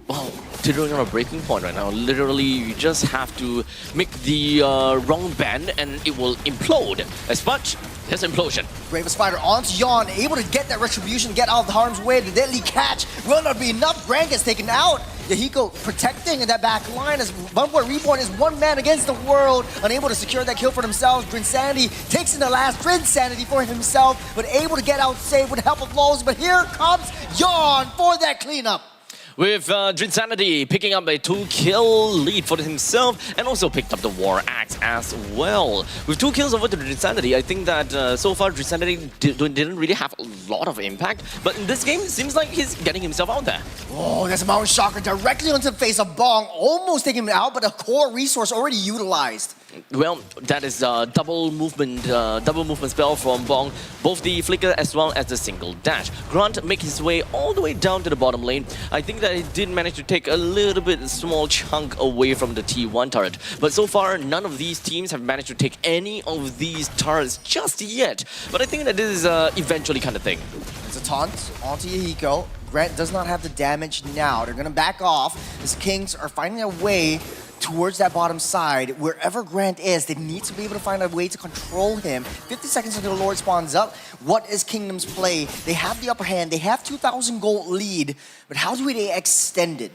well, teetering on a breaking point right now. Literally, you just have to make the wrong bend and it will implode. As much, Here's Implosion. Brave Spider onto Yawn, able to get that retribution, get out of harm's way. The deadly catch will not be enough. Brand gets taken out. Yahiko protecting in that back line as Bunboy Reborn is one man against the world, unable to secure that kill for themselves. Drinsanity takes in the last Drinsanity for himself, but able to get out safe with the help of Lowe's. But here comes Yawn for that cleanup. With Drinsanity picking up a 2-kill lead for himself and also picked up the War Axe as well. With 2 kills over to Drinsanity, I think that so far Drinsanity didn't really have a lot of impact, but in this game it seems like he's getting himself out there. Oh, that's a Mountain Shocker directly onto the face of Bong, almost taking him out, but a core resource already utilized. Well, that is a double movement spell from Bong, both the flicker as well as the single dash. Grant makes his way all the way down to the bottom lane. I think that he did manage to take a little bit small chunk away from the T1 turret, but so far none of these teams have managed to take any of these turrets just yet. But I think that this is eventually kind of thing. It's a taunt onto Yahiko. Grant does not have the damage now. They're gonna back off as Kings are finding a way towards that bottom side. Wherever Grant is, they need to be able to find a way to control him. 50 seconds until the Lord spawns up. What is Kingdom's play? They have the upper hand. They have 2,000 gold lead, but how do they extend it?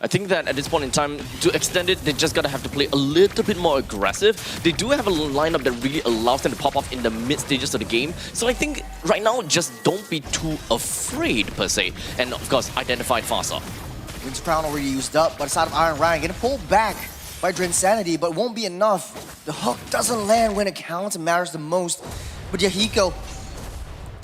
I think that at this point in time, to extend it, they just gotta have to play a little bit more aggressive. They do have a lineup that really allows them to pop off in the mid stages of the game. So I think right now, just don't be too afraid per se. And of course, identify faster. Wind's Crown already used up, but it's out of Iron Ryan. Getting pulled back by Drinsanity, but won't be enough. The hook doesn't land when it counts and matters the most. But Yahiko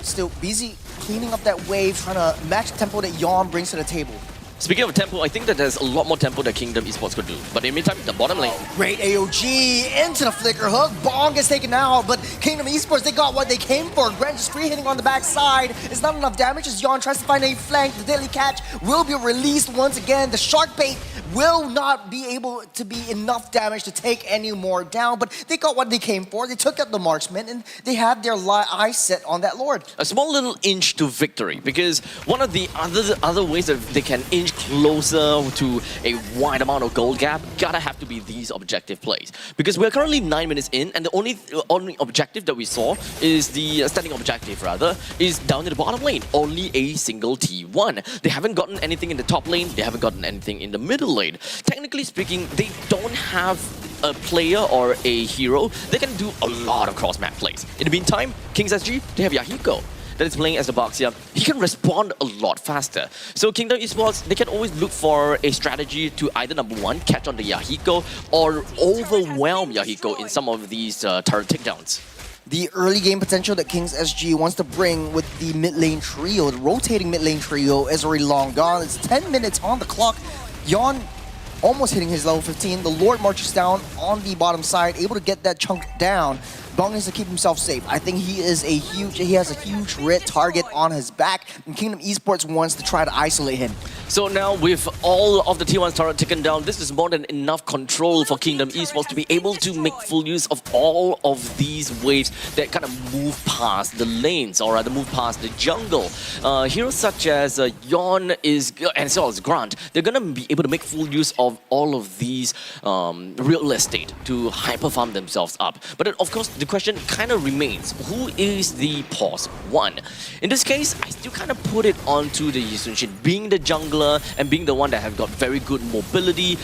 still busy cleaning up that wave, trying to match the tempo that Yawn brings to the table. Speaking of tempo, I think that there's a lot more tempo that Kingdom Esports could do. But in the meantime, the bottom lane. Great AOG into the flicker hook. Bong gets taken out, but Kingdom Esports, they got what they came for. Grant just free hitting on the backside. It's not enough damage as Yawn tries to find a flank. The deadly catch will be released once again. The shark bait will not be able to be enough damage to take any more down, but they got what they came for. They took out the marksman and they have their eyes set on that Lord. A small little inch to victory, because one of the other ways that they can inch closer to a wide amount of gold gap gotta have to be these objective plays. Because we're currently 9 minutes in, and the only objective that we saw is the standing objective rather, is down in the bottom lane. Only a single T1. They haven't gotten anything in the top lane, they haven't gotten anything in the middle lane. Technically speaking, they don't have a player or a hero that can do a lot of cross-map plays. In the meantime, Kings SG, they have Yahiko that is playing as the Boxia. He can respond a lot faster. So Kingdom Esports, they can always look for a strategy to either number one, catch on the Yahiko, or overwhelm Yahiko in some of these turret takedowns. The early game potential that Kings SG wants to bring with the mid lane trio, the rotating mid lane trio, is already long gone. It's 10 minutes on the clock. Yawn almost hitting his level 15. The Lord marches down on the bottom side, able to get that chunk down. Bong needs to keep himself safe. I think he has a huge red target on his back, and Kingdom Esports wants to try to isolate him. So now with all of the T1 turret taken down, this is more than enough control for Kingdom Esports to be able to make full use of all of these waves that kind of move past the lanes, or rather move past the jungle. Heroes such as Yawn and so as Grant, they're gonna be able to make full use of all of these real estate to hyper farm themselves up. But then, of course, the question kind of remains, who is the pause one? In this case, I still kind of put it onto the Yi Sun-shin, being the jungler and being the one that have got very good mobility.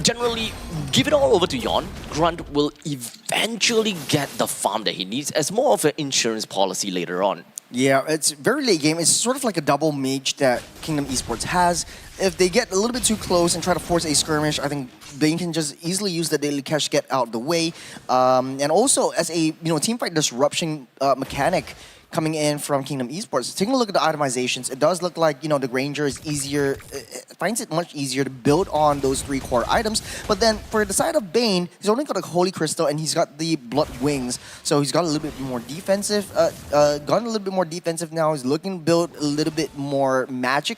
Generally, give it all over to Yawn. Grunt will eventually get the farm that he needs as more of an insurance policy later on. Yeah, it's very late game. It's sort of like a double mage that Kingdom Esports has. If they get a little bit too close and try to force a skirmish, I think they can just easily use the daily cash to get out of the way. And also, as a teamfight disruption mechanic coming in from Kingdom Esports, taking a look at the itemizations, it does look like the Granger is easier, finds it much easier to build on those 3 core items. But then for the side of Bane, he's only got a Holy Crystal and he's got the Blood Wings, so he's got a little bit more defensive. Gotten a little bit more defensive now. He's looking to build a little bit more magic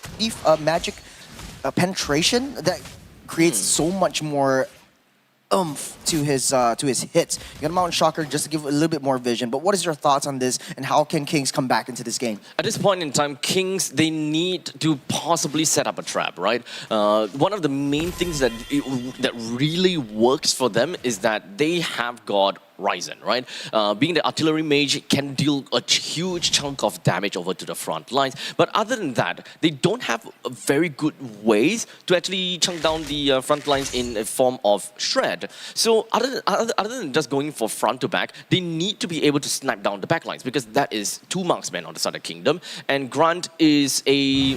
penetration that creates so much more oomph to his hits. You got a Mountain Shocker just to give a little bit more vision. But what is your thoughts on this, and how can Kings come back into this game? At this point in time, Kings, they need to possibly set up a trap, right? One of the main things that really works for them is that they have got Ryzen, right? Being the artillery mage can deal a huge chunk of damage over to the front lines. But other than that, they don't have very good ways to actually chunk down the front lines in a form of shred. So other than just going for front to back, they need to be able to snipe down the back lines because that is 2 marksmen on the side of Kingdom, and Grant is a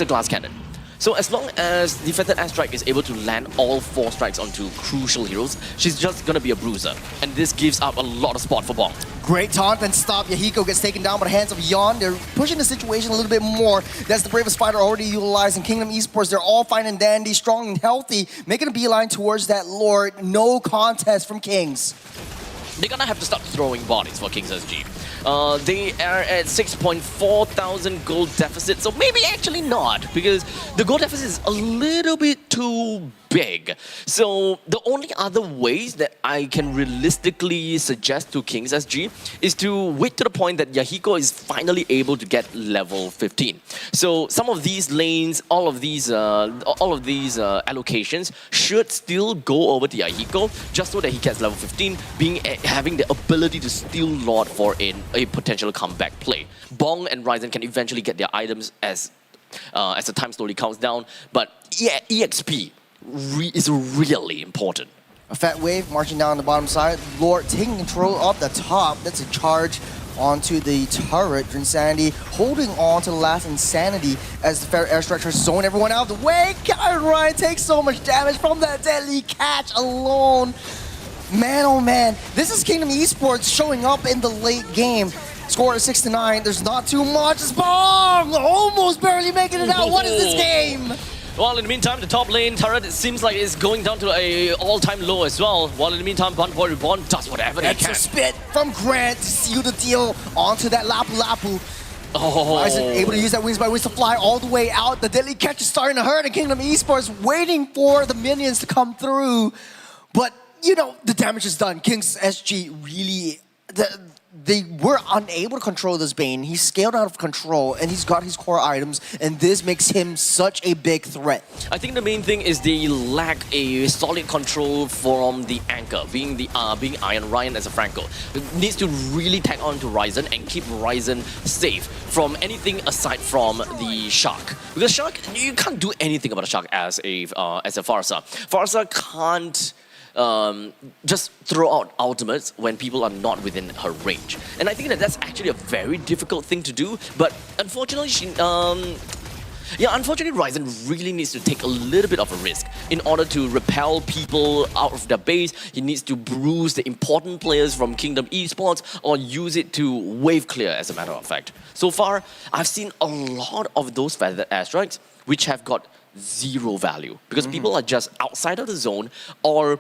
glass cannon. So as long as the Feathered Airstrike is able to land all 4 strikes onto crucial heroes, she's just gonna be a bruiser. And this gives up a lot of spot for Bong. Great taunt and stop. Yahiko gets taken down by the hands of Yon. They're pushing the situation a little bit more. That's the bravest fighter already utilized in Kingdom Esports. They're all fine and dandy, strong and healthy, making a beeline towards that Lord. No contest from Kings. They're gonna have to start throwing bodies for Kings SG. They are at 6.4 thousand gold deficit, so maybe actually not, because the gold deficit is a little bit too big. So the only other ways that I can realistically suggest to Kings SG is to wait to the point that Yahiko is finally able to get level 15. So some of these lanes, all of these allocations should still go over to Yahiko just so that he gets level 15, having the ability to steal Lord for a potential comeback play. Bong and Ryzen can eventually get their items as the time slowly counts down, but EXP is really important. A fat wave marching down the bottom side. Lord taking control of the top. That's a charge onto the turret. Insanity holding on to the last Insanity as the fair airstrike tries to zone everyone out of the way. Karen Ryan takes so much damage from that deadly catch alone. Man, oh man, this is Kingdom Esports showing up in the late game. Score is 6-9. There's not too much. It's Bong! Almost barely making it out. What is this game? Well, in the meantime, the top lane turret, it seems like it's going down to a all-time low as well. While in the meantime, Bunboy Reborn does whatever they can. That's a spit from Grant to seal the deal onto that Lapu Lapu. Ryzen able to use that Wings by Wings to fly all the way out. The deadly catch is starting to hurt, and Kingdom Esports waiting for the minions to come through. But, you know, the damage is done. Kings SG really... They were unable to control this Bane. He's scaled out of control, and he's got his core items, and this makes him such a big threat. I think the main thing is they lack a solid control from the anchor, being Iron Ryan as a Franco. It needs to really tag on to Ryzen and keep Ryzen safe from anything aside from the Shark. Because Shark, you can't do anything about a Shark as a Farsa. Farsa can't just throw out ultimates when people are not within her range. And I think that that's actually a very difficult thing to do, but unfortunately unfortunately Ryzen really needs to take a little bit of a risk in order to repel people out of their base. He needs to bruise the important players from Kingdom Esports or use it to wave clear, as a matter of fact. So far, I've seen a lot of those feathered airstrikes which have got zero value because people are just outside of the zone or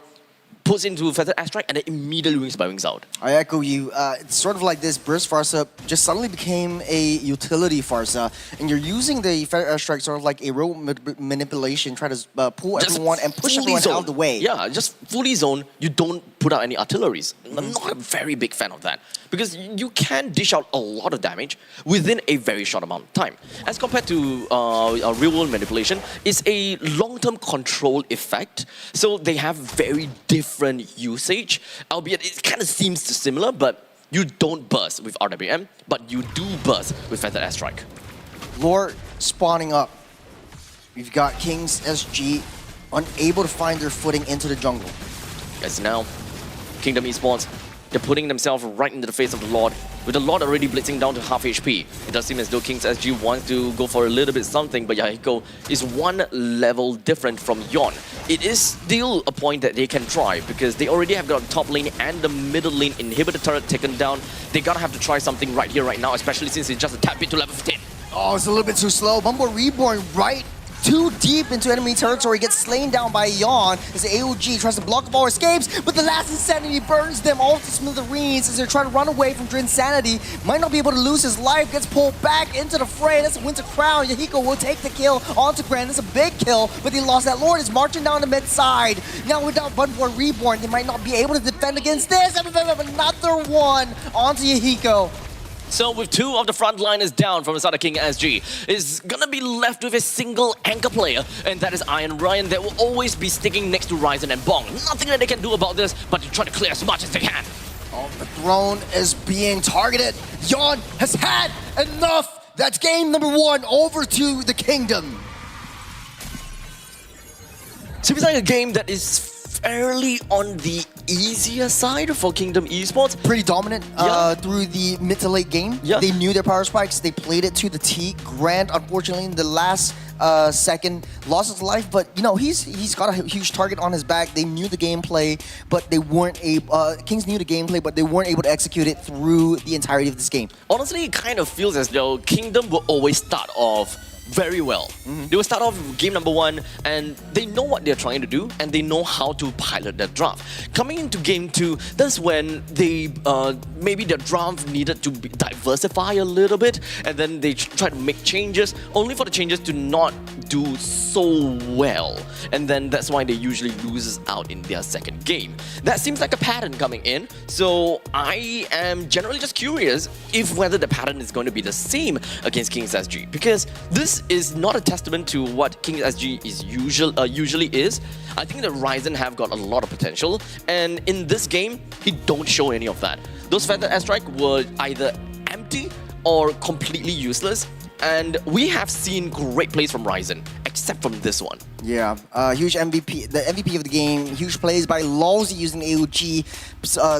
puts into Feathered Airstrike and then immediately wings by wings out. I echo you. It's sort of like this. Burst Farsa just suddenly became a utility Farsa, and you're using the Feathered Airstrike sort of like a real manipulation, try to pull just everyone and push everyone out of the way. Yeah, just fully zone. You don't put out any artilleries. I'm not a very big fan of that because you can dish out a lot of damage within a very short amount of time. As compared to real-world manipulation, it's a long-term control effect, so they have very different usage, albeit it kind of seems similar, but you don't burst with RWM, but you do burst with Feathered Airstrike. Lord spawning up. We've got Kings SG unable to find their footing into the jungle. As now, Kingdom Esports, they're putting themselves right into the face of the Lord, with the Lord already blitzing down to half HP. It does seem as though Kings SG wants to go for a little bit something, but Yahiko is one level different from Yon. It is still a point that they can try, because they already have got the top lane and the middle lane inhibitor turret taken down. They gotta have to try something right here, right now, especially since it's just a tap bit to level 15. Oh, it's a little bit too slow. Bumble Reborn right too deep into enemy territory, gets slain down by Yon as the AOG tries to block off all escapes, but the last Insanity burns them all to smithereens as they're trying to run away from Insanity. Might not be able to lose his life, gets pulled back into the fray. That's a Winter Crown. Yahiko will take the kill onto Grand. That's a big kill, but they lost that. Lord is marching down the mid side. Now without Bunboard Reborn, they might not be able to defend against this. Another one onto Yahiko. So with 2 of the frontliners down from the side of King SG, is gonna be left with a single anchor player, and that is Iron Ryan that will always be sticking next to Ryzen and Bong. Nothing that they can do about this, but to try to clear as much as they can. Oh, the throne is being targeted. Yon has had enough. That's game number 1 over to the kingdom. Seems like a game that is fairly on the easier side for Kingdom Esports. Pretty dominant through the mid to late game. Yeah. They knew their power spikes. They played it to the T. Grant, unfortunately, in the last second, lost his life. But you know, he's got a huge target on his back. They knew the gameplay, but they weren't able. Kings knew the gameplay, but they weren't able to execute it through the entirety of this game. Honestly, it kind of feels as though Kingdom will always start off very well. They will start off with game number 1 and they know what they're trying to do and they know how to pilot their draft. Coming into game 2, that's when they maybe their draft needed to diversify a little bit and then they try to make changes only for the changes to not do so well, and then that's why they usually lose out in their second game. That seems like a pattern coming in, so I am generally just curious if whether the pattern is going to be the same against Kings SG, because this is not a testament to what Kings SG is usually is. I think that Ryzen have got a lot of potential, and in this game, he don't show any of that. Those feather airstrike were either empty or completely useless, and we have seen great plays from Ryzen, except from this one. Yeah, huge MVP, the MVP of the game, huge plays by Lawsy using AOG,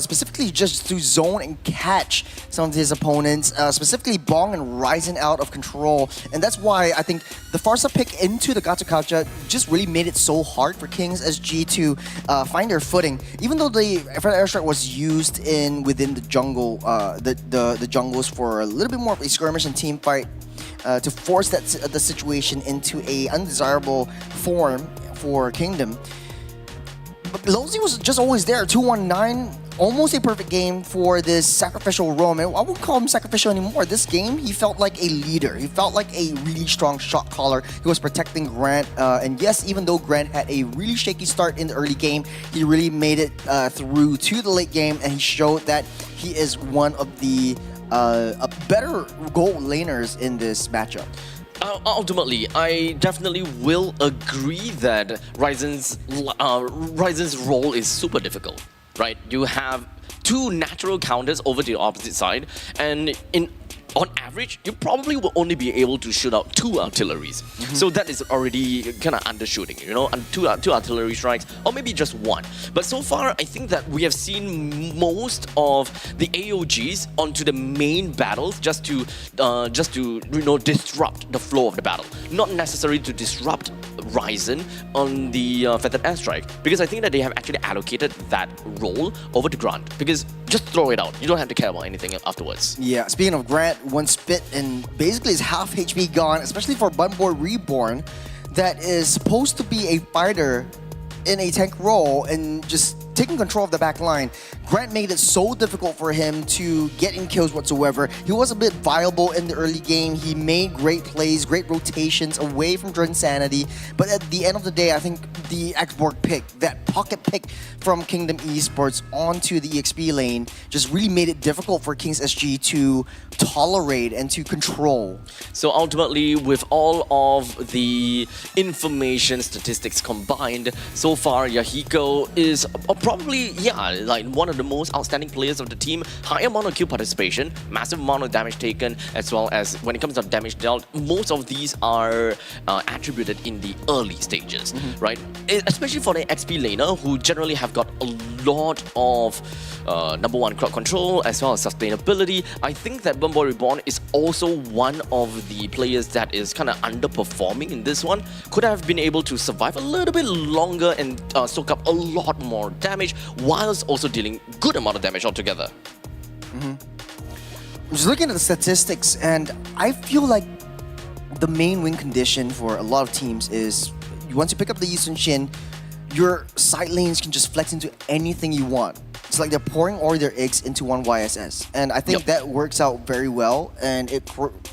specifically just to zone and catch some of his opponents, specifically Bong and Ryzen out of control. And that's why I think the Farsa pick into the Gacha just really made it so hard for Kings SG to find their footing. Even though the airstrike was used within the jungle, the jungles for a little bit more of a skirmish and team fight, to force the situation into a undesirable form for Kingdom. But Losey was just always there. 219, almost a perfect game for this sacrificial roam. And I wouldn't call him sacrificial anymore. This game, he felt like a leader. He felt like a really strong shot caller. He was protecting Grant. And yes, even though Grant had a really shaky start in the early game, he really made it through to the late game, and he showed that he is one of the better goal laners in this matchup. Ultimately, I definitely will agree that Ryzen's role is super difficult, right? You have 2 natural counters over to the opposite side, and on average, you probably will only be able to shoot out 2 artilleries. So that is already kind of undershooting, you know, and two artillery strikes, or maybe just 1. But so far, I think that we have seen most of the AOGs onto the main battles just to disrupt the flow of the battle, not necessarily to disrupt Ryzen on the feathered airstrike, because I think that they have actually allocated that role over to Grant, because just throw it out. You don't have to care about anything afterwards. Yeah, speaking of Grant, one spit and basically his half HP gone, especially for Bunboy Reborn, that is supposed to be a fighter in a tank role and just taking control of the back line. Grant made it so difficult for him to get in kills whatsoever. He was a bit viable in the early game. He made great plays, great rotations away from Jordan Sanity. But at the end of the day, I think the Xborg pick, that pocket pick from Kingdom Esports onto the EXP lane, just really made it difficult for Kings SG to tolerate and to control. So ultimately, with all of the information statistics combined, so far Yahiko is probably, like one of the most outstanding players of the team. High amount of kill participation, massive amount of damage taken, as well as when it comes to damage dealt, most of these are attributed in the early stages, right? Especially for the XP laner, who generally have got a lot of number 1 crowd control as well as sustainability. I think that Bunboy Reborn is also one of the players that is kind of underperforming in this one. Could have been able to survive a little bit longer and soak up a lot more damage, whilst also dealing good amount of damage altogether. I'm just looking at the statistics, and I feel like the main win condition for a lot of teams is once you pick up the Yi Sun Shin, your side lanes can just flex into anything you want. It's like they're pouring all their eggs into one YSS. And I think that works out very well, and it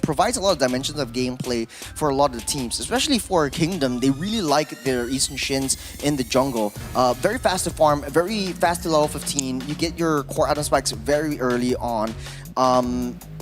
provides a lot of dimensions of gameplay for a lot of the teams, especially for Kingdom. They really like their Yi Sun Shins in the jungle. Very fast to farm, very fast to level 15. You get your core item spikes very early on.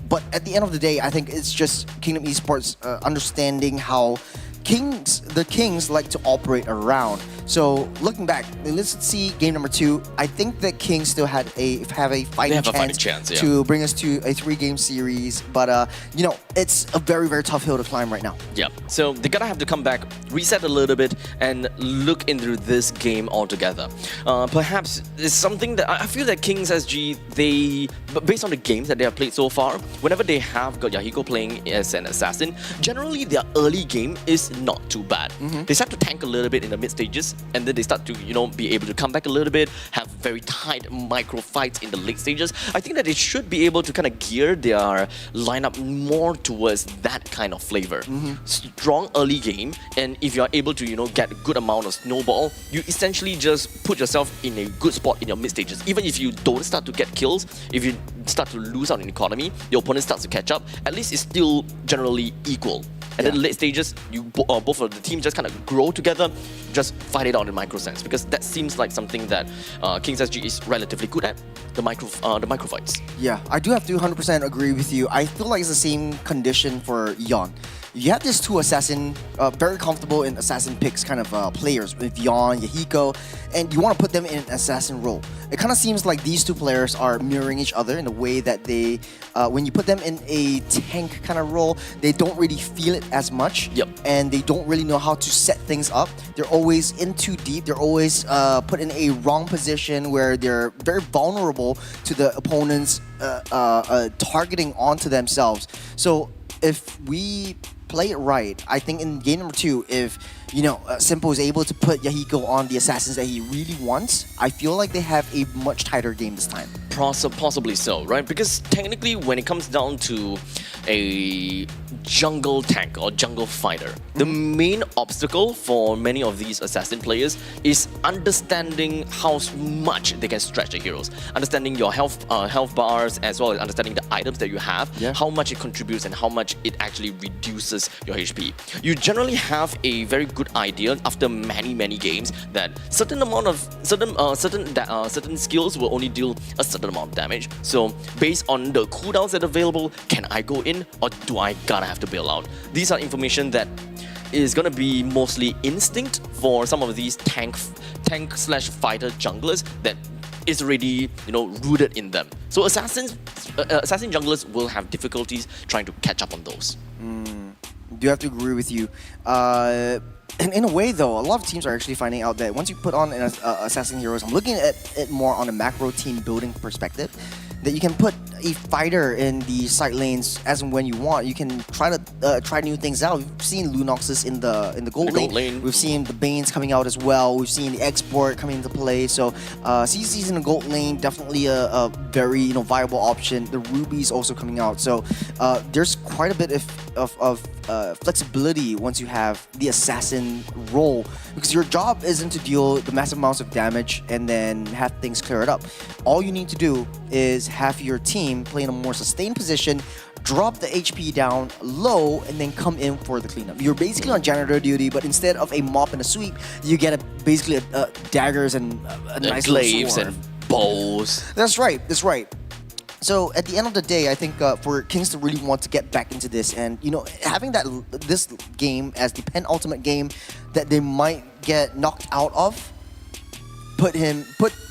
But at the end of the day, I think it's just Kingdom Esports understanding how the Kings like to operate around. So looking back, let's see game number 2. I think that Kings still have a fighting chance yeah. to bring us to a 3-game series. But you know, it's a very, very tough hill to climb right now. Yeah, so they're gonna have to come back, reset a little bit, and look into this game altogether. Perhaps it's something that I feel that Kings SG, based on the games that they have played so far, whenever they have got Yahiko playing as an assassin, generally their early game is not too bad. They start to tank a little bit in the mid stages, and then they start to, you know, be able to come back a little bit, have very tight micro fights in the late stages. I think that they should be able to kind of gear their lineup more towards that kind of flavor. Strong early game, and if you are able to, you know, get a good amount of snowball, you essentially just put yourself in a good spot in your mid stages. Even if you don't start to get kills, if you start to lose out in economy, your opponent starts to catch up, at least it's still generally equal. And then the late stages, you both of the teams just kind of grow together, just fight it out in micro sense, because that seems like something that Kings SG is relatively good at, the micro fights. Yeah, I do have to 100% agree with you. I feel like it's the same condition for Yon. You have these 2 assassin, very comfortable in assassin picks kind of players with Yon, Yahiko, and you want to put them in an assassin role. It kind of seems like these 2 players are mirroring each other in the way that they, when you put them in a tank kind of role, they don't really feel it as much, and they don't really know how to set things up. They're always in too deep. They're always put in a wrong position where they're very vulnerable to the opponent's targeting onto themselves. So if we play it right, I think in game number 2, if you know Simpo is able to put Yahiko on the assassins that he really wants, I feel like they have a much tighter game this time. Possibly so, right? Because technically, when it comes down to a jungle tank or jungle fighter, the main obstacle for many of these assassin players is understanding how much they can stretch the heroes, understanding your health bars, as well as understanding the items that you have, how much it contributes and how much it actually reduces your HP. You generally have a very good idea after many games that certain skills will only deal a certain amount of damage. So based on the cooldowns that are available, can I go in or do I gotta have to bail out? These are information that is gonna be mostly instinct for some of these tank/fighter junglers that is already, you know, rooted in them. So assassin junglers will have difficulties trying to catch up on those. Do have to agree with you. And in a way, though, a lot of teams are actually finding out that once you put on an assassin heroes, I'm looking at it more on a macro team building perspective, that you can put a fighter in the side lanes as and when you want. You can try to try new things out. We've seen Lunoxes in the gold lane. We've seen the Banes coming out as well. We've seen the export coming into play. So CC's in the gold lane, definitely a very, you know, viable option. The Ruby's also coming out. So there's quite a bit of flexibility once you have the assassin role, because your job isn't to deal the massive amounts of damage and then have things clear it up. All you need to do is have your team play in a more sustained position, drop the HP down low, and then come in for the cleanup. You're basically on janitor duty, but instead of a mop and a sweep, you get basically daggers and a nice glaives sword. and bows. That's right. So at the end of the day, I think for Kings to really want to get back into this, and you know, having this game as the penultimate game that they might get knocked out of, put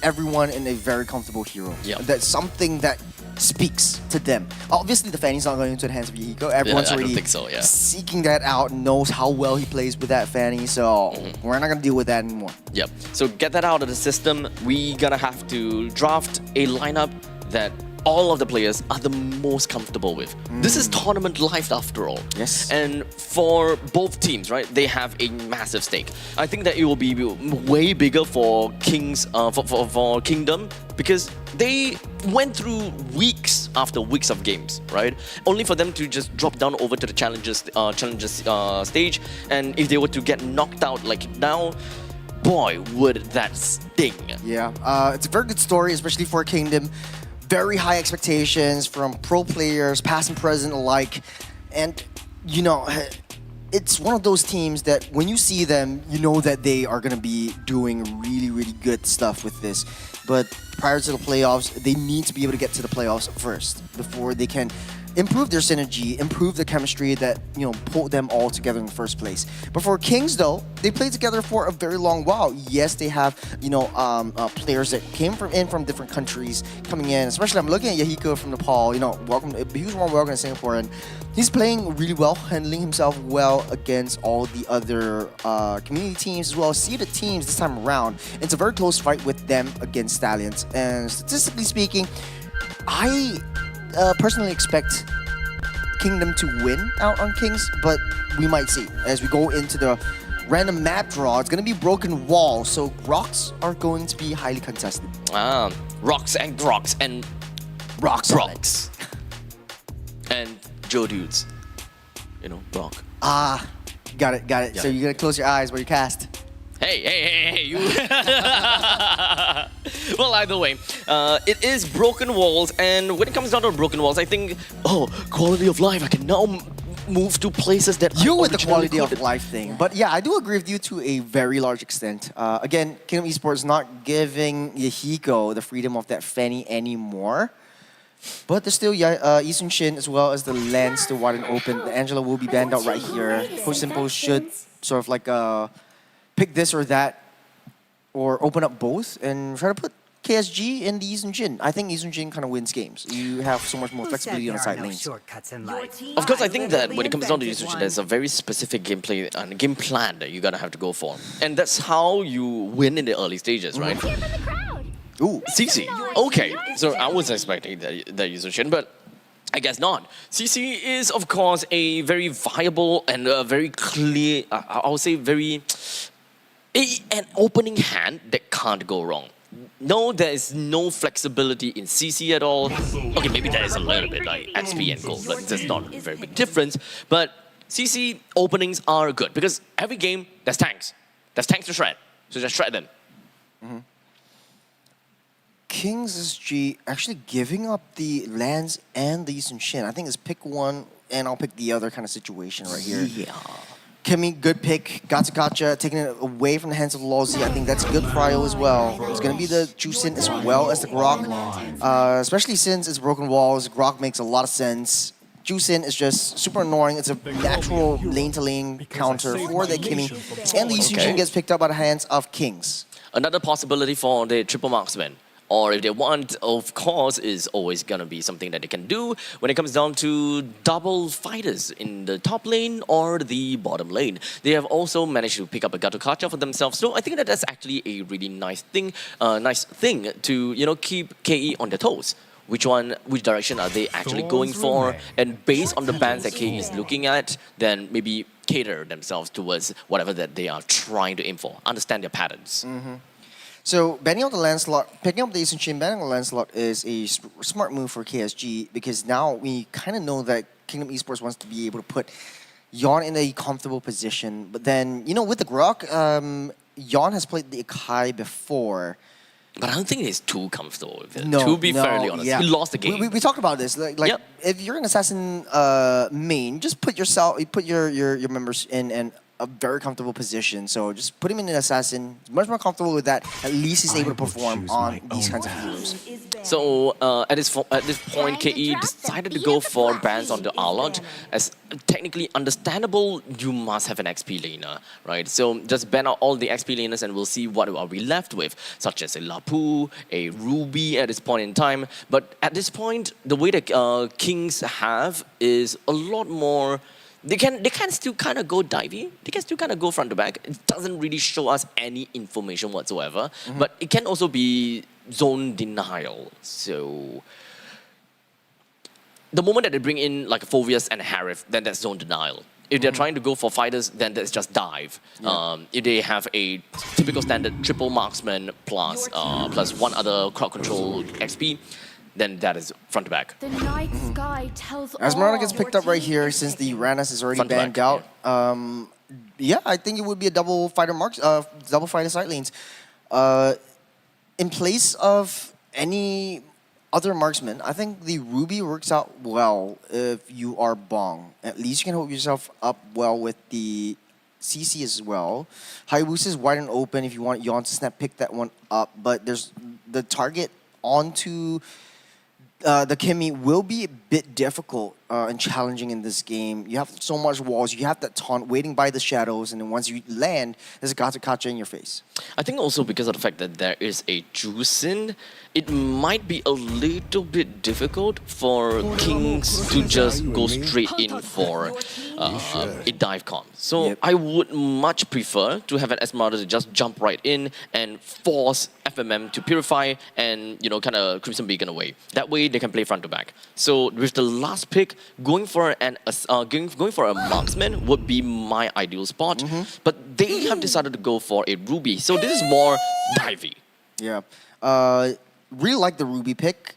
everyone in a very comfortable hero. That's something that speaks to them. Obviously, the Fanny's not going into the hands of Yahiko. Everyone's already seeking that out and knows how well he plays with that Fanny. So we're not gonna deal with that anymore. Yep. So get that out of the system. We gonna have to draft a lineup that all of the players are the most comfortable with. This is tournament life after all. Yes. And for both teams, right, they have a massive stake. I think that it will be way bigger for Kings, for Kingdom, because they went through weeks after weeks of games, right? Only for them to just drop down over to the Challengers stage, and if they were to get knocked out like now, boy, would that sting. Yeah, it's a very good story, especially for Kingdom. Very high expectations from pro players, past and present alike. And, you know, it's one of those teams that when you see them, you know that they are going to be doing really, really good stuff with this. But prior to the playoffs, they need to be able to get to the playoffs first before they can improve their synergy, improve the chemistry that pulled them all together in the first place. But for Kings, though, they played together for a very long while. Yes, they have players that came from different countries coming in. Especially, I'm looking at Yahiko from Nepal. Welcome, a huge warm welcome to Singapore, and he's playing really well, handling himself well against all the other community teams as well as seeded teams this time around. It's a very close fight with them against Stallions, and statistically speaking, I personally expect Kingdom to win out on Kings, but we might see as we go into the random map draw. It's going to be broken wall, so rocks are going to be highly contested. Rocks and rocks and Rocks. and Joe dudes. Brock. Got it. Yeah. So you're going to close your eyes while you cast. Hey, you. Well, either way, it is broken walls, and when it comes down to broken walls, I think, quality of life, I can now move to places that You I with the originally quality of couldn't. life thing. But yeah, I do agree with you to a very large extent. Again, Kingdom Esports not giving Yahiko the freedom of that Fanny anymore. But there's still Yi Sun-shin as well as the lens still wide and open. The Angela will be banned out right here. Coach Simple should sort of like pick this or that, or open up both and try to put KSG in the Yi Sun-shin. I think Yi Sun-shin kind of wins games. You have so much more flexibility on the side lanes. Of course, I think that when it comes down to Yusuchi, there's a very specific gameplay and game plan that you're gonna have to go for, and that's how you win in the early stages, right? Cheer from the crowd. Ooh. CC. Okay, so I was expecting that Yusuchi, but I guess not. CC is, of course, a very viable and very clear, I would say an opening hand that can't go wrong. No, there is no flexibility in CC at all. Okay, maybe there is a little bit like XP and gold, but that's not a very big difference. But CC openings are good because every game there's tanks. There's tanks to shred, so just shred them. Kings SG actually giving up the lands and the Yi Sun-shin. I think it's pick one and I'll pick the other kind of situation right here. Yeah. Kimmy, good pick. Gotcha, taking it away from the hands of Lozzy. I think that's good for IO as well. It's going to be the Jusin as well as the Grok. Especially since it's broken walls, Grok makes a lot of sense. Jusin is just super annoying. It's a natural lane-to-lane counter for the Kimmy. And the Yi Sun-shin gets picked up by the hands of Kings. Another possibility for the triple marksman, or if they want, of course, is always gonna be something that they can do when it comes down to double fighters in the top lane or the bottom lane. They have also managed to pick up a Gato Kacha for themselves, so I think that that's actually a really nice thing to keep KE on their toes. Which direction are they actually going for? And based on the bans that KE is looking at, then maybe cater themselves towards whatever that they are trying to aim for. Understand their patterns. So banning out the Lancelot, picking up the Yi Sun-shin, banning the Lancelot is a smart move for KSG because now we kind of know that Kingdom Esports wants to be able to put Yon in a comfortable position. But then, with the Grok, Yon has played the Ikai before. But I don't think he's too comfortable with it, No, to be fairly honest. yeah. He lost the game. We talked about this. Like Yep. if you're an assassin main, just put your members in a very comfortable position. So just put him in an assassin. He's much more comfortable with that. At least he's able to perform on these kinds of heroes. So at this point, KE decided to go for bans on the Arlot. As technically understandable, you must have an XP laner, right? So just ban out all the XP laners and we'll see what are we left with, such as a Lapu, a Ruby at this point in time. But at this point, the way that Kings have is a lot more. They can still kind of go divey. They can still kind of go front to back. It doesn't really show us any information whatsoever. But it can also be zone denial. So the moment that they bring in like Phoveus and Harith, then that's zone denial. If they're trying to go for fighters, then that's just dive. If they have a typical standard triple marksman plus one other crowd control XP, then that is front to back. The night sky tells Esmeralda gets picked up right here since the Ranas is already Front to banned back, out. Yeah, I think it would be a double fighter side lanes. In place of any other marksman, I think the Ruby works out well if you are Bong. At least you can hold yourself up well with the CC as well. Hayabusa is wide and open if you want Yon to snap pick that one up, but there's the target onto the Kimmy will be a bit difficult and challenging in this game. You have so much walls. You have that taunt waiting by the shadows, and then once you land, there's a gotcha in your face. I think also because of the fact that there is a Juicin, it might be a little bit difficult for Kings to just go straight in for a dive comp. So I would much prefer to have an Esmeralda to just jump right in and force FMM to purify and, you know, kind of Crimson Beacon away. That way they can play front to back. So with the last pick, going for a marksman would be my ideal spot. But they have decided to go for a Ruby. So this is more divey. Yeah. Really like the Ruby pick.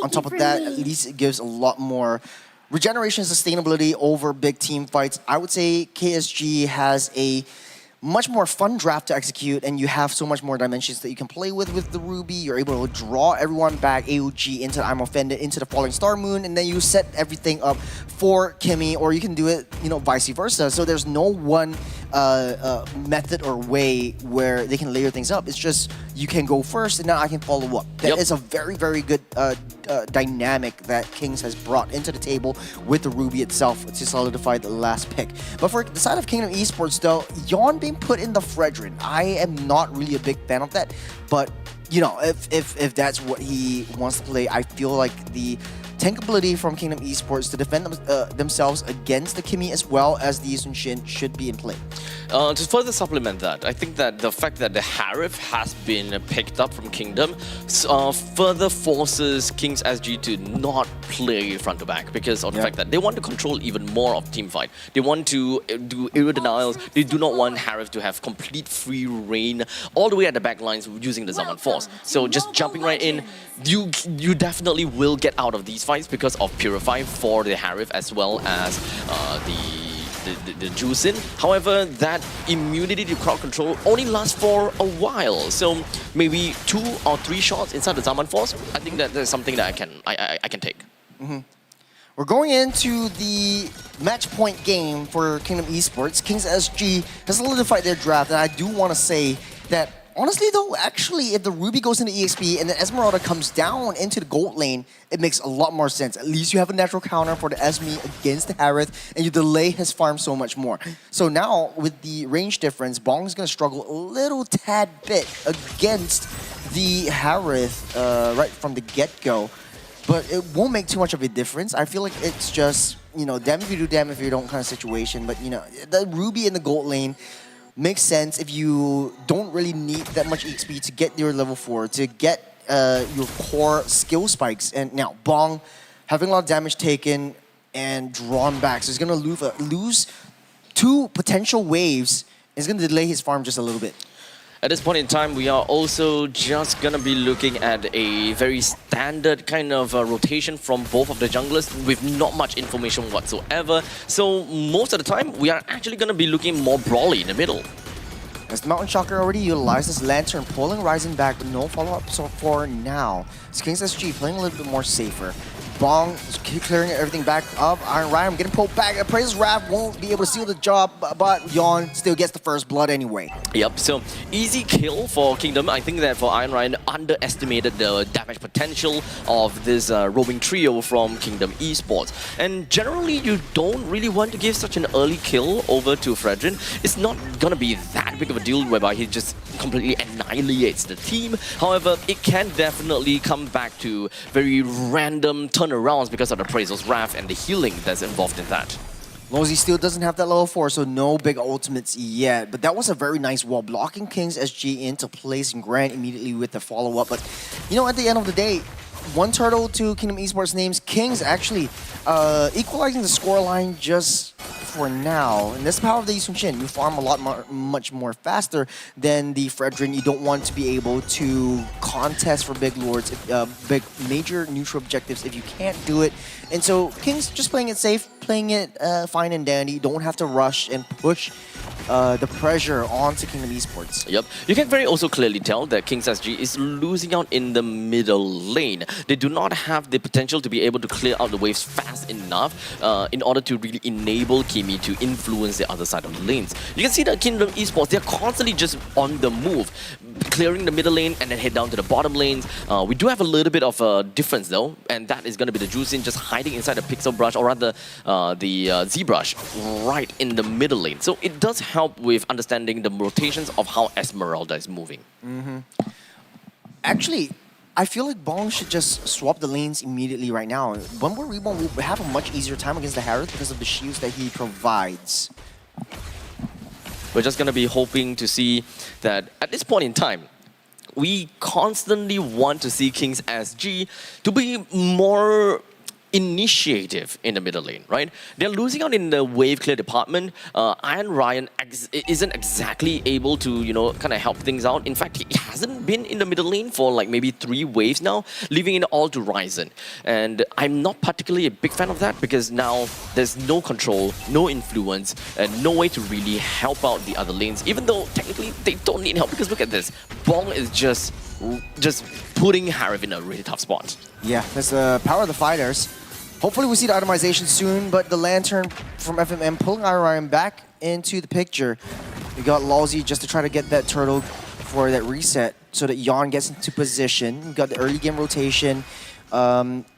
On top of that, at least it gives a lot more regeneration and sustainability over big team fights. I would say KSG has a much more fun draft to execute, and you have so much more dimensions that you can play with the Ruby. You're able to draw everyone back AOG into the I'm Offended, into the Falling Star Moon, and then you set everything up for Kimmy, or you can do it, you know, vice versa. So there's no one method or way where they can layer things up. It's just you can go first, and then I can follow up. That is a very, very good dynamic that Kings has brought into the table with the Ruby itself to solidify the last pick. But for the side of Kingdom Esports, though, Yon being put in the Fredrin, I am not really a big fan of that. But you know, if that's what he wants to play, I feel like the tankability from Kingdom Esports to defend themselves against the Kimmy as well as the Sun Shin should be in play. To further supplement that, I think that the fact that the Harif has been picked up from Kingdom further forces Kings SG to not play front to back because of the fact that they want to control even more of team fight. They want to do aerial denials. They do not want Harif to have complete free reign all the way at the back lines using the Zaman Force. So just jumping right in, you definitely will get out of these fights because of Purify for the Harif as well as the Juicin. However, that immunity to crowd control only lasts for a while. So maybe 2 or 3 shots inside the Zaman Force, I think that is something that I can take. We're going into the match point game for Kingdom Esports. Kings SG has solidified their draft, and I do want to say that honestly though, actually, if the Ruby goes into EXP and the Esmeralda comes down into the gold lane, it makes a lot more sense. At least you have a natural counter for the Esme against the Harith, and you delay his farm so much more. So now, with the range difference, Bong's going to struggle a little tad bit against the Harith right from the get-go. But it won't make too much of a difference. I feel like it's just, you know, damn if you do, damn if you don't kind of situation. But, you know, the Ruby in the gold lane makes sense if you don't really need that much XP to get your level 4, to get your core skill spikes. And now, Bong having a lot of damage taken and drawn back. So he's going to lose 2 potential waves. It's going to delay his farm just a little bit. At this point in time, we are also just going to be looking at a very standard kind of rotation from both of the junglers with not much information whatsoever. So most of the time, we are actually going to be looking more brawly in the middle. As the Mountain Shocker already utilizes Lantern, pulling Ryzen back, but no follow-up so for now. It's Kings SG playing a little bit more safer. Bong is clearing everything back up. Iron Rhyme getting poked back. Appraiser's Wrath won't be able to seal the job, but Yon still gets the first blood anyway. Yep, so easy kill for Kingdom. I think that for Iron Ryan underestimated the damage potential of this roaming trio from Kingdom Esports. And generally, you don't really want to give such an early kill over to Fredrin. It's not gonna be that big of a deal whereby he just completely annihilates the team. However, it can definitely come back to very random turnarounds because of the Appraiser's Wrath and the healing that's involved in that. Lozy still doesn't have that level 4, so no big ultimates yet. But that was a very nice wall, blocking Kings SG into place and Grant immediately with the follow-up. But, you know, at the end of the day, 1 turtle to Kingdom Esports names. Kings actually equalizing the scoreline just for now. And that's the power of the Yi Sun-shin. You farm a lot much more faster than the Fredrin. You don't want to be able to contest for big lords, big major neutral objectives if you can't do it. And so Kings just playing it safe, playing it fine and dandy. You don't have to rush and push the pressure onto Kingdom Esports. Yep. You can very also clearly tell that Kings SG is losing out in the middle lane. They do not have the potential to be able to clear out the waves fast enough in order to really enable Kimi to influence the other side of the lanes. You can see that Kingdom Esports, they're constantly just on the move, clearing the middle lane and then head down to the bottom lanes. We do have a little bit of a difference though, and that is going to be the Juicin just hiding inside the Pixel Brush, or rather the Z-Brush, right in the middle lane. So it does help with understanding the rotations of how Esmeralda is moving. Actually, I feel like Bong should just swap the lanes immediately right now. One more Reborn will have a much easier time against the Harith because of the shields that he provides. We're just going to be hoping to see that at this point in time, we constantly want to see Kings SG to be more initiative in the middle lane, right? They're losing out in the wave clear department. Iron Ryan isn't exactly able to, you know, kind of help things out. In fact, he hasn't been in the middle lane for like maybe 3 waves now, leaving it all to Ryzen. And I'm not particularly a big fan of that because now there's no control, no influence, and no way to really help out the other lanes, even though technically they don't need help. Because look at this, Bong is just putting Harith in a really tough spot. Yeah, that's the power of the fighters. Hopefully we see the itemization soon, but the Lantern from FMM pulling Iron Ryan back into the picture. We got Lawsy just to try to get that turtle for that reset so that Yon gets into position. We got the early game rotation.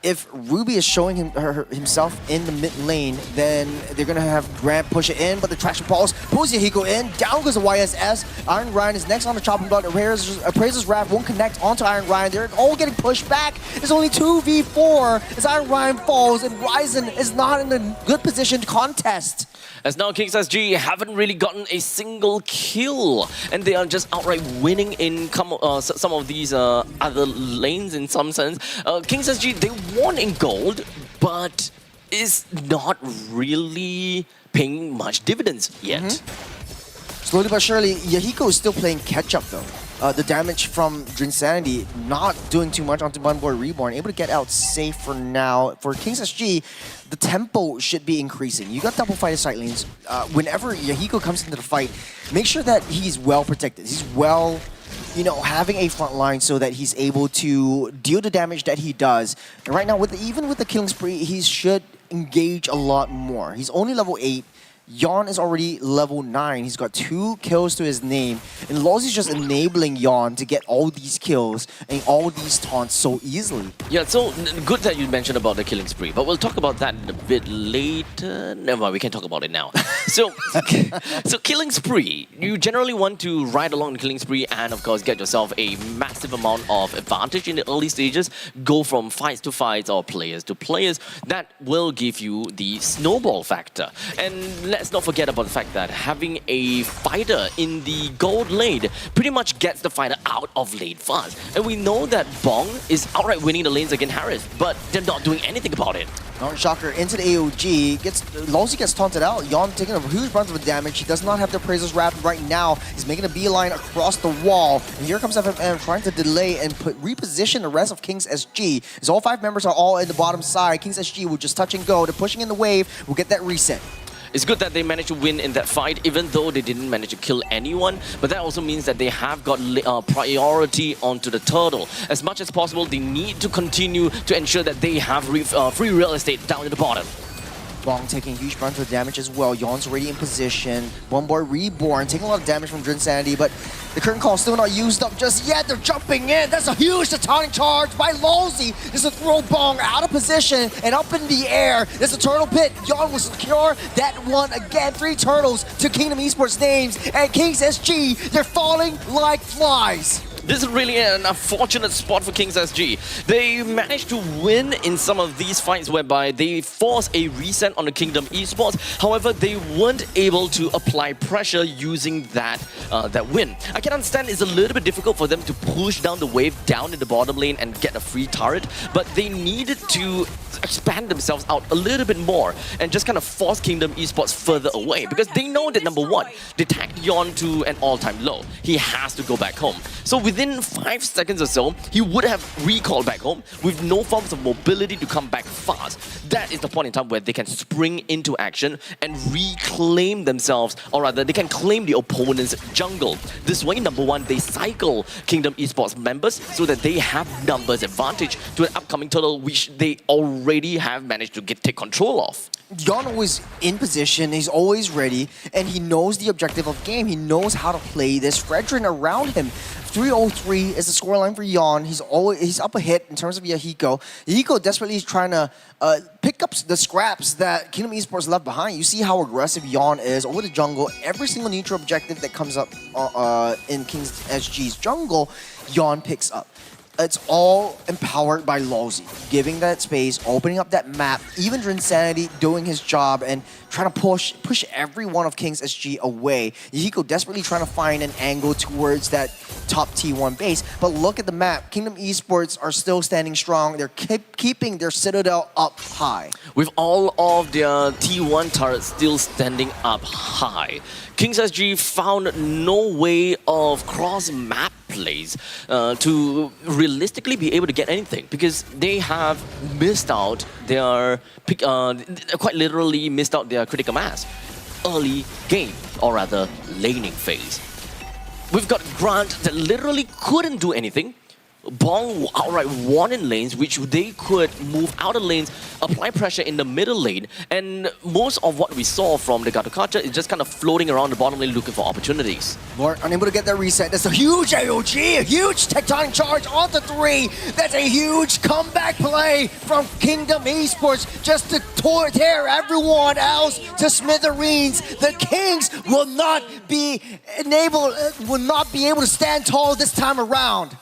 If Ruby is showing himself in the mid lane, then they're going to have Grant push it in, but the traction pulls pulls Yahiko in. Down goes the YSS. Iron Ryan is next on the chopping block. Appraiser's Wrath won't connect onto Iron Ryan. They're all getting pushed back. It's only 2v4 as Iron Ryan falls, and Ryzen is not in a good position to contest. As now Kings SG haven't really gotten a single kill, and they are just outright winning in some of these other lanes in some sense. Kings SG, they won in gold, but is not really paying much dividends yet. Slowly but surely, Yahiko is still playing catch-up though. The damage from Drinsanity not doing too much onto Bunboy Reborn, able to get out safe for now. For Kings SG, the tempo should be increasing. You got double fighter side lanes. Whenever Yahiko comes into the fight, make sure that he's well protected. He's well, you know, having a front line so that he's able to deal the damage that he does. And right now, even with the killing spree, he should engage a lot more. He's only level 8. Yon is already level 9. He's got 2 kills to his name. And Lawsy's just enabling Yon to get all these kills and all these taunts so easily. Yeah, so good that you mentioned about the killing spree, but we'll talk about that a bit later. Never mind, we can talk about it now. So killing spree, you generally want to ride along the killing spree and of course get yourself a massive amount of advantage in the early stages. Go from fights to fights or players to players. That will give you the snowball factor. And let's not forget about the fact that having a fighter in the gold lane pretty much gets the fighter out of lane fast. And we know that Bong is outright winning the lanes against Harith, but they're not doing anything about it. Shocker into the AOG, Lawsy gets taunted out. Yon taking a huge brunt of the damage. He does not have the Appraiser's Wrath right now. He's making a beeline across the wall. And here comes FMM trying to delay and reposition the rest of Kings SG. As all 5 members are all in the bottom side, Kings SG will just touch and go. They're pushing in the wave. We'll get that reset. It's good that they managed to win in that fight, even though they didn't manage to kill anyone. But that also means that they have got priority onto the turtle. As much as possible, they need to continue to ensure that they have free real estate down at the bottom. Bong taking huge brunt of the damage as well. Yon's already in position. Bunboy Reborn taking a lot of damage from Drinsanity, but the curtain call still not used up just yet. They're jumping in. That's a huge taunting charge by Lawsy. This is throw Bong out of position and up in the air. There's a turtle pit. Yon will secure that one again. 3 turtles to Kingdom Esports names, and Kings SG, they're falling like flies. This is really an unfortunate spot for Kings SG. They managed to win in some of these fights whereby they forced a reset on the Kingdom Esports. However, they weren't able to apply pressure using that win. I can understand it's a little bit difficult for them to push down the wave down in the bottom lane and get a free turret, but they needed to expand themselves out a little bit more and just kind of force Kingdom Esports further away because they know that number 1, they tagged Yon to an all-time low. He has to go back home. So within 5 seconds or so, he would have recalled back home with no forms of mobility to come back fast. That is the point in time where they can spring into action and reclaim themselves, or rather, they can claim the opponent's jungle. This way, number 1, they cycle Kingdom Esports members so that they have numbers advantage to an upcoming turtle which they already have managed to take control of. Yon always in position, he's always ready, and he knows the objective of the game. He knows how to play this Fredrin around him. 303 is the scoreline for Yon. He's up a hit in terms of Yahiko. Yahiko desperately is trying to pick up the scraps that Kingdom Esports left behind. You see how aggressive Yon is over the jungle. Every single neutral objective that comes up in King's SG's jungle, Yon picks up. It's all empowered by Lozi, giving that space, opening up that map, even Drinsanity doing his job and trying to push every one of King's SG away. Yahiko desperately trying to find an angle towards that top T1 base. But look at the map. Kingdom Esports are still standing strong. They're keeping their citadel up high. With all of their T1 turrets still standing up high, King's SG found no way of cross-map plays to realistically be able to get anything, because they have missed out their quite literally missed out their critical mass early game, or rather laning phase. We've got Grant that literally couldn't do anything. Bong outright won in lanes, which they could move out of lanes, apply pressure in the middle lane, and most of what we saw from the Gatokacha is just kind of floating around the bottom lane looking for opportunities. Lord, unable to get that reset. That's a huge AOG, a huge tectonic charge onto 3. That's a huge comeback play from Kingdom Esports just to tear everyone else to smithereens. The Kings will not be able to stand tall this time around.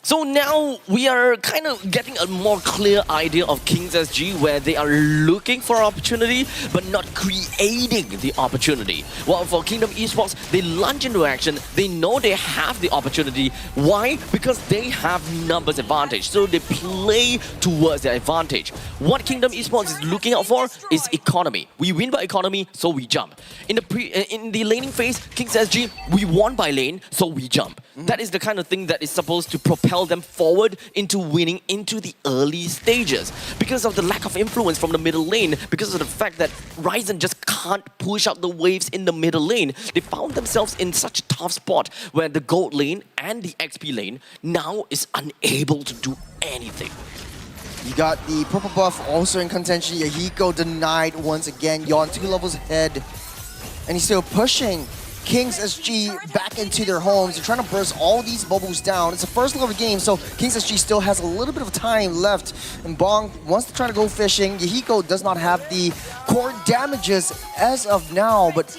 So now we are kind of getting a more clear idea of King's SG, where they are looking for opportunity but not creating the opportunity. While for Kingdom Esports, they lunge into action. They know they have the opportunity. Why? Because they have numbers advantage. So they play towards their advantage. What Kingdom Esports is looking out for is economy. We win by economy, so we jump. In the laning phase, King's SG, we won by lane, so we jump. That is the kind of thing that is supposed to propel them forward into winning into the early stages. Because of the lack of influence from the middle lane, because of the fact that Ryzen just can't push out the waves in the middle lane, they found themselves in such a tough spot where the gold lane and the XP lane now is unable to do anything. You got the purple buff also in contention. Yahiko denied once again. Yon 2 levels ahead, and he's still pushing King's SG back into their homes. They're trying to burst all these bubbles down. It's the first look of the game, so King's SG still has a little bit of time left. And Bong wants to try to go fishing. Yahiko does not have the core damages as of now, but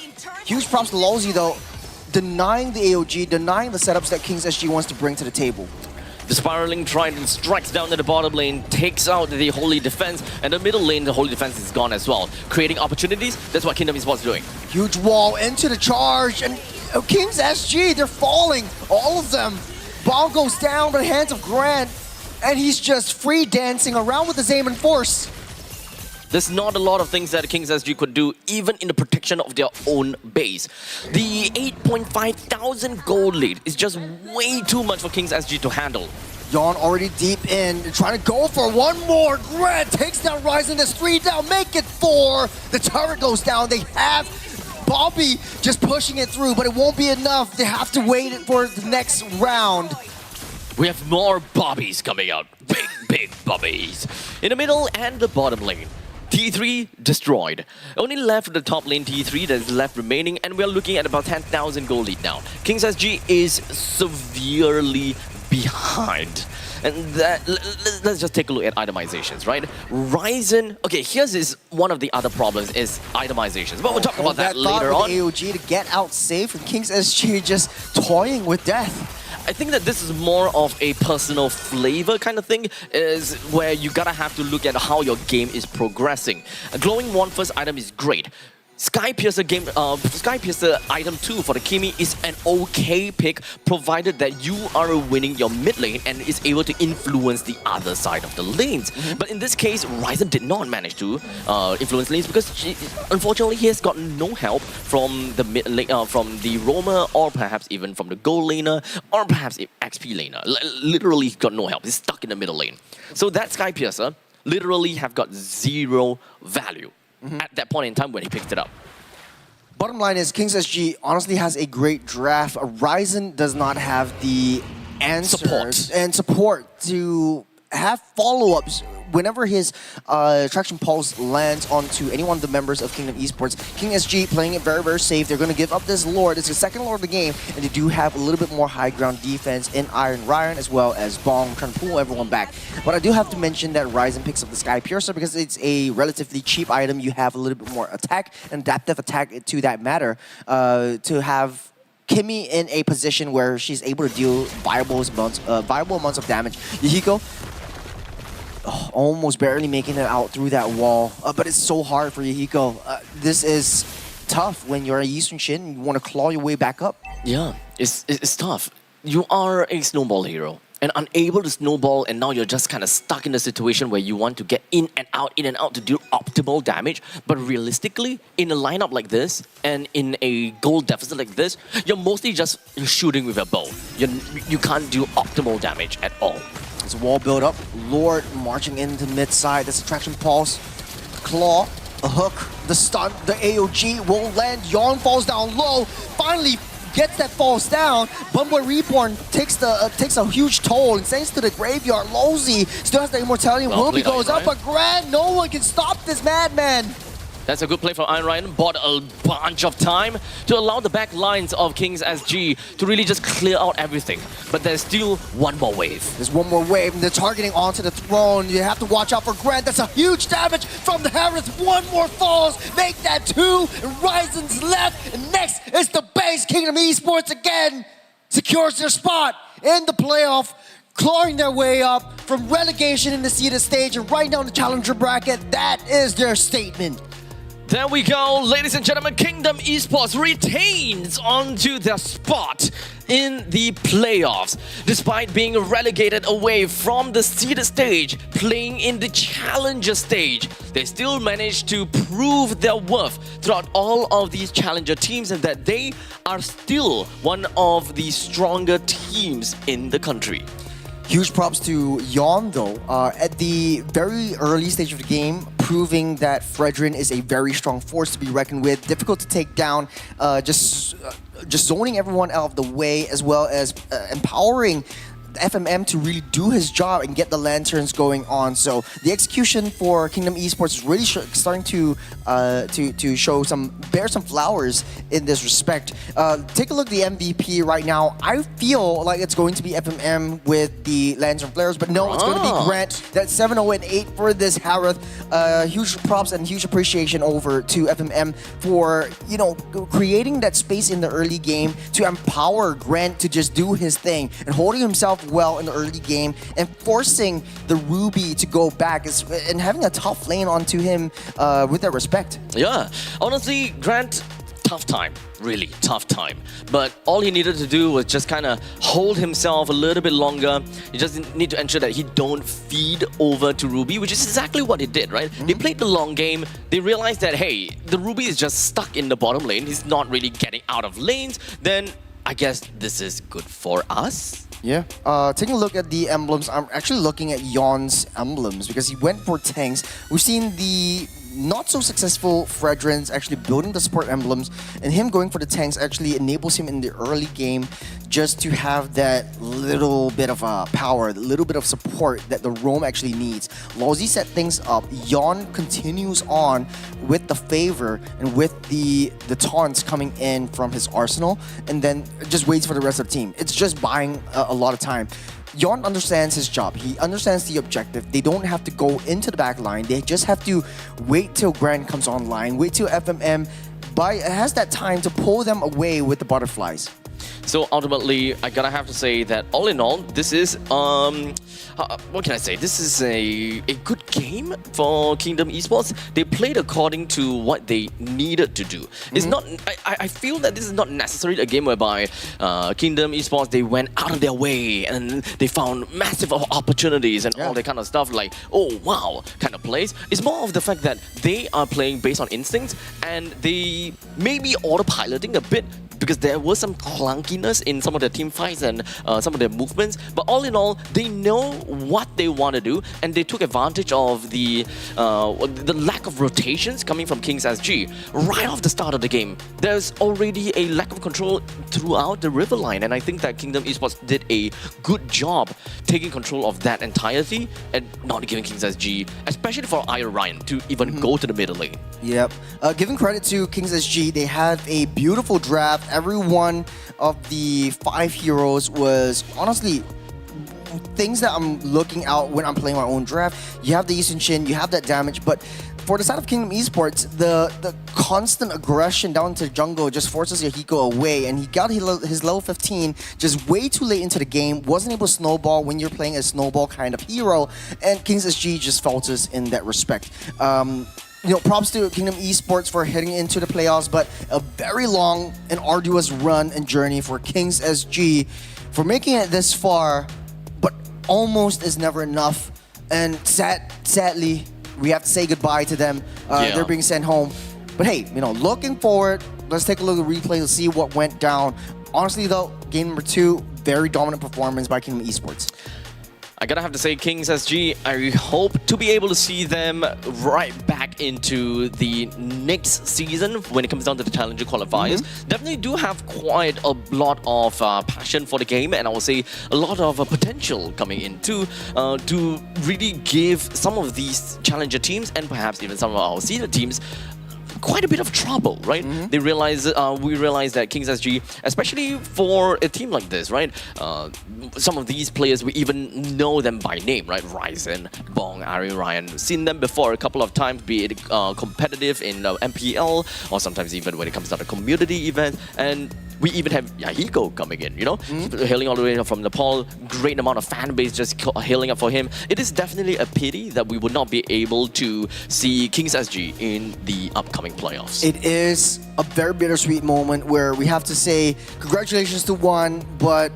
huge props to Lozi though, denying the AOG, denying the setups that King's SG wants to bring to the table. The spiraling trident strikes down to the bottom lane, takes out the holy defense, and the middle lane, the holy defense is gone as well. Creating opportunities, that's what Kingdom Esports is doing. Huge wall into the charge, and King's SG, they're falling, all of them. Ball goes down by the hands of Grant, and he's just free dancing around with his aim and force. There's not a lot of things that King's SG could do, even in the protection of their own base. The 8.5 thousand gold lead is just way too much for King's SG to handle. Yon already deep in, trying to go for one more. Grant takes down Ryzen, there's 3 down, make it 4. The turret goes down, they have Bobby just pushing it through, but it won't be enough. They have to wait for the next round. We have more Bobbies coming out. Big Bobbies. In the middle and the bottom lane. T3 destroyed. Only left the top lane T3 that is left remaining, and we're looking at about 10,000 gold lead now. King's SG is severely behind. And let's just take a look at itemizations, right? Ryzen, okay, here's one of the other problems is itemizations. But we'll talk about that later on. AOG to get out safe, and King's SG just toying with death. I think that this is more of a personal flavor kind of thing, is where you gotta have to look at how your game is progressing. A glowing one first item is great. Sky Piercer item 2 for the Kimi is an okay pick, provided that you are winning your mid lane and is able to influence the other side of the lanes. But in this case, Ryzen did not manage to influence lanes because unfortunately he has gotten no help from the mid lane, from the roamer, or perhaps even from the gold laner, or perhaps XP laner. Literally got no help. He's stuck in the middle lane. So that Sky Piercer literally have got 0 value at that point in time when he picked it up. Bottom line is, King's SG honestly has a great draft. Ryzen does not have the answers and support to have follow-ups whenever his traction pulse lands onto any one of the members of Kingdom Esports, King SG playing it very, very safe. They're going to give up this Lord. It's the second Lord of the game, and they do have a little bit more high ground defense in Iron Ryan as well as Bong, trying to pull everyone back. But I do have to mention that Ryzen picks up the Sky Piercer because it's a relatively cheap item. You have a little bit more attack and adaptive attack to that matter to have Kimmy in a position where she's able to deal viable amounts of damage. Yahiko, almost barely making it out through that wall, but it's so hard for Yahiko. This is tough when you're a Yi Sun-shin and you want to claw your way back up. Yeah, it's tough. You are a snowball hero and unable to snowball, and now you're just kind of stuck in a situation where you want to get in and out to do optimal damage. But realistically, in a lineup like this and in a goal deficit like this, you're mostly just shooting with a bow. You can't do optimal damage at all. There's a wall build up. Lord marching into mid side. That's a traction pulse. Claw, a hook, the stun, the AOG will land. Yarn falls down low. Finally gets that falls down. Bumboy Reborn takes a huge toll and sends to the graveyard. Lozy still has the immortality. Wilby goes up, but Grand, no one can stop this madman. That's a good play from Iron Ryan. Bought a bunch of time to allow the back lines of King's SG to really just clear out everything. But there's still one more wave. There's one more wave, and they're targeting onto the throne. You have to watch out for Grant. That's a huge damage from the Harris. One more falls. Make that 2. And Ryzen's left. And next is the base. Kingdom Esports again secures their spot in the playoff, clawing their way up from relegation in the seeded stage and right down the challenger bracket. That is their statement. There we go, ladies and gentlemen. Kingdom Esports retains onto their spot in the playoffs. Despite being relegated away from the seeded stage, playing in the challenger stage, they still managed to prove their worth throughout all of these challenger teams and that they are still one of the stronger teams in the country. Huge props to Yon though, at the very early stage of the game, proving that Fredrin is a very strong force to be reckoned with, difficult to take down, just zoning everyone out of the way, as well as empowering FMM to really do his job and get the lanterns going on. So the execution for Kingdom Esports is really starting to show bear some flowers in this respect. Take a look at the MVP right now. I feel like it's going to be FMM with the lantern flares, but no, it's going to be Grant. That's 7-0-8 for this Harith. Huge props and huge appreciation over to FMM for creating that space in the early game to empower Grant to just do his thing and holding himself well in the early game and forcing the Ruby to go back and having a tough lane onto him with that respect. Yeah, honestly, Grant, tough time, really tough time. But all he needed to do was just kind of hold himself a little bit longer. He just need to ensure that he don't feed over to Ruby, which is exactly what he did, right? They played the long game. They realized that, hey, the Ruby is just stuck in the bottom lane. He's not really getting out of lanes. Then I guess this is good for us. Yeah. Taking a look at the emblems, I'm actually looking at Yon's emblems because he went for tanks. We've seen the not so successful Fredrins actually building the support emblems, and him going for the tanks actually enables him in the early game just to have that little bit of power, a little bit of support that the roam actually needs. Lozy set things up. Yon continues on with the favor and with the taunts coming in from his arsenal, and then just waits for the rest of the team. It's just buying a lot of time. Yon understands his job. He understands the objective. They don't have to go into the back line. They just have to wait till Grand comes online, wait till FMM has that time to pull them away with the butterflies. So ultimately, I gotta have to say that all in all, this is what can I say? This is a good game for Kingdom Esports. They played according to what they needed to do. It's not. I feel that this is not necessarily a game whereby Kingdom Esports they went out of their way and they found massive opportunities and all that kind of stuff like oh wow kind of plays. It's more of the fact that they are playing based on instincts and they may be autopiloting a bit because there was some clunkiness in some of their team fights and some of their movements. But all in all, they know what they want to do, and they took advantage of the lack of rotations coming from Kings SG right off the start of the game. There's already a lack of control throughout the river line, and I think that Kingdom Esports did a good job taking control of that entirety and not giving Kings SG, especially for Iron Ryan, to even go to the middle lane. Yep. Giving credit to Kings SG, they had a beautiful draft. Every one of the 5 heroes was honestly things that I'm looking out when I'm playing my own draft. You have the Yisun Shin, you have that damage, but for the side of Kingdom Esports, the constant aggression down to the jungle just forces Yahiko away, and he got his level 15 just way too late into the game, wasn't able to snowball when you're playing a snowball kind of hero, and Kings SG just falters in that respect. Props to Kingdom Esports for heading into the playoffs, but a very long and arduous run and journey for Kings SG for making it this far, but almost is never enough, and sadly, we have to say goodbye to them. They're being sent home. But hey, looking forward, let's take a look at the replay to see what went down. Honestly though, game number 2, very dominant performance by Kingdom Esports. I gotta have to say, Kings SG, I hope to be able to see them right back into the next season when it comes down to the Challenger Qualifiers. Definitely do have quite a lot of passion for the game, and I will say a lot of potential coming in too, to really give some of these Challenger teams and perhaps even some of our senior teams quite a bit of trouble, right? They realize, we realize that Kings SG, especially for a team like this, right? Some of these players, we even know them by name, right? Ryzen, Bong, Ari, Ryan. Seen them before a couple of times, be it competitive in MPL, or sometimes even when it comes down to community events. And we even have Yahiko coming in, hailing all the way from Nepal. Great amount of fan base just hailing up for him. It is definitely a pity that we would not be able to see Kings SG in the upcoming playoffs. It is a very bittersweet moment where we have to say congratulations to one, but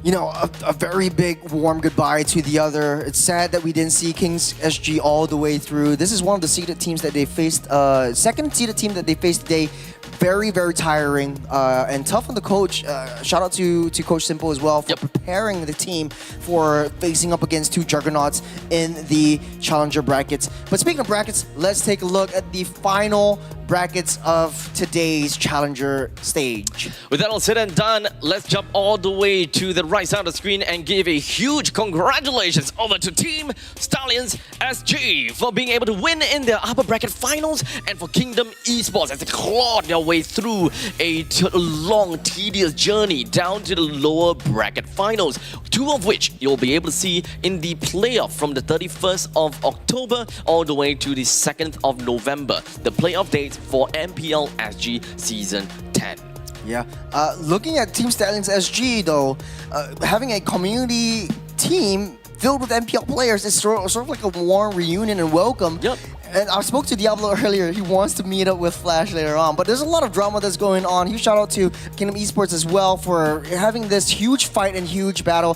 a very big warm goodbye to the other. It's sad that we didn't see Kings SG all the way through. This is one of the seeded teams that they faced, second seeded team that they faced today. Very, very tiring and tough on the coach. Shout out to Coach Simple as well for preparing the team for facing up against 2 juggernauts in the Challenger brackets. But speaking of brackets, let's take a look at the final brackets of today's Challenger stage. With that all said and done, let's jump all the way to the right side of the screen and give a huge congratulations over to Team Stallions SG for being able to win in their upper bracket finals, and for Kingdom Esports as they clawed their way through a long, tedious journey down to the lower bracket finals, 2 of which you'll be able to see in the playoff from the 31st of October all the way to the 2nd of November. The playoff dates for MPL SG Season 10. Yeah. Looking at Team Stallions SG though, having a community team filled with MPL players is sort of like a warm reunion and welcome. And I spoke to Diablo earlier. He wants to meet up with Flash later on. But there's a lot of drama that's going on. Huge shout out to Kingdom Esports as well for having this huge fight and huge battle.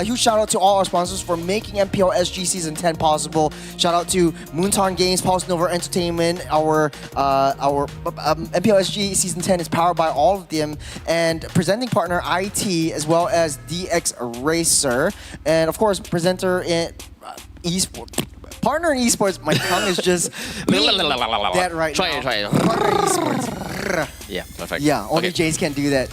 Huge shout out to all our sponsors for making MPL SG Season 10 possible. Shout out to Moonton Games, Pulse Nova Entertainment. Our MPL SG Season 10 is powered by all of them. And presenting partner IT as well as DX Racer. And of course, presenter in esports. Partner in esports, my tongue is just that right Try now. it. Partner in esports. Yeah, perfect. Yeah, only Jays can do that.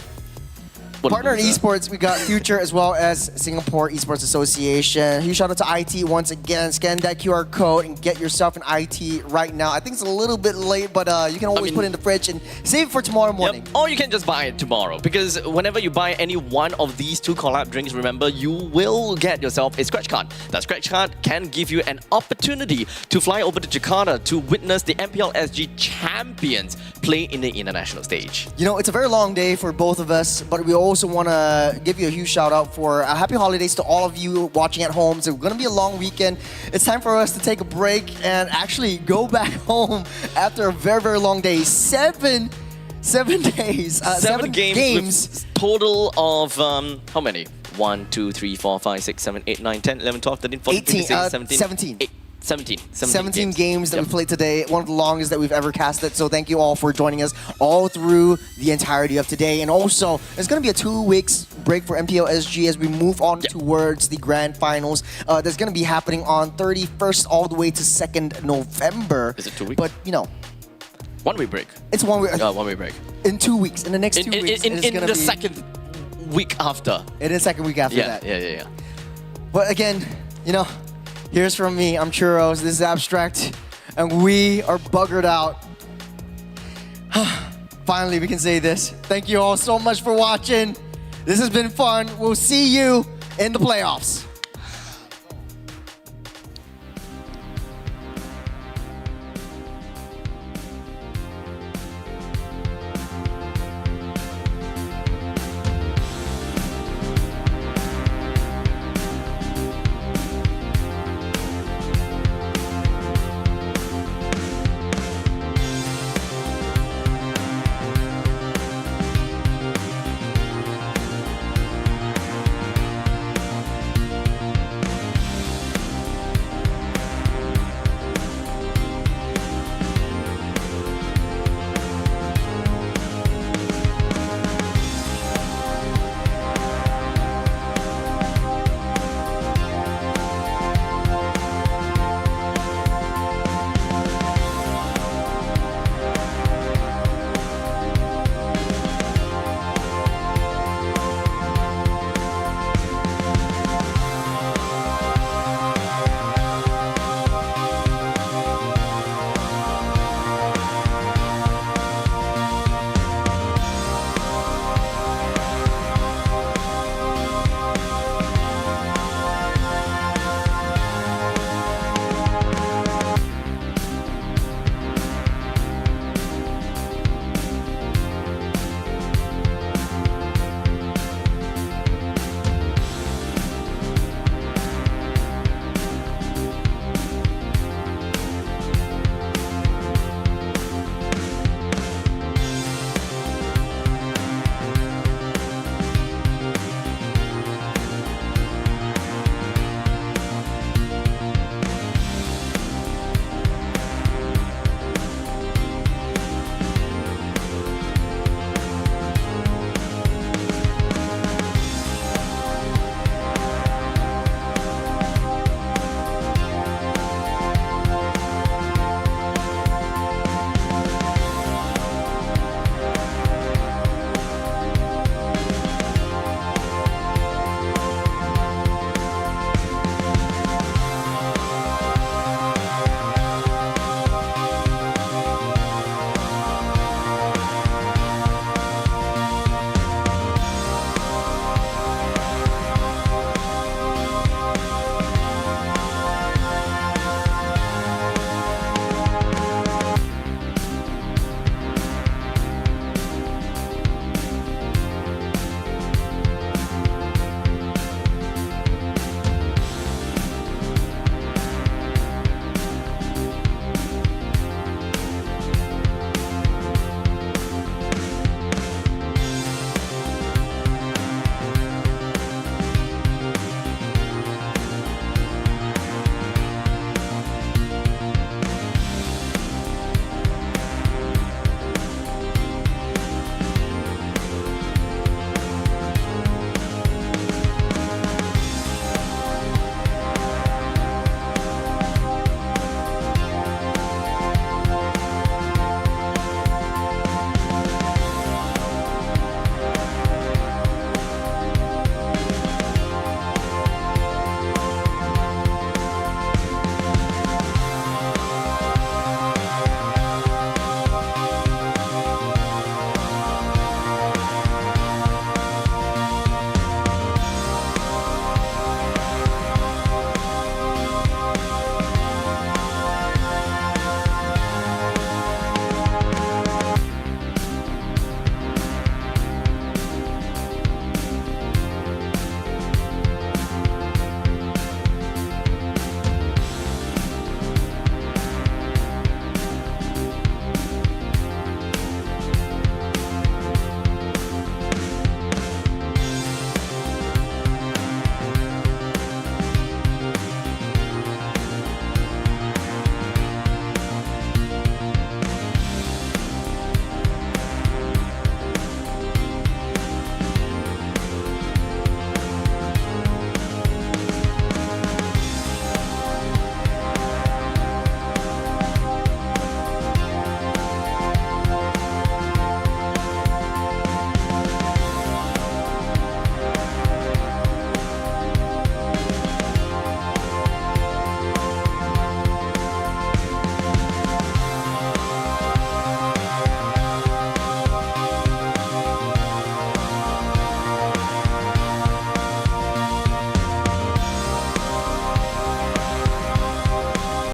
Partner in esports, we got Future as well as Singapore Esports Association. Huge shout out to IT once again. Scan that QR code and get yourself an IT right now. I think it's a little bit late, but you can always put it in the fridge and save it for tomorrow morning. Or you can just buy it tomorrow, because whenever you buy any one of these 2 collab drinks, remember, you will get yourself a scratch card. That scratch card can give you an opportunity to fly over to Jakarta to witness the MPL SG champions play in the international stage. It's a very long day for both of us, but we also want to give you a huge shout out for happy holidays to all of you watching at home. It's going to be a long weekend. It's time for us to take a break and actually go back home after a very, very long day. 7 days. 7 games with total of how many? 1, 2, 3, 4, 5, 6, 7, 8, 9, 10, 11, 12, 13, 14, 15, 16, 17. 17. 17 games that we played today, one of the longest that we've ever casted. So thank you all for joining us all through the entirety of today. And also, there's going to be a 2 weeks break for MPL SG as we move on towards the grand finals. That's going to be happening on 31st all the way to 2nd November. Is it 2 weeks? But, you know, 1 week break. it's 1 week. 1 week break. In 2 weeks. In the next 2 weeks. In the second week after. In the second week after that. Yeah. But again, you know, here's from me. I'm Churros. This is Abstract. And we are buggered out. Finally, we can say this. Thank you all so much for watching. This has been fun. We'll see you in the playoffs.